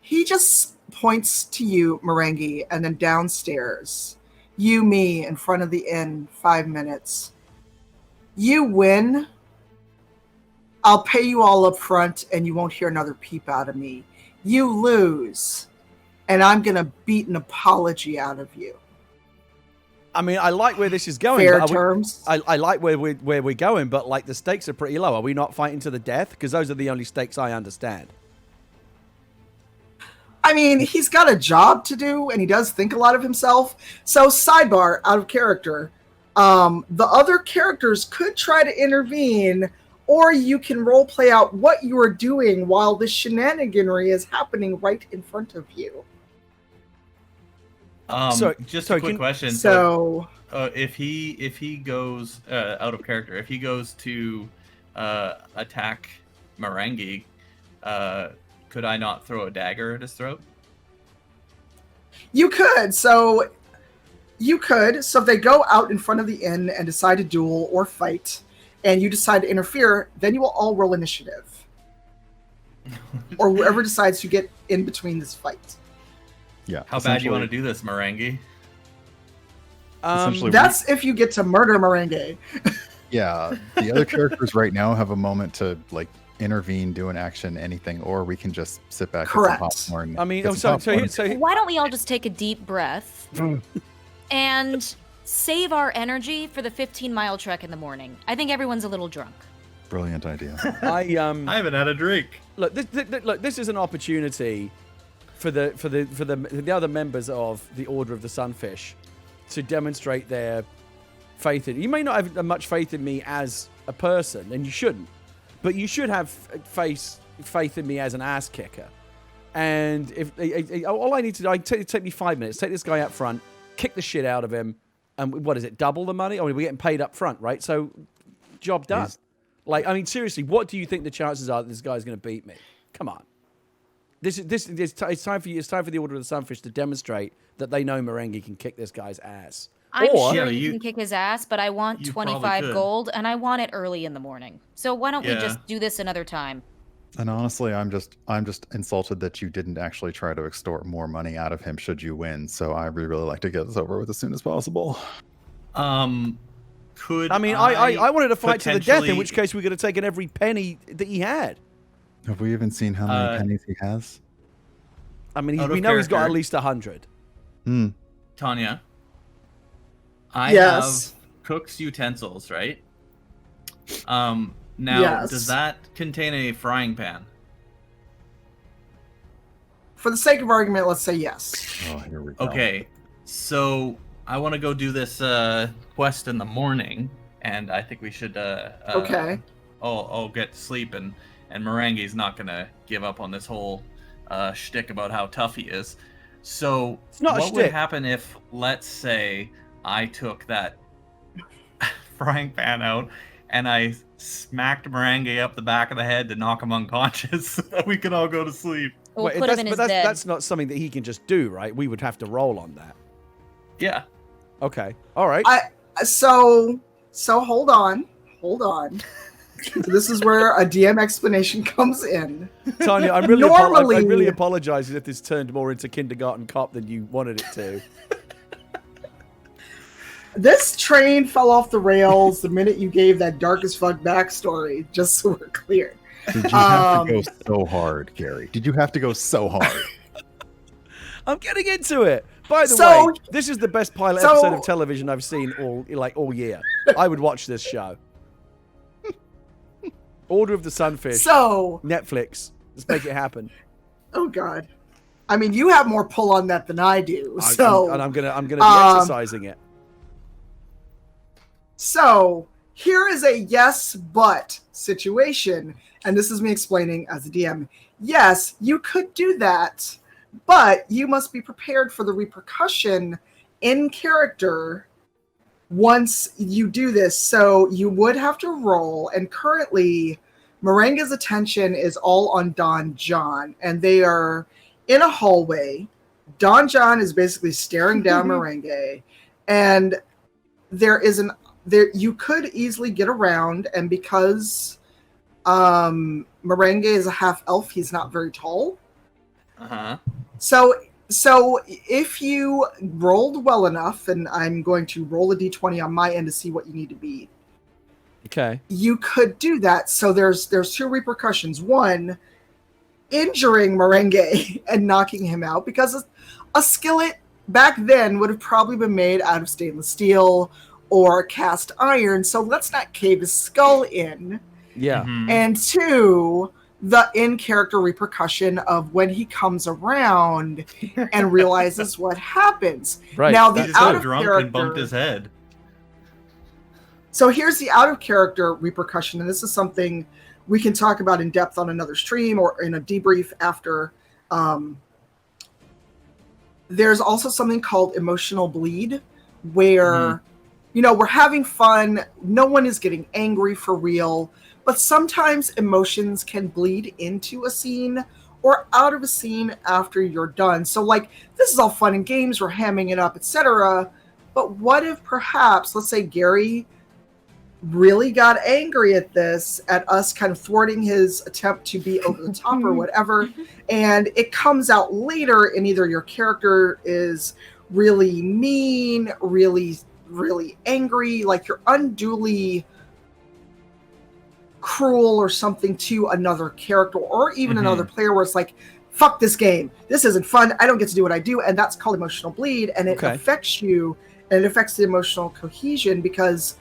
He just points to you, Merengue, and then downstairs. You, me, in front of the inn, 5 minutes. You win. I'll pay you all up front and you won't hear another peep out of me. You lose, and I'm going to beat an apology out of you. I mean, I like where this is going. Fair but terms. I like where we're going, but like the stakes are pretty low. Are we not fighting to the death? Because those are the only stakes I understand. I mean, he's got a job to do, and he does think a lot of himself. So, sidebar, out of character, the other characters could try to intervene, or you can role play out what you are doing while the shenaniganry is happening right in front of you. Just so a quick can- question. So, If he goes out of character, if he goes to attack Merengue, could I not throw a dagger at his throat? you could. So, if they go out in front of the inn and decide to duel or fight, and you decide to interfere, then you will all roll initiative. Or whoever decides to get in between this fight. yeah. How bad do you want to essentially- do this, Merengue? Essentially, That's if you get to murder Merengue. Yeah, the other characters right now have a moment to like intervene, do an action, anything, or we can just sit back, Correct. get some popcorn. I mean, get some popcorn. Why don't we all just take a deep breath and save our energy for the 15-mile trek in the morning? I think everyone's a little drunk. Brilliant idea. I haven't had a drink. Look, this is an opportunity for the other members of the Order of the Sunfish to demonstrate their faith in. You may not have much faith in me as a person, and you shouldn't, but you should have faith in me as an ass kicker. And if all I need to do, take me 5 minutes, take this guy up front, kick the shit out of him, and what is it? Double the money? We're getting paid up front, right? So, job done. Like, I mean, seriously, what do you think the chances are that this guy's going to beat me? Come on. It's time for you. It's time for the Order of the Sunfish to demonstrate that they know Merengue can kick this guy's ass. I'm Or- sure Yeah, he you- can kick his ass, but I want you probably 25 could. gold, and I want it early in the morning. So why don't we Yeah. just do this another time? And honestly, I'm just insulted that you didn't actually try to extort more money out of him should you win. So I really like to get this over with as soon as possible. Could I mean, I wanted to fight to the death, in which potentially- case we could have taken every penny that he had. Have we even seen how many pennies he has? I mean, Out we of know he's got character. at least 100. Tanya, I Yes. have cook's utensils, right? Now, Yes. does that contain a frying pan? For the sake of argument, let's say yes. Oh, here we go. Okay, so I want to go do this quest in the morning, and I think we should. Okay. I'll get to sleep, and Merengue's not gonna give up on this whole shtick about how tough he is. So, It's not a what would shtick. happen if, let's say, I took that frying pan out and I smacked Merengue up the back of the head to knock him unconscious so that we can all go to sleep? We'll Wait, put him in his bed. that's not something that he can just do, right? We would have to roll on that. Yeah. Okay. All right. So hold on. This is where a DM explanation comes in. Tanya, I'm really, Normally- I'm really apologizing if this turned more into kindergarten cop than you wanted it to. This train fell off the rails the minute you gave that dark as fuck backstory, just so we're clear. Did you have to go so hard, Gary? Did you have to go so hard? I'm getting into it. By the So- way, this is the best pilot so- episode of television I've seen all year. I would watch this show. Order of the Sunfish. So, Netflix. Let's make it happen. oh god. I mean, you have more pull on that than I do. I'm gonna be exercising it. So, here is a yes, but situation. And this is me explaining as a DM. Yes, you could do that, but you must be prepared for the repercussion in character once you do this. So, you would have to roll. And currently, Merengue's attention is all on Don John. And they are in a hallway. Don John is basically staring down Merengue. And you could easily get around, and because Merengue is a half elf, he's not very tall. Uh-huh. So if you rolled well enough, and I'm going to roll a d20 on my end to see what you need to beat, Okay. you could do that. So there's two repercussions. One, injuring Merengue and knocking him out, because a skillet back then would have probably been made out of stainless steel or cast iron, so let's not cave his skull in. Yeah. Mhm. And two, the in-character repercussion of when he comes around and realizes what happens. Right. Now, He the just out got of drunk character. and bumped his head. So here's the out-of-character repercussion, and this is something we can talk about in depth on another stream or in a debrief after. There's also something called emotional bleed, where we're having fun, no one is getting angry for real, but sometimes emotions can bleed into a scene or out of a scene after you're done. So, like, this is all fun and games, we're hamming it up, etc. But what if perhaps, let's say Gary really got angry at us kind of thwarting his attempt to be over the top or whatever, and it comes out later, and either your character is really mean, really, really angry, like you're unduly cruel or something to another character or even another player where it's like, fuck this game, this isn't fun, I don't get to do what I do, and that's called emotional bleed, and it affects you, and it affects the emotional cohesion, because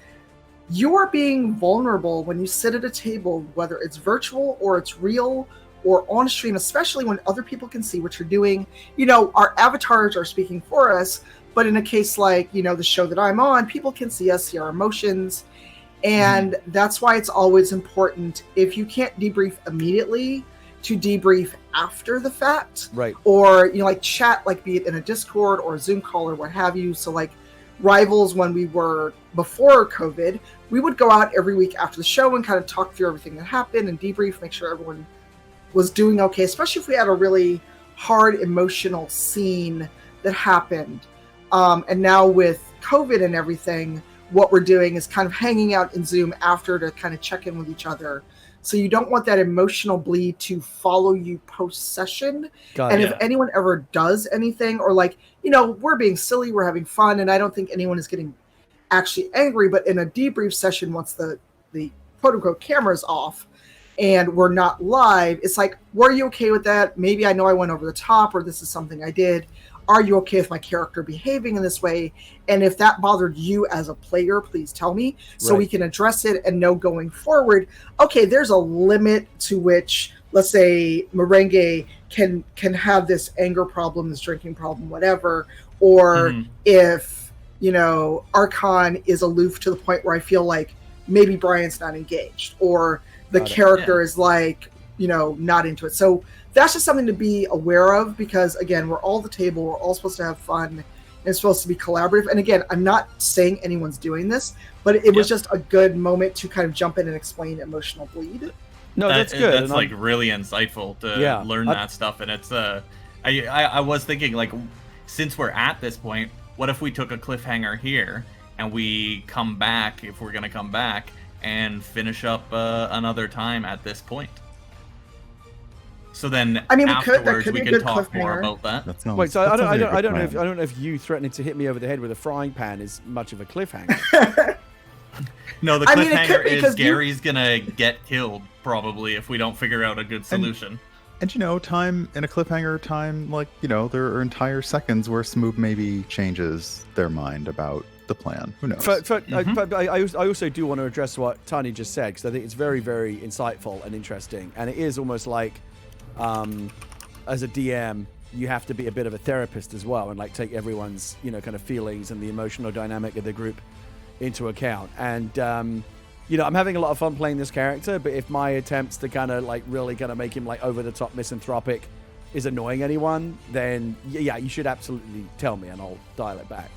you're being vulnerable when you sit at a table, whether it's virtual or it's real or on stream, especially when other people can see what you're doing. You know, our avatars are speaking for us, but in a case like, you know, the show that I'm on, people can see us, see our emotions. And that's why it's always important, if you can't debrief immediately, to debrief after the fact. Right. Or, you know, like chat, like be it in a Discord or a Zoom call or what have you. So like Rivals, when we were before COVID, we would go out every week after the show and kind of talk through everything that happened and debrief, make sure everyone was doing okay, especially if we had a really hard emotional scene that happened. And now with COVID and everything, what we're doing is kind of hanging out in Zoom after to kind of check in with each other. So you don't want that emotional bleed to follow you post-session. If anyone ever does anything, or like, you know, we're being silly, we're having fun, and I don't think anyone is getting actually angry, but in a debrief session, once the quote-unquote camera's off and we're not live, it's like, were you okay with that? Maybe I know I went over the top, or this is something I did. Are you okay with my character behaving in this way? And if that bothered you as a player, please tell me so we can address it and know going forward, okay, there's a limit to which, let's say, Merengue can have this anger problem, this drinking problem, whatever. Or if, you know, Archon is aloof to the point where I feel like maybe Brian's not engaged, or the character is like, you know, not into it. So that's just something to be aware of, because again, we're all at the table, we're all supposed to have fun, and it's supposed to be collaborative. And again, I'm not saying anyone's doing this, but it was just a good moment to kind of jump in and explain emotional bleed. No, that's good. That's like really insightful to learn that stuff. And it's I was thinking, like, since we're at this point, what if we took a cliffhanger here and we come back, if we're gonna come back, and finish up another time at this point? So then, I mean, afterwards we can talk more about that. Wait, so I don't know if you threatening to hit me over the head with a frying pan is much of a cliffhanger. No, the cliffhanger is Gary's gonna get killed probably if we don't figure out a good solution. And you know, time in a cliffhanger, time, like, you know, there are entire seconds where Smoob maybe changes their mind about the plan. Who knows? I also do want to address what Tanya just said, because I think it's very, very insightful and interesting, and it is almost like, as a DM, you have to be a bit of a therapist as well, and like take everyone's, you know, kind of feelings and the emotional dynamic of the group into account. And you know, I'm having a lot of fun playing this character, but if my attempts to kind of like really kind of make him like over the top misanthropic is annoying anyone, then yeah, you should absolutely tell me and I'll dial it back.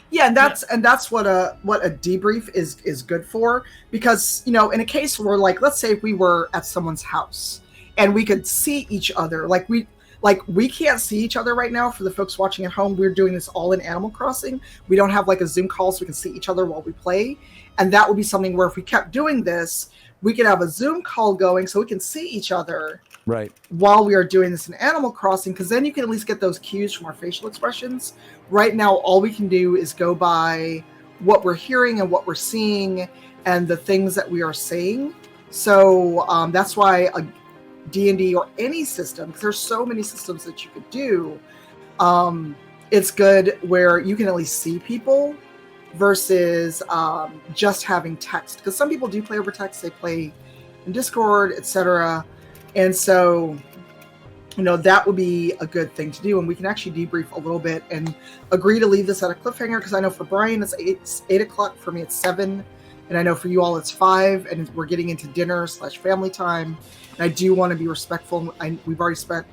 Yeah, and that's what a debrief is good for, because, you know, in a case where, like, let's say if we were at someone's house and we could see each other, like we can't see each other right now. For the folks watching at home, we're doing this all in Animal Crossing. We don't have like a Zoom call so we can see each other while we play, and that would be something where if we kept doing this, we could have a Zoom call going so we can see each other while we are doing this in Animal Crossing, because then you can at least get those cues from our facial expressions. Right now, all we can do is go by what we're hearing and what we're seeing and the things that we are saying. So that's why a D&D or any system, because there's so many systems that you could do, it's good where you can at least see people versus just having text. Because some people do play over text, they play in Discord, etc. And so, you know, that would be a good thing to do, and we can actually debrief a little bit and agree to leave this at a cliffhanger, because I know for Brian it's 8 o'clock, for me it's 7, and I know for you all it's 5, and we're getting into dinner/family time, and I do want to be respectful. We've already spent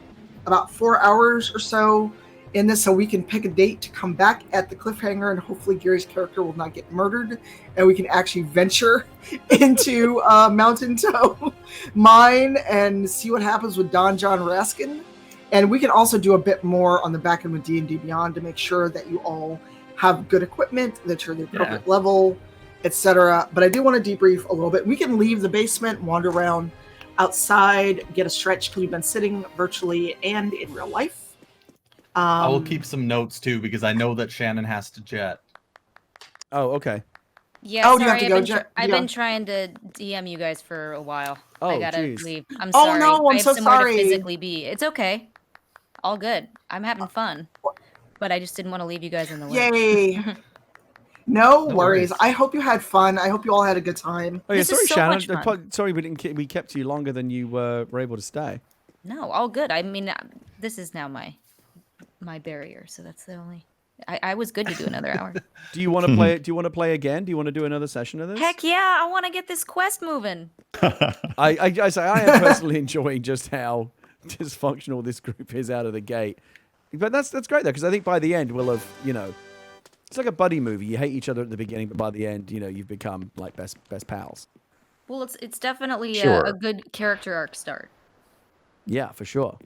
about 4 hours or so in this, so we can pick a date to come back at the cliffhanger, and hopefully Gary's character will not get murdered, and we can actually venture into Mountain Toe Mine and see what happens with Don John Raskin. And we can also do a bit more on the back end with D&D Beyond to make sure that you all have good equipment, that you're the appropriate level, etc. But I do want to debrief a little bit. We can leave the basement, wander around outside, get a stretch, because we've been sitting virtually and in real life. I will keep some notes too, because I know that Shannon has to jet. Oh, okay. Yeah, Oh, do you have sorry, to I've go, been, I've yeah. been trying to DM you guys for a while. Oh, I gotta jeez. leave. I'm Oh, sorry. no, I'm I have so somewhere sorry. to physically be. It's okay. All good. I'm having fun. But I just didn't want to leave you guys in the lurch. Yay. No No worries. worries. I hope you had fun. I hope you all had a good time. Oh yeah, This is sorry, so Shannon. much fun. Sorry, we kept you longer than you were able to stay. No, all good. I mean, this is now my barrier, so that's the only. I was good to do another hour. Do you want to play? Do you want to play again? Do you want to do another session of this? Heck yeah! I want to get this quest moving. I say I am personally enjoying just how dysfunctional this group is out of the gate. But that's great though, because I think by the end we'll have, it's like a buddy movie. You hate each other at the beginning, but by the end, you've become like best pals. Well, it's definitely Sure. a good character arc start. Yeah, for sure.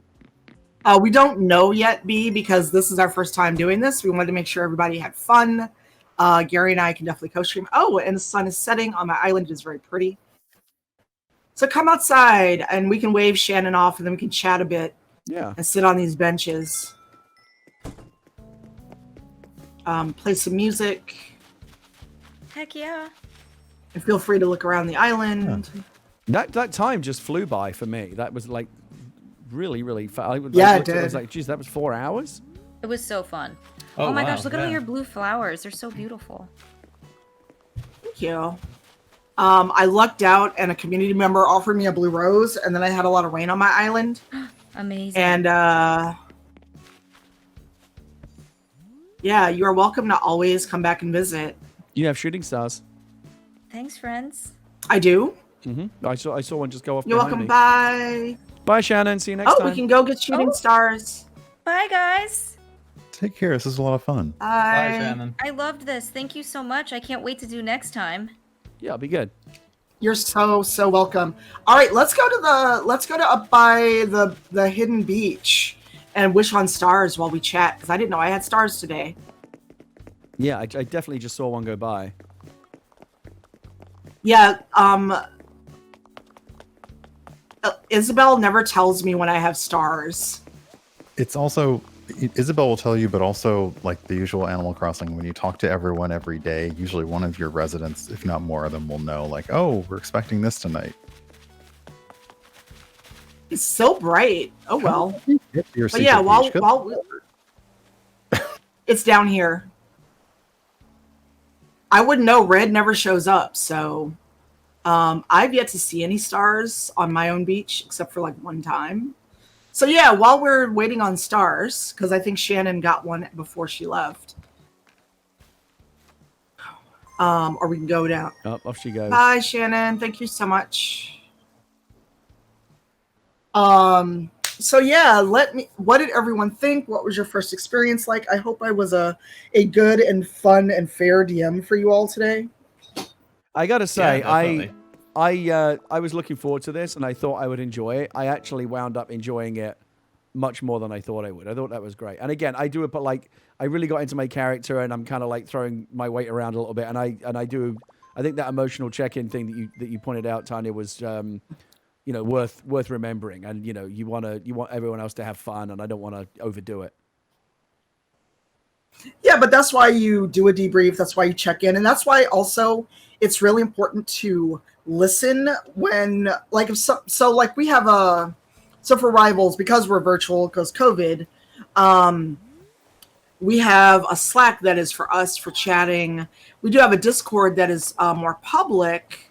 We don't know yet, B, because this is our first time doing this. We wanted to make sure everybody had fun. Gary and I can definitely co-stream. Oh, and the sun is setting on my island. It is very pretty. So come outside, and we can wave Shannon off, and then we can chat a bit Yeah. and sit on these benches. Play some music, Heck yeah! and feel free to look around the island. That time just flew by for me. That was like really, really fast. Yeah, it I was did. like, geez, that was 4 hours? It was so fun. Oh, Oh, my wow, gosh! Look at all yeah. your blue flowers. They're so beautiful. Thank you. I lucked out, and a community member offered me a blue rose, and then I had a lot of rain on my island. Amazing. And yeah, you are welcome to always come back and visit. You have shooting stars. Thanks, friends. I do. I saw one just go off. You're behind welcome. me. Bye. Bye, Shannon. See you next Oh, time. we can go get shooting Oh. stars. Bye, guys. Take care. This is a lot of fun. Bye, Bye. Shannon. I loved this. Thank you so much. I can't wait to do next time. Yeah, it'll be good. You're so welcome. All right, let's go to up by the hidden beach and wish on stars while we chat, because I didn't know I had stars today. Yeah, I definitely just saw one go by. Yeah, Isabel never tells me when I have stars. It's also Isabel will tell you, but also like the usual Animal Crossing, when you talk to everyone every day, usually one of your residents, if not more of them, will know like, oh, we're expecting this tonight. It's so bright. Oh well. But yeah, while it's down here. I wouldn't know. Red never shows up, so I've yet to see any stars on my own beach except for like one time. So yeah, while we're waiting on stars, because I think Shannon got one before she left. Or we can go down. Oh, off she goes. Bye, Shannon. Thank you so much. So yeah, what did everyone think? What was your first experience like? I hope I was a good and fun and fair DM for you all today. I gotta say, definitely. I was looking forward to this, and I thought I would enjoy it. I actually wound up enjoying it much more than I thought I would. I thought that was great. And again, I do it, but like I really got into my character, and I'm kind of like throwing my weight around a little bit. And I think that emotional check-in thing that you pointed out, Tanya, was worth remembering. And you want everyone else to have fun, and I don't want to overdo it. Yeah, but that's why you do a debrief. That's why you check in, and that's why also it's really important to listen when like like we have for Rivals, because we're virtual because COVID, we have a Slack that is for us for chatting. We do have a Discord that is more public,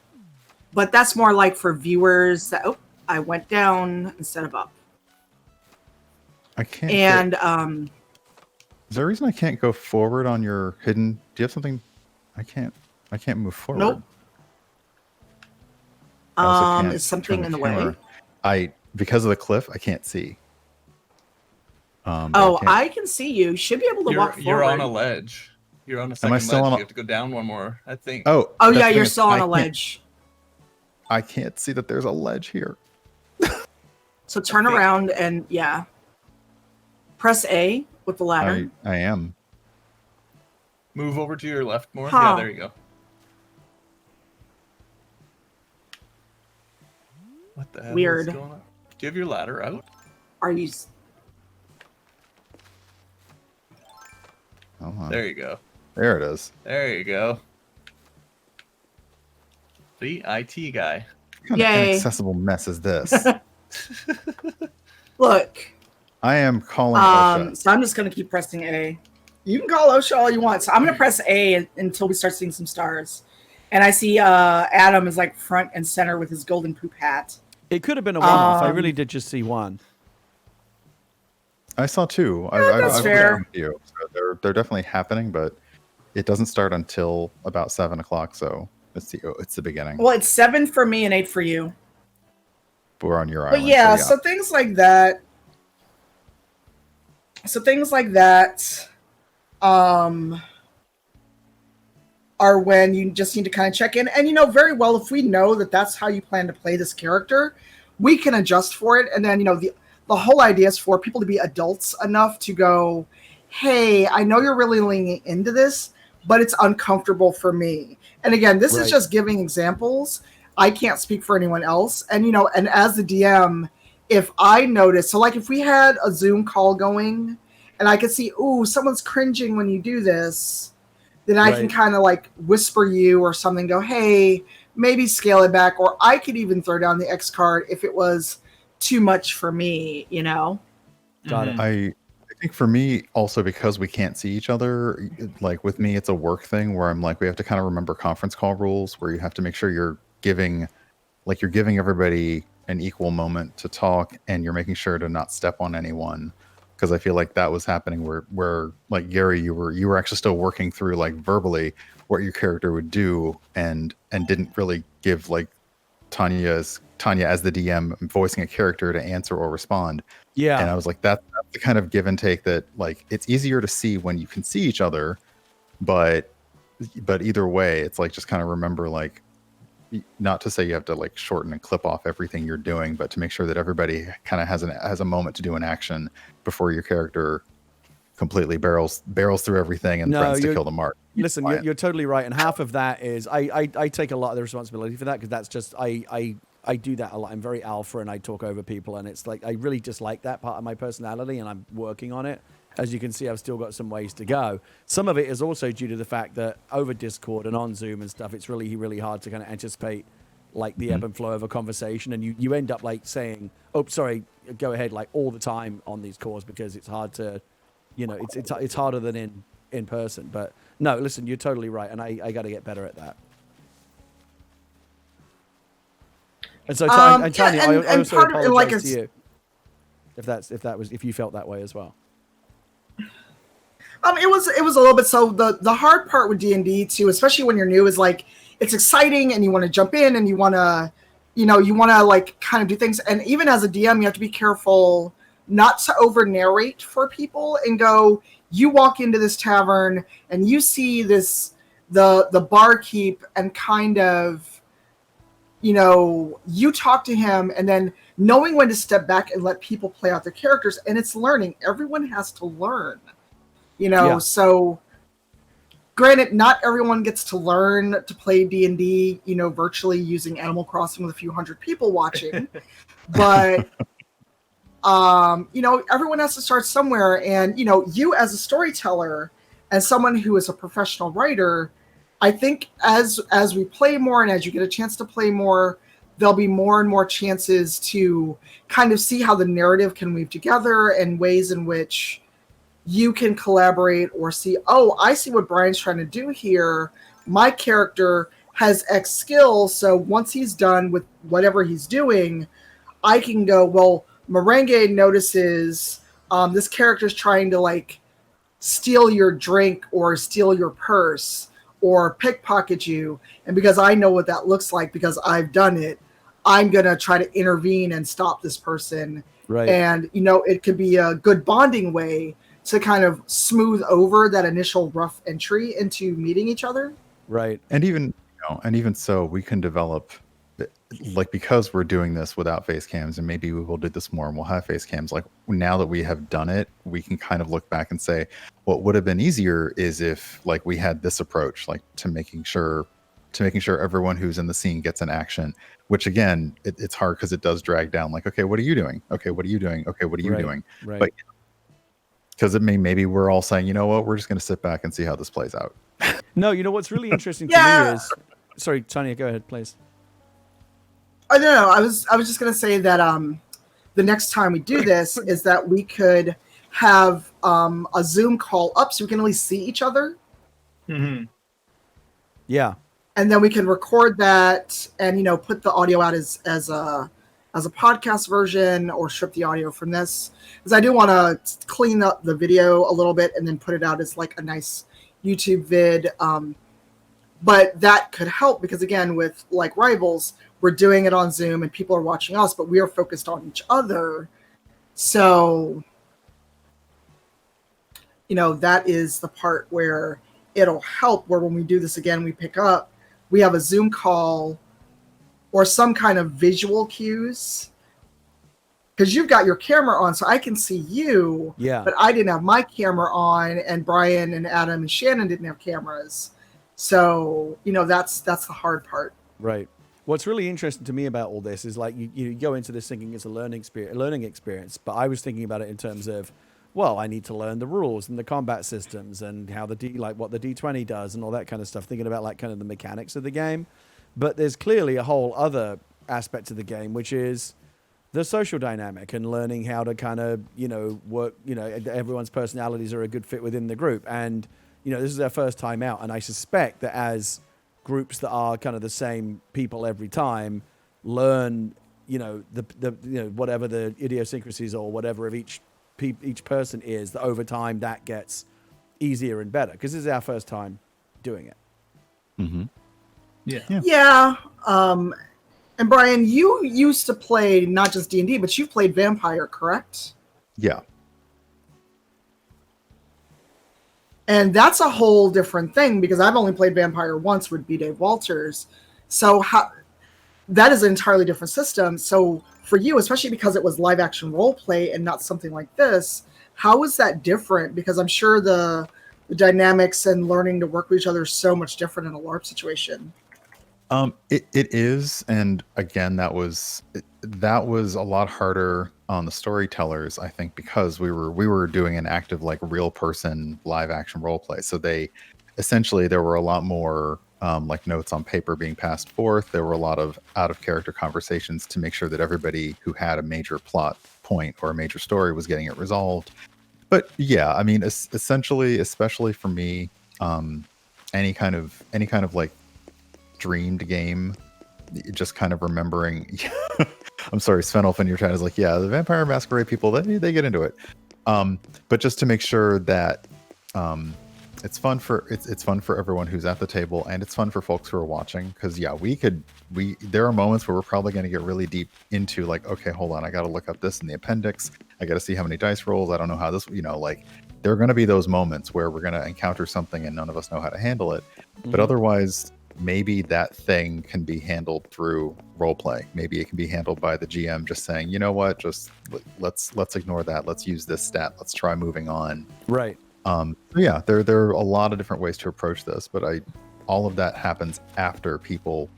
but that's more like for viewers that I went down instead of up. I can't. And is there a reason I can't go forward on your hidden? Do you have something? I can't move forward. Nope. I also can't Is something turn in the way? camera. Because of the cliff, I can't see. I can see you. Should be able to walk forward. You're on a ledge. You're on a second Am I still ledge. on You have to go down one more, I think. Oh, Oh that's yeah, the you're thing, still on I a can't- ledge. I can't see that there's a ledge here. So turn Okay. around and press A with the ladder. I am. Move over to your left more. Huh. Yeah, there you go. What the hell Weird. is going on? Do you have your ladder out? Are you? Hold on. There you go. There it is. There you go. The IT guy. What kind of Yay. inaccessible mess is this? Look, I am calling OSHA. so I'm just gonna keep pressing A. You can call OSHA all you want. So I'm gonna press A until we start seeing some stars. And I see Adam is like front and center with his golden poop hat. It could have been a one-off. I really did just see one. I saw two. That's fair. With you. So they're definitely happening, but it doesn't start until about 7 o'clock. So it's the beginning. Well, it's 7 for me and 8 for you. We're on your But island. yeah, so things like that. Are when you just need to kind of check in. And, very well, if we know that that's how you plan to play this character, we can adjust for it. And then, the whole idea is for people to be adults enough to go, hey, I know you're really leaning into this, but it's uncomfortable for me. And again, this is just giving examples. I can't speak for anyone else. And, and as the DM, if I notice, so like if we had a Zoom call going and I could see, ooh, someone's cringing when you do this, then I can kind of like whisper you or something, go, hey, maybe scale it back. Or I could even throw down the X card if it was too much for me, Got it. I think for me also, because we can't see each other, like with me, it's a work thing where I'm like, we have to kind of remember conference call rules where you have to make sure you're giving everybody an equal moment to talk and you're making sure to not step on anyone. Because I feel like that was happening where like Gary, you were actually still working through like verbally what your character would do and didn't really give like Tanya as the DM voicing a character to answer or respond. Yeah. And I was like, that's the kind of give and take that like it's easier to see when you can see each other, but either way, it's like just kind of remember like not to say you have to like shorten and clip off everything you're doing, but to make sure that everybody kind of has a moment to do an action before your character completely barrels through everything and threatens to kill the mark. Listen, you're totally right, and half of that is I take a lot of the responsibility for that because that's just I do that a lot. I'm very alpha and I talk over people, and it's like I really dislike that part of my personality, and I'm working on it. As you can see, I've still got some ways to go. Some of it is also due to the fact that over Discord and on Zoom and stuff, it's really, really hard to kind of anticipate like the ebb and flow of a conversation. And you end up like saying, oh, sorry, go ahead, like all the time on these calls because it's hard to, it's harder than in person. But no, listen, you're totally right. And I got to get better at that. And so, Tanya, I also apologize to you if you felt that way as well. It was a little bit. So the hard part with D&D too, especially when you're new, is like it's exciting and you want to jump in and you want to like kind of do things. And even as a DM, you have to be careful not to over narrate for people and go. You walk into this tavern and you see the barkeep and kind of, you talk to him and then knowing when to step back and let people play out their characters. And it's learning. Everyone has to learn. So granted, not everyone gets to learn to play D&D, virtually using Animal Crossing with a few hundred people watching, but, everyone has to start somewhere. And, you as a storyteller and someone who is a professional writer, I think as we play more and as you get a chance to play more, there'll be more and more chances to kind of see how the narrative can weave together and ways in which you can collaborate or see, oh, I see what Brian's trying to do here. My character has X skills, so once he's done with whatever he's doing, I can go, well, Merengue notices this character's trying to like steal your drink or steal your purse or pickpocket you. And because I know what that looks like because I've done it, I'm going to try to intervene and stop this person. Right. And, it could be a good bonding way to kind of smooth over that initial rough entry into meeting each other. Right. And even so, we can develop, like, because we're doing this without face cams, and maybe we will do this more and we'll have face cams. Like, now that we have done it, we can kind of look back and say, what would have been easier is if, like, we had this approach, like, to making sure everyone who's in the scene gets an action, which again, it's hard because it does drag down. Like, okay, what are you doing? Okay, what are you doing? Okay, what are you doing? Right. But because maybe we're all saying, you know what, we're just going to sit back and see how this plays out. No, what's really interesting to me is, sorry, Tanya, go ahead, please. Oh no, I was just gonna say that the next time we do this is that we could have a Zoom call up so we can at least see each other. Mm-hmm. Yeah. And then we can record that and put the audio out as a podcast version or strip the audio from this, because I do want to clean up the video a little bit and then put it out as like a nice YouTube vid. But that could help because again, with like Rivals, we're doing it on Zoom and people are watching us, but we are focused on each other. So, that is the part where it'll help, where when we do this again, we pick up, we have a Zoom call or some kind of visual cues. Because you've got your camera on, so I can see you. Yeah. But I didn't have my camera on, and Brian and Adam and Shannon didn't have cameras. So, that's the hard part. Right. What's really interesting to me about all this is like you go into this thinking it's a learning experience, but I was thinking about it in terms of, well, I need to learn the rules and the combat systems and how what the D20 does and all that kind of stuff, thinking about like kind of the mechanics of the game. But there's clearly a whole other aspect of the game, which is the social dynamic and learning how to kind of, work, everyone's personalities are a good fit within the group. And, this is our first time out. And I suspect that as groups that are kind of the same people every time learn, whatever the idiosyncrasies or whatever of each person is, that over time that gets easier and better because this is our first time doing it. Mm-hmm. Yeah. And Brian, you used to play not just D&D, but you've played Vampire, correct? Yeah. And that's a whole different thing because I've only played Vampire once with B. Dave Walters. So that is an entirely different system. So for you, especially because it was live action role play and not something like this, how is that different? Because I'm sure the dynamics and learning to work with each other is so much different in a LARP situation. It is, and again, that was a lot harder on the storytellers, I think, because we were doing an active like real person live action role play. So there were a lot more like notes on paper being passed forth. There were a lot of out of character conversations to make sure that everybody who had a major plot point or a major story was getting it resolved. But yeah, I mean, essentially, especially for me, any kind of like dreamed game, just kind of remembering. I'm sorry, Svenolf in your chat is like, yeah, the Vampire Masquerade people, they get into it. But just to make sure that it's fun for everyone who's at the table, and it's fun for folks who are watching, because yeah, there are moments where we're probably going to get really deep into like, okay, hold on, I got to look up this in the appendix, I got to see how many dice rolls, I don't know how this, like there are going to be those moments where we're going to encounter something and none of us know how to handle it. Mm-hmm. But otherwise, maybe that thing can be handled through roleplay. Maybe it can be handled by the GM just saying, you know what, just let's ignore that. Let's use this stat. Let's try moving on. Right. Yeah, there are a lot of different ways to approach this, but all of that happens after people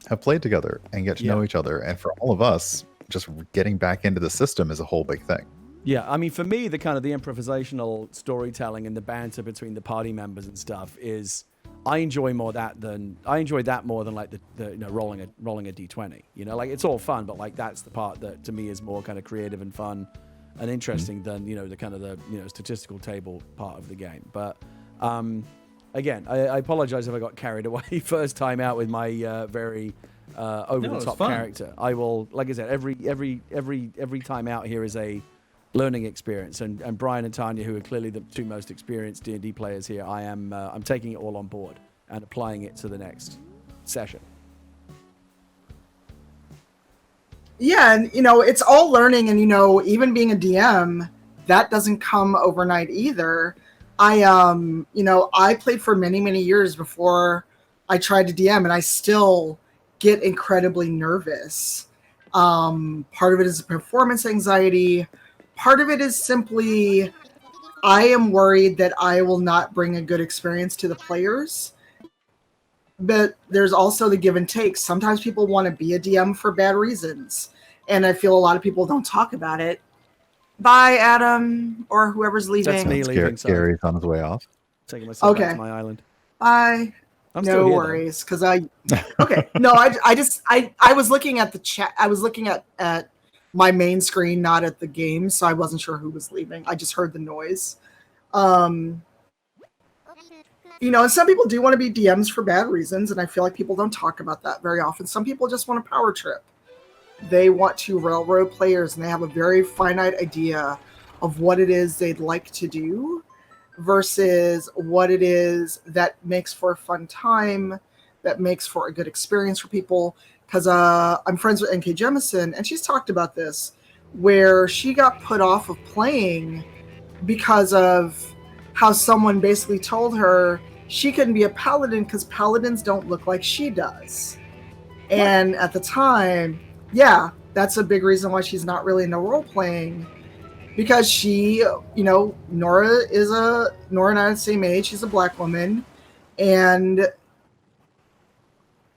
have played together and get to know each other. And for all of us, just getting back into the system is a whole big thing. Yeah, I mean, for me, the kind of the improvisational storytelling and the banter between the party members and stuff is, I enjoy that more than like the rolling a d20. Like it's all fun, but like that's the part that to me is more kind of creative and fun and interesting than the kind of the statistical table part of the game. But again, I apologize if I got carried away first time out with my very over the top character. I will, like I said, every time out here is a learning experience, and Brian and Tanya, who are clearly the two most experienced D&D players here, I'm taking it all on board and applying it to the next session. Yeah, and it's all learning, and even being a DM, that doesn't come overnight either. I played for many years before I tried to DM, and I still get incredibly nervous. Part of it is performance anxiety. Part of it is simply, I am worried that I will not bring a good experience to the players. But there's also the give and take. Sometimes people want to be a DM for bad reasons. And I feel a lot of people don't talk about it. Bye, Adam, or whoever's leaving. That's me leaving. Gary's on his way off. Taking myself back to my island. Bye. I'm still No here, worries, because okay. No, I was looking at the chat. I was looking at my main screen, not at the game, so I wasn't sure who was leaving. I just heard the noise. And some people do want to be DMs for bad reasons, and I feel like people don't talk about that very often. Some people just want a power trip. They want to railroad players, and they have a very finite idea of what it is they'd like to do versus what it is that makes for a fun time, that makes for a good experience for people. Because I'm friends with NK Jemison, and she's talked about this, where she got put off of playing because of how someone basically told her she couldn't be a paladin because paladins don't look like she does. And at the time, yeah, that's a big reason why she's not really into role-playing. Because she, Nora and I are the same age. She's a black woman. And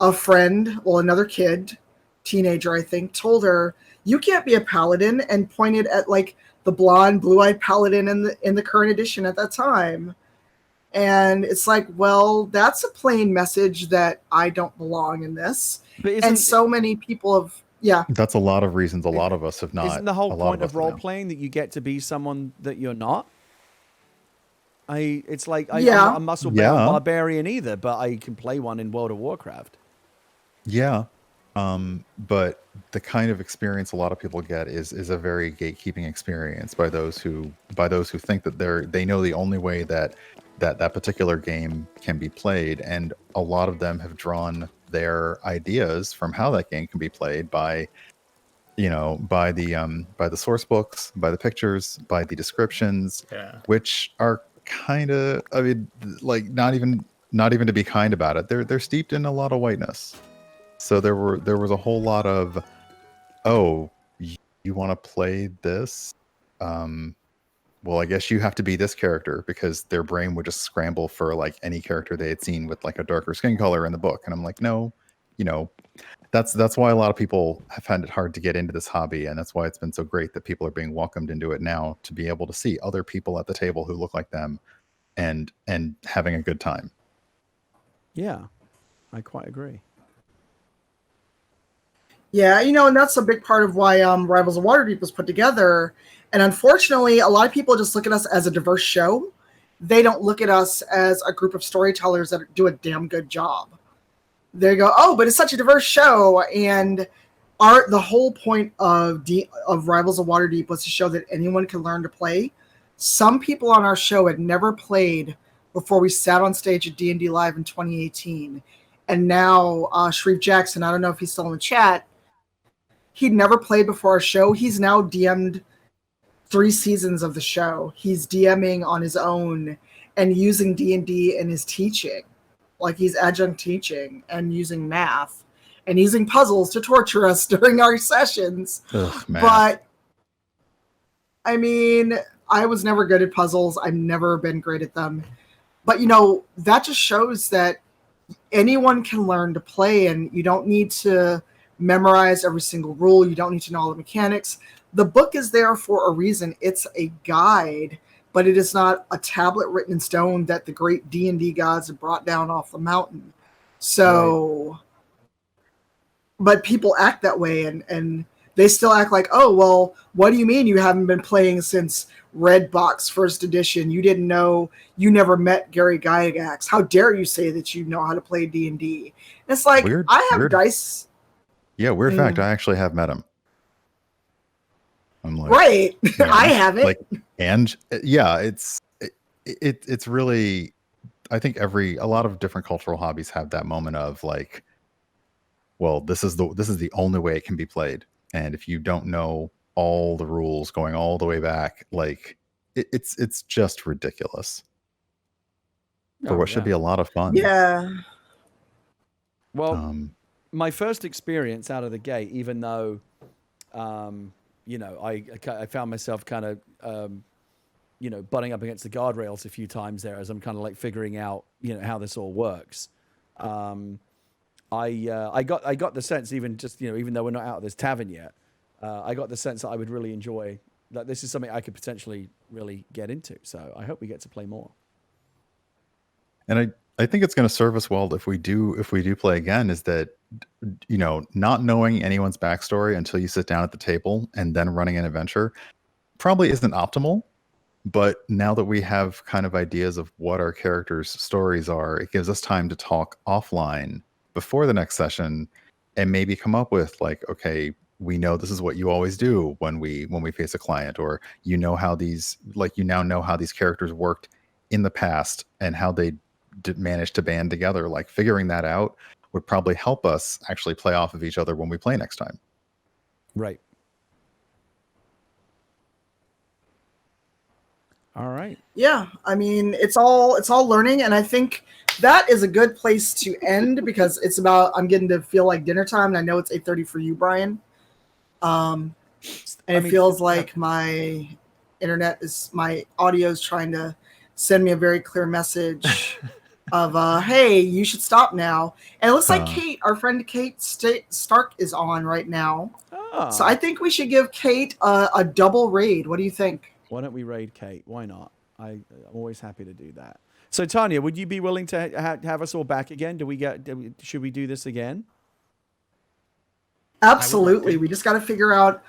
a friend, another kid, teenager, I think, told her, you can't be a paladin, and pointed at, the blonde, blue-eyed paladin in the current edition at that time. And it's like, well, that's a plain message that I don't belong in this. And so many people have... Yeah. That's a lot of reasons a lot of us have not. Isn't the whole point of role playing that you get to be someone that you're not? It's like I'm not a muscle-bound barbarian either, but I can play one in World of Warcraft. Yeah. But the kind of experience a lot of people get is a very gatekeeping experience by those who think that they know the only way that particular game can be played, and a lot of them have drawn their ideas from how that game can be played by the source books, by the pictures, by the descriptions, which are kind of, not even to be kind about it, they're steeped in a lot of whiteness. So there was a whole lot of, oh, you want to play this? Well, I guess you have to be this character, because their brain would just scramble for any character they had seen with a darker skin color in the book. And I'm like, no, that's why a lot of people have found it hard to get into this hobby. And that's why it's been so great that people are being welcomed into it now, to be able to see other people at the table who look like them and having a good time. Yeah, I quite agree. Yeah, and that's a big part of why Rivals of Waterdeep was put together. And unfortunately, a lot of people just look at us as a diverse show. They don't look at us as a group of storytellers that do a damn good job. They go, oh, but it's such a diverse show. And the whole point of Rivals of Waterdeep was to show that anyone can learn to play. Some people on our show had never played before we sat on stage at D&D Live in 2018. And now Shreve Jackson, I don't know if he's still in the chat, he'd never played before our show. He's now DM'd 3 seasons of the show. He's DMing on his own and using D&D in his teaching. He's adjunct teaching and using math and using puzzles to torture us during our sessions. Ugh, but, I mean, I was never good at puzzles. I've never been great at them. But, that just shows that anyone can learn to play, and you don't need to memorize every single rule. You don't need to know all the mechanics. The book is there for a reason. It's a guide, but it is not a tablet written in stone that the great D&D gods have brought down off the mountain. So, but people act that way, and they still act like, oh, well, what do you mean you haven't been playing since Red Box first edition? You didn't know, you never met Gary Gygax. How dare you say that you know how to play D&D? It's like, I have dice. Yeah, weird fact. I actually have met him. I'm like, right. I haven't. And yeah, it's really, I think a lot of different cultural hobbies have that moment of well, this is the only way it can be played. And if you don't know all the rules going all the way back, it's just ridiculous for what should be a lot of fun. Yeah. Well, my first experience out of the gate, even though, I found myself kind of, butting up against the guardrails a few times there as I'm kind of figuring out, how this all works. I got the sense, even though we're not out of this tavern yet, I got the sense that I would really enjoy that. This is something I could potentially really get into. So I hope we get to play more. And I think it's going to serve us well if we do play again, is that, you know, not knowing anyone's backstory until you sit down at the table and then running an adventure probably isn't optimal. But now that we have kind of ideas of what our characters' stories are, it gives us time to talk offline before the next session and maybe come up with like, okay, we know this is what you always do when we face a client, or you know how these, like, you now know how these characters worked in the past and how they manage to band together. Like, figuring that out would probably help us actually play off of each other when we play next time. Right. All right. Yeah, I mean, it's all learning, and I think that is a good place to end because it's about, I'm getting to feel like dinner time, and I know it's 8:30 for you, Brian. And it feels like my audio is trying to send me a very clear message of hey, you should stop now. And it looks like Kate, our friend Kate Stark, is on right now. So I think we should give Kate a double raid. What do you think? Why don't we raid Kate? Why not? I'm always happy to do that. So Tanya, would you be willing to have us all back again? Should we do this again? Absolutely. We just got to figure out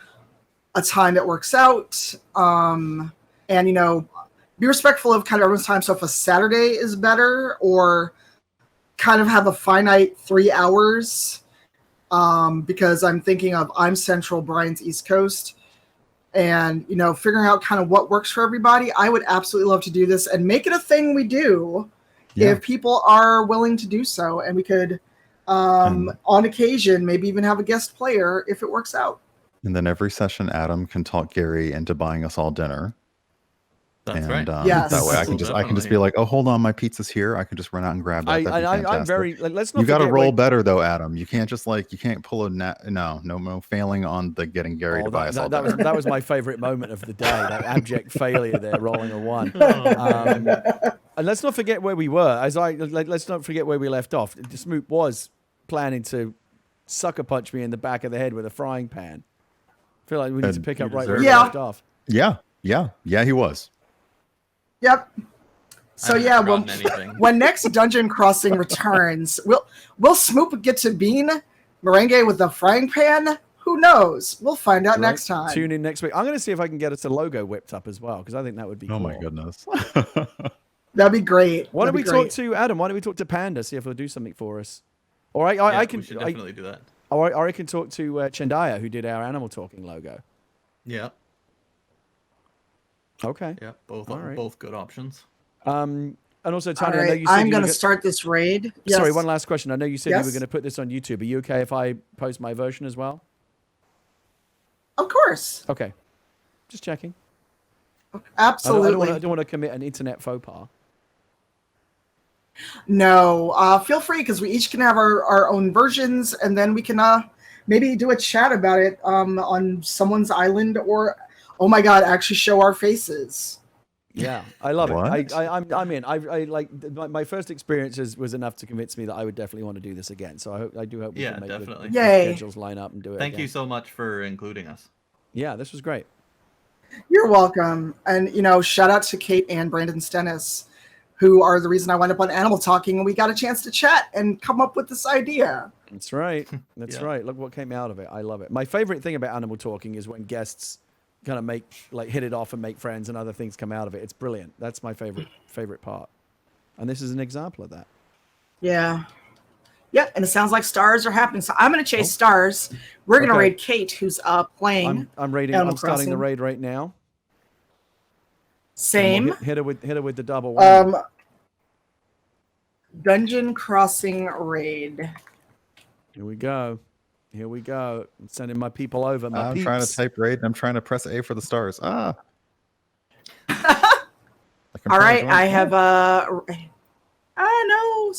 a time that works out. And, you know, be respectful of kind of everyone's time. So if a Saturday is better, or kind of have a finite 3 hours, because I'm thinking of, I'm Central, Brian's East Coast, and, you know, figuring out kind of what works for everybody. I would absolutely love to do this and make it a thing we do if people are willing to do so. And we could, on occasion, maybe even have a guest player if it works out. And then every session, Adam can talk Gary into buying us all dinner. That's right. Yes. That way, I can just be like, oh, hold on, my pizza's here. I can just run out and grab that. I'm very. Let's not. You got to roll better though, Adam. You can't just you can't pull a no failing on the getting Gary to buy us all dinner. That was my favorite moment of the day. That abject failure there, rolling a 1. And let's not forget where we were. Let's not forget where we left off. Smoot was planning to sucker punch me in the back of the head with a frying pan. I feel like we need to pick up right where we left off. Yeah, he was. Yep. So yeah, when next Dungeon Crossing returns, will Smoop get to bean Merengue with the frying pan? Who knows? We'll find out next time. Tune in next week. I'm going to see if I can get us a logo whipped up as well, because I think that would be cool. Oh my goodness. That'd be great. Why don't we talk to Adam? Why don't we talk to Panda, see if he'll do something for us? Or I can. We should definitely do that. Or I can talk to Chandaya, who did our animal talking logo. Yeah. Okay. Yeah, both good options. And also, Tanya, right. I know you said I'm going to start this raid. Yes. Sorry, one last question. I know you said you were going to put this on YouTube. Are you okay if I post my version as well? Of course. Okay. Just checking. Absolutely. I don't want to commit an internet faux pas. No. Feel free, because we each can have our own versions, and then we can maybe do a chat about it on someone's island, or, oh my God, actually show our faces. Yeah, I love What? it. I'm in. I like my first experience was enough to convince me that I would definitely want to do this again. So I do hope we can make definitely. the schedules line up and do it. Thank again. you so much for including us. Yeah, this was great. You're welcome. And, you know, shout out to Kate and Brandon Stennis, who are the reason I went up on Animal Talking, and we got a chance to chat and come up with this idea. That's right. That's right. Look what came out of it. I love it. My favorite thing about Animal Talking is when guests kind of hit it off and make friends, and other things come out of it. It's brilliant. That's my favorite part. And this is an example of that. Yeah. Yeah, and it sounds like stars are happening. So I'm going to chase stars. We're going to raid Kate, who's playing. I'm raiding. Animal I'm starting Crossing. the raid right now. Same. We'll hit her with the double one. Dungeon Crossing raid. Here we go. I'm sending my people over. I'm trying to type raid, and I'm trying to press A for the stars. All right, I have no